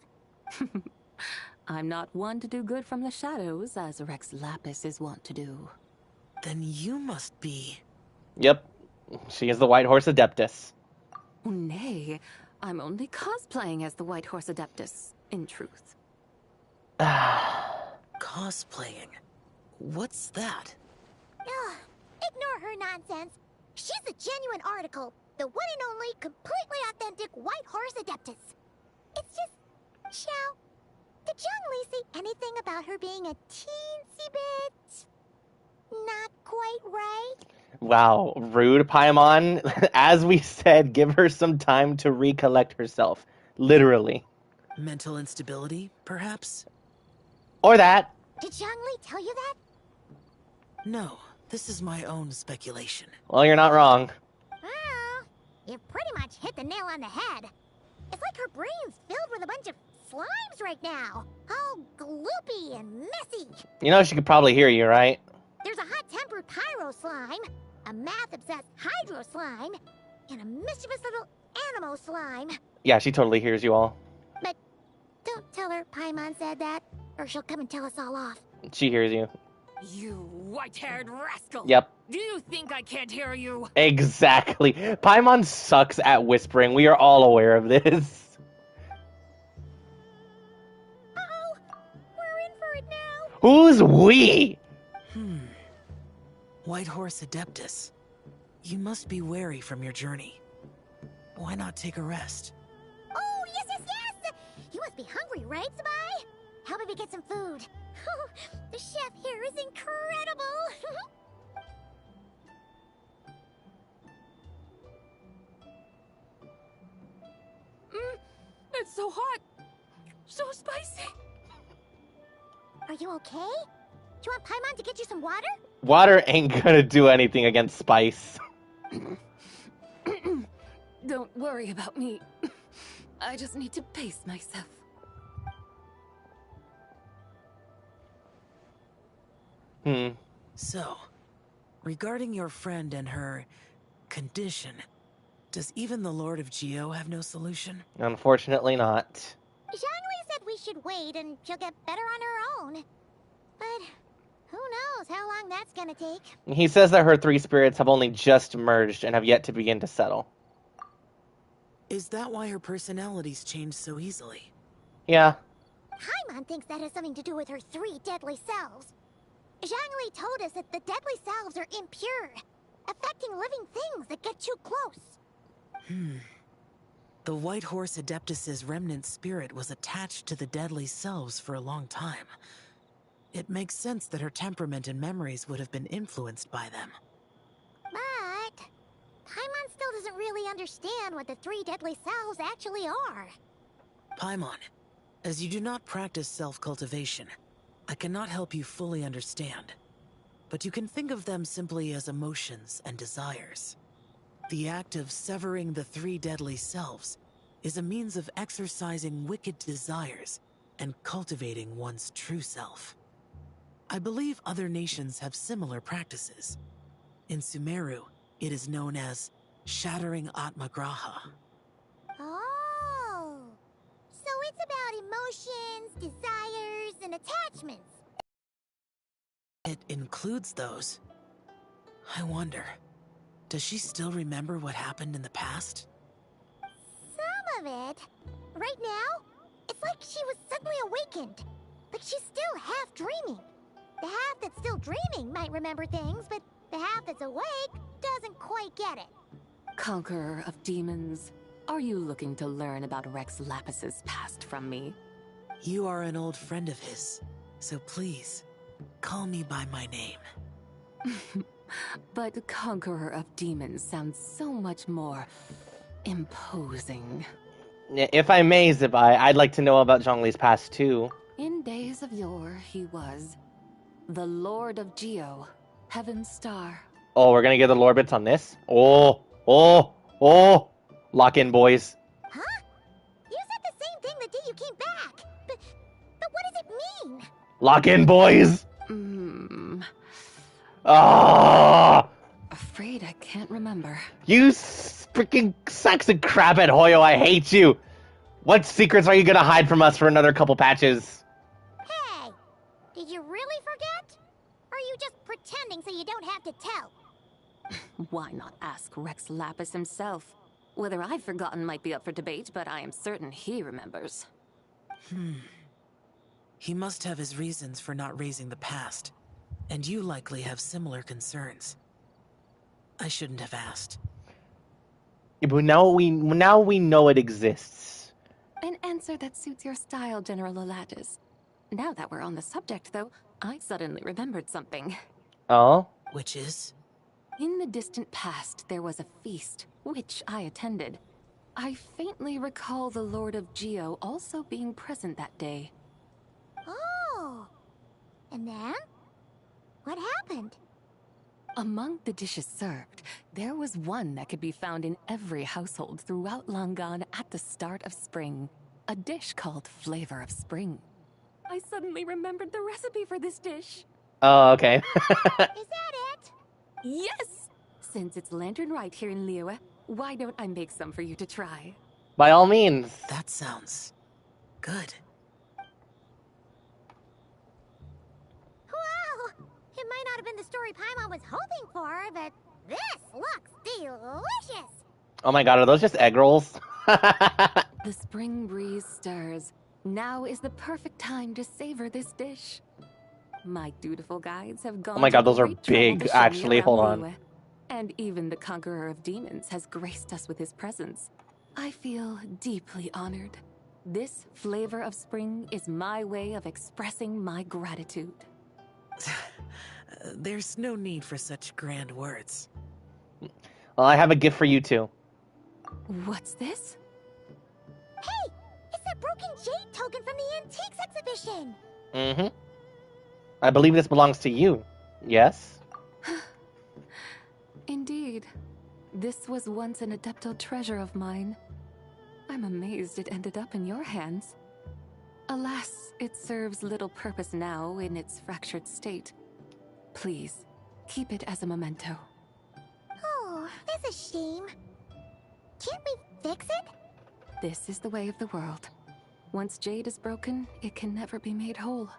I'm not one to do good from the shadows, as Rex Lapis is wont to do. Then you must be... Yep. She is the White Horse Adeptus. Nay, I'm only cosplaying as the White Horse Adeptus, in truth. Cosplaying? What's that? Ugh, ignore her nonsense. She's a genuine article. The one and only, completely authentic White Horse Adeptus. It's just... Shao, did Zhongli say anything about her being a teensy bit... not quite right? Wow, rude, Paimon. As we said, give her some time to recollect herself. Literally. Mental instability, perhaps? Or that. Did Zhongli tell you that? No, this is my own speculation. Well, you're not wrong. Well, you pretty much hit the nail on the head. It's like her brain's filled with a bunch of slimes right now. All gloopy and messy. You know she could probably hear you, right? There's a hot-tempered pyro slime, a math-obsessed hydro slime, and a mischievous little animo slime. Yeah, she totally hears you all. But don't tell her Paimon said that, or she'll come and tell us all off. She hears you. You white-haired rascal! Yep. Do you think I can't hear you? Exactly. Paimon sucks at whispering. We are all aware of this. Uh-oh! We're in for it now! Who's we? White Horse Adeptus. You must be weary from your journey. Why not take a rest? Oh, yes! You must be hungry, right, Zibai? how about we get some food? The chef here is incredible! It's so hot! So spicy! Are you okay? Do you want Paimon to get you some water? Water ain't gonna do anything against spice. Don't worry about me. I just need to pace myself. So, regarding your friend and her condition, does even the Lord of Geo have no solution? Unfortunately not. Zhongli said we should wait and she'll get better on her own. But who knows how long that's gonna take. He says that her three spirits have only just merged and have yet to begin to settle. Is that why her personalities change so easily? Yeah. Paimon thinks that has something to do with her 3 deadly selves. Zhongli told us that the deadly selves are impure, affecting living things that get too close. The White Horse Adeptus's remnant spirit was attached to the deadly selves for a long time. It makes sense that her temperament and memories would have been influenced by them. But Paimon still doesn't really understand what the 3 deadly selves actually are. Paimon, as you do not practice self-cultivation, I cannot help you fully understand. But you can think of them simply as emotions and desires. The act of severing the 3 deadly selves is a means of exercising wicked desires and cultivating one's true self. I believe other nations have similar practices. In Sumeru, it is known as shattering Atmagraha. Oh, so it's about emotions, desires, and attachments. It includes those. I wonder, does she still remember what happened in the past? Some of it. Right now, it's like she was suddenly awakened. But she's still half dreaming. The half that's still dreaming might remember things, but the half that's awake doesn't quite get it. Conqueror of demons, are you looking to learn about Rex Lapis's past from me? You are an old friend of his, so please, call me by my name. But Conqueror of Demons sounds so much more imposing. If I may, Zibai, I'd like to know about Zhongli's past too. In days of yore, he was the Lord of Geo, Heaven's Star. Oh, we're gonna get the lore bits on this? Oh! Lock in, boys. Huh? You said the same thing the day you came back. But what does it mean? Lock in, boys! Ah! Afraid I can't remember. You freaking sacks of crap at Hoyo, I hate you! What secrets are you gonna hide from us for another couple patches? Hey! Did you really forget? Or are you just pretending so you don't have to tell? Why not ask Rex Lapis himself? Whether I've forgotten might be up for debate, but I am certain he remembers. He must have his reasons for not raising the past, and you likely have similar concerns. I shouldn't have asked. Yeah, but now we know it exists. An answer that suits your style, General Olatus. Now that we're on the subject, though, I suddenly remembered something. Oh? Which is? In the distant past, there was a feast, which I attended. I faintly recall the Lord of Geo also being present that day. Oh! And then? What happened? Among the dishes served, there was one that could be found in every household throughout Langan at the start of spring. A dish called Flavor of Spring. I suddenly remembered the recipe for this dish. Oh, okay. Is that it? Yes! Since it's Lantern Rite here in Liyue, why don't I make some for you to try? By all means. That sounds good. Wow! It might not have been the story Paimon was hoping for, but this looks delicious! Oh my god, are those just egg rolls? The spring breeze stirs. Now is the perfect time to savor this dish. My dutiful guides have gone. Oh my god, those are to great trouble big, to show me actually. around Hold on. Liyue. And even the Conqueror of Demons has graced us with his presence. I feel deeply honored. This flavor of spring is my way of expressing my gratitude. There's no need for such grand words. Well, I have a gift for you too. What's this? Hey! It's that broken jade token from the antiques exhibition! Mm-hmm. I believe this belongs to you. Yes? Indeed. This was once an Adepto treasure of mine. I'm amazed it ended up in your hands. Alas, it serves little purpose now in its fractured state. Please, keep it as a memento. Oh, that's a shame. Can't we fix it? This is the way of the world. Once jade is broken, it can never be made whole.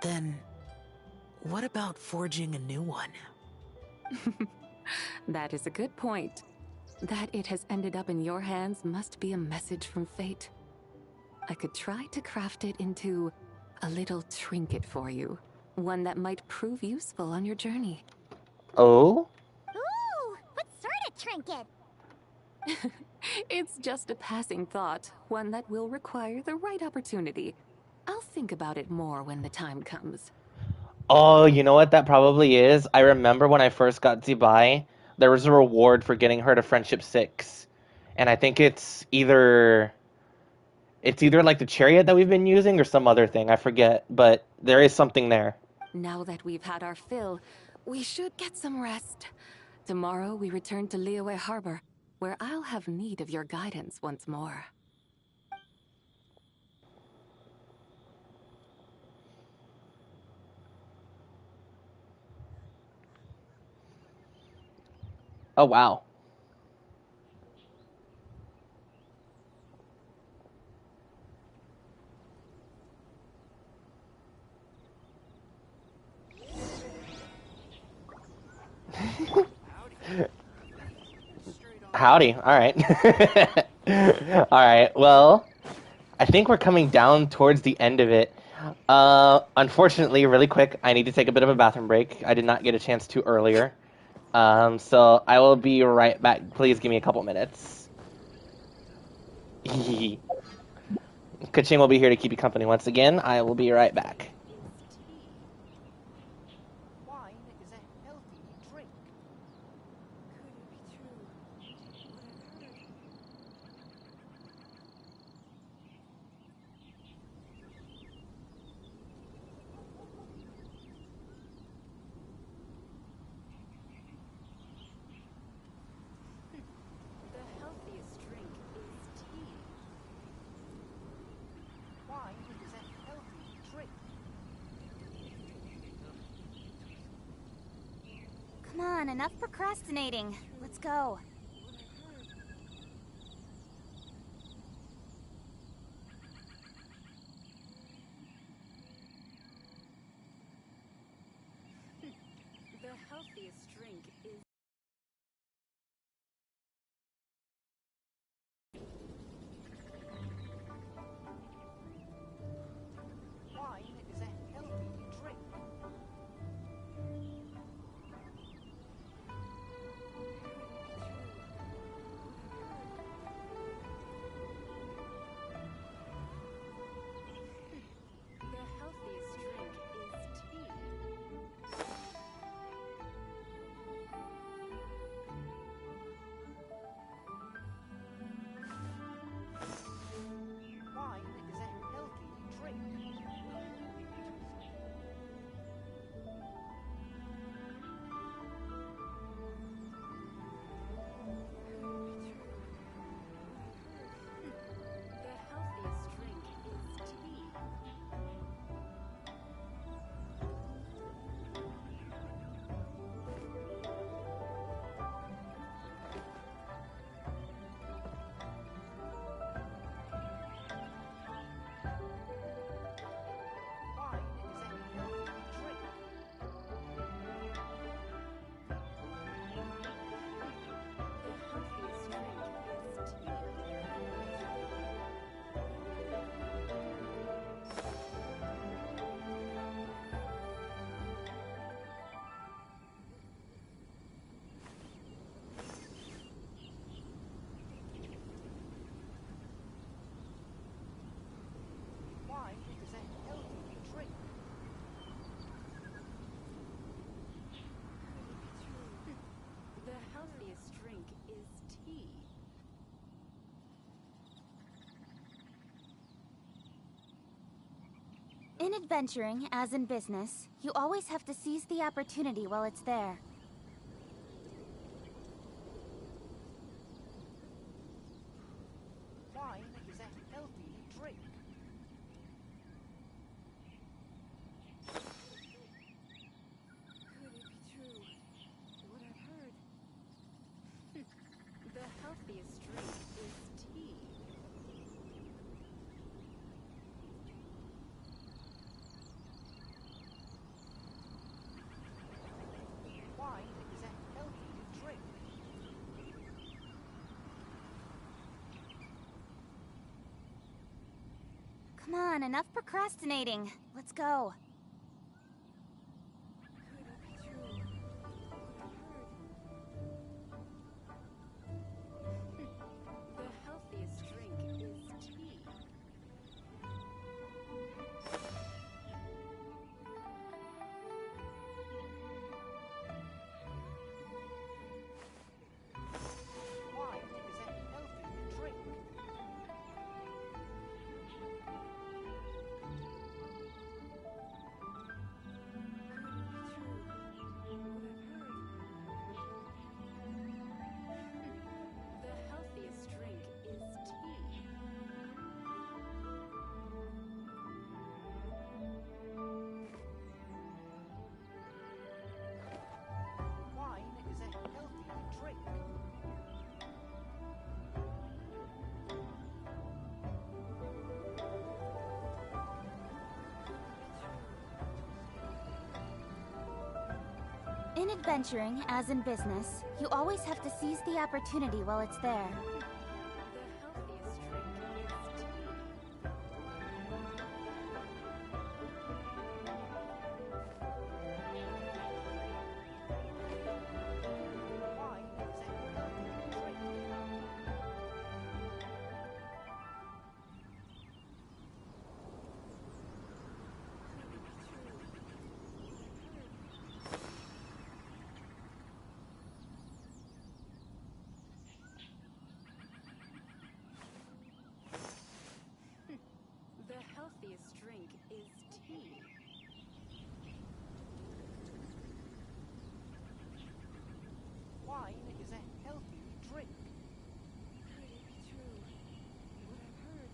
Then, what about forging a new one? That is a good point. That it has ended up in your hands must be a message from fate. I could try to craft it into a little trinket for you. One that might prove useful on your journey. Oh? Ooh, what sort of trinket? It's just a passing thought, one that will require the right opportunity. I'll think about it more when the time comes. Oh, you know what that probably is? I remember when I first got Zibai, there was a reward for getting her to Friendship 6. And I think it's either like the chariot that we've been using or some other thing, I forget, but there is something there. Now that we've had our fill, we should get some rest. Tomorrow we return to Liyue Harbor, where I'll have need of your guidance once more. Oh, wow. Howdy. All right. All right. Well, I think we're coming down towards the end of it. Unfortunately, really quick, I need to take a bit of a bathroom break. I did not get a chance to earlier. So I will be right back. Please give me a couple minutes. Kaching will be here to keep you company once again. I will be right back. Come on, enough procrastinating. Let's go. The healthiest drink is... Wine is a healthy drink. In adventuring, as in business, you always have to seize the opportunity while it's there. Wine is a healthy drink. Could it be true? What I've heard? The healthiest drink is tea. Wine is a healthy drink. Come on, enough procrastinating. Let's go. Could it be true? What I've heard? The healthiest drink is tea. Wine is a healthy drink. The healthiest drink is tea. Wine is a healthy drink. In adventuring, as in business, you always have to seize the opportunity while it's there. The healthiest drink is tea. Wine is a healthy drink. The healthiest drink is tea. Wine is a healthy drink. Could it be true? What I've heard?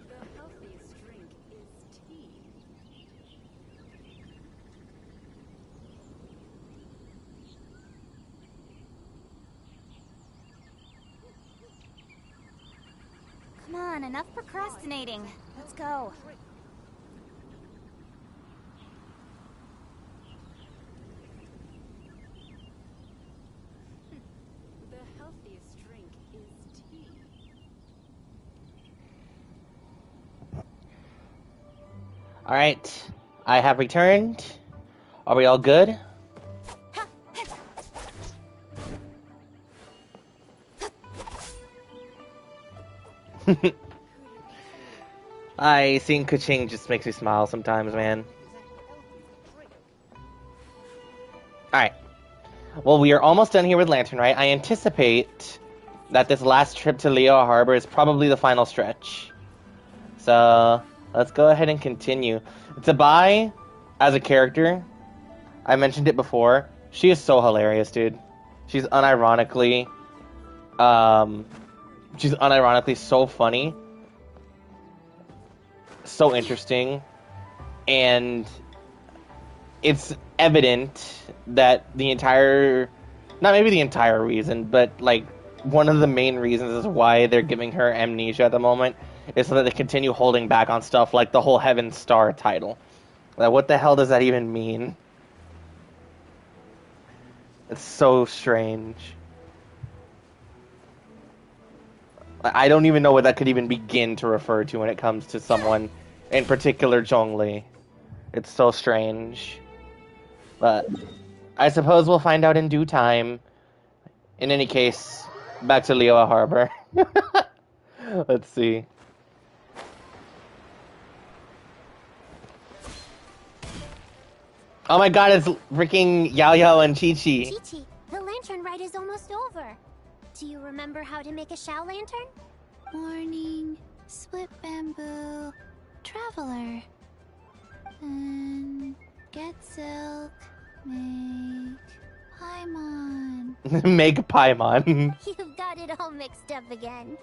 The healthiest drink is tea. Come on, enough procrastinating. Let's go. The healthiest drink is tea. Alright, I have returned. Are we all good? Seeing Kuching just makes me smile sometimes, man. Alright. Well, we are almost done here with Lantern Rite. I anticipate that this last trip to Leo Harbor is probably the final stretch. So, let's go ahead and continue. Zibai, as a character, I mentioned it before, she is so hilarious, dude. She's unironically so funny, so interesting, and it's evident that the entire, not maybe the entire reason, but like one of the main reasons is why they're giving her amnesia at the moment is so that they continue holding back on stuff like the whole Heaven Star title. Like, what the hell does that even mean? It's so strange. I don't even know what that could even begin to refer to when it comes to someone, in particular Zhongli. It's so strange. But I suppose we'll find out in due time. In any case, back to Liyue Harbor. Let's see. Oh my god, it's freaking Yao Yao and Chi-Chi. Chi-Chi, the Lantern Rite is almost over. Do you remember how to make a Shao Lantern? Morning, split bamboo, traveler. And get silk, make Paimon. Make Paimon. You've got it all mixed up again.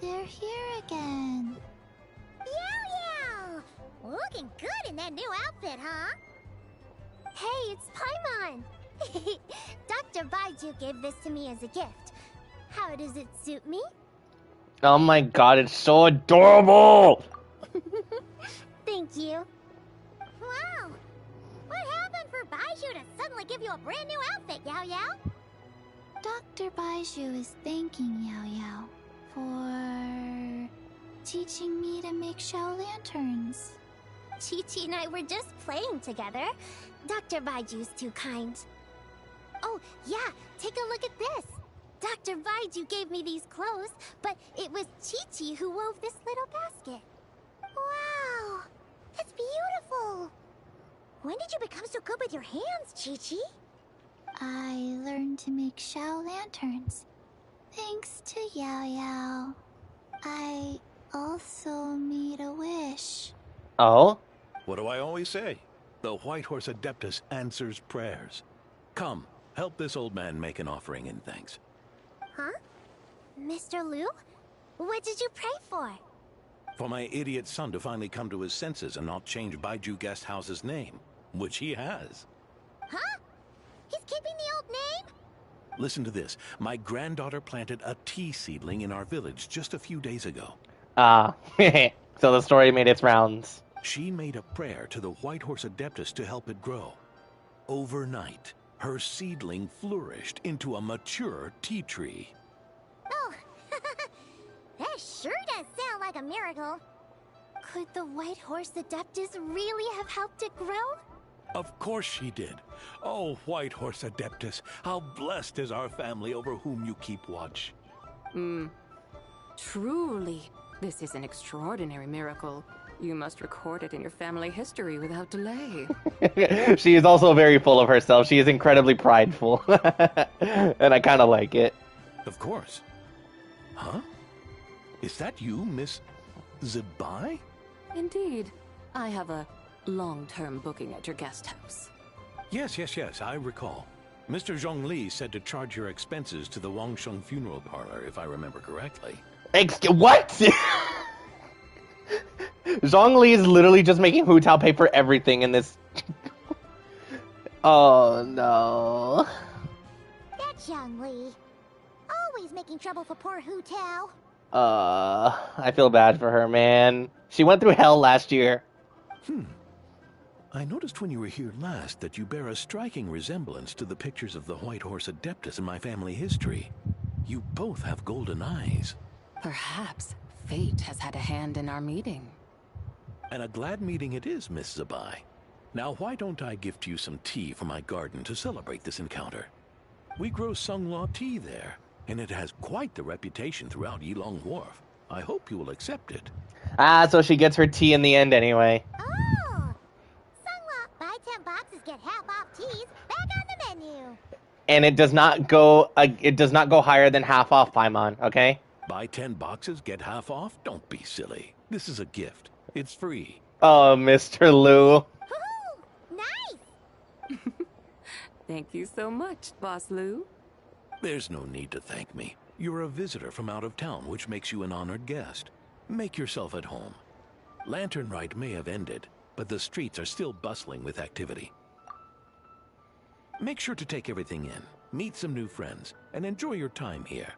They're here again. Yow! Looking good in that new outfit, huh? Hey, it's Paimon! Dr. Baiju gave this to me as a gift. How does it suit me? Oh my god, it's so adorable! Thank you. Wow! What happened for Baiju to suddenly give you a brand new outfit, Yao Yao? Dr. Baiju is thanking Yao Yao for teaching me to make Shao lanterns. Chi-Chi and I were just playing together. Dr. Baiju's too kind. Oh, yeah, take a look at this. Dr. Baiju gave me these clothes, but it was Chi-Chi who wove this little basket. Wow, that's beautiful. When did you become so good with your hands, Chi-Chi? I learned to make Shao lanterns, thanks to Yao Yao. I also made a wish. Oh? What do I always say? The White Horse Adeptus answers prayers. Come, help this old man make an offering in thanks. Huh? Mr. Liu? What did you pray for? For my idiot son to finally come to his senses and not change Baiju Guest House's name, which he has. Huh? He's keeping the old name? Listen to this. My granddaughter planted a tea seedling in our village just a few days ago. Ah, so the story made its rounds. She made a prayer to the White Horse Adeptus to help it grow. Overnight, her seedling flourished into a mature tea tree. Oh, that sure does sound like a miracle. Could the White Horse Adeptus really have helped it grow? Of course she did. Oh, White Horse Adeptus, how blessed is our family over whom you keep watch. Truly, this is an extraordinary miracle. You must record it in your family history without delay. She is also very full of herself. She is incredibly prideful. And I kind of like it. Of course. Huh? Is that you, Miss Zibai? Indeed. I have a long-term booking at your guest house. Yes, I recall. Mr. Zhongli said to charge your expenses to the Wangsheng funeral parlor, if I remember correctly. What? Zhongli is literally just making Hu Tao pay for everything in this. Oh no. That's Zhongli. Always making trouble for poor Hu Tao. I feel bad for her, man. She went through hell last year. I noticed when you were here last that you bear a striking resemblance to the pictures of the White Horse Adeptus in my family history. You both have golden eyes. Perhaps fate has had a hand in our meeting. And a glad meeting it is, Miss Zibai. Now, why don't I gift you some tea from my garden to celebrate this encounter? We grow Sunglaw tea there, and it has quite the reputation throughout Yilong Wharf. I hope you will accept it. So she gets her tea in the end anyway. Oh! Sunglaw, buy 10 boxes, get half off teas, back on the menu. And it does not go higher than half off, Paimon, okay? Buy 10 boxes, get half off? Don't be silly. This is a gift. It's free. Oh, Mr. Liu. Nice! Thank you so much, Boss Liu. There's no need to thank me. You're a visitor from out of town, which makes you an honored guest. Make yourself at home. Lantern Rite may have ended, but the streets are still bustling with activity. Make sure to take everything in, meet some new friends, and enjoy your time here.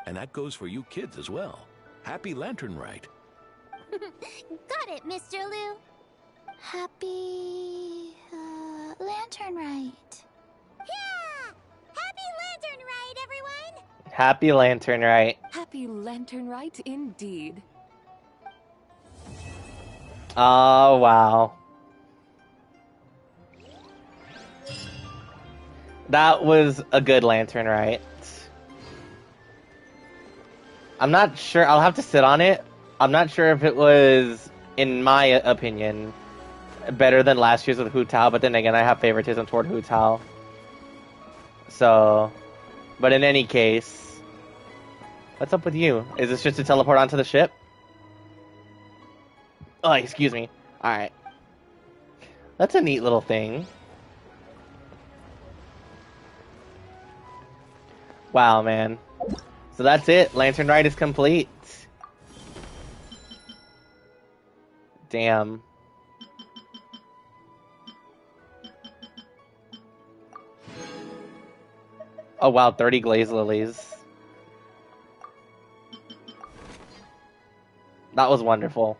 And that goes for you kids as well. Happy Lantern Rite. Got it, Mr. Liu. Happy... Lantern Rite. Yeah! Happy Lantern Rite, everyone! Happy Lantern Rite. Happy Lantern Rite indeed. Oh, wow. That was a good Lantern Rite. I'm not sure. I'll have to sit on it. I'm not sure if it was, in my opinion, better than last year's with Hu Tao, but then again, I have favoritism toward Hu Tao. So, but in any case, what's up with you? Is this just to teleport onto the ship? Oh, excuse me. Alright. That's a neat little thing. Wow, man. So that's it. Lantern Rite is complete. Damn. Oh wow, 30 glaze lilies. That was wonderful.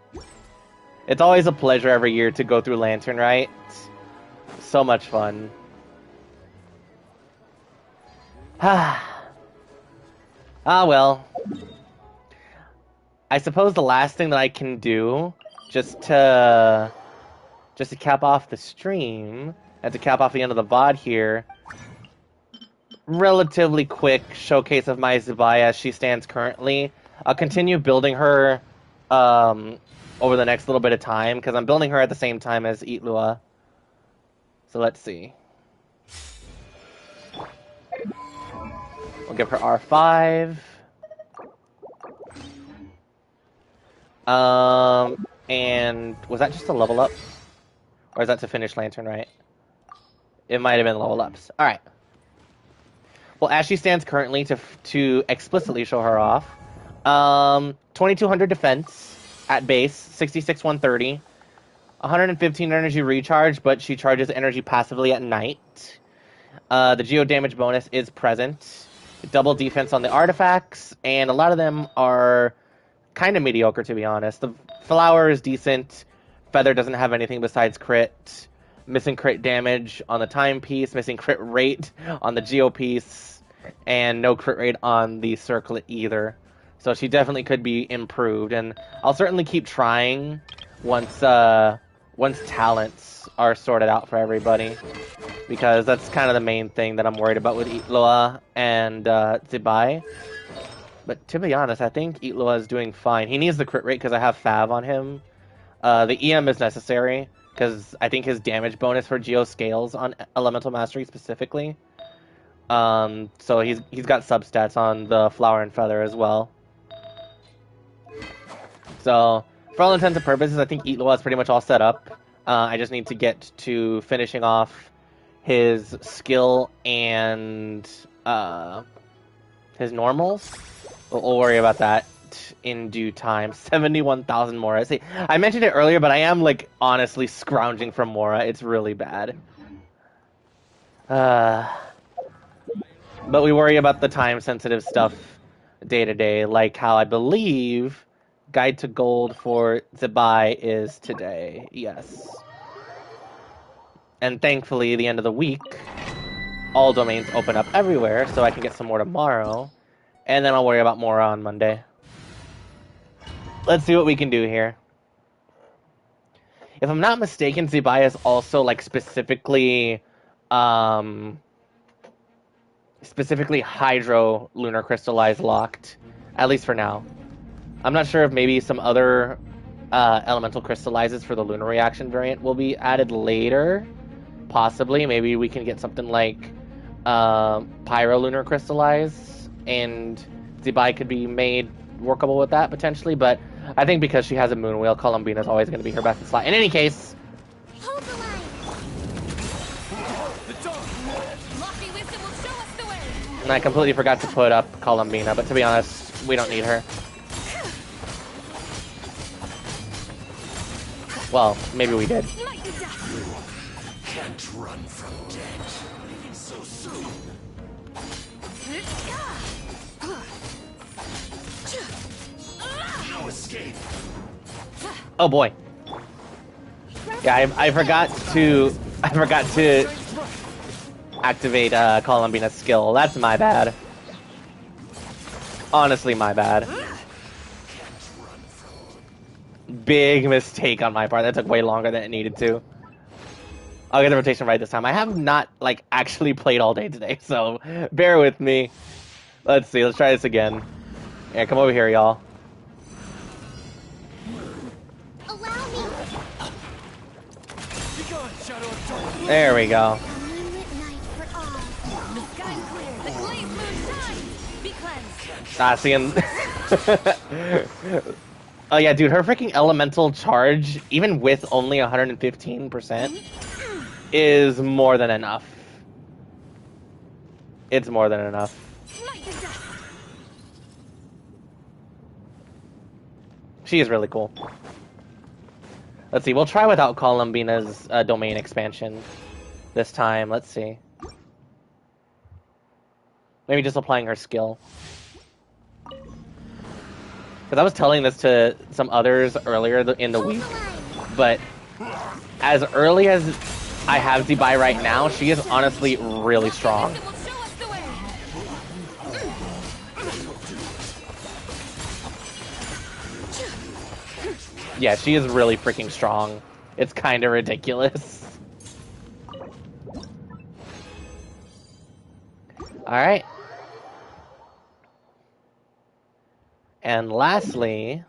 It's always a pleasure every year to go through Lantern Rite. So much fun. Ah well. I suppose the last thing that I can do, just to cap off the stream, and to cap off the end of the VOD here, relatively quick showcase of my Zibai as she stands currently. I'll continue building her over the next little bit of time, because I'm building her at the same time as Itlua. So let's see. We'll give her R5. And was that just a level up? Or is that to finish Lantern Rite? It might have been level ups. Alright. Well, as she stands currently, to explicitly show her off, 2200 defense at base, 66 130, 115 energy recharge, but she charges energy passively at night. The geo damage bonus is present. Double defense on the artifacts, and a lot of them are kind of mediocre, to be honest. The flower is decent. Feather doesn't have anything besides crit. Missing crit damage on the timepiece, missing crit rate on the geo piece, and no crit rate on the circlet either. So she definitely could be improved, and I'll certainly keep trying once talents are sorted out for everybody, because that's kind of the main thing that I'm worried about with Itlua and Zibai. But to be honest, I think Itlua is doing fine. He needs the crit rate because I have Fav on him. The EM is necessary because I think his damage bonus for Geo scales on Elemental Mastery specifically. So he's got substats on the Flower and Feather as well. So for all intents and purposes, I think Itlua is pretty much all set up. I just need to get to finishing off his skill and his normals. We'll worry about that in due time. 71,000 Mora. See, I mentioned it earlier, but I am, like, honestly scrounging for Mora. It's really bad. But we worry about the time-sensitive stuff day to day, like how I believe Guide to Gold for Zibai is today. Yes. And thankfully, the end of the week, all domains open up everywhere, so I can get some more tomorrow. And then I'll worry about more on Monday. Let's see what we can do here. If I'm not mistaken, Zibai is also, like, specifically Hydro Lunar Crystallized locked. At least for now. I'm not sure if maybe some other Elemental Crystallizes for the Lunar Reaction variant will be added later. Possibly. Maybe we can get something like Pyro Lunar Crystallize. And Zibai could be made workable with that, potentially, but I think because she has a Moon Wheel, Columbina is always going to be her best slot. In any case... Hold the line. And I completely forgot to put up Columbina, but to be honest, we don't need her. Well, maybe we did. Can't run from death so soon. No escape. Oh boy. Yeah, I forgot to activate Columbina's skill. That's my bad. Honestly, my bad. Big mistake on my part. That took way longer than it needed to. I'll get the rotation right this time. I have not, like, actually played all day today, so bear with me. Let's see. Let's try this again. Yeah, come over here, y'all. There we go. Ah, seeing. Oh yeah, dude, her freaking elemental charge, even with only 115%, is more than enough. It's more than enough. She is really cool. Let's see, we'll try without Columbina's domain expansion this time. Let's see. Maybe just applying her skill. Because I was telling this to some others earlier in the week, but as early as I have Zibai right now, she is honestly really strong. Yeah, she is really freaking strong. It's kind of ridiculous. Alright. And lastly,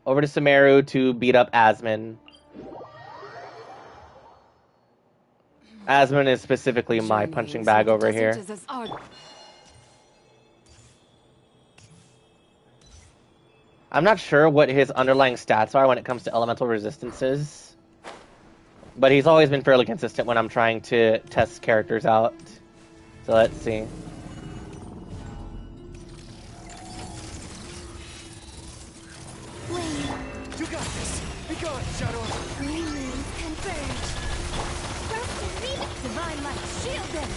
over to Sumeru to beat up Asmon. Asmon is specifically my punching bag over here. I'm not sure what his underlying stats are when it comes to elemental resistances, but he's always been fairly consistent when I'm trying to test characters out. So let's see. You got this. Be gone, Shadow. Green moons converge. Divine light, shield them.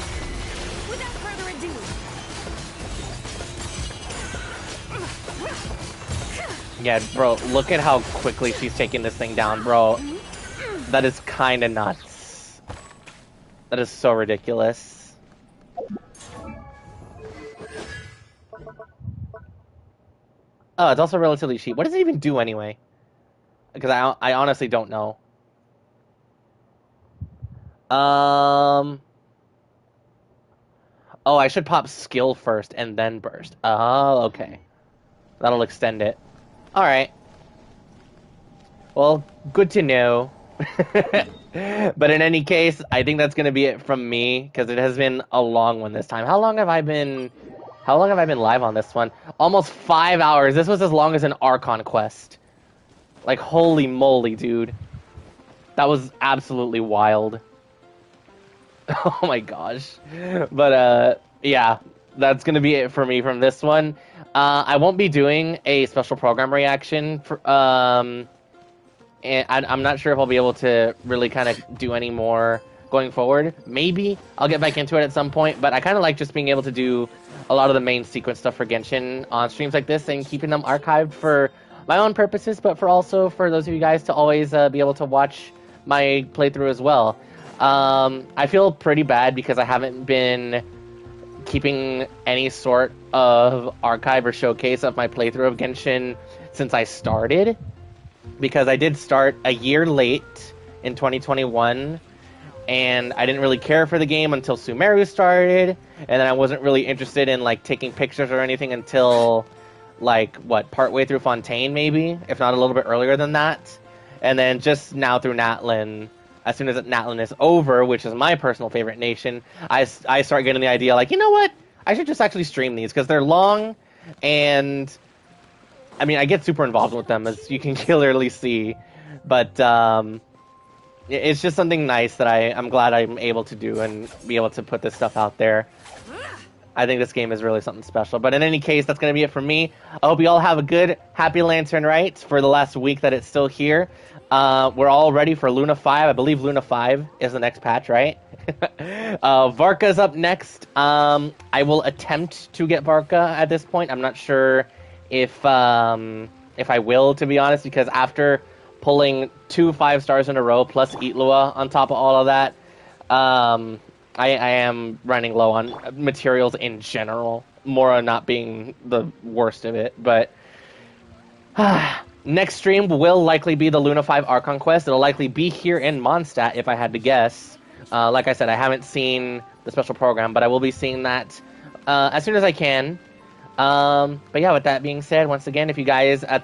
Without further ado. Yeah, bro, look at how quickly she's taking this thing down, bro. That is kind of nuts. That is so ridiculous. Oh, it's also relatively cheap. What does it even do anyway? Because I honestly don't know. Oh, I should pop skill first and then burst. Oh, okay. That'll extend it. Alright. Well, good to know. But in any case, I think that's going to be it from me, because it has been a long one this time. How long have I been live on this one? Almost 5 hours. This was as long as an Archon quest. Like, holy moly, dude. That was absolutely wild. Oh my gosh. But, yeah, that's going to be it for me from this one. I won't be doing a special program reaction for, and I'm not sure if I'll be able to really kind of do any more going forward. Maybe I'll get back into it at some point, but I kind of like just being able to do a lot of the main sequence stuff for Genshin on streams like this and keeping them archived for my own purposes, but for also for those of you guys to always be able to watch my playthrough as well. I feel pretty bad because I haven't been keeping any sort of archive or showcase of my playthrough of Genshin since I started, because I did start a year late in 2021, and I didn't really care for the game until Sumeru started, and then I wasn't really interested in like taking pictures or anything until like partway through Fontaine, maybe, if not a little bit earlier than that. And then just now through Natlan, as soon as Natlan is over, which is my personal favorite nation, I start getting the idea, like, you know what? I should just actually stream these, because they're long, and, I mean, I get super involved with them, as you can clearly see, but, it's just something nice that I'm glad I'm able to do and be able to put this stuff out there. I think this game is really something special. But in any case, that's going to be it for me. I hope you all have a good, happy Lantern Rite for the last week that it's still here. We're all ready for Luna 5. I believe Luna 5 is the next patch, right? Varka's up next. I will attempt to get Varka at this point. I'm not sure if I will, to be honest, because after pulling 2 5 stars in a row plus Itlua on top of all of that, I am running low on materials in general. Mora not being the worst of it, but next stream will likely be the Luna 5 Archon quest. It'll likely be here in Mondstadt, if I had to guess. Like I said, I haven't seen the special program, but I will be seeing that as soon as I can. But yeah, with that being said, once again, if you guys on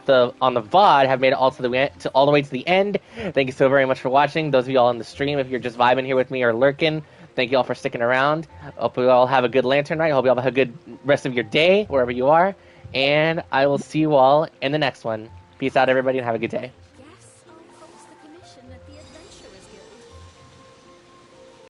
the VOD have made it all the way to the end, thank you so very much for watching. Those of you all on the stream, if you're just vibing here with me or lurking, thank you all for sticking around. Hope you all have a good Lantern Rite. Hope you all have a good rest of your day, wherever you are. And I will see you all in the next one. Peace out, everybody, and have a good day.